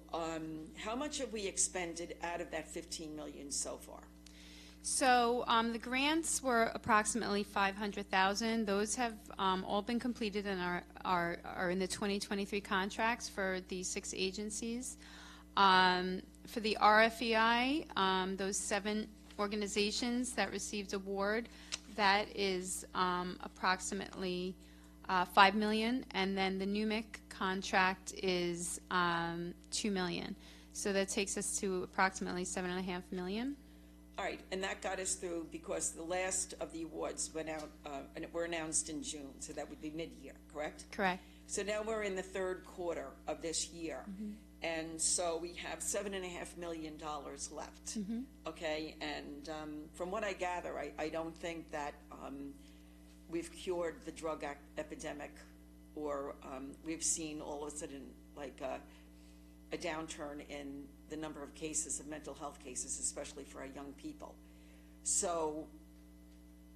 Speaker 6: how much have we expended out of that $15 million so far?
Speaker 7: So the grants were approximately $500,000. Those have all been completed and are in the 2023 contracts for the 6 agencies. For the RFEI, those 7 organizations that received award, that is approximately $5 million, and then the NUMIC contract is $2 million. So that takes us to approximately $7.5 million.
Speaker 6: All right, and that got us through because the last of the awards went out and were announced in June, so that would be mid-year, correct?
Speaker 7: Correct.
Speaker 6: So now we're in the 3rd quarter of this year, and so we have $7.5 million left, okay? And from what I gather, I don't think that we've cured the drug epidemic, or we've seen all of a sudden like a downturn in the number of cases of mental health cases, especially for our young people. So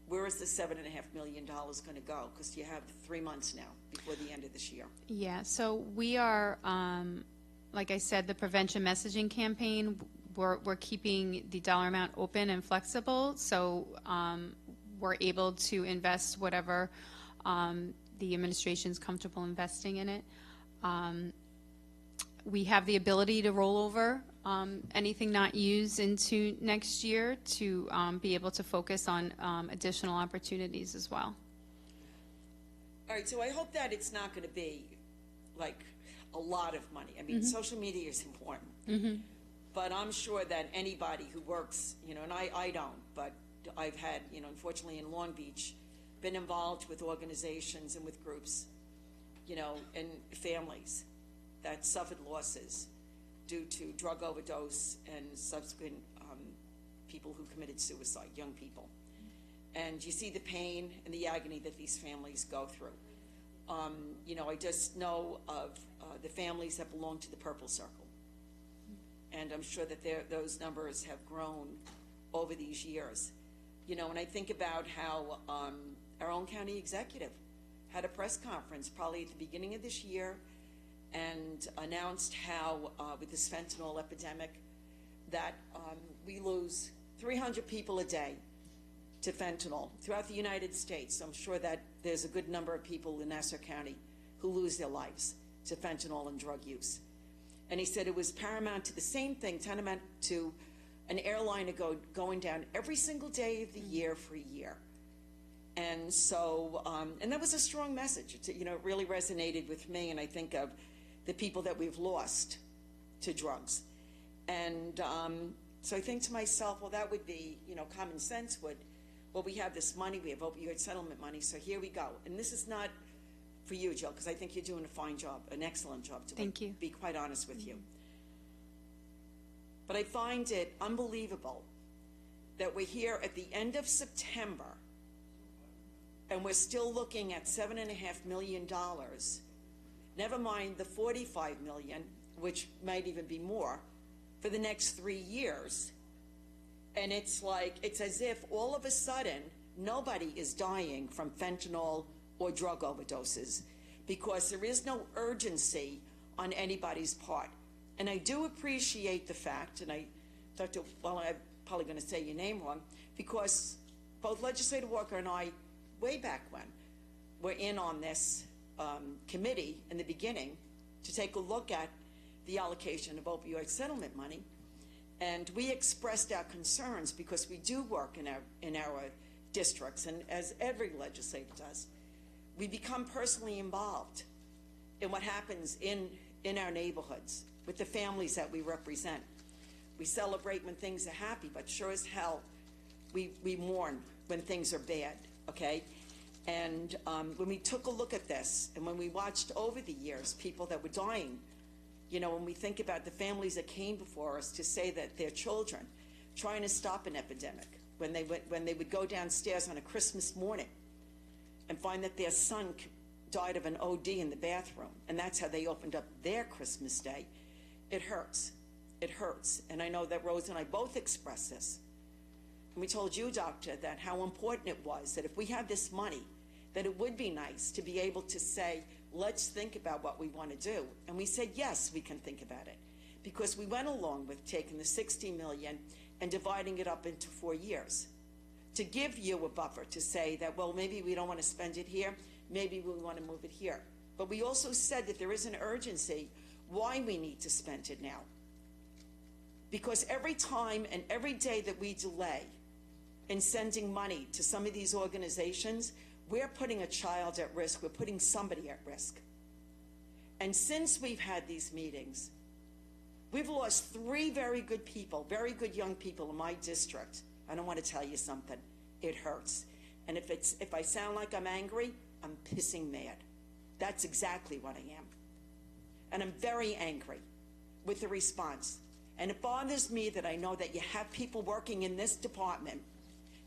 Speaker 6: where is the $7.5 million going to go? Because you have 3 months now before the end of this year.
Speaker 7: Yeah, so we are, like I said, the prevention messaging campaign, we're keeping the dollar amount open and flexible, so we're able to invest whatever the administration's comfortable investing in it. We have the ability to roll over anything not used into next year to be able to focus on additional opportunities as well.
Speaker 6: All right, so I hope that it's not going to be like a lot of money. I mean, social media is important, but I'm sure that anybody who works, and I don't, but I've had, unfortunately in Long Beach, been involved with organizations and with groups, and families that suffered losses due to drug overdose and subsequent people who committed suicide, young people. And you see the pain and the agony that these families go through. I just know of the families that belong to the Purple Circle. And I'm sure that those numbers have grown over these years. And I think about how our own county executive had a press conference probably at the beginning of this year and announced how with this fentanyl epidemic that we lose 300 people a day to fentanyl throughout the United States. So I'm sure that there's a good number of people in Nassau County who lose their lives to fentanyl and drug use. And he said it was paramount to the same thing, tantamount to an airline going down every single day of the year for a year. And so, and that was a strong message. It really resonated with me, and I think of the people that we've lost to drugs. And so I think to myself, well, that would be, common sense would, well, we have this money, we have opioid settlement money, so here we go. And this is not for you, Jill, because I think you're doing a fine job, an excellent job, to
Speaker 7: Thank you.
Speaker 6: Be quite honest with you. But I find it unbelievable that we're here at the end of September and we're still looking at $7.5 million, never mind the $45 million, which might even be more, for the next 3 years. And it's like, it's as if all of a sudden nobody is dying from fentanyl or drug overdoses because there is no urgency on anybody's part. And I do appreciate the fact, and Dr. Well, I'm probably going to say your name wrong, because both Legislator Walker and I, way back when, were in on this committee in the beginning to take a look at the allocation of opioid settlement money. And we expressed our concerns because we do work in our districts, and as every legislator does, we become personally involved in what happens in our neighborhoods with the families that we represent. We celebrate when things are happy, but sure as hell we mourn when things are bad, okay? And when we took a look at this, and when we watched over the years people that were dying, you know, when we think about the families that came before us to say that their children trying to stop an epidemic, when they would go downstairs on a Christmas morning and find that their son died of an OD in the bathroom, and that's how they opened up their Christmas day, it hurts. It hurts. And I know that Rose and I both expressed this. And we told you, Doctor, that how important it was that if we have this money, that it would be nice to be able to say, let's think about what we want to do. And we said, yes, we can think about it. Because we went along with taking the $60 million and dividing it up into 4 years to give you a buffer to say that, well, maybe we don't want to spend it here, maybe we want to move it here. But we also said that there is an urgency why we need to spend it now. Because every time and every day that we delay in sending money to some of these organizations, we're putting a child at risk, we're putting somebody at risk. And since we've had these meetings, we've lost 3 very good people, very good young people in my district. I don't want to tell you something. It hurts. And if I sound like I'm angry, I'm pissing mad. That's exactly what I am. And I'm very angry with the response. And it bothers me that I know that you have people working in this department,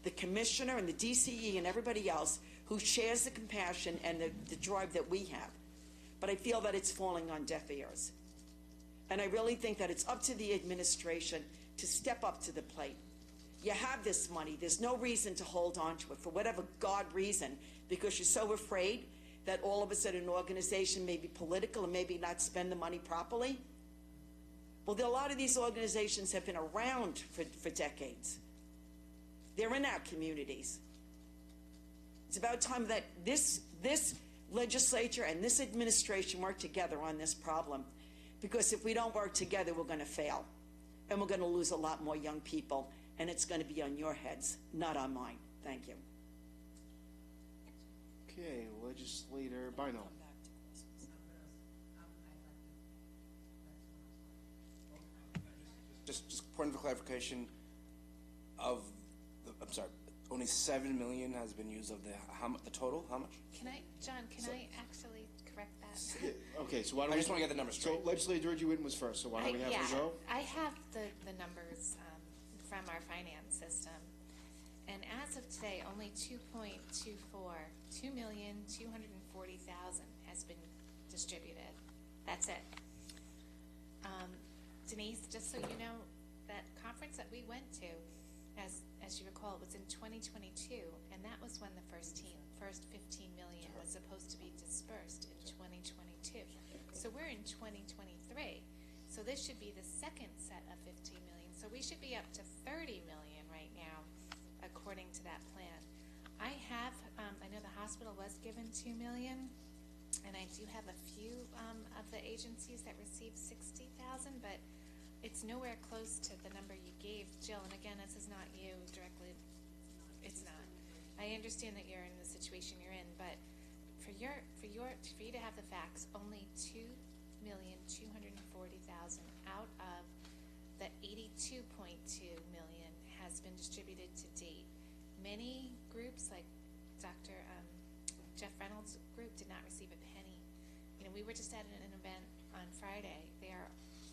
Speaker 6: the commissioner and the DCE and everybody else, who shares the compassion and the drive that we have. But I feel that it's falling on deaf ears. And I really think that it's up to the administration to step up to the plate. You have this money. There's no reason to hold on to it for whatever God reason, because you're so afraid that all of a sudden an organization may be political and maybe not spend the money properly. Well, a lot of these organizations have been around for decades. They're in our communities. It's about time that this legislature and this administration work together on this problem, because if we don't work together, we're going to fail. And we're going to lose a lot more young people, and it's going to be on your heads, not on mine. Thank you.
Speaker 2: Okay, Legislator Bino.
Speaker 3: Just point of clarification of I'm sorry, only 7 million has been used of the total. How much?
Speaker 11: John, can I actually correct that?
Speaker 2: Okay, so why don't
Speaker 3: I just want to get the numbers straight.
Speaker 2: So Legislator Georgie Whitten was first, so why don't we have her go?
Speaker 11: I have the numbers from our finance system. And as of today, only 2.24, 2,240,000 has been distributed. That's it. Denise, just so you know, that conference that we went to, as you recall, it was in 2022, and that was when the first 15 million was supposed to be dispersed in 2022. So we're in 2023. So this should be the second set of 15 million. So we should be up to 30 million right now, according to that plan. I know the hospital was given 2 million, and I do have a few of the agencies that received 60,000, but it's nowhere close to the number you gave, Jill. And again, this is not you directly. It's not. I understand that you're in the situation you're in, but for you to have the facts, only 2,240,000 out of the 82.2 million has been distributed to date. Many groups, like Dr. Jeff Reynolds' group, did not receive a penny. You know, we were just at an event on Friday.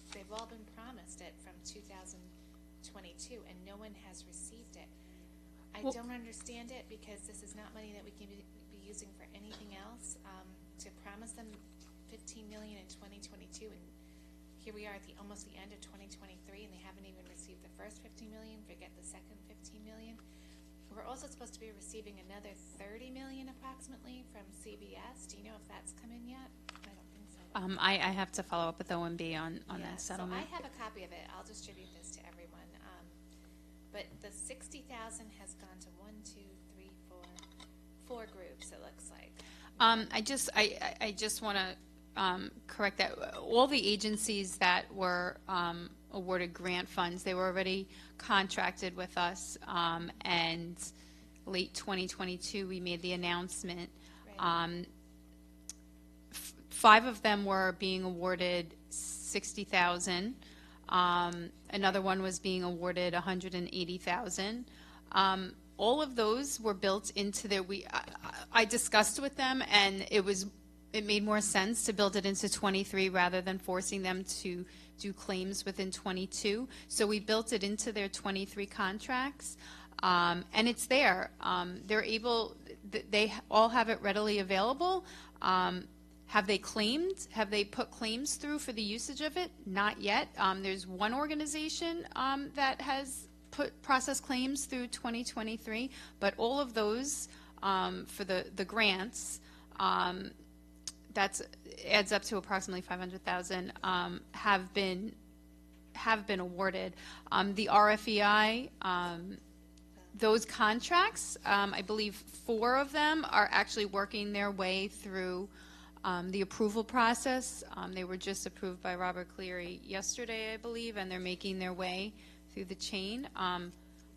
Speaker 11: They've all been promised it from 2022, and no one has received it. I don't understand it, because this is not money that we can be using for anything else. To promise them 15 million in 2022, and here we are at almost the end of 2023, and they haven't even received the first 15 million, forget the second 15 million. We're also supposed to be receiving another 30 million approximately from CVS. Do you know if that's come in yet? I don't think so.
Speaker 7: I have to follow up with OMB on that settlement.
Speaker 11: So I have a copy of it. I'll distribute this to everyone. But the 60,000 has gone to 4 groups, it looks like.
Speaker 7: I just want to correct that. All the agencies that were awarded grant funds, they were already contracted with us, and late 2022 we made the announcement.
Speaker 11: Right.
Speaker 7: 5 of them were being awarded 60,000. Another one was being awarded 180,000. All of those were built into their. I discussed with them, and it made more sense to build it into 23 rather than forcing them to do claims within 22. So we built it into their 23 contracts, and it's there. They're able, they all have it readily available. Have they claimed? Have they put claims through for the usage of it? Not yet. There's one organization that has processed claims through 2023, but all of those for the grants, that's adds up to approximately 500,000, have been awarded. The RFEI, those contracts, I believe 4 of them are actually working their way through the approval process. They were just approved by Robert Cleary yesterday, I believe, and they're making their way through the chain.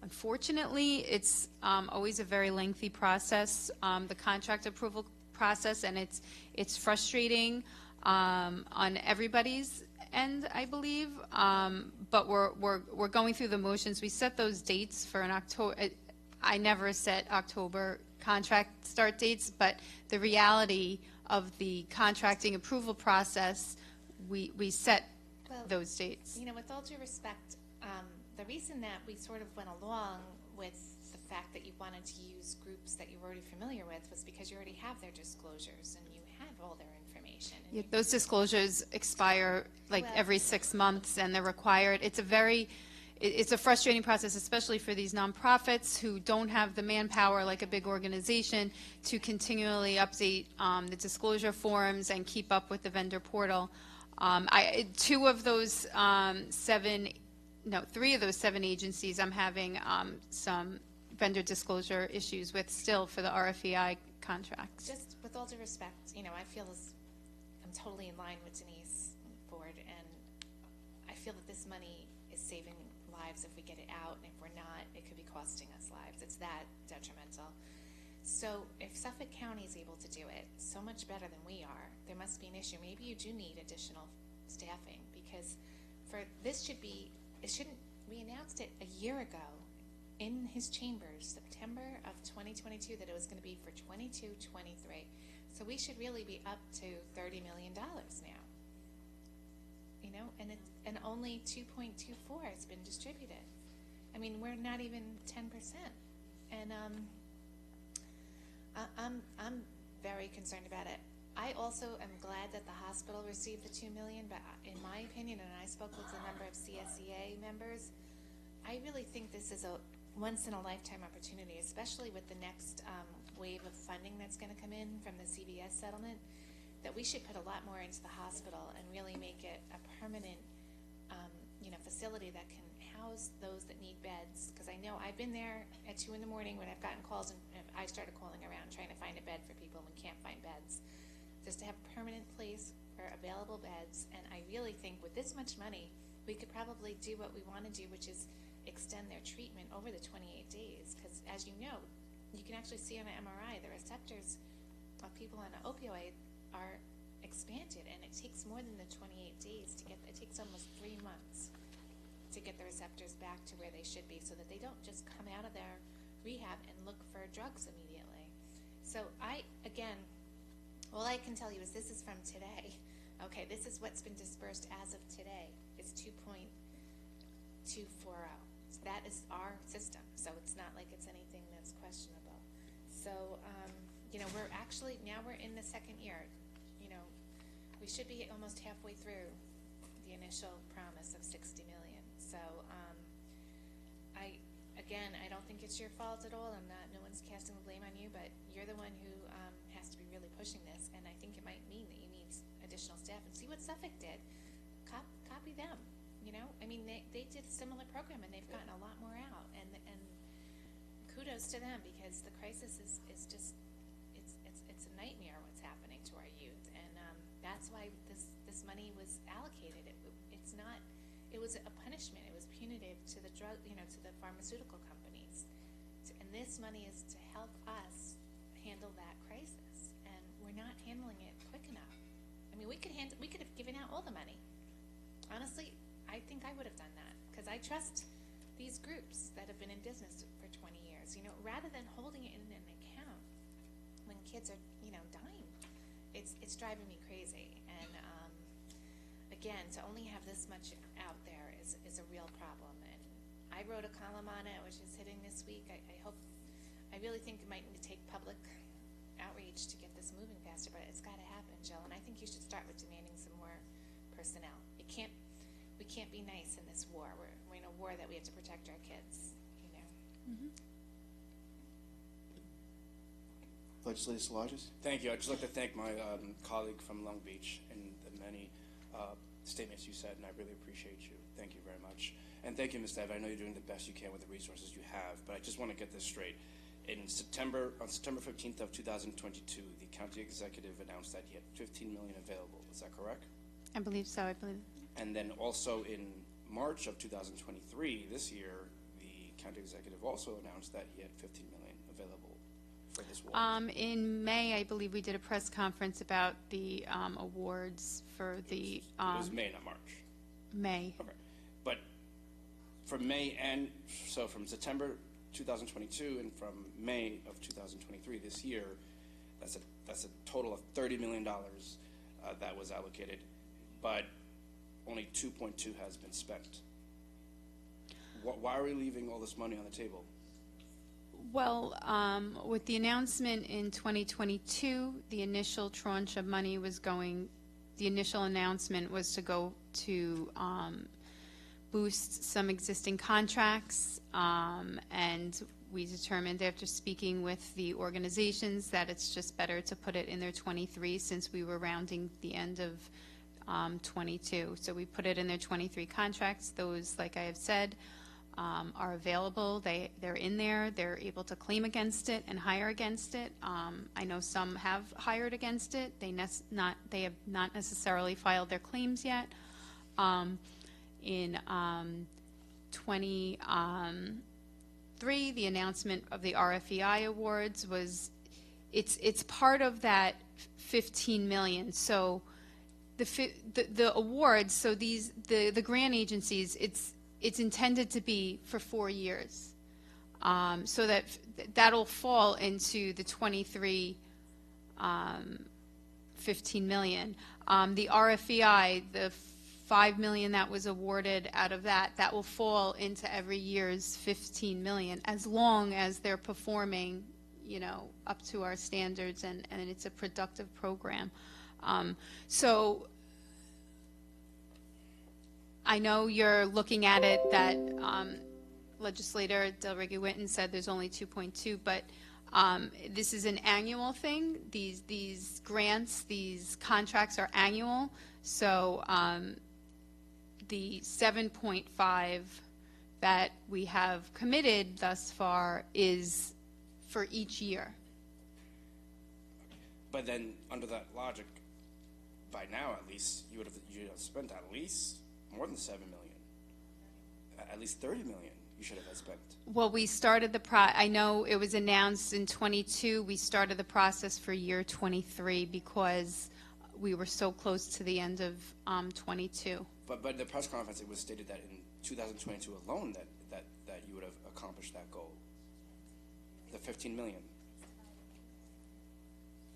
Speaker 7: Unfortunately, it's always a very lengthy process, the contract approval process, and it's frustrating on everybody's end, I believe. But we're going through the motions. We set those dates for an October. I never set October contract start dates, but the reality of the contracting approval process, we set those dates.
Speaker 11: You know, with all due respect, the reason that we sort of went along with the fact that you wanted to use groups that you were already familiar with was because you already have their disclosures and you have all their information.
Speaker 7: Yeah, those disclosures expire like every 6 months, and they're required. It's a frustrating process, especially for these nonprofits who don't have the manpower like a big organization to continually update the disclosure forms and keep up with the vendor portal. 3 of those 7 agencies I'm having some vendor disclosure issues with still for the RFEI contracts.
Speaker 11: Just with all due respect, you know, I feel I'm totally in line with Denise Ford, and I feel that this money is saving lives if we get it out, and if we're not, it could be costing us lives. It's that detrimental. So if Suffolk County is able to do it so much better than we are, there must be an issue. Maybe you do need additional staffing, because we announced it a year ago in his chambers, September of 2022, that it was going to be for 22-23. So we should really be up to $30 million now. You know, and only 2.24 has been distributed. I mean, we're not even 10%. And I'm very concerned about it. I also am glad that the hospital received the $2 million, but in my opinion, and I spoke with a number of CSEA members, I really think this is a once-in-a-lifetime opportunity, especially with the next wave of funding that's going to come in from the CVS settlement, that we should put a lot more into the hospital and really make it a permanent facility that can house those that need beds. Because I know I've been there at 2 in the morning when I've gotten calls, and I started calling around trying to find a bed for people when we can't find beds. Just to have a permanent place for available beds. And I really think with this much money, we could probably do what we want to do, which is extend their treatment over the 28 days. Because as you know, you can actually see on an MRI, the receptors of people on an opioid are expanded, and it takes more than the 28 days to get, it takes almost 3 months to get the receptors back to where they should be, so that they don't just come out of their rehab and look for drugs immediately. So all I can tell you is this is from today. Okay, this is what's been dispersed as of today. It's 2.240. So that is our system. So it's not like it's anything that's questionable. So, we're actually, now we're in the second year. We should be almost halfway through the initial promise of $60 million. So, I don't think it's your fault at all. No one's casting the blame on you, but you're the one who has to be really pushing this, and I think it might mean that you need additional staff. And see what Suffolk did. Copy them. I mean, they did a similar program, and they've gotten a lot more out. And kudos to them, because the crisis is just it's a nightmare what's happening to our youth, and that's why this money was allocated. It was a punishment. It was punitive to the to the pharmaceutical companies, and this money is to help us handle that crisis, and we're not handling it quick enough. I mean, we could have given out all the money. Honestly, I think I would have done that, because I trust these groups that have been in business for 20 years. Rather than holding it in an account, when kids are, dying. It's driving me crazy. And, again, to only have this much out there is a real problem. And I wrote a column on it, which is hitting this week. I really think it might need to take public outreach to get this moving faster, but it's got to happen, Jill. And I think you should start with demanding some more personnel. We can't be nice in this war. We're in a war that we have to protect our kids,
Speaker 2: Legislator Salages?
Speaker 3: Thank you. I'd just like to thank my colleague from Long Beach and the many statements you said, and I really appreciate you. Thank you very much. And thank you, Ms. Dev. I know you're doing the best you can with the resources you have, but I just want to get this straight. On September 15th of 2022, the county executive announced that he had $15 million available. Is that correct?
Speaker 7: I believe so, I believe.
Speaker 3: And then also in March of 2023, this year, the county executive also announced that he had $15 million available for this war.
Speaker 7: In May, I believe we did a press conference about the awards for the.
Speaker 3: It was May, not March.
Speaker 7: May.
Speaker 3: Okay, but from May and so from September 2022 and from May of 2023 this year, that's a total of $30 million that was allocated, but only 2.2 has been spent. Why are we leaving all this money on the table?
Speaker 7: Well, with the announcement in 2022, the initial tranche of money was the initial announcement was to go to boost some existing contracts, and we determined after speaking with the organizations that it's just better to put it in their 23 since we were rounding the end of 22. So we put it in their 23 contracts. Those, like I have said, are available. They're in there. They're able to claim against it and hire against it. I know some have hired against it. They have not necessarily filed their claims yet. In 23, the announcement of the RFEI awards was it's part of that 15 million. So the awards, so the grant agencies, it's intended to be for 4 years, so that'll fall into the 23 15 million. The RFEI, the $5 million that was awarded out of that will fall into every year's 15 million, as long as they're performing, up to our standards and it's a productive program. So I know you're looking at it that legislator Delrigue Witten said there's only 2.2, but this is an annual thing. These grants, these contracts are annual. So the 7.5 that we have committed thus far is for each year.
Speaker 3: But then, under that logic, by now at least, you'd have spent at least more than $7 million. At least $30 million you should have spent.
Speaker 7: Well, we started I know it was announced in 22. We started the process for year 23 because we were so close to the end of 22.
Speaker 3: But in the press conference, it was stated that in 2022 alone that you would have accomplished that goal, the 15 million.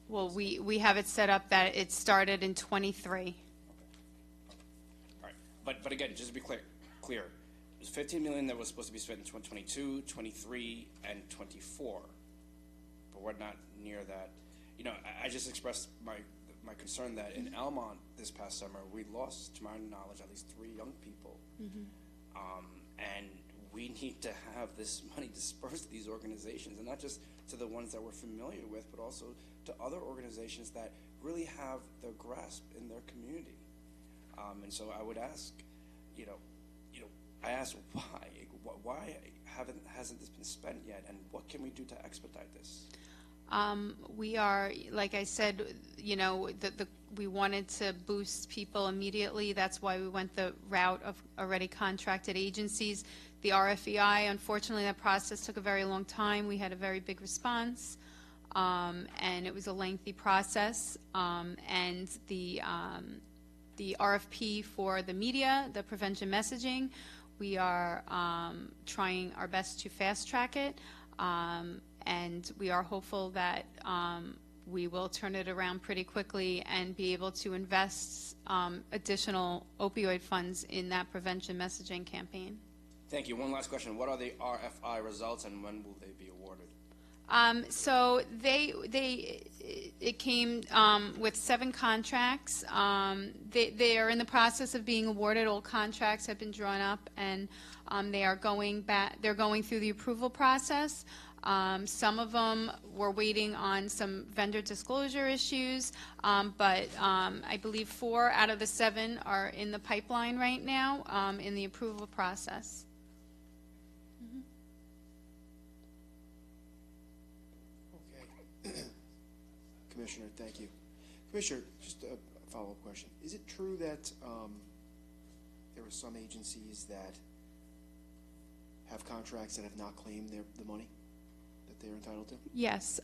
Speaker 7: Well, we have it set up that it started in 23.
Speaker 3: All right, but again, just to be clear, it was 15 million that was supposed to be spent in 2022, 23, and 24. But we're not near that. I just expressed my concern that in Almont this past summer, we lost, to my knowledge, at least 3 young people. And we need to have this money dispersed to these organizations, and not just to the ones that we're familiar with, but also to other organizations that really have their grasp in their community. And so I would ask, I ask why hasn't this been spent yet, and what can we do to expedite this?
Speaker 7: We are, like I said, we wanted to boost people immediately. That's why we went the route of already contracted agencies. The RFEI, unfortunately, that process took a very long time. We had a very big response, and it was a lengthy process. And the RFP for the media, the prevention messaging, we are trying our best to fast track it. And we are hopeful that we will turn it around pretty quickly and be able to invest additional opioid funds in that prevention messaging campaign.
Speaker 3: Thank you. One last question. What are the RFI results and when will they be awarded?
Speaker 7: So it came with 7 contracts. They are in the process of being awarded. All contracts have been drawn up, and they are going back. They're going through the approval process. Some of them were waiting on some vendor disclosure issues, but I believe 4 out of the 7 are in the pipeline right now in the approval process.
Speaker 2: Commissioner, thank you. Commissioner, just a follow-up question. Is it true that there are some agencies that have contracts that have not claimed the money that they're entitled to?
Speaker 7: Yes.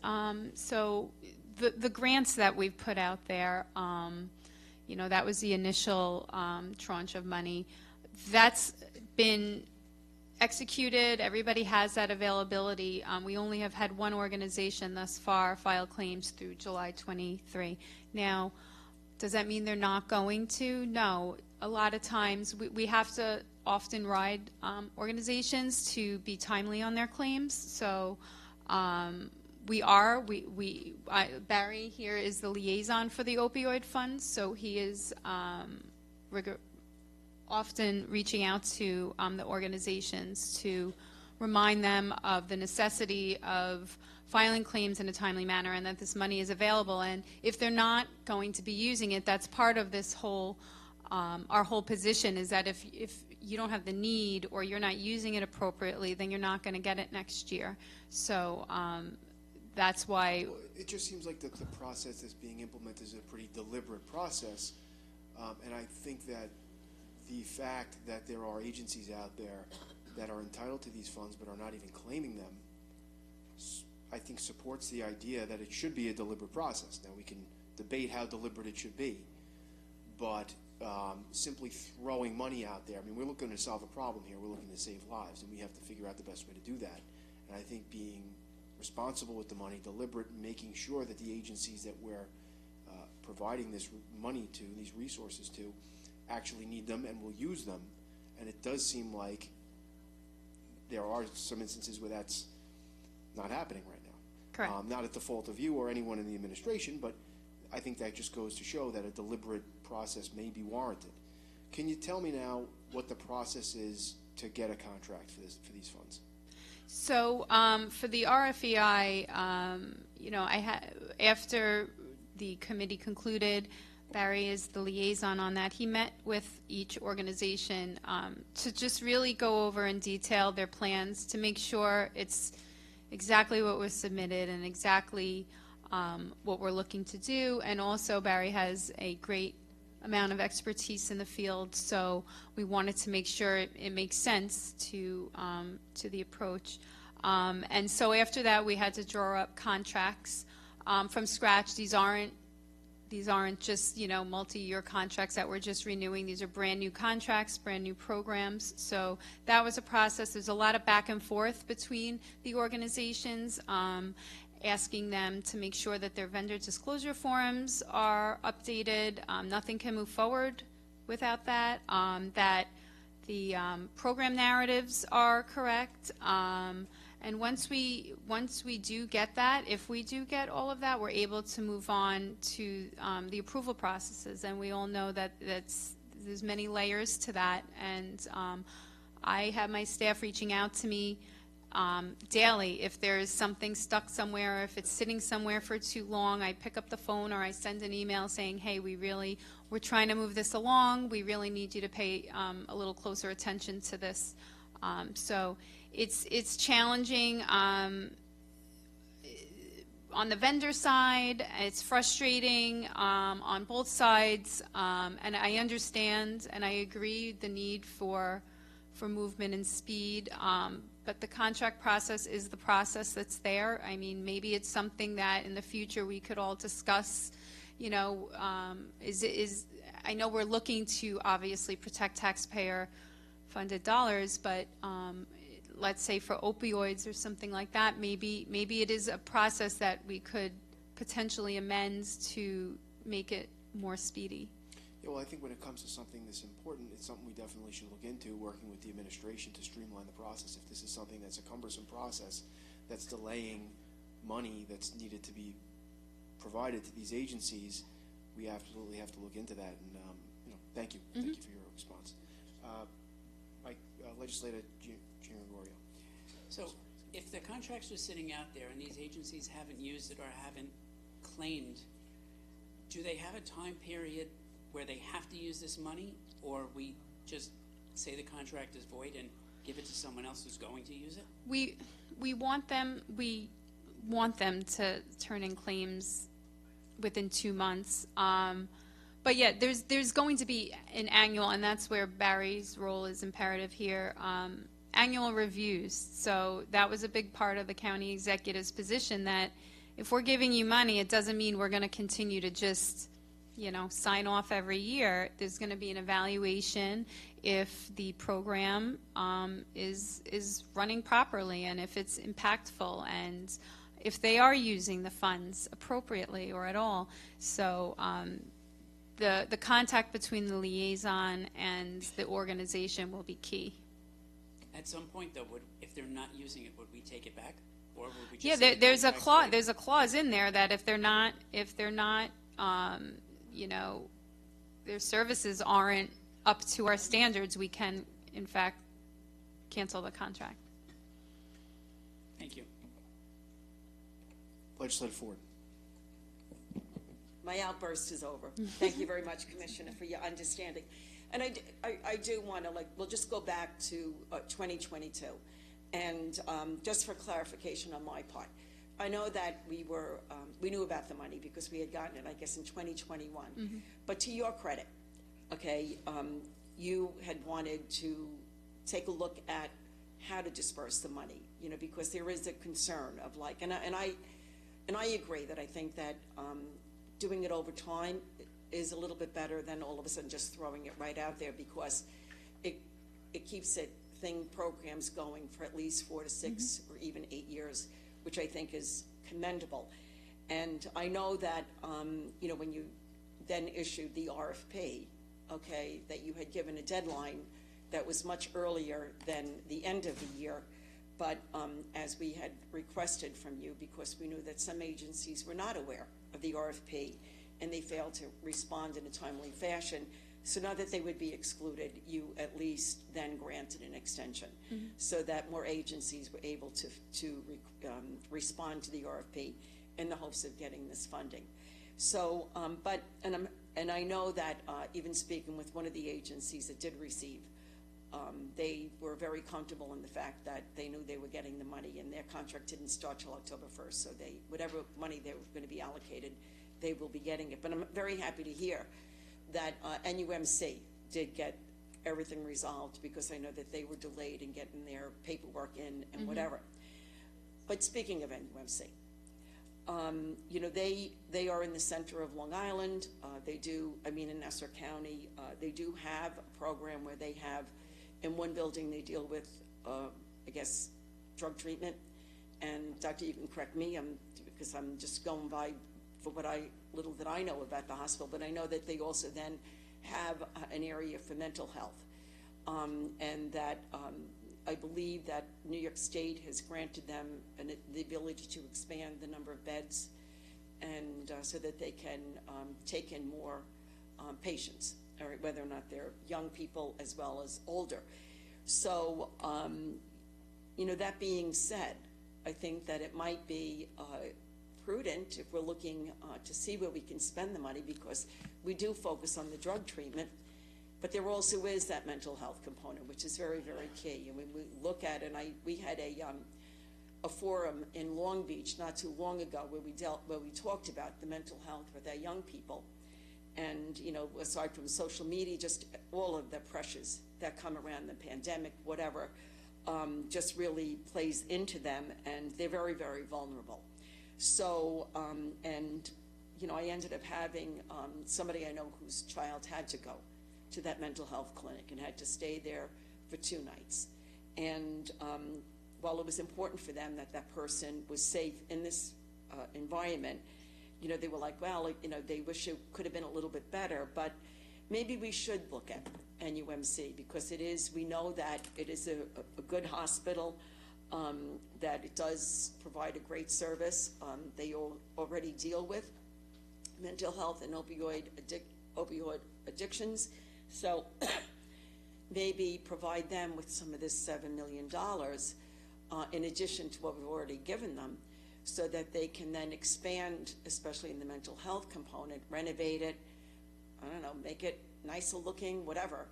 Speaker 7: So the grants that we've put out there, you know, that was the initial tranche of money. That's been executed. Everybody has that availability. We only have had one organization thus far file claims through July 23. Now, does that mean they're not going to? No. A lot of times we have to often ride organizations to be timely on their claims. So Barry here is the liaison for the opioid funds, so he is often reaching out to the organizations to remind them of the necessity of filing claims in a timely manner and that this money is available. And if they're not going to be using it, that's part of this whole, our whole position is that if you don't have the need or you're not using it appropriately, then you're not going to get it next year. So that's why.
Speaker 2: Well, it just seems like the process that's being implemented is a pretty deliberate process. And I think that the fact that there are agencies out there that are entitled to these funds but are not even claiming them, I think supports the idea that it should be a deliberate process. Now, we can debate how deliberate it should be, but simply throwing money out there, I mean, we're looking to solve a problem here. We're looking to save lives, and we have to figure out the best way to do that. And I think being responsible with the money, deliberate, making sure that the agencies that we're providing this money to, these resources to, actually need them and will use them. And it does seem like there are some instances where that's not happening right now.
Speaker 7: Correct.
Speaker 2: Not at the fault of you or anyone in the administration, but I think that just goes to show that a deliberate process may be warranted. Can you tell me now what the process is to get a contract for these funds?
Speaker 7: So for the RFEI, you know, after the committee concluded, Barry is the liaison on that. He met with each organization to just really go over in detail their plans to make sure it's exactly what was submitted and exactly what we're looking to do. And also Barry has a great amount of expertise in the field, so we wanted to make sure it makes sense to the approach. And so after that, we had to draw up contracts from scratch. These aren't just, you know, multi-year contracts that we're just renewing. These are brand new contracts, brand new programs. So that was a process. There's a lot of back and forth between the organizations, asking them to make sure that their vendor disclosure forms are updated. Nothing can move forward without that. That the program narratives are correct. And once we do get that, if we do get all of that, we're able to move on to the approval processes. And we all know that there's many layers to that. And I have my staff reaching out to me daily. If there's something stuck somewhere, or if it's sitting somewhere for too long, I pick up the phone or I send an email saying, hey, we're trying to move this along. We really need you to pay a little closer attention to this. So it's challenging on the vendor side. It's frustrating on both sides, and I understand and I agree the need for movement and speed. But the contract process is the process that's there. I mean, maybe it's something that in the future we could all discuss. You know, I know we're looking to obviously protect taxpayer-funded dollars, but let's say for opioids or something like that, maybe it is a process that we could potentially amend to make it more speedy.
Speaker 2: Yeah, well, I think when it comes to something this important, it's something we definitely should look into, working with the administration to streamline the process. If this is something that's a cumbersome process that's delaying money that's needed to be provided to these agencies, we absolutely have to look into that. And thank you, thank you for your response. Mike, Legislator Gregorio.
Speaker 13: So, if the contracts are sitting out there and these agencies haven't used it or haven't claimed, do they have a time period where they have to use this money, or we just say the contract is void and give it to someone else who's going to use it?
Speaker 7: We want them to turn in claims within 2 months. But yeah, there's going to be an annual, and that's where Barry's role is imperative here, annual reviews. So that was a big part of the county executive's position, that if we're giving you money, it doesn't mean we're going to continue to just, sign off every year. There's going to be an evaluation if the program is running properly, and if it's impactful, and if they are using the funds appropriately or at all. So the contact between the liaison and the organization will be key.
Speaker 13: At some point, though, if they're not using it, would we take it back, or would we just?
Speaker 7: Yeah,
Speaker 13: say
Speaker 7: there's a
Speaker 13: contract's
Speaker 7: clause.
Speaker 13: void?
Speaker 7: There's a clause in there that if they're not, their services aren't up to our standards, we can, in fact, cancel the contract.
Speaker 13: Thank you.
Speaker 2: Legislator Ford.
Speaker 6: My outburst is over. Thank you very much, Commissioner, for your understanding. And I do want to, we'll just go back to 2022. And just for clarification on my part, I know that we knew about the money because we had gotten it, I guess, in 2021.
Speaker 7: Mm-hmm.
Speaker 6: But to your credit, okay, you had wanted to take a look at how to disperse the money, because there is a concern of and I agree that I think that doing it over time is a little bit better than all of a sudden just throwing it right out there, because it keeps programs going for at least 4 to 6 or even 8 years, which I think is commendable. And I know that when you then issued the RFP, okay, that you had given a deadline that was much earlier than the end of the year. But as we had requested from you, because we knew that some agencies were not aware of the RFP and they failed to respond in a timely fashion, so now that they would be excluded, you at least then granted an extension, so that more agencies were able to respond to the RFP in the hopes of getting this funding. So, and I know that even speaking with one of the agencies that did receive, they were very comfortable in the fact that they knew they were getting the money, and their contract didn't start till October 1st. So whatever money they were going to be allocated, they will be getting it. But I'm very happy to hear that NUMC did get everything resolved, because I know that they were delayed in getting their paperwork in and whatever. But speaking of NUMC, they are in the center of Long Island. In Nassau County, they do have a program where they have, in one building, they deal with, drug treatment. And Doctor, you can correct me, because I'm just going by for what little that I know about the hospital, but I know that they also then have an area for mental health. And that I believe that New York State has granted them the ability to expand the number of beds, and so that they can take in more patients, or whether or not they're young people as well as older. So, that being said, I think that it might be prudent if we're looking to see where we can spend the money, because we do focus on the drug treatment, but there also is that mental health component, which is very, very key. And when we look at it, we had a forum in Long Beach not too long ago where we talked about the mental health with our young people, and aside from social media, just all of the pressures that come around the pandemic, whatever, just really plays into them, and they're very, very vulnerable. So, I ended up having somebody I know whose child had to go to that mental health clinic and had to stay there for 2 nights. And while it was important for them that that person was safe in this environment, they were like, well, they wish it could have been a little bit better, but maybe we should look at NUMC, because we know that it is a good hospital, that it does provide a great service. They already deal with mental health and opioid addictions. So maybe provide them with some of this $7 million in addition to what we've already given them, so that they can then expand, especially in the mental health component, renovate it, I don't know, make it nicer looking, whatever,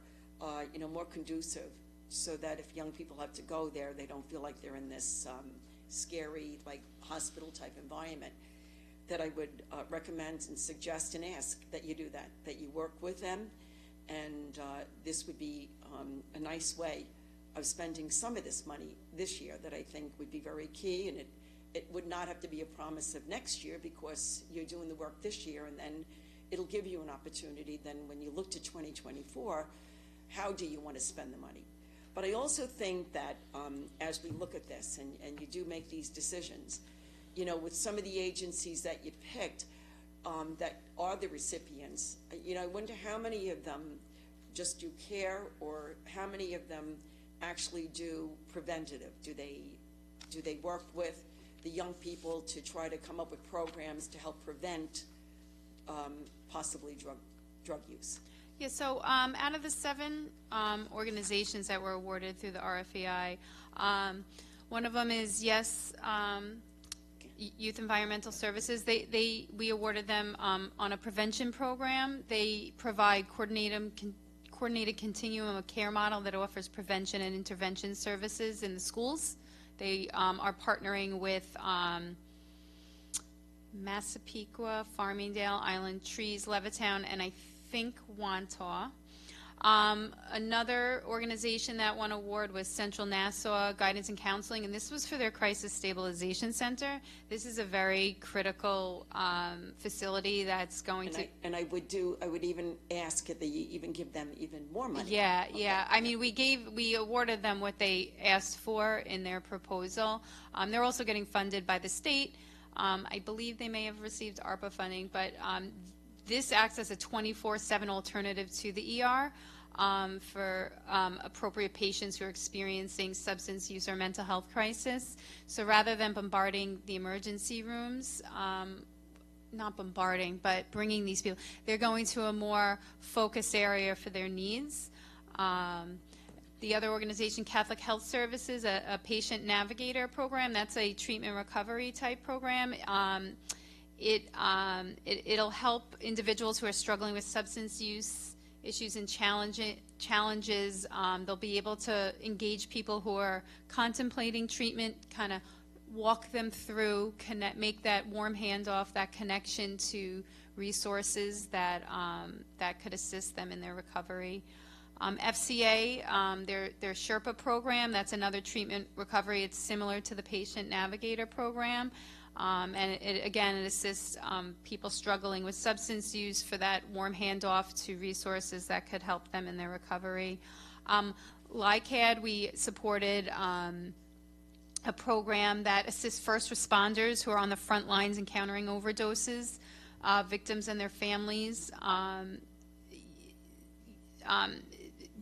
Speaker 6: more conducive, so that if young people have to go there, they don't feel like they're in this scary, like, hospital-type environment. That I would recommend and suggest and ask that you do that you work with them, and this would be a nice way of spending some of this money this year that I think would be very key, and it would not have to be a promise of next year, because you're doing the work this year, and then it'll give you an opportunity then when you look to 2024, how do you want to spend the money? But I also think that as we look at this, and you do make these decisions, with some of the agencies that you picked that are the recipients, I wonder how many of them just do care, or how many of them actually do preventative? Do they work with the young people to try to come up with programs to help prevent possibly drug use?
Speaker 7: Yeah, so out of the 7 organizations that were awarded through the RFEI, one of them is Youth Environmental Services. We awarded them on a prevention program. They provide coordinated continuum of care model that offers prevention and intervention services in the schools. They are partnering with Massapequa, Farmingdale, Island Trees, Levittown, and I think Wantagh. Another organization that won award was Central Nassau Guidance and Counseling, and this was for their Crisis Stabilization Center. This is a very critical facility that's going to...
Speaker 6: I would even ask if they even give them even more money.
Speaker 7: Yeah, yeah. I mean, we awarded them what they asked for in their proposal. They're also getting funded by the state. I believe they may have received ARPA funding, but this acts as a 24/7 alternative to the ER for appropriate patients who are experiencing substance use or mental health crisis. So rather than bombarding the emergency rooms, not bombarding, but bringing these people, they're going to a more focused area for their needs. The other organization, Catholic Health Services, a patient navigator program, that's a treatment recovery type program. It'll help individuals who are struggling with substance use issues and challenges. They'll be able to engage people who are contemplating treatment, kind of walk them through, make that warm handoff, that connection to resources that could assist them in their recovery. FCA, their Sherpa program, that's another treatment recovery. It's similar to the Patient Navigator program. And it assists people struggling with substance use for that warm handoff to resources that could help them in their recovery. LICAD, we supported a program that assists first responders who are on the front lines encountering overdoses, victims and their families.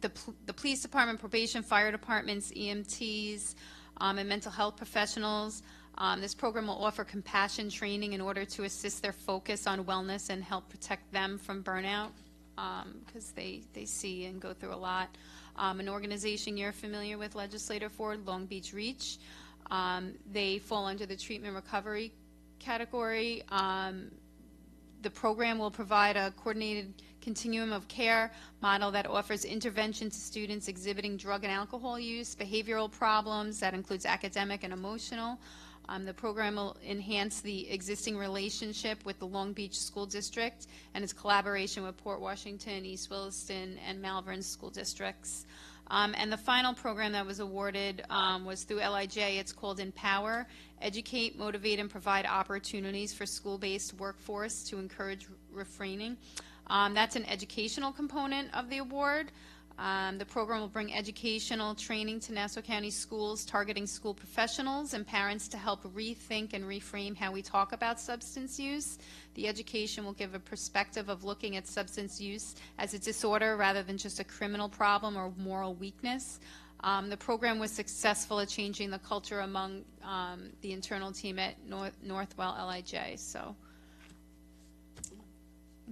Speaker 7: The police department, probation, fire departments, EMTs, and mental health professionals. This program will offer compassion training in order to assist their focus on wellness and help protect them from burnout, because they see and go through a lot. An organization you're familiar with, Legislator Ford, Long Beach Reach. They fall under the treatment recovery category. The program will provide a coordinated continuum of care model that offers intervention to students exhibiting drug and alcohol use, behavioral problems, that includes academic and emotional. The program will enhance the existing relationship with the Long Beach School District and its collaboration with Port Washington, East Williston, and Malvern school districts. And the final program that was awarded was through LIJ. It's called Empower, Educate, Motivate, and Provide Opportunities for School-Based Workforce to Encourage Refraining. That's an educational component of the award. The program will bring educational training to Nassau County schools, targeting school professionals and parents to help rethink and reframe how we talk about substance use. The education will give a perspective of looking at substance use as a disorder rather than just a criminal problem or moral weakness. The program was successful at changing the culture among the internal team at Northwell LIJ. So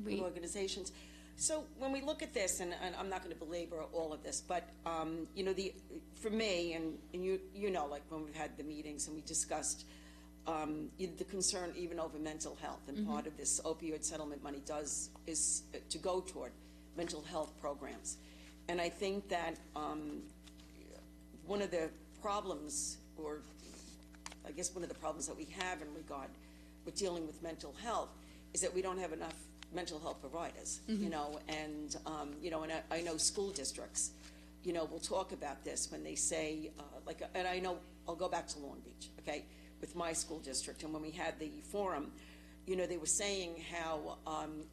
Speaker 6: Good organizations. So when we look at this, and I'm not going to belabor all of this, but you know, for me, and you know, like when we've had the meetings and we discussed the concern even over mental health, and part of this opioid settlement money is to go toward mental health programs, and I think that one of the problems, or I guess one of the problems that we have in regard with dealing with mental health, is that we don't have enough mental health providers, you know, and you know, and I know school districts, you know, will talk about this when they say, like, and I know, I'll go back to Long Beach, okay, with my school district, and when we had the forum, you know, they were saying how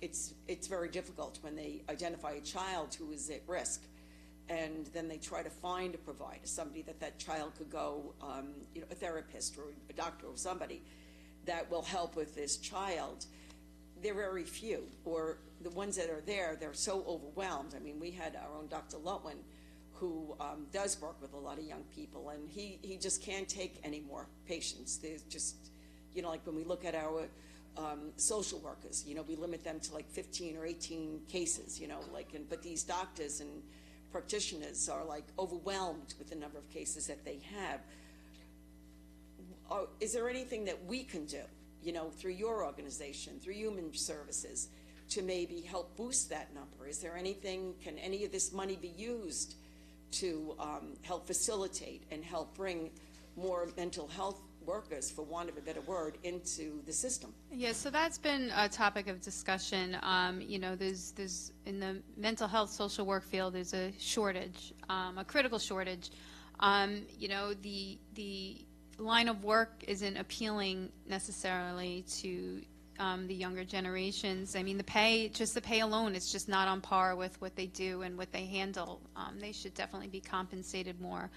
Speaker 6: it's very difficult when they identify a child who is at risk, and then they try to find a provider, somebody that child could go, you know, a therapist or a doctor or somebody that will help with this child. They're very few, or the ones that are there, they're so overwhelmed. I mean, we had our own Dr. Lutwin, who does work with a lot of young people, and he just can't take any more patients. There's just, you know, like when we look at our social workers, you know, we limit them to like 15 or 18 cases, you know, like, but these doctors and practitioners are like overwhelmed with the number of cases that they have. Is there anything that we can do, you know, through your organization, through Human Services, to maybe help boost that number? Is there anything, can any of this money be used to help facilitate and help bring more mental health workers, for want of a better word, into the system?
Speaker 7: Yeah, so that's been a topic of discussion. You know, there's in the mental health social work field, there's a shortage, a critical shortage. You know, the line of work isn't appealing necessarily to the younger generations. I mean, the pay alone is just not on par with what they do and what they handle. They should definitely be compensated more.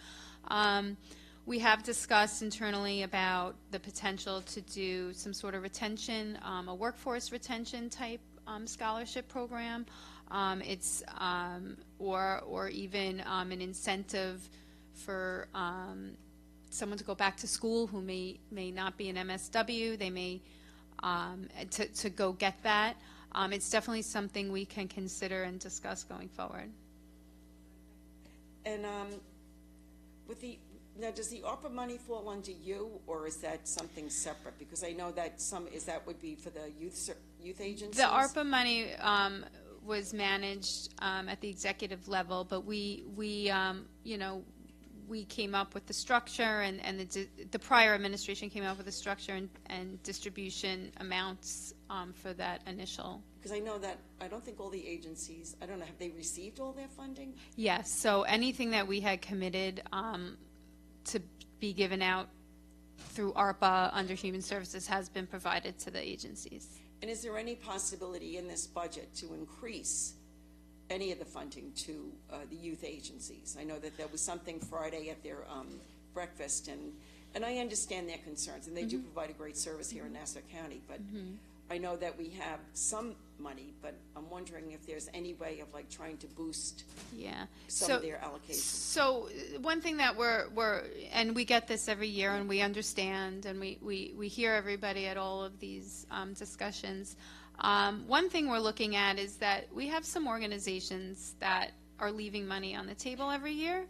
Speaker 7: We have discussed internally about the potential to do some sort of retention, a workforce retention type scholarship program. It's or even an incentive for someone to go back to school who may not be an MSW. They may to go get that. It's definitely something we can consider and discuss going forward.
Speaker 6: And now, does the ARPA money fall under you, or is that something separate? Because I know that that would be for the youth agencies?
Speaker 7: The ARPA money was managed at the executive level, but we you know, we came up with the structure, and the prior administration came up with the structure and distribution amounts for that initial.
Speaker 6: Because I know that, I don't think all the agencies, I don't know, have they received all their funding?
Speaker 7: Yes, so anything that we had committed to be given out through ARPA under Human Services has been provided to the agencies.
Speaker 6: And is there any possibility in this budget to increase any of the funding to the youth agencies? I know that there was something Friday at their breakfast, and I understand their concerns, and they do provide a great service here in Nassau County, but I know that we have some money, but I'm wondering if there's any way of like trying to boost some of their allocations.
Speaker 7: So one thing that we're and we get this every year, and we understand, and we hear everybody at all of these discussions. One thing we're looking at is that we have some organizations that are leaving money on the table every year.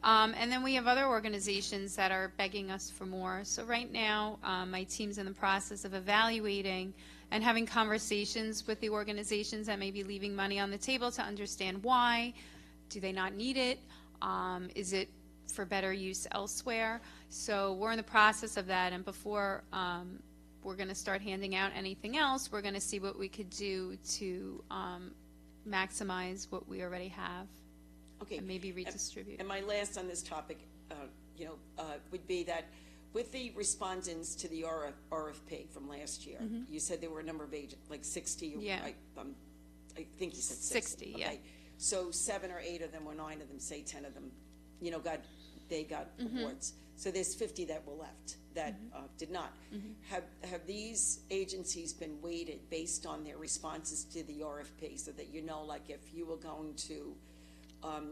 Speaker 7: And then we have other organizations that are begging us for more. So right now, my team's in the process of evaluating and having conversations with the organizations that may be leaving money on the table to understand why. Do they not need it? Is it for better use elsewhere? So we're in the process of that, and before we're going to start handing out anything else, we're going to see what we could do to maximize what we already have.
Speaker 6: Okay.
Speaker 7: And maybe redistribute.
Speaker 6: And my last on this topic, would be that with the respondents to the RFP from last year, you said there were a number of agents, like 60.
Speaker 7: Yeah.
Speaker 6: I think you said 60.
Speaker 7: Yeah.
Speaker 6: Okay. So 7 or 8 of them, or 9 of them, say 10 of them, you know, got awards. So there's 50 that were left that did not. Have these agencies been weighted based on their responses to the RFP, so that you know, like, if you were going to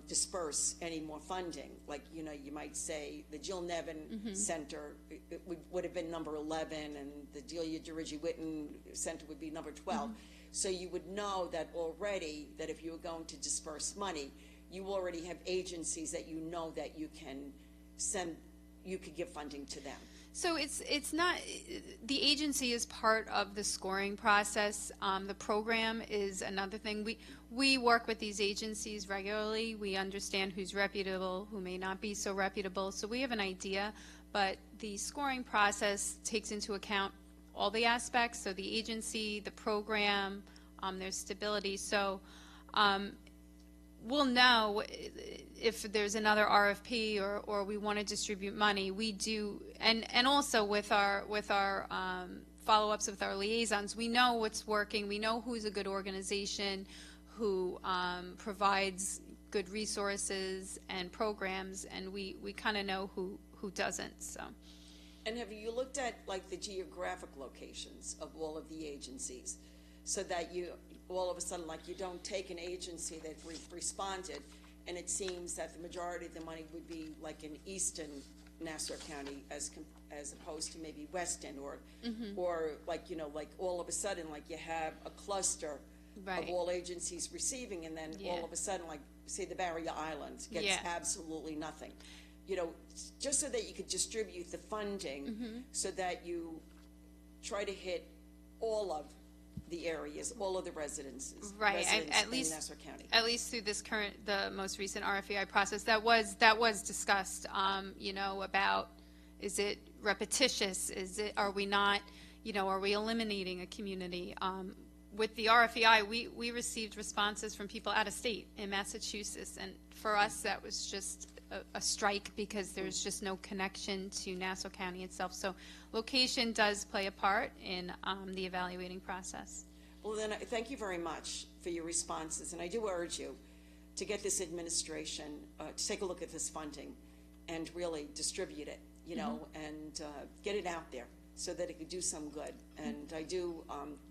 Speaker 6: disperse any more funding, like, you know, you might say the Jill Nevin Center it would have been number 11, and the Delia DeRigi Whitten Center would be number 12. So you would know that already, that if you were going to disperse money, you already have agencies that you know that you can send, you could give funding to them.
Speaker 7: So it's not, the agency is part of the scoring process. The program is another thing. We work with these agencies regularly. We understand who's reputable, who may not be so reputable. So we have an idea, but the scoring process takes into account all the aspects. So the agency, the program, their stability. So we'll know if there's another RFP or we want to distribute money. We do, and also with our follow-ups with our liaisons, we know what's working. We know who's a good organization, who provides good resources and programs, and we kind of know who doesn't. So.
Speaker 6: And have you looked at, like, the geographic locations of all of the agencies, so that you, all of a sudden, like, you don't take an agency that responded, and it seems that the majority of the money would be, like, in eastern Nassau County as opposed to maybe Weston, or like, you know, like, all of a sudden, like, you have a cluster of all agencies receiving, and then all of a sudden, like, say the Barrier Islands gets absolutely nothing. You know, just so that you could distribute the funding, so that you try to hit all of the areas, all of the residences,
Speaker 7: at least
Speaker 6: in Nassau County.
Speaker 7: At least through this the most recent RFEI process, that was discussed. You know, about, is it repetitious? Are we not? You know, are we eliminating a community? With the RFEI, we received responses from people out of state in Massachusetts, and for us that was just a strike, because there's just no connection to Nassau County itself. So location does play a part in the evaluating process.
Speaker 6: Well, then, thank you very much for your responses, and I do urge you to get this administration to take a look at this funding and really distribute it, you know, and get it out there so that it could do some good. And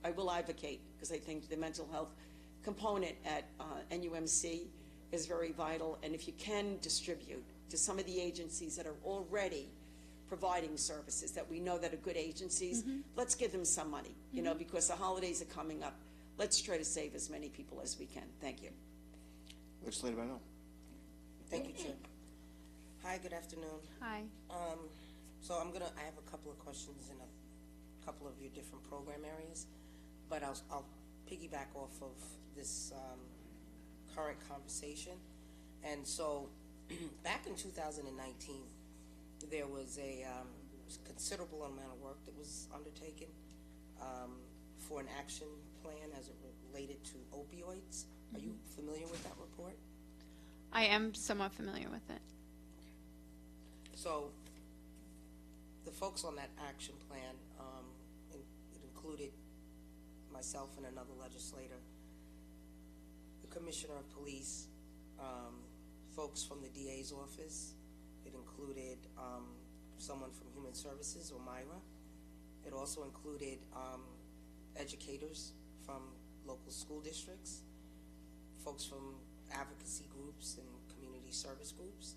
Speaker 6: I will advocate, because I think the mental health component at NUMC is very vital, and if you can distribute to some of the agencies that are already providing services that we know that are good agencies, let's give them some money, you know, because the holidays are coming up. Let's try to save as many people as we can. Thank you.
Speaker 2: Legislator Bennell.
Speaker 18: Thank you, Chair. Hi, good afternoon.
Speaker 7: Hi.
Speaker 18: So I have a couple of questions in a couple of your different program areas, but I'll piggyback off of this current conversation. And so back in 2019, there was a considerable amount of work that was undertaken for an action plan as it related to opioids. Are you familiar with that report?
Speaker 7: I am somewhat familiar with it.
Speaker 18: So the folks on that action plan, it included myself and another legislator, the Commissioner of Police, folks from the DA's office. It included someone from Human Services, or Myra. It also included educators from local school districts, folks from advocacy groups and community service groups,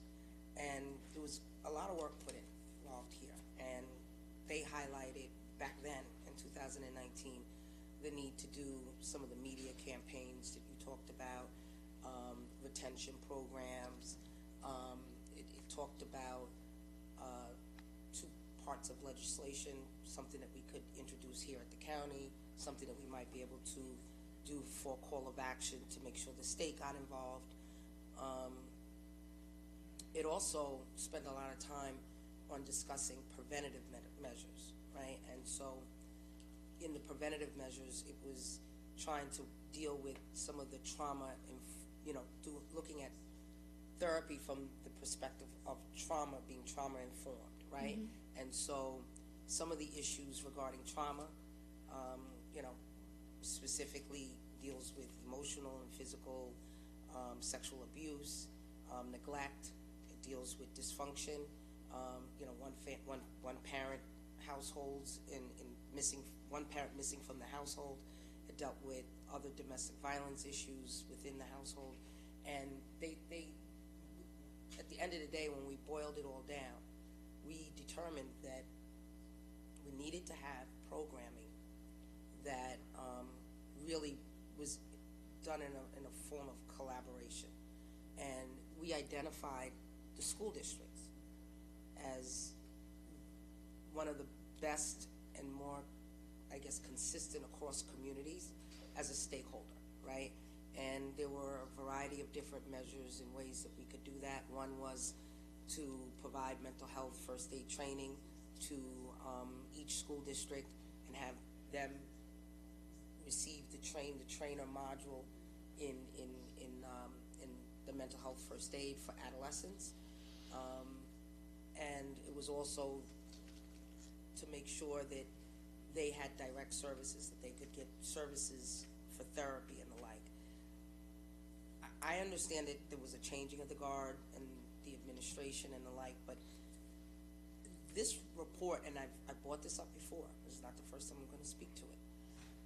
Speaker 18: and there was a lot of work put involved here. And they highlighted back then in 2019 the need to do some of the media campaigns that you talked about, retention programs. It talked about two parts of legislation, something that we could introduce here at the county, something that we might be able to do for call of action to make sure the state got involved. It also spent a lot of time on discussing preventative measures, right? And so in the preventative measures, it was trying to deal with some of the trauma and, you know, looking at therapy from the perspective of trauma, being trauma informed, right? And so some of the issues regarding trauma, you know, specifically deals with emotional and physical sexual abuse, neglect. It deals with dysfunction. One parent households in missing, one parent missing from the household. It dealt with other domestic violence issues within the household. And they at the end of the day, when we boiled it all down, we determined that we needed to have programming that really was done in a form of collaboration. And we identified the school districts as one of the best and more, I guess, consistent across communities as a stakeholder, right? And there were a variety of different measures and ways that we could do that. One was to provide mental health first aid training to each school district and have them receive the trainer module in the mental health first aid for adolescents. And it was also to make sure that they had direct services, that they could get services for therapy and the like. I understand that there was a changing of the guard and the administration and the like, but this report, and I brought this up before, this is not the first time I'm going to speak to it.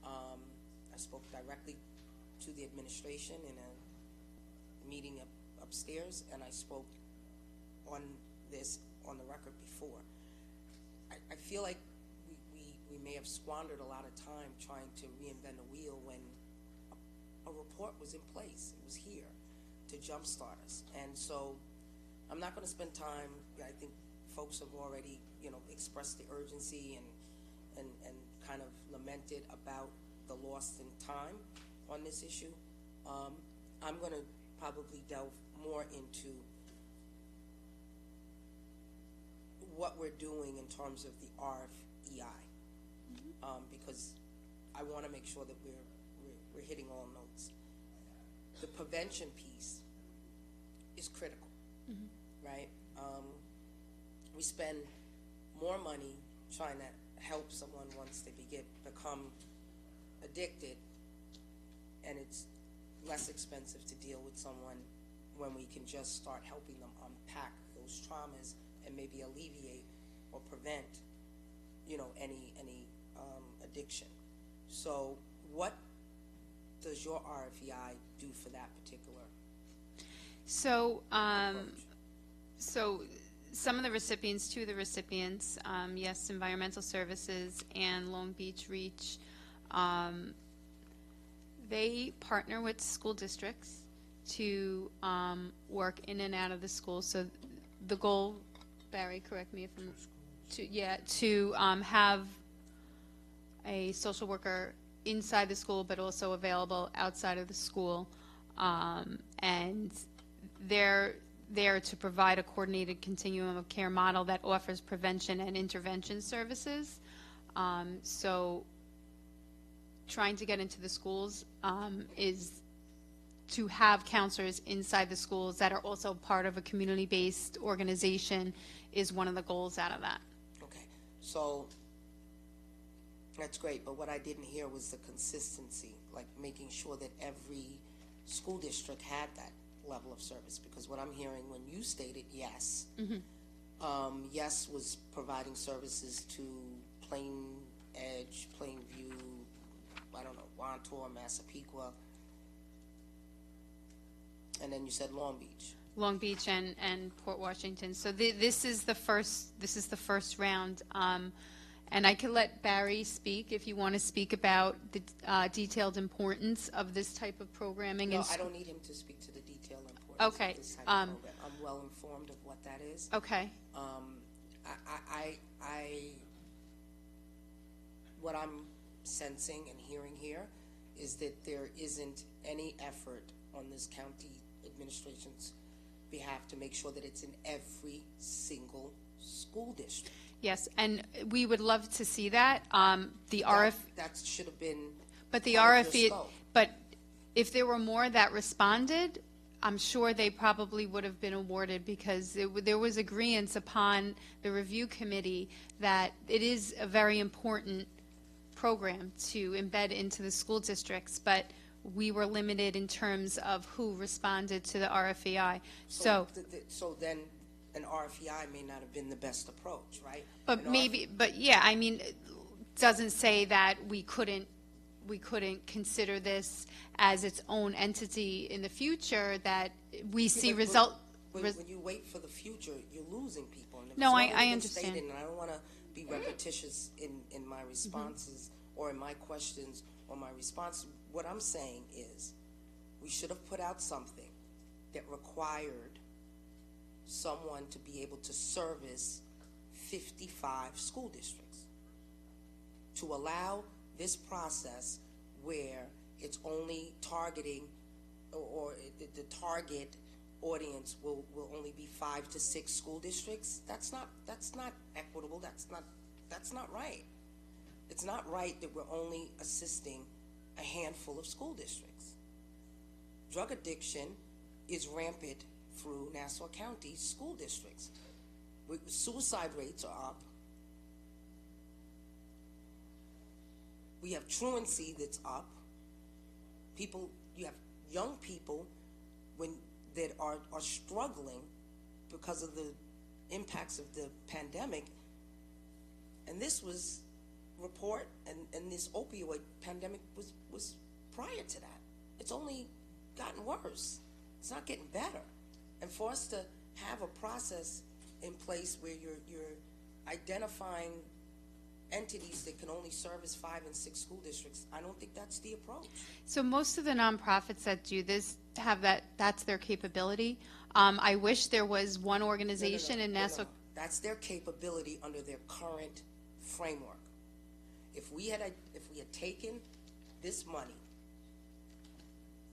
Speaker 18: I spoke directly to the administration in a meeting upstairs, and I spoke on this on the record before. I feel like we may have squandered a lot of time trying to reinvent a wheel when a report was in place. It was here to jumpstart us. And so I'm not going to spend time. I think folks have already, expressed the urgency and kind of lamented about the loss in time on this issue. I'm going to probably delve more into what we're doing in terms of the RFEI, because I want to make sure that we're hitting all notes. The prevention piece is critical, right? We spend more money trying to help someone once they become addicted, and it's less expensive to deal with someone when we can just start helping them unpack those traumas and maybe alleviate or prevent, any addiction. So what does your RFEI do for that particular?
Speaker 7: So, some of the recipients, two of the recipients, yes, Environmental Services and Long Beach Reach, they partner with school districts to work in and out of the school. So the goal, Barry, correct me if I'm, to have a social worker inside the school, but also available outside of the school, and they're there to provide a coordinated continuum of care model that offers prevention and intervention services. So trying to get into the schools is to have counselors inside the schools that are also part of a community-based organization is one of the goals out of that.
Speaker 18: Okay, so that's great, but what I didn't hear was the consistency, like making sure that every school district had that level of service, because what I'm hearing when you stated yes, yes was providing services to Plain Edge, Plainview, I don't know, Wantor, Massapequa, and then you said Long Beach.
Speaker 7: Long Beach and Port Washington. So this is the first round. And I can let Barry speak if you want to speak about the detailed importance of this type of programming.
Speaker 18: No, I don't need him to speak to the detailed importance
Speaker 7: okay.
Speaker 18: of this type of program. I'm well informed of what that is.
Speaker 7: Okay.
Speaker 18: What I'm sensing and hearing here is that there isn't any effort on this county administration's behalf to make sure that it's in every single school district.
Speaker 7: Yes, and we would love to see that.
Speaker 18: That should have been.
Speaker 7: But the
Speaker 18: part of your
Speaker 7: RFE,
Speaker 18: scope.
Speaker 7: but if there were more that responded, I'm sure they probably would have been awarded, because there was agreement upon the review committee that it is a very important program to embed into the school districts. But we were limited in terms of who responded to the RFEI. So,
Speaker 18: So then, an RFEI may not have been the best approach, right?
Speaker 7: but maybe, but yeah, I mean, it doesn't say that we couldn't consider this as its own entity in the future, that we see
Speaker 18: But
Speaker 7: result.
Speaker 18: when you wait for the future, you're losing people. And if
Speaker 7: No,
Speaker 18: it's already
Speaker 7: I
Speaker 18: been
Speaker 7: understand.
Speaker 18: stated, and I don't want to be repetitious in my responses or in my questions or my response. What I'm saying is, we should have put out something that required someone to be able to service 55 school districts, to allow this process where it's only targeting, or the target audience will only be 5 to 6 school districts. That's not equitable. That's not right. It's not right that we're only assisting a handful of school districts. Drug addiction is rampant through Nassau County's school districts. Suicide rates are up. We have truancy that's up. You have young people that are struggling because of the impacts of the pandemic. And this was report, and this opioid pandemic was prior to that. It's only gotten worse. It's not getting better. And for us to have a process in place where you're identifying entities that can only service 5 and 6 school districts, I don't think that's the approach.
Speaker 7: So most of the nonprofits that do this have that's their capability. I wish there was one organization in Nassau.
Speaker 18: That's their capability under their current framework. If we had taken this money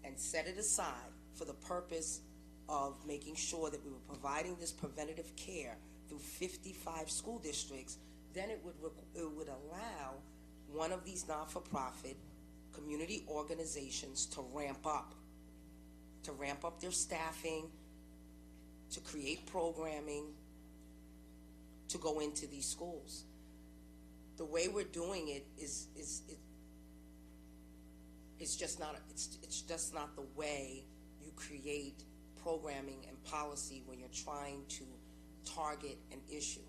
Speaker 18: and set it aside for the purpose of making sure that we were providing this preventative care through 55 school districts, then it would allow one of these not-for-profit community organizations to ramp up their staffing, to create programming, to go into these schools. The way we're doing it is just not the way you create programming and policy when you're trying to target an issue.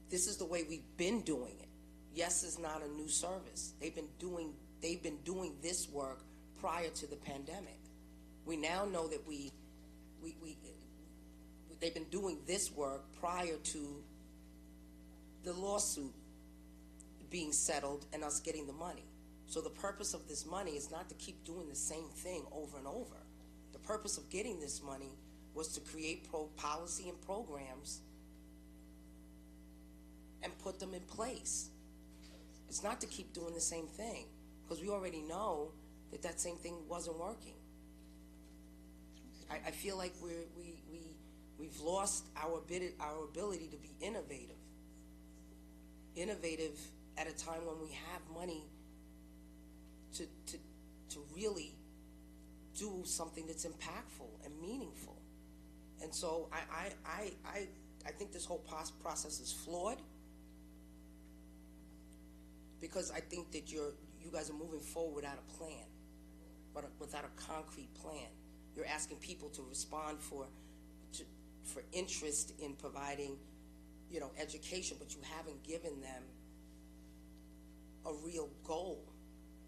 Speaker 18: This is the way we've been doing it. Yes is not a new service. They've been doing this work prior to the pandemic. We now know that they've been doing this work prior to the lawsuit being settled and us getting the money. So the purpose of this money is not to keep doing the same thing over and over. The purpose of getting this money was to create policy and programs and put them in place. It's not to keep doing the same thing, because we already know that same thing wasn't working. I feel like we've lost our ability to be innovative at a time when we have money to really do something that's impactful and meaningful. And so I think this whole process is flawed, because I think that you guys are moving forward without a plan, without a concrete plan. You're asking people to respond for interest in providing, education, but you haven't given them a real goal.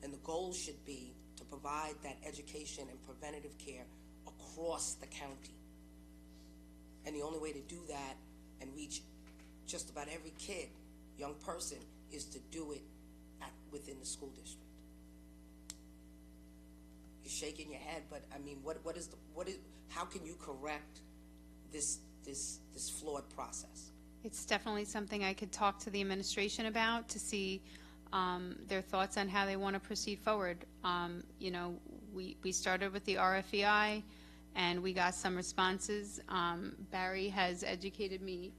Speaker 18: And the goal should be to provide that education and preventative care across the county. And the only way to do that and reach just about every kid, young person, is to do it within the school district. You're shaking your head, but I mean, how can you correct this flawed process?
Speaker 7: It's definitely something I could talk to the administration about to see their thoughts on how they want to proceed forward. We started with the RFEI, and we got some responses. Barry has educated me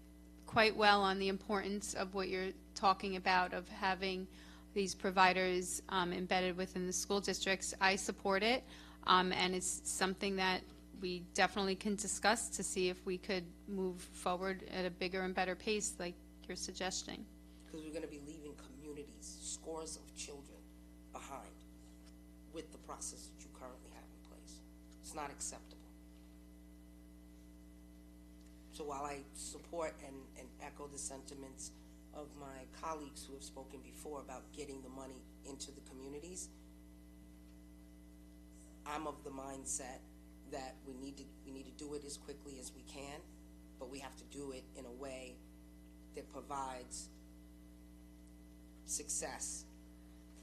Speaker 7: quite well on the importance of what you're talking about, of having these providers embedded within the school districts. I support it, and it's something that we definitely can discuss to see if we could move forward at a bigger and better pace like you're suggesting.
Speaker 18: Because we're going to be leaving communities, scores of children behind with the process that you currently have in place. It's not acceptable. So while I support and echo the sentiments of my colleagues who have spoken before about getting the money into the communities, I'm of the mindset that we need to do it as quickly as we can, but we have to do it in a way that provides success,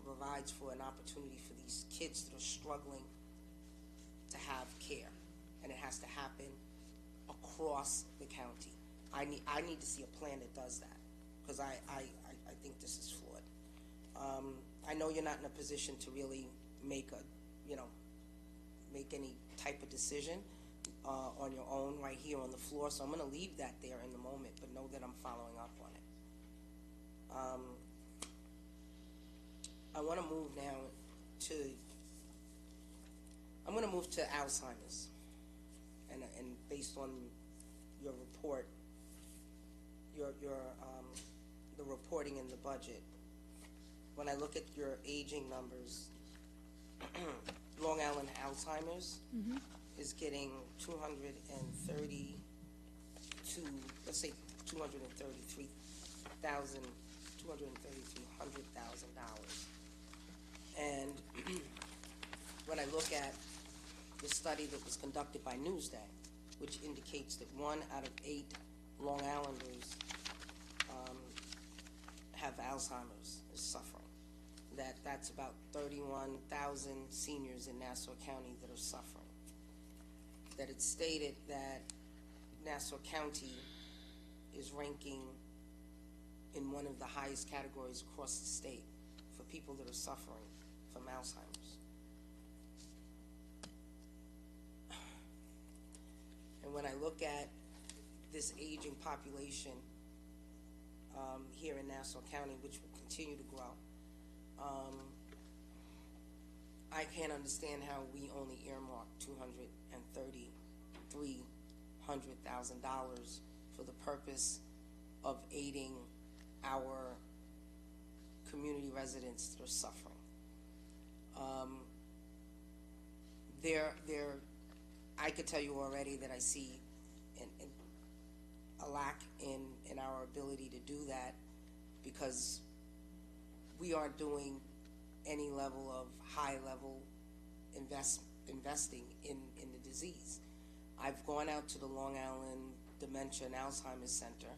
Speaker 18: provides for an opportunity for these kids that are struggling to have care, and it has to happen across the county. I need to see a plan that does that, because I think this is flawed. I know you're not in a position to really make any type of decision on your own right here on the floor, so I'm going to leave that there in the moment, but know that I'm following up on it. I want to move now to, I'm going to move to Alzheimer's, and based on your report, the reporting in the budget, when I look at your aging numbers, Long Island Alzheimer's is getting 232, let's say $233,000. And when I look at the study that was conducted by Newsday, which indicates that 1 out of 8 Long Islanders have Alzheimer's, is suffering. That's about 31,000 seniors in Nassau County that are suffering. That it's stated that Nassau County is ranking in one of the highest categories across the state for people that are suffering from Alzheimer's. And when I look at this aging population here in Nassau County, which will continue to grow, I can't understand how we only earmarked $233,000 for the purpose of aiding our community residents that are suffering. I could tell you already that I see a lack in our ability to do that, because we aren't doing any level of high-level investing in the disease. I've gone out to the Long Island Dementia and Alzheimer's Center,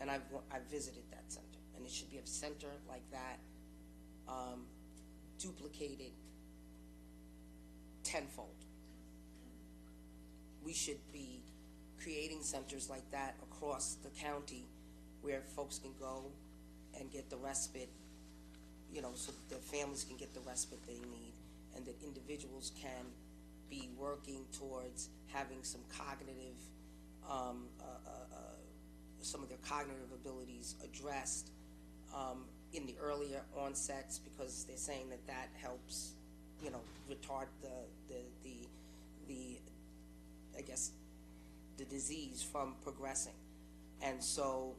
Speaker 18: and I've visited that center, and it should be a center like that, duplicated tenfold. We should be creating centers like that across the county where folks can go and get the respite, so that their families can get the respite they need, and that individuals can be working towards having some cognitive, some of their cognitive abilities addressed in the earlier onsets, because they're saying that helps, retard I guess, the disease from progressing. And so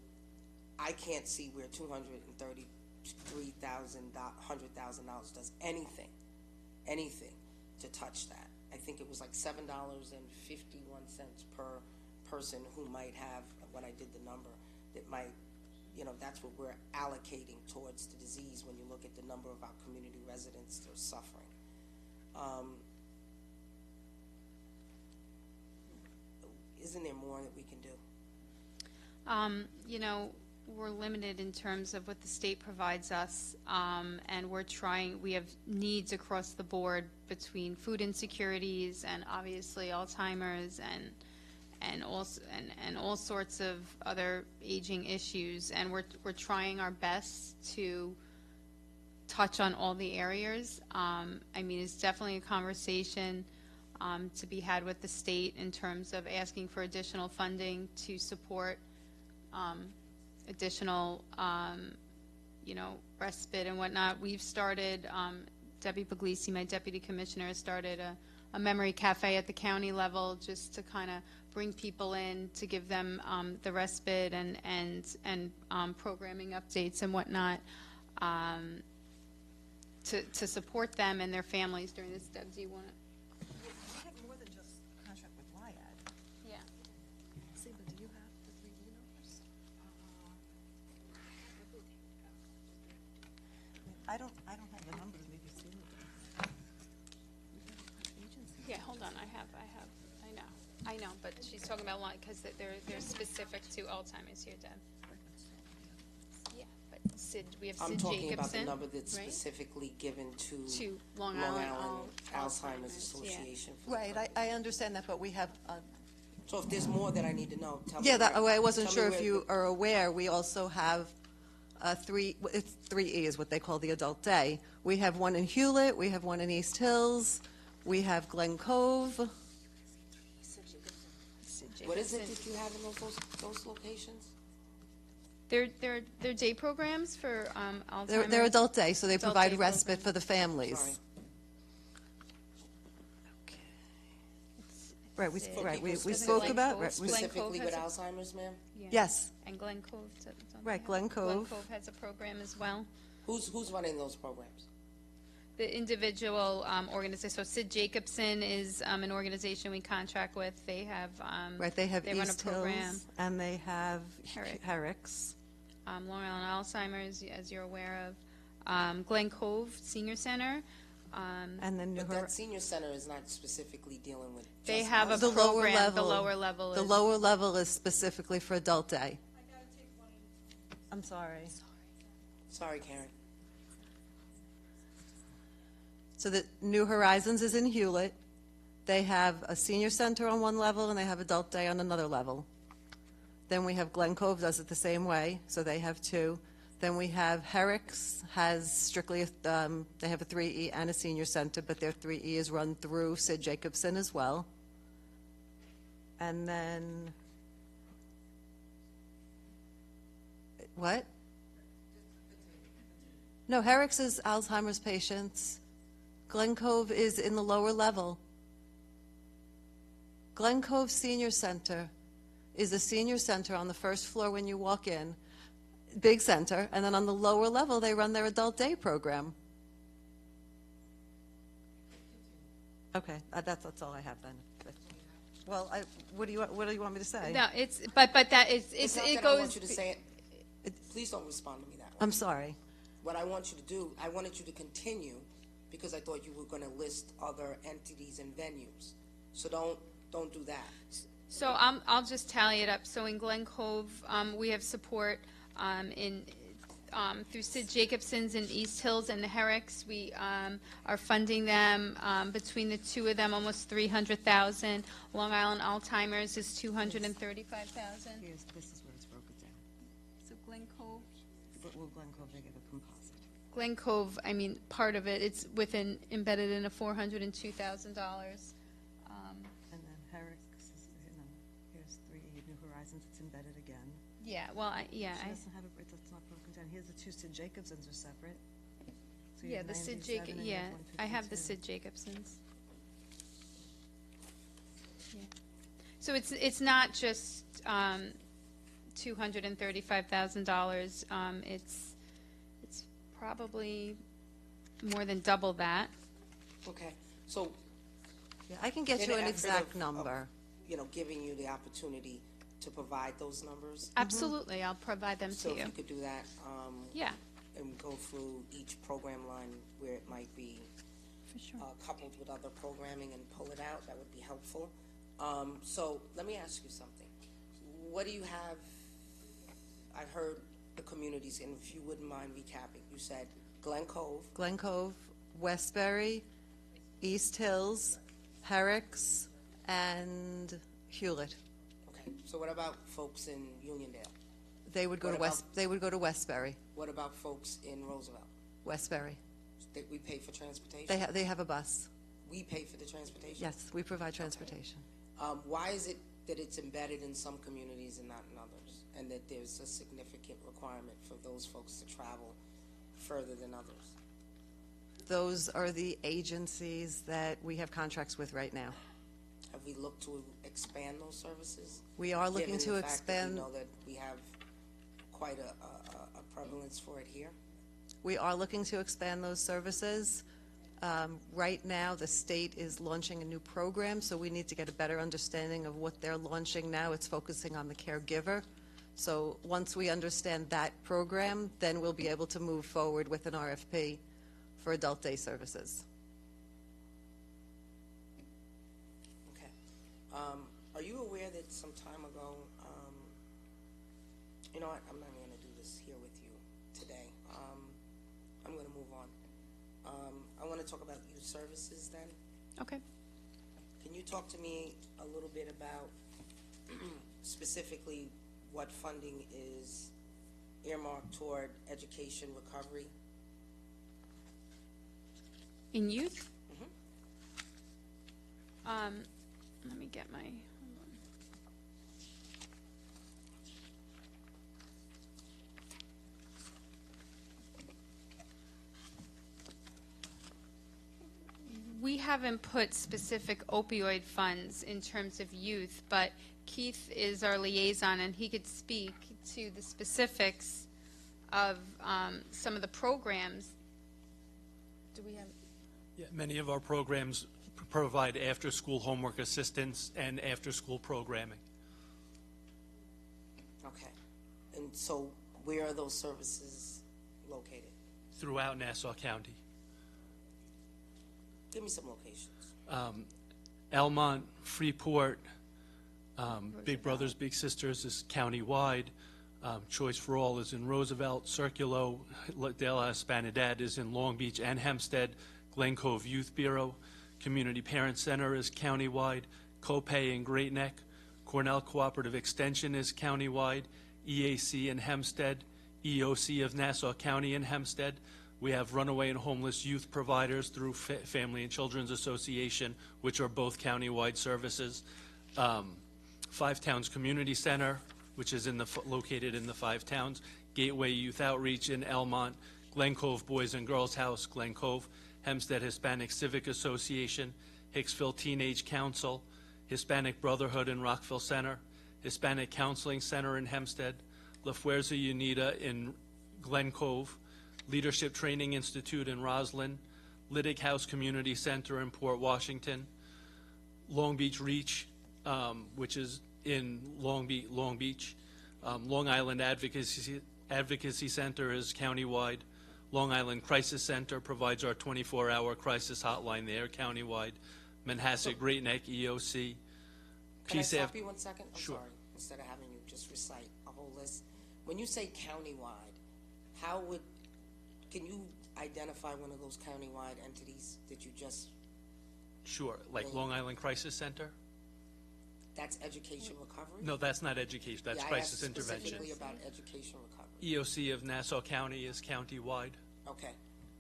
Speaker 18: I can't see where $233,000 does anything to touch that. I think it was like $7.51 per person who might have, when I did the number, that might, that's what we're allocating towards the disease when you look at the number of our community residents that are suffering. Isn't there more that we can do?
Speaker 7: We're limited in terms of what the state provides us, and we have needs across the board between food insecurities and obviously Alzheimer's and all sorts of other aging issues, and we're trying our best to touch on all the areas. It's definitely a conversation to be had with the state in terms of asking for additional funding to support additional, respite and whatnot. We've started, Debbie Puglisi, my deputy commissioner, started a memory cafe at the county level just to kind of bring people in to give them the respite and programming updates and whatnot. to support them and their families during this. Deb, do you want to?
Speaker 4: We have more than just a contract with LIAD.
Speaker 7: Yeah.
Speaker 4: See, but do you have the 3E numbers? I don't have the numbers, maybe see them.
Speaker 7: Yeah, hold on, I know, but she's talking about one, because they're specific to Alzheimer's here, Deb. Yeah, but Sid, we have Sid
Speaker 18: I'm
Speaker 7: Jacobson.
Speaker 18: talking about the number that's
Speaker 7: right?
Speaker 18: specifically given to
Speaker 7: Long
Speaker 18: Long
Speaker 7: Island
Speaker 18: Island Alzheimer's
Speaker 7: Alzheimer's,
Speaker 18: Association.
Speaker 4: Right, I understand that, but we have,
Speaker 18: So if there's more that I need to know, tell me.
Speaker 4: yeah, that,
Speaker 18: where-
Speaker 4: I wasn't
Speaker 18: tell me
Speaker 4: sure if
Speaker 18: where
Speaker 4: you are aware, we also have it's 3E is what they call the adult day. We have one in Hewlett, we have one in East Hills, we have Glen Cove.
Speaker 18: What is it that you have in those locations?
Speaker 7: They're day programs for Alzheimer's.
Speaker 4: They're adult day, so they
Speaker 7: Adult
Speaker 4: provide
Speaker 7: day
Speaker 4: respite
Speaker 7: programs.
Speaker 4: for the families.
Speaker 18: Sorry.
Speaker 4: Right, we
Speaker 18: For
Speaker 4: right, we
Speaker 18: people
Speaker 4: spoke
Speaker 7: Glen
Speaker 4: about,
Speaker 7: Cove.
Speaker 4: right, we-
Speaker 7: Glen
Speaker 18: Specifically
Speaker 7: Cove
Speaker 18: with
Speaker 7: has a-
Speaker 18: Alzheimer's, ma'am?
Speaker 7: Yeah.
Speaker 4: Yes.
Speaker 7: And Glen Cove.
Speaker 4: Right, Glen Cove.
Speaker 7: Glen Cove has a program as well.
Speaker 18: Who's running those programs?
Speaker 7: The individual organization, so Sid Jacobson is an organization we contract with. They have,
Speaker 4: Right, they have
Speaker 7: run a
Speaker 4: East
Speaker 7: program.
Speaker 4: Hills, and they have
Speaker 7: Herrick.
Speaker 4: Herrick's.
Speaker 7: Long Island Alzheimer's, as you're aware of. Glen Cove Senior Center.
Speaker 4: And then
Speaker 18: But that senior center is not specifically dealing with.
Speaker 7: They
Speaker 18: just
Speaker 7: have a
Speaker 4: The lower
Speaker 7: program,
Speaker 4: level.
Speaker 7: the lower level
Speaker 4: The
Speaker 7: is.
Speaker 4: lower level is specifically for adult day. I'm sorry.
Speaker 18: Sorry, Karen.
Speaker 4: So the New Horizons is in Hewlett. They have a senior center on one level, and they have adult day on another level. Then we have Glen Cove does it the same way, so they have two. Then we have Herrick's has strictly, they have a 3E and a senior center, but their 3E is run through Sid Jacobson as well. And then, what? No, Herrick's is Alzheimer's patients. Glen Cove is in the lower level. Glen Cove Senior Center is a senior center on the first floor when you walk in, big center, and then on the lower level, they run their adult day program. Okay, that's all I have then. Well, what do you want me to say?
Speaker 7: No, but that is,
Speaker 18: It's not
Speaker 7: it
Speaker 18: that I want
Speaker 7: goes.
Speaker 18: you to say it. Please don't respond to me that way.
Speaker 4: I'm sorry.
Speaker 18: What I want you to do, I wanted you to continue because I thought you were going to list other entities and venues. So don't do that.
Speaker 7: So I'll just tally it up. So in Glen Cove, we have support through Sid Jacobson's in East Hills and the Herricks. We are funding them between the two of them almost $300,000. Long Island Alzheimer's is $235,000.
Speaker 4: This is where it's broken down.
Speaker 7: So Glen Cove.
Speaker 4: Well, Glen Cove, they get a composite.
Speaker 7: Glen Cove, I mean, part of it, it's embedded in a $402,000.
Speaker 4: And then Herrick's is, here's 3E, New Horizons, it's embedded again.
Speaker 7: Yeah, well,
Speaker 4: She doesn't have it's not broken down. Here's the two Sid Jacobsons are separate. So you
Speaker 7: yeah,
Speaker 4: have
Speaker 7: the Sid
Speaker 4: 97 and you
Speaker 7: yeah,
Speaker 4: have
Speaker 7: I have the
Speaker 4: 152.
Speaker 7: Sid Jacobsons. Yeah. So it's not just $235,000. It's probably more than double that.
Speaker 18: Okay. So
Speaker 4: Yeah, I can get
Speaker 18: in
Speaker 4: you an
Speaker 18: effort
Speaker 4: exact
Speaker 18: of,
Speaker 4: number.
Speaker 18: giving you the opportunity to provide those numbers.
Speaker 7: Absolutely, I'll provide them
Speaker 18: So
Speaker 7: to
Speaker 18: if
Speaker 7: you.
Speaker 18: you could do that.
Speaker 7: Yeah.
Speaker 18: And go through each program line where it might be
Speaker 7: For sure.
Speaker 18: coupled with other programming and pull it out, that would be helpful. So let me ask you something. What do you have, I heard the communities, and if you wouldn't mind recapping, you said Glen Cove,
Speaker 4: Westbury, East Hills, Herrick's, and Hewlett.
Speaker 18: Okay, so what about folks in Uniondale?
Speaker 4: They would go
Speaker 18: What
Speaker 4: to they would go to Westbury.
Speaker 18: What about folks in Roosevelt?
Speaker 4: Westbury.
Speaker 18: We pay for transportation?
Speaker 4: They have a bus.
Speaker 18: We pay for the transportation?
Speaker 4: Yes, we provide transportation.
Speaker 18: Why is it that it's embedded in some communities and not in others? And that there's a significant requirement for those folks to travel further than others?
Speaker 4: Those are the agencies that we have contracts with right now.
Speaker 18: Have we looked to expand those services?
Speaker 4: We are looking
Speaker 18: Given
Speaker 4: to
Speaker 18: the fact that
Speaker 4: expand.
Speaker 18: we know that we have quite a prevalence for it here?
Speaker 4: We are looking to expand those services. Right now, the state is launching a new program, so we need to get a better understanding of what they're launching now. It's focusing on the caregiver. So once we understand that program, then we'll be able to move forward with an RFP for adult day services.
Speaker 18: Okay. Are you aware that some time ago, you know what, I'm not going to do this here with you today. I'm going to move on. I want to talk about youth services then.
Speaker 7: Okay.
Speaker 18: Can you talk to me a little bit about specifically what funding is earmarked toward education recovery?
Speaker 7: In youth? Let me get my, hold on. We haven't put specific opioid funds in terms of youth, but Keith is our liaison, and he could speak to the specifics of some of the programs. Do we have?
Speaker 14: Yeah, many of our programs provide after-school homework assistance and after-school programming.
Speaker 18: Okay. And so where are those services located?
Speaker 14: Throughout Nassau County.
Speaker 18: Give me some locations.
Speaker 14: Elmont, Freeport, Big Brothers Big Sisters is countywide. Choice for All is in Roosevelt. Circulo de la Hispanidad is in Long Beach and Hempstead. Glen Cove Youth Bureau. Community Parent Center is countywide. Copay in Great Neck. Cornell Cooperative Extension is countywide. EAC in Hempstead. EOC of Nassau County in Hempstead. We have runaway and homeless youth providers through Family and Children's Association, which are both countywide services. Five Towns Community Center, which is located in the 5 towns. Gateway Youth Outreach in Elmont. Glen Cove Boys and Girls House, Glen Cove. Hempstead Hispanic Civic Association. Hicksville Teenage Council. Hispanic Brotherhood in Rockville Center. Hispanic Counseling Center in Hempstead. La Fuerza Unida in Glen Cove. Leadership Training Institute in Roslyn, Lydig House Community Center in Port Washington, Long Beach Reach, which is in Long Beach, Long Island Advocacy Center is countywide, Long Island Crisis Center provides our 24-hour crisis hotline there, countywide, Manhasset Great Neck EOC.
Speaker 18: Can I stop you 1 second? I'm
Speaker 14: Sure.
Speaker 18: sorry, instead of having you just recite a whole list. When you say countywide, can you identify one of those countywide entities that you just,
Speaker 14: Sure, like Long Island Crisis Center?
Speaker 18: that's education recovery?
Speaker 14: No, that's not education, that's
Speaker 18: Yeah,
Speaker 14: crisis
Speaker 18: I asked
Speaker 14: intervention.
Speaker 18: specifically about education recovery.
Speaker 14: EOC of Nassau County is countywide.
Speaker 18: Okay,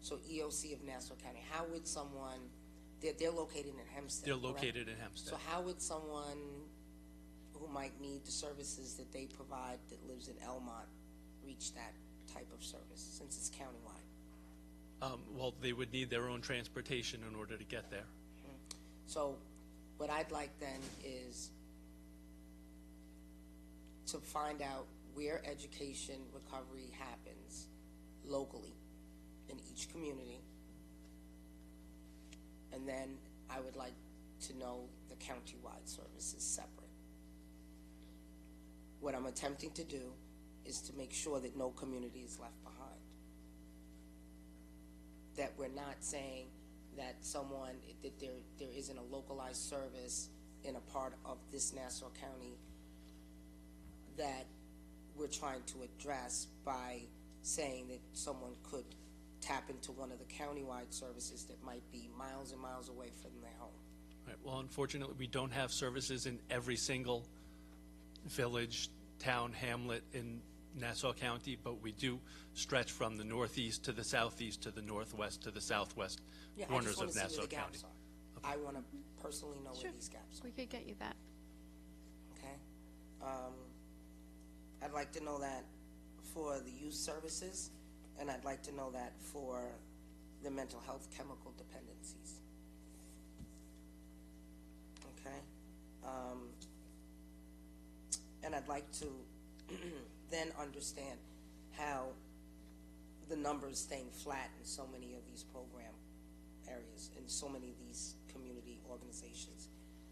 Speaker 18: so EOC of Nassau County, how would someone, they're located in Hempstead,
Speaker 14: They're
Speaker 18: correct?
Speaker 14: located in Hempstead.
Speaker 18: So how would someone who might need the services that they provide that lives in Elmont reach that type of service, since it's countywide?
Speaker 14: Well, they would need their own transportation in order to get there.
Speaker 18: So what I'd like then is to find out where education recovery happens locally in each community. And then I would like to know the countywide services separate. What I'm attempting to do is to make sure that no community is left behind. That we're not saying that that there isn't a localized service in a part of this Nassau County that we're trying to address by saying that someone could tap into one of the countywide services that might be miles and miles away from their home.
Speaker 14: Right. Well, unfortunately, we don't have services in every single village, town, hamlet in Nassau County, but we do stretch from the northeast to the southeast to the northwest to the southwest corners of Nassau County.
Speaker 18: I want to personally know where these gaps are.
Speaker 7: We could get you that.
Speaker 18: Okay? I'd like to know that for the youth services, and I'd like to know that for the mental health chemical dependencies. Okay? And I'd like to then understand how the numbers staying flat in so many of these program areas, in so many of these community organizations,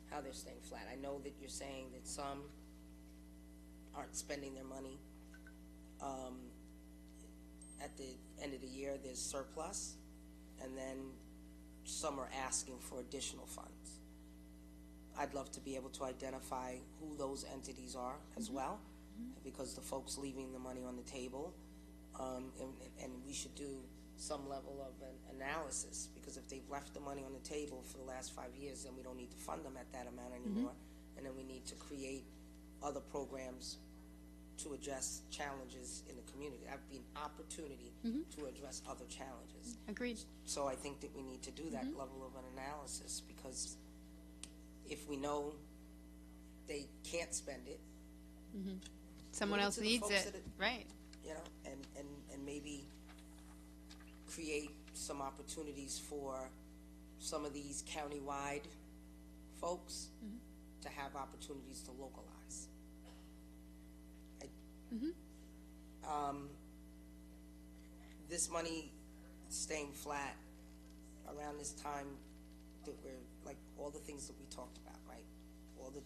Speaker 18: how they're staying flat. I know that you're saying that some aren't spending their money. At the end of the year, there's surplus, and then some are asking for additional funds. I'd love to be able to identify who those entities are as well, because the folks leaving the money on the table, and we should do some level of an analysis, because if they've left the money on the table for the last 5 years, then we don't need to fund them at that amount anymore, and then we need to create other programs to address challenges in the community. That would be an opportunity to address other challenges.
Speaker 7: Agreed.
Speaker 18: So I think that we need to do that level of an analysis, because if we know they can't spend it,
Speaker 7: Someone
Speaker 18: give it
Speaker 7: else
Speaker 18: to the
Speaker 7: needs
Speaker 18: folks
Speaker 7: it,
Speaker 18: that
Speaker 7: right.
Speaker 18: you know, and maybe create some opportunities for some of these countywide folks to have opportunities to localize. This money staying flat around this time that we're, like, all the things that we talked about, right? All the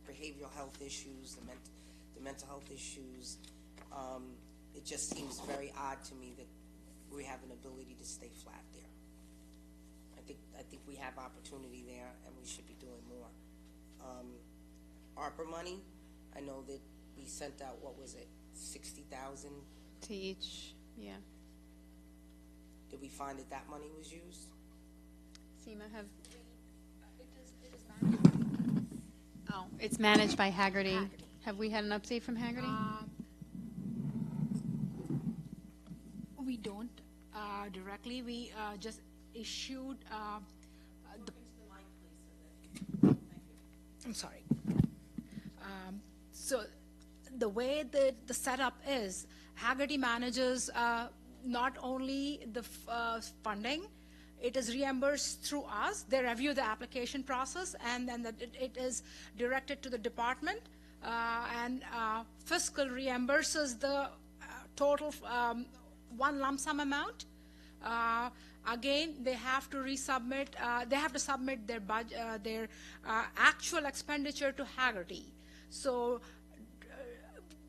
Speaker 18: behavioral health issues, the mental health issues, it just seems very odd to me that we have an ability to stay flat there. I think we have opportunity there, and we should be doing more. ARPA money, I know that we sent out, what was it, 60,000?
Speaker 7: To each, yeah.
Speaker 18: Did we find that that money was used?
Speaker 7: SEMA have. Oh, it's managed by Haggerty. Have we had an update from Haggerty?
Speaker 15: We don't directly. We just issued I'm sorry. So the way that the setup is, Haggerty manages not only the funding, it is reimbursed through us. They review the application process, and then it is directed to the department, and fiscal reimburses the total one lump sum amount. Again, they have to resubmit. They have to submit their budget, their actual expenditure to Haggerty. So,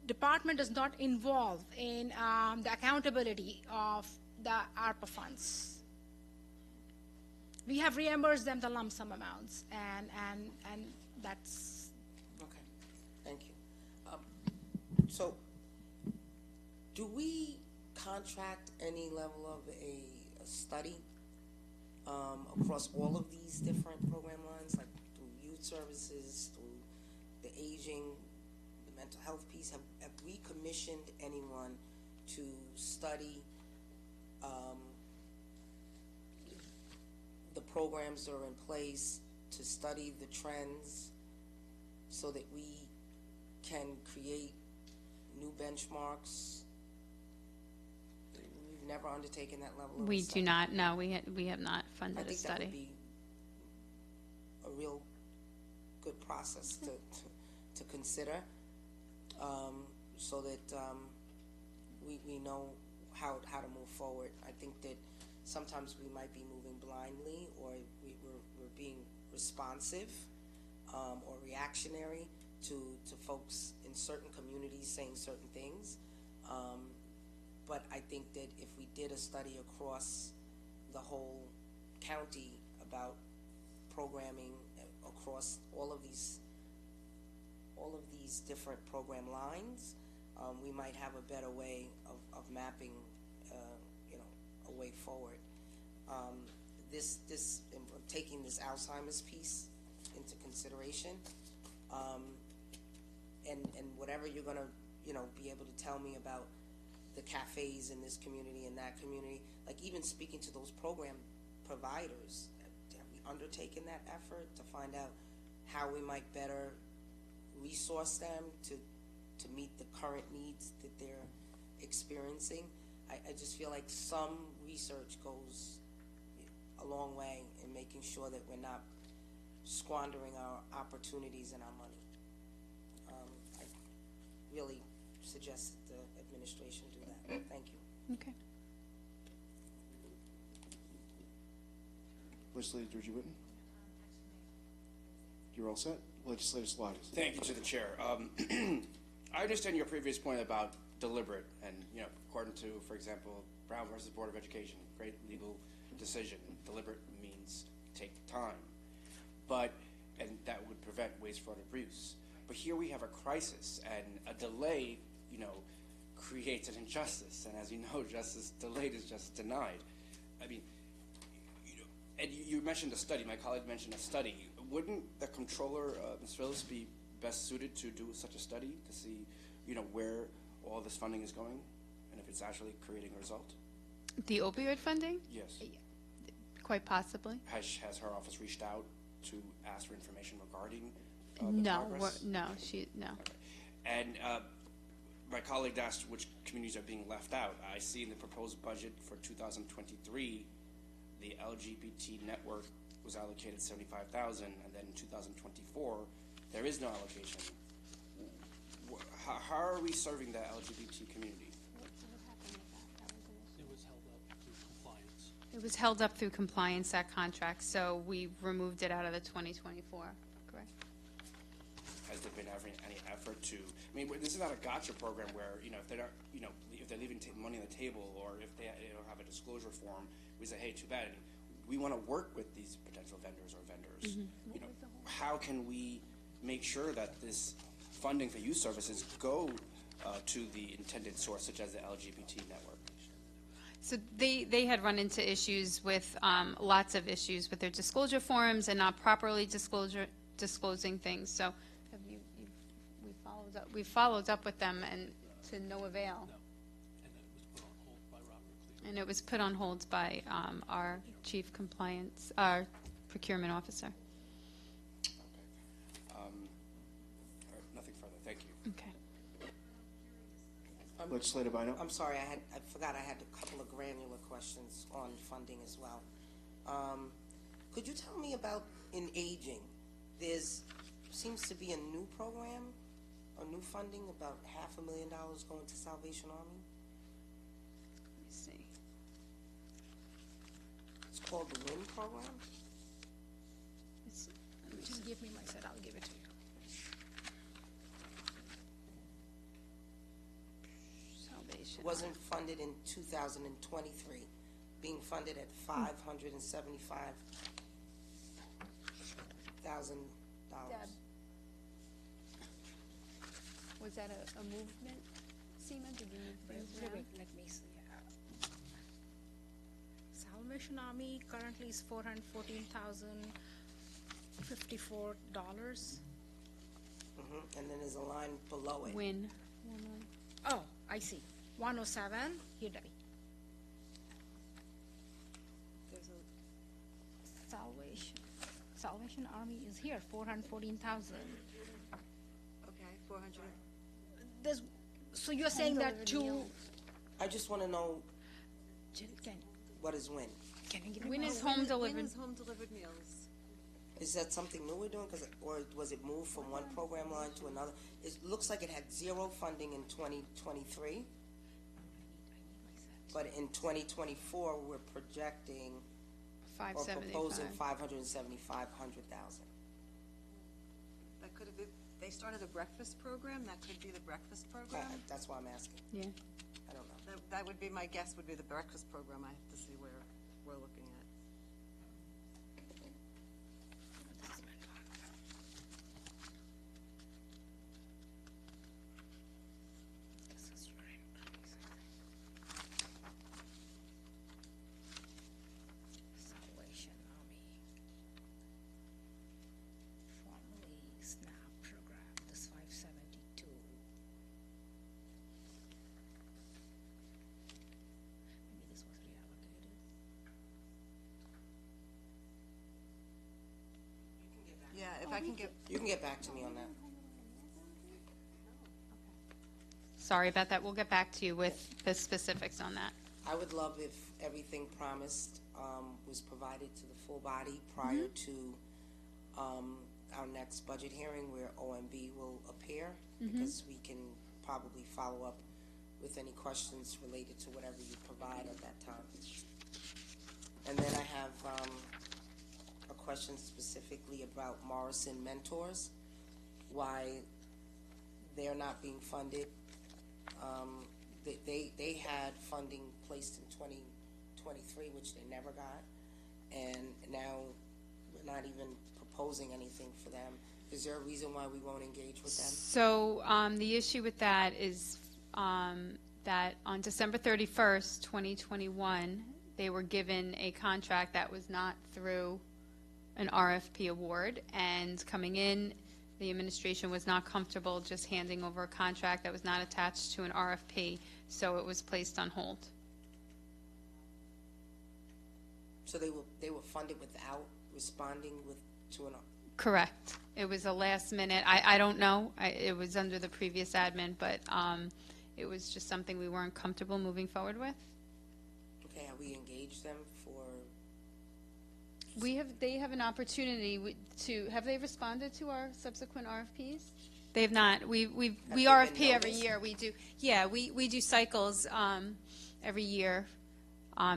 Speaker 15: department is not involved in the accountability of the ARPA funds. We have reimbursed them the lump sum amounts, and that's
Speaker 18: okay. Thank you. So, do we contract any level of a study across all of these different program lines, like through youth services, through the aging, the mental health piece? Have we commissioned anyone to study the programs that are in place, to study the trends, so that we can create new benchmarks? We've never undertaken that level of
Speaker 7: We
Speaker 18: study.
Speaker 7: do not. No, we have not
Speaker 18: I
Speaker 7: funded a
Speaker 18: think that would
Speaker 7: study.
Speaker 18: be a real good process to consider, so that we know how to move forward. I think that sometimes we might be moving blindly, or we're being responsive or reactionary to folks in certain communities saying certain things. But I think that if we did a study across the whole county about programming across all of these different program lines, we might have a better way of mapping, a way forward. Taking this Alzheimer's piece into consideration, and whatever you're gonna, be able to tell me about the cafes in this community and that community, like even speaking to those program providers, have we undertaken that effort to find out how we might better resource them to meet the current needs that they're experiencing? I just feel like some research goes a long way in making sure that we're not squandering our opportunities and our money. I really suggest that the administration do that. Thank you.
Speaker 7: Okay.
Speaker 2: Legislator Durkee-Whitten? You're all set. Legislator Salatas.
Speaker 3: Thank you to the chair. I understand your previous point about deliberate, and according to, for example, Brown versus Board of Education, great legal decision. Deliberate means take time, and that would prevent waste, fraud, abuse. But here we have a crisis, and a delay, creates an injustice. And as you know, justice delayed is justice denied. I mean, and you mentioned a study. My colleague mentioned a study. Wouldn't the comptroller, Ms. Phillips, be best suited to do such a study to see, where all this funding is going, and if it's actually creating a result?
Speaker 7: The opioid funding?
Speaker 3: Yes.
Speaker 7: Quite possibly.
Speaker 3: Has her office reached out to ask for information regarding the progress?
Speaker 7: No.
Speaker 3: And my colleague asked which communities are being left out. I see in the proposed budget for 2023, the LGBT network was allocated $75,000, and then in 2024, there is no allocation. How are we serving the LGBT community?
Speaker 14: It was held up through compliance.
Speaker 7: It was held up through compliance, that contract, so we removed it out of the 2024, correct?
Speaker 3: Has there been any effort to? I mean, this is not a gotcha program where if they're not, if they're leaving money on the table, or if they have a disclosure form, we say, hey, too bad. We want to work with these potential vendors or vendors. How can we make sure that this funding for youth services go to the intended source, such as the LGBT network?
Speaker 7: So they had run into issues with, lots of issues with their disclosure forms and not properly disclosing things. So we followed up with them, and to no avail. And it was put on hold by our chief compliance, our procurement officer.
Speaker 3: All right, nothing further. Thank you.
Speaker 7: Okay.
Speaker 2: Legislator Bynum.
Speaker 18: I'm sorry, I forgot I had a couple of granular questions on funding as well. Could you tell me about in aging? Seems to be a new program, a new funding, about $500,000 going to Salvation Army.
Speaker 7: Let me see.
Speaker 18: It's called the WIN program.
Speaker 15: Just give me my set, I'll give it to you.
Speaker 7: Salvation.
Speaker 18: It wasn't funded in 2023, being funded at $575,000.
Speaker 7: Was that a movement, Seema? Did you move things around?
Speaker 15: Let me see. Salvation Army currently is $414,054.
Speaker 18: And then there's a line below it.
Speaker 7: Win.
Speaker 15: Oh, I see. 107, here, Debbie. There's a Salvation Army is here, 414,000.
Speaker 4: Okay, 400.
Speaker 15: So you're saying that two,
Speaker 18: I just want to know
Speaker 15: can
Speaker 18: what is WIN.
Speaker 15: you give me
Speaker 7: Win
Speaker 15: my
Speaker 7: is home delivered.
Speaker 4: Win is home delivered meals.
Speaker 18: Is that something new we're doing? Or was it moved from one program line to another? It looks like it had zero funding in 2023. But in 2024, we're projecting or proposing 575,000.
Speaker 4: That could have been, they started a breakfast program, that could be the breakfast program?
Speaker 18: That's why I'm asking.
Speaker 7: Yeah.
Speaker 18: I don't know.
Speaker 4: That would be, my guess would be the breakfast program. I have to see where we're looking at.
Speaker 15: Salvation Army. Formerly SNAP program, this 572. Maybe this was reallocated.
Speaker 4: Yeah, if I can get,
Speaker 18: You can get back to me on that.
Speaker 7: Sorry about that. We'll get back to you with the specifics on that.
Speaker 18: I would love if everything promised was provided to the full body prior to our next budget hearing where OMB will appear, because we can probably follow up with any questions related to whatever you provide at that time. And then I have question specifically about Morrison Mentors, why they're not being funded. They had funding placed in 2023, which they never got, and now we're not even proposing anything for them. Is there a reason why we won't engage with them?
Speaker 7: So the issue with that is that on December 31st, 2021, they were given a contract that was not through an RFP award, and coming in, the administration was not comfortable just handing over a contract that was not attached to an RFP, so it was placed on hold.
Speaker 18: So they were funded without responding to an.
Speaker 7: Correct. It was a last minute. I don't know. It was under the previous admin, but it was just something we weren't comfortable moving forward with.
Speaker 18: Okay, have we engaged them for?
Speaker 7: They have an opportunity to, have they responded to our subsequent RFPs? They have not. We RFP every year. We do, yeah, we do cycles every year,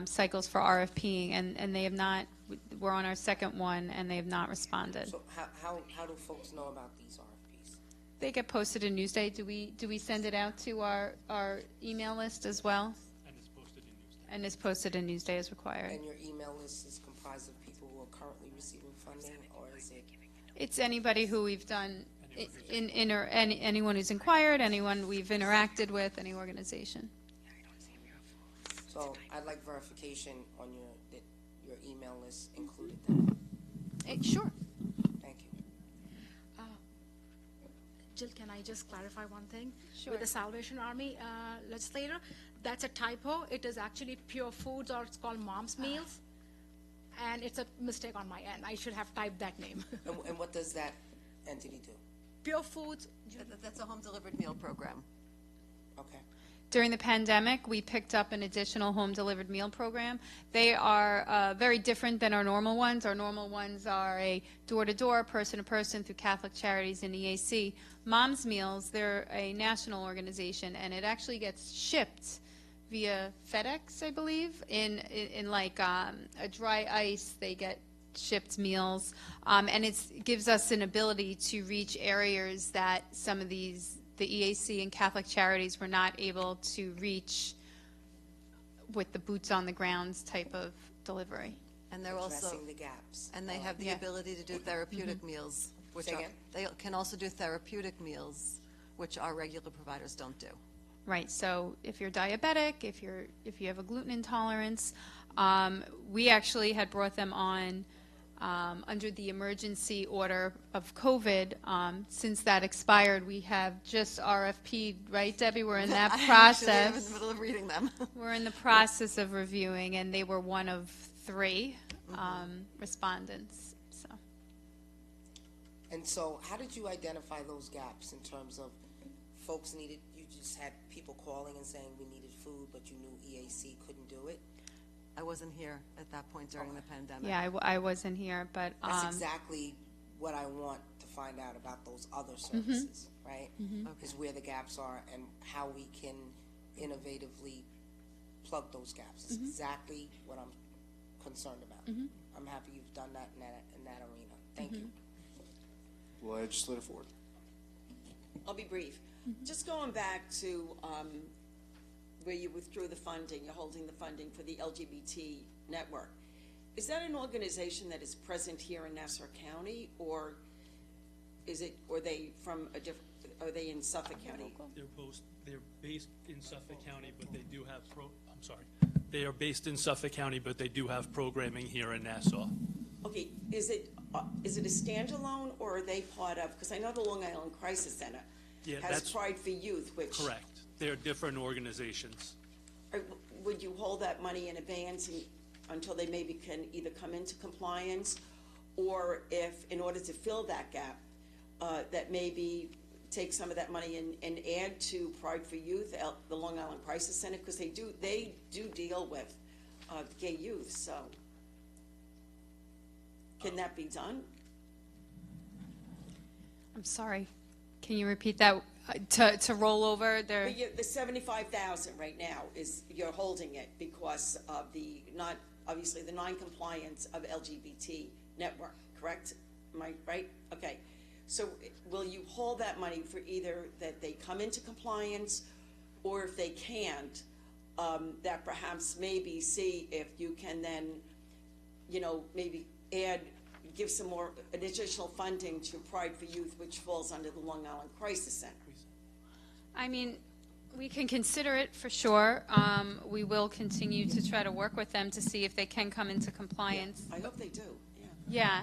Speaker 7: cycles for RFPing, and they have not, we're on our second one, and they have not responded.
Speaker 18: So how do folks know about these RFPs?
Speaker 7: They get posted in Newsday. Do we send it out to our email list as well? And it's posted in Newsday as required.
Speaker 18: And your email list is comprised of people who are currently receiving funding, or is it?
Speaker 7: It's anybody who we've done, anyone who's inquired, anyone we've interacted with, any organization.
Speaker 18: So I'd like verification on that your email list included that.
Speaker 7: Sure.
Speaker 18: Thank you.
Speaker 15: Jill, can I just clarify one thing?
Speaker 7: Sure.
Speaker 15: With the Salvation Army legislator, that's a typo. It is actually Pure Foods, or it's called Mom's Meals. And it's a mistake on my end. I should have typed that name.
Speaker 18: And what does that entity do?
Speaker 15: Pure Foods.
Speaker 4: That's a home delivered meal program.
Speaker 18: Okay.
Speaker 7: During the pandemic, we picked up an additional home delivered meal program. They are very different than our normal ones. Our normal ones are a door-to-door, person-to-person through Catholic Charities and EAC. Mom's Meals, they're a national organization, and it actually gets shipped via FedEx, I believe, in like a dry ice. They get shipped meals, and it gives us an ability to reach areas that some of the EAC and Catholic Charities were not able to reach with the boots on the ground type of delivery.
Speaker 4: And they're also
Speaker 18: Addressing the gaps.
Speaker 4: And they have the ability to do therapeutic meals, which
Speaker 18: Say
Speaker 4: are,
Speaker 18: again?
Speaker 4: they can also do therapeutic meals, which our regular providers don't do.
Speaker 7: Right, so if you're diabetic, if you have a gluten intolerance, we actually had brought them on under the emergency order of COVID. Since that expired, we have just RFP'd, right, Debbie? We're in that process.
Speaker 4: Actually, I'm in the middle of reading them.
Speaker 7: We're in the process of reviewing, and they were one of 3 respondents. So.
Speaker 18: And so how did you identify those gaps in terms of folks needed, you just had people calling and saying we needed food, but you knew EAC couldn't do it?
Speaker 4: I wasn't here at that point during the pandemic.
Speaker 7: Yeah, I wasn't here, but
Speaker 18: That's exactly what I want to find out about those other services, right? Is where the gaps are and how we can innovatively plug those gaps. It's exactly what I'm concerned about. I'm happy you've done that in that arena. Thank you.
Speaker 2: Legislator Ford.
Speaker 6: I'll be brief. Just going back to where you withdrew the funding, you're holding the funding for the LGBT network. Is that an organization that is present here in Nassau County, or is it? Or they from a different? Are they in Suffolk County?
Speaker 14: They're based in Suffolk County, but they do have I'm sorry. They are based in Suffolk County, but they do have programming here in Nassau.
Speaker 6: Okay. Is it a standalone, or are they part of? Because I know the Long Island Crisis Center has Pride for Youth, which
Speaker 14: correct. They're different organizations.
Speaker 6: Would you hold that money in abeyance until they maybe can either come into compliance, or if, in order to fill that gap, that maybe take some of that money and add to Pride for Youth, the Long Island Crisis Center, because they do deal with gay youth. So, can that be done?
Speaker 7: I'm sorry. Can you repeat that? To roll over there?
Speaker 6: The $75,000 right now is you're holding it because of the non-compliance of LGBT network, correct? Am I right? Okay. So will you hold that money for either that they come into compliance, or if they can't, that perhaps maybe see if you can then, maybe give some more additional funding to Pride for Youth, which falls under the Long Island Crisis Center?
Speaker 7: I mean, we can consider it for sure. We will continue to try to work with them to see if they can come into compliance.
Speaker 6: I hope they do,
Speaker 7: Yeah,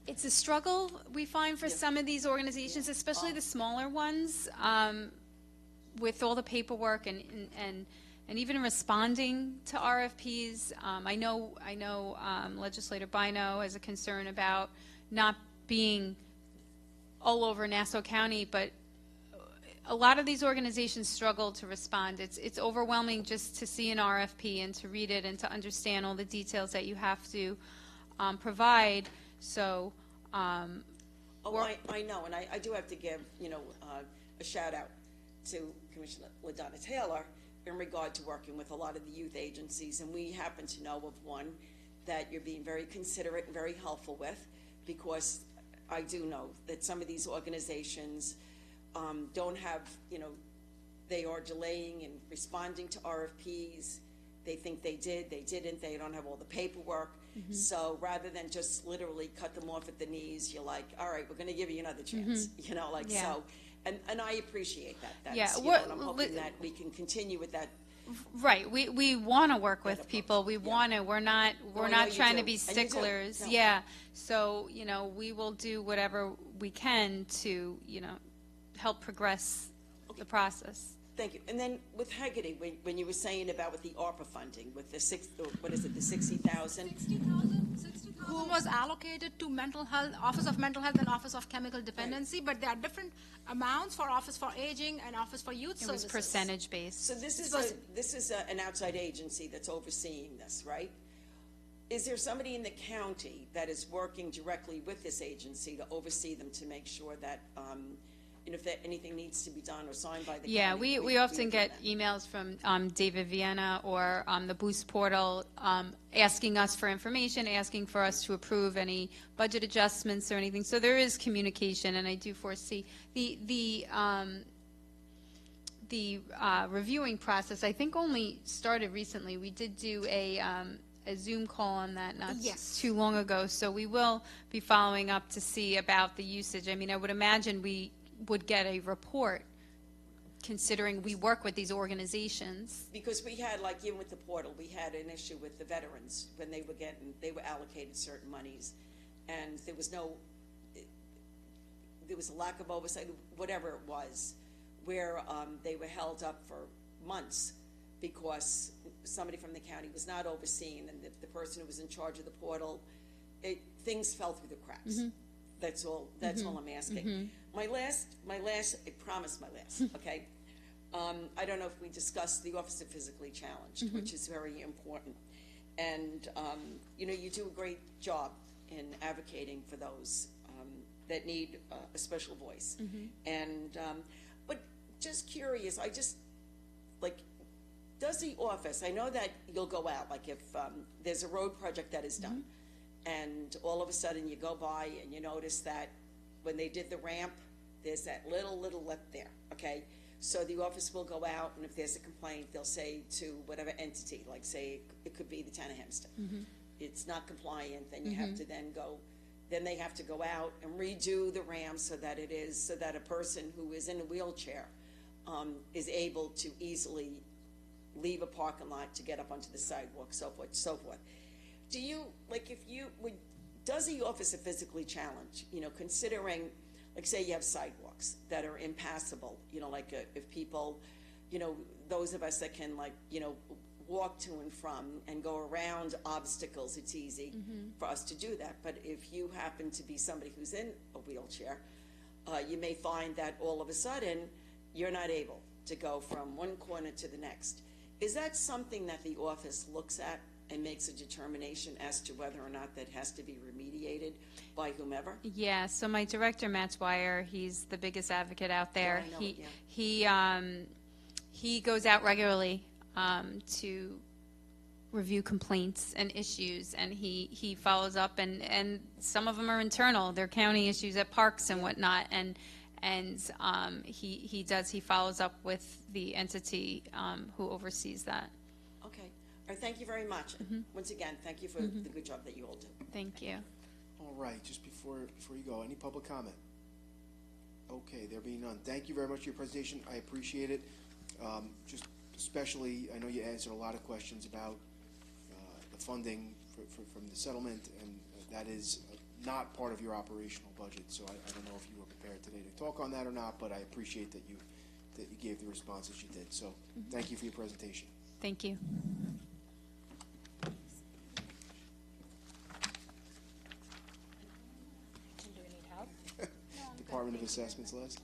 Speaker 7: it's a struggle we find for some of these organizations, especially the smaller ones, with all the paperwork and even responding to RFPs. I know Legislator Bino has a concern about not being all over Nassau County, but a lot of these organizations struggle to respond. It's overwhelming just to see an RFP and to read it and to understand all the details that you have to provide. So,
Speaker 6: I know, and I do have to give, a shout out to Commissioner LaDonna Taylor in regard to working with a lot of the youth agencies, and we happen to know of one that you're being very considerate and very helpful with, because I do know that some of these organizations don't have, they are delaying in responding to RFPs. They think they did, they didn't, they don't have all the paperwork. So rather than just literally cut them off at the knees, you're like, all right, we're going to give you another chance, so. And I appreciate that. That's, and I'm hoping that we can continue with that.
Speaker 7: Right, we want to work with people. We want to. We're not trying to be sticklers.
Speaker 6: No.
Speaker 7: Yeah. So we will do whatever we can to help progress the process.
Speaker 6: Thank you. And then with Haggerty, when you were saying about with the ARPA funding, with the the 60,000?
Speaker 15: Who was allocated to mental health, Office of Mental Health and Office of Chemical Dependency, but there are different amounts for Office for Aging and Office for Youth
Speaker 7: It was
Speaker 15: Services.
Speaker 7: percentage based.
Speaker 6: So this is an outside agency that's overseeing this, right? Is there somebody in the county that is working directly with this agency to oversee them to make sure that, if anything needs to be done or signed by the county?
Speaker 7: Yeah, we often get emails from David Vienna or the Boost portal asking us for information, asking for us to approve any budget adjustments or anything. So there is communication, and I do foresee the reviewing process. I think only started recently. We did do a Zoom call on that not too long ago, so we will be following up to see about the usage. I mean, I would imagine we would get a report, considering we work with these organizations.
Speaker 6: Because we had, like, even with the portal, we had an issue with the veterans when they were allocated certain monies, and there was a lack of oversight, whatever it was, where they were held up for months because somebody from the county was not overseeing, and the person who was in charge of the portal, things fell through the cracks. That's all I'm asking. My last, I promise my last, okay? I don't know if we discussed the Office of Physically Challenged, which is very important. And, you do a great job in advocating for those that need a special voice. And, but just curious, does the office, I know that you'll go out, like if there's a road project that is done, and all of a sudden you go by and you notice that when they did the ramp, there's that little lip there, okay? So the office will go out, and if there's a complaint, they'll say to whatever entity, like say it could be the town of Hempstead. It's not compliant, then you have to then they have to go out and redo the ramp so that a person who is in a wheelchair is able to easily leave a parking lot to get up onto the sidewalk, so forth. Do you, does the Office of Physically Challenged, considering, like say you have sidewalks that are impassable, if people, those of us that can walk to and from and go around obstacles, it's easy for us to do that. But if you happen to be somebody who's in a wheelchair, you may find that all of a sudden you're not able to go from one corner to the next. Is that something that the office looks at and makes a determination as to whether or not that has to be remediated by whomever?
Speaker 7: Yeah, so my director, Matt Dwyer, he's the biggest advocate out there.
Speaker 6: Yeah, I know,
Speaker 7: He goes out regularly to review complaints and issues, and he follows up, and some of them are internal. They're county issues at parks and whatnot, and he follows up with the entity who oversees that.
Speaker 6: Okay. All right, thank you very much. Once again, thank you for the good job that you all do.
Speaker 7: Thank you.
Speaker 2: All right, just before you go, any public comment? Okay, there being none. Thank you very much for your presentation. I appreciate it. Just especially, I know you answered a lot of questions about the funding from the settlement, and that is not part of your operational budget. So I don't know if you were prepared today to talk on that or not, but I appreciate that you gave the responses you did. So thank you for your presentation.
Speaker 7: Thank you.
Speaker 2: Department of Assessments, Les?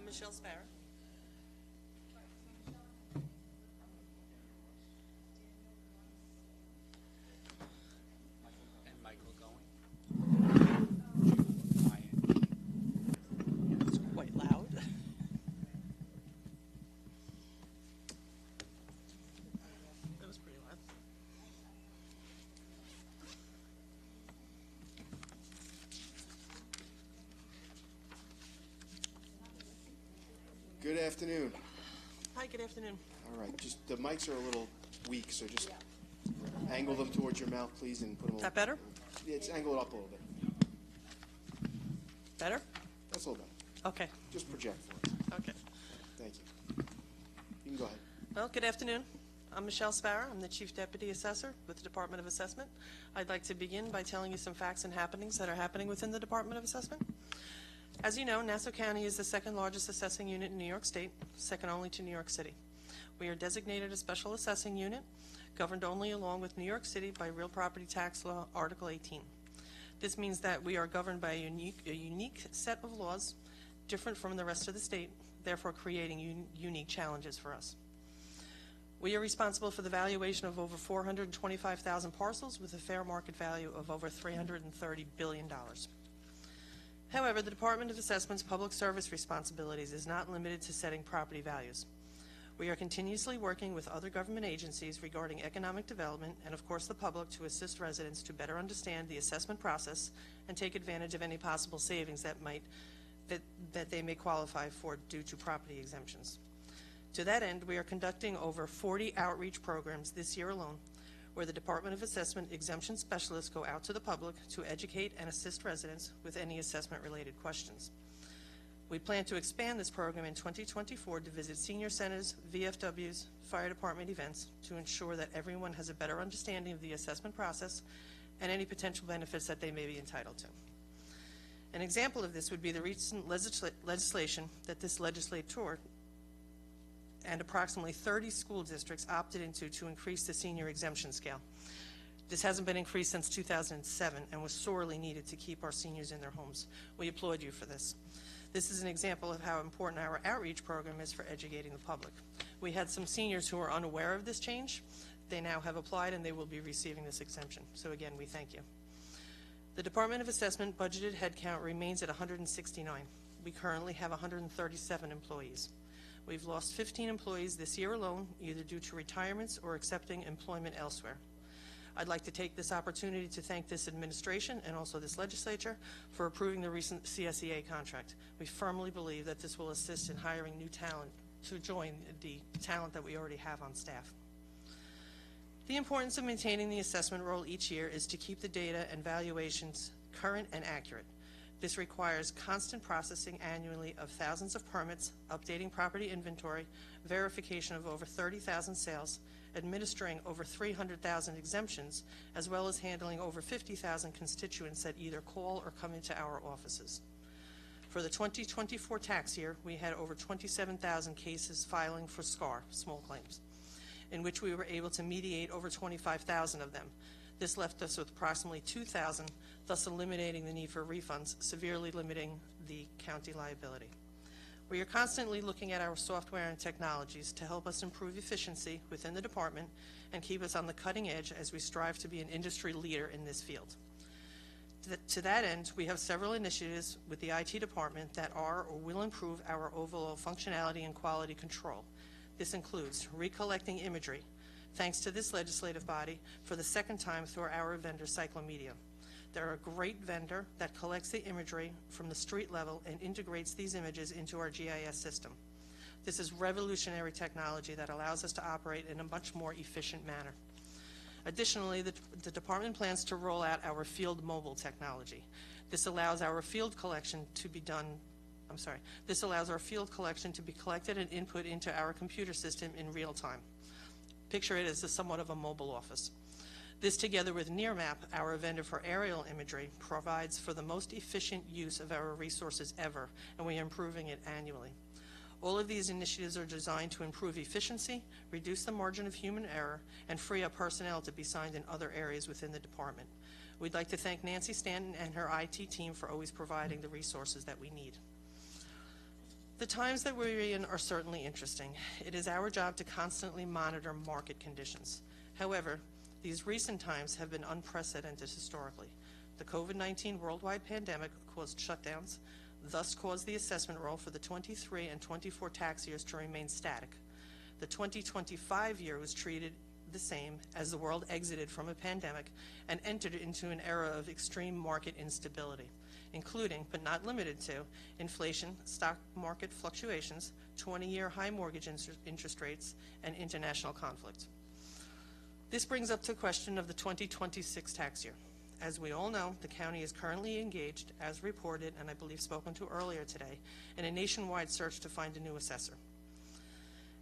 Speaker 16: Michelle Sparrow.
Speaker 13: And Michael going.
Speaker 16: It's quite loud. That was pretty loud.
Speaker 2: Good afternoon.
Speaker 16: Hi, good afternoon.
Speaker 2: All right, just the mics are a little weak, so just angle them towards your mouth, please, and put them.
Speaker 16: That better?
Speaker 2: Yeah, it's angle it up a little bit.
Speaker 16: Better?
Speaker 2: That's a little better.
Speaker 16: Okay.
Speaker 2: Just project for it.
Speaker 16: Okay.
Speaker 2: Thank you. You can go ahead.
Speaker 16: Well, good afternoon. I'm Michelle Sparrow. I'm the Chief Deputy Assessor with the Department of Assessment. I'd like to begin by telling you some facts and happenings that are happening within the Department of Assessment. As you know, Nassau County is the second largest assessing unit in New York State, second only to New York City. We are designated a special assessing unit, governed only along with New York City by Real Property Tax Law, Article 18. This means that we are governed by a unique set of laws, different from the rest of the state, therefore creating unique challenges for us. We are responsible for the valuation of over 425,000 parcels with a fair market value of over $330 billion. However, the Department of Assessment's public service responsibilities is not limited to setting property values. We are continuously working with other government agencies regarding economic development and, of course, the public to assist residents to better understand the assessment process and take advantage of any possible savings that they may qualify for due to property exemptions. To that end, we are conducting over 40 outreach programs this year alone, where the Department of Assessment exemption specialists go out to the public to educate and assist residents with any assessment-related questions. We plan to expand this program in 2024 to visit senior centers, VFWs, fire department events to ensure that everyone has a better understanding of the assessment process and any potential benefits that they may be entitled to. An example of this would be the recent legislation that this legislature and approximately 30 school districts opted into to increase the senior exemption scale. This hasn't been increased since 2007 and was sorely needed to keep our seniors in their homes. We applaud you for this. This is an example of how important our outreach program is for educating the public. We had some seniors who were unaware of this change. They now have applied and they will be receiving this exemption. So again, we thank you. The Department of Assessment budgeted headcount remains at 169. We currently have 137 employees. We've lost 15 employees this year alone, either due to retirements or accepting employment elsewhere. I'd like to take this opportunity to thank this administration and also this legislature for approving the recent CSEA contract. We firmly believe that this will assist in hiring new talent to join the talent that we already have on staff. The importance of maintaining the assessment roll each year is to keep the data and valuations current and accurate. This requires constant processing annually of thousands of permits, updating property inventory, verification of over 30,000 sales, administering over 300,000 exemptions, as well as handling over 50,000 constituents that either call or come into our offices. For the 2024 tax year, we had over 27,000 cases filing for SCAR, small claims, in which we were able to mediate over 25,000 of them. This left us with approximately 2,000, thus eliminating the need for refunds, severely limiting the county liability. We are constantly looking at our software and technologies to help us improve efficiency within the department and keep us on the cutting edge as we strive to be an industry leader in this field. To that end, we have several initiatives with the IT department that are or will improve our overall functionality and quality control. This includes recollecting imagery, thanks to this legislative body, for the second time through our vendor, Cyclomedia. They're a great vendor that collects the imagery from the street level and integrates these images into our GIS system. This is revolutionary technology that allows us to operate in a much more efficient manner. Additionally, the department plans to roll out our field mobile technology. This allows our field collection to be collected and input into our computer system in real time. Picture it as somewhat of a mobile office. This, together with Nearmap, our vendor for aerial imagery, provides for the most efficient use of our resources ever, and we are improving it annually. All of these initiatives are designed to improve efficiency, reduce the margin of human error, and free up personnel to be assigned in other areas within the department. We'd like to thank Nancy Stanton and her IT team for always providing the resources that we need. The times that we're in are certainly interesting. It is our job to constantly monitor market conditions. However, these recent times have been unprecedented historically. The COVID-19 worldwide pandemic caused shutdowns, thus caused the assessment roll for the 23 and 24 tax years to remain static. The 2025 year was treated the same as the world exited from a pandemic and entered into an era of extreme market instability, including, but not limited to, inflation, stock market fluctuations, 20-year high mortgage interest rates, and international conflict. This brings up the question of the 2026 tax year. As we all know, the county is currently engaged, as reported and I believe spoken to earlier today, in a nationwide search to find a new assessor.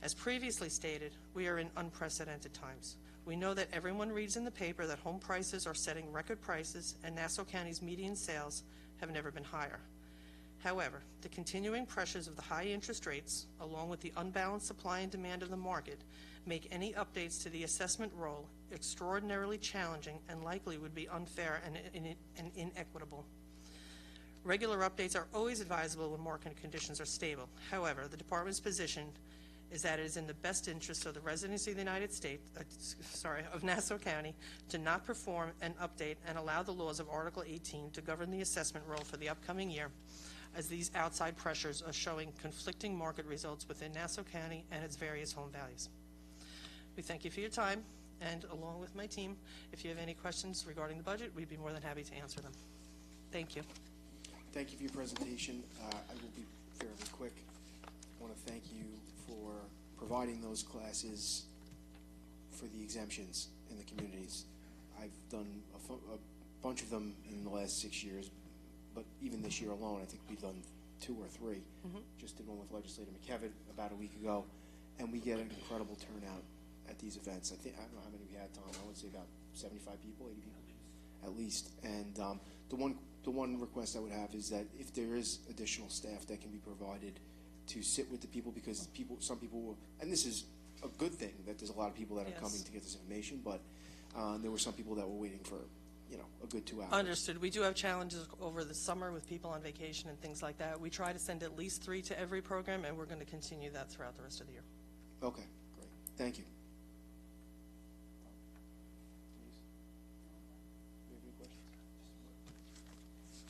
Speaker 16: As previously stated, we are in unprecedented times. We know that everyone reads in the paper that home prices are setting record prices and Nassau County's median sales have never been higher. However, the continuing pressures of the high interest rates, along with the unbalanced supply and demand of the market, make any updates to the assessment roll extraordinarily challenging and likely would be unfair and inequitable. Regular updates are always advisable when market conditions are stable. However, the department's position is that it is in the best interest of the residents of the United States, of Nassau County, to not perform an update and allow the laws of Article 18 to govern the assessment roll for the upcoming year. as these outside pressures are showing conflicting market results within Nassau County and its various home values. We thank you for your time, and along with my team, if you have any questions regarding the budget, we'd be more than happy to answer them. Thank you.
Speaker 2: Thank you for your presentation. I will be fairly quick. I want to thank you for providing those classes for the exemptions in the communities. I've done a bunch of them in the last 6 years, but even this year alone, I think we've done 2 or 3. Just did one with Legislator McKevitt about a week ago, and we get an incredible turnout at these events. I don't know how many we had, Tom. I would say about 75 people, 80 people, at least. And the one request I would have is that if there is additional staff that can be provided to sit with the people, because some people will, and this is a good thing that there's a lot of people that are coming to get this information, but there were some people that were waiting for, a good 2 hours.
Speaker 16: Understood. We do have challenges over the summer with people on vacation and things like that. We try to send at least 3 to every program, and we're going to continue that throughout the rest of the year.
Speaker 2: Okay, great. Thank you.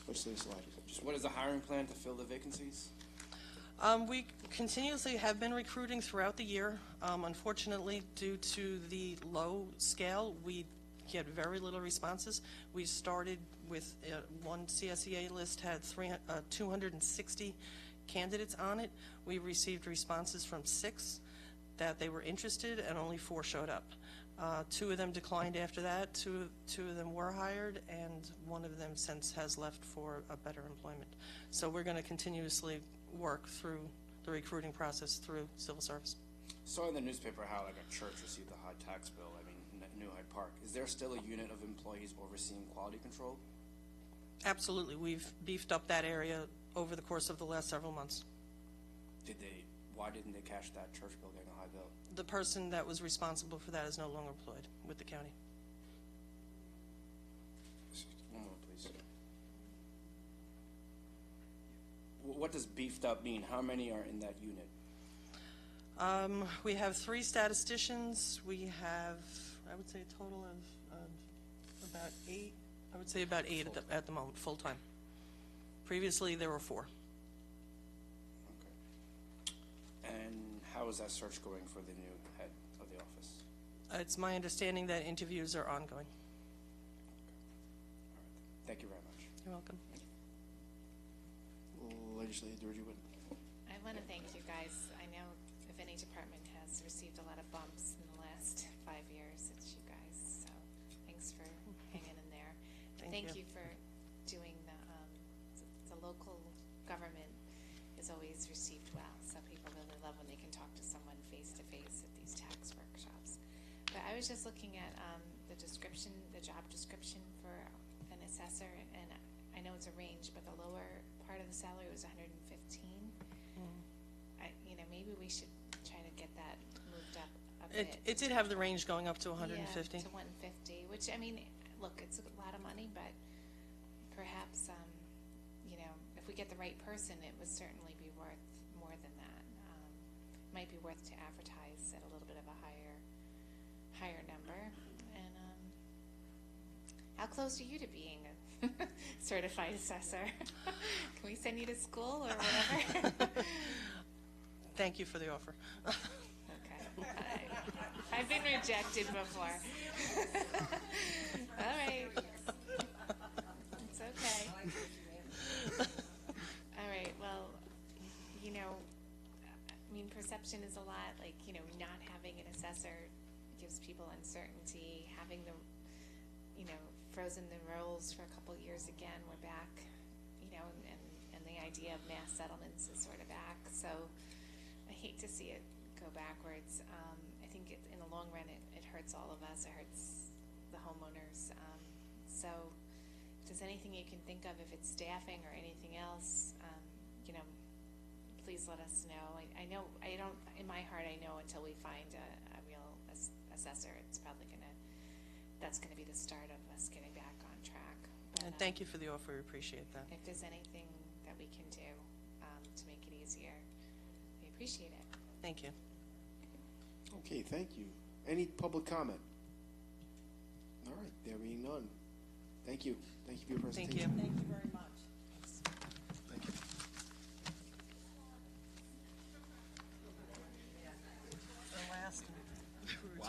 Speaker 2: Legislator Salatis.
Speaker 3: Just what is the hiring plan to fill the vacancies?
Speaker 16: We continuously have been recruiting throughout the year. Unfortunately, due to the low scale, we get very little responses. We started with one CSEA list had 260 candidates on it. We received responses from 6 that they were interested, and only 4 showed up. 2 of them declined after that. Two of them were hired, and one of them since has left for a better employment. So we're going to continuously work through the recruiting process through civil service.
Speaker 3: Saw in the newspaper how like a church received a high tax bill. I mean, New Hyde Park. Is there still a unit of employees overseeing quality control?
Speaker 16: Absolutely. We've beefed up that area over the course of the last several months.
Speaker 3: Why didn't they cash that church bill getting a high bill?
Speaker 16: The person that was responsible for that is no longer employed with the county.
Speaker 3: One more, please. What does beefed up mean? How many are in that unit?
Speaker 16: We have 3 statisticians. We have, I would say, a total of about 8. I would say about 8 at the moment, full-time. Previously, there were 4.
Speaker 3: Okay. And how is that search going for the new head of the office?
Speaker 16: It's my understanding that interviews are ongoing.
Speaker 3: Thank you very much.
Speaker 16: You're welcome.
Speaker 2: Legislator Durgio.
Speaker 11: I want to thank you guys. I know if any department has received a lot of bumps in the last 5 years, it's you guys. So thanks for hanging in there. Thank you for doing the local government is always received well. So people really love when they can talk to someone face to face at these tax workshops. But I was just looking at the description, the job description for an assessor, and I know it's a range, but the lower part of the salary was 115. Maybe we should try to get that moved up a bit.
Speaker 16: It did have the range going up to 150.
Speaker 11: Yeah, to 150, which, I mean, look, it's a lot of money, but perhaps, if we get the right person, it would certainly be worth more than that. Might be worth to advertise at a little bit of a higher number. And how close are you to being a certified assessor? Can we send you to school or whatever?
Speaker 16: Thank you for the offer.
Speaker 11: Okay. I've been rejected before. All right. It's okay. All right. Well, perception is a lot. Like, not having an assessor gives people uncertainty. Having the, frozen the rolls for a couple years again, we're back, and the idea of mass settlements is sort of back. So I hate to see it go backwards. I think in the long run, it hurts all of us. It hurts the homeowners. So if there's anything you can think of, if it's staffing or anything else, please let us know. I know, in my heart, I know until we find a real assessor, it's probably that's gonna be the start of us getting back on track. But,
Speaker 16: and thank you for the offer, we appreciate that.
Speaker 11: If there's anything that we can do to make it easier, we appreciate it.
Speaker 16: Thank you.
Speaker 2: Okay, thank you. Any public comment? All right, there being none. Thank you. Thank you for your presentation.
Speaker 16: Thank you.
Speaker 6: Thank you very much.
Speaker 2: Thank you.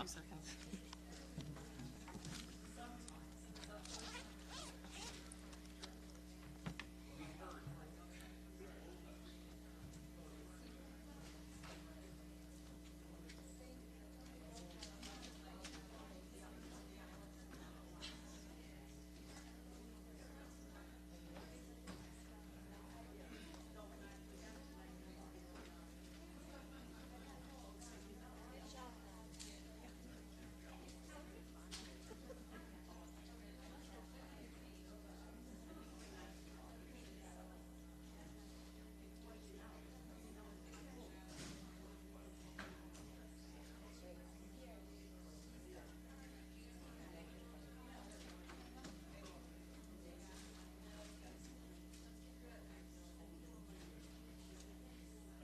Speaker 16: 2 seconds.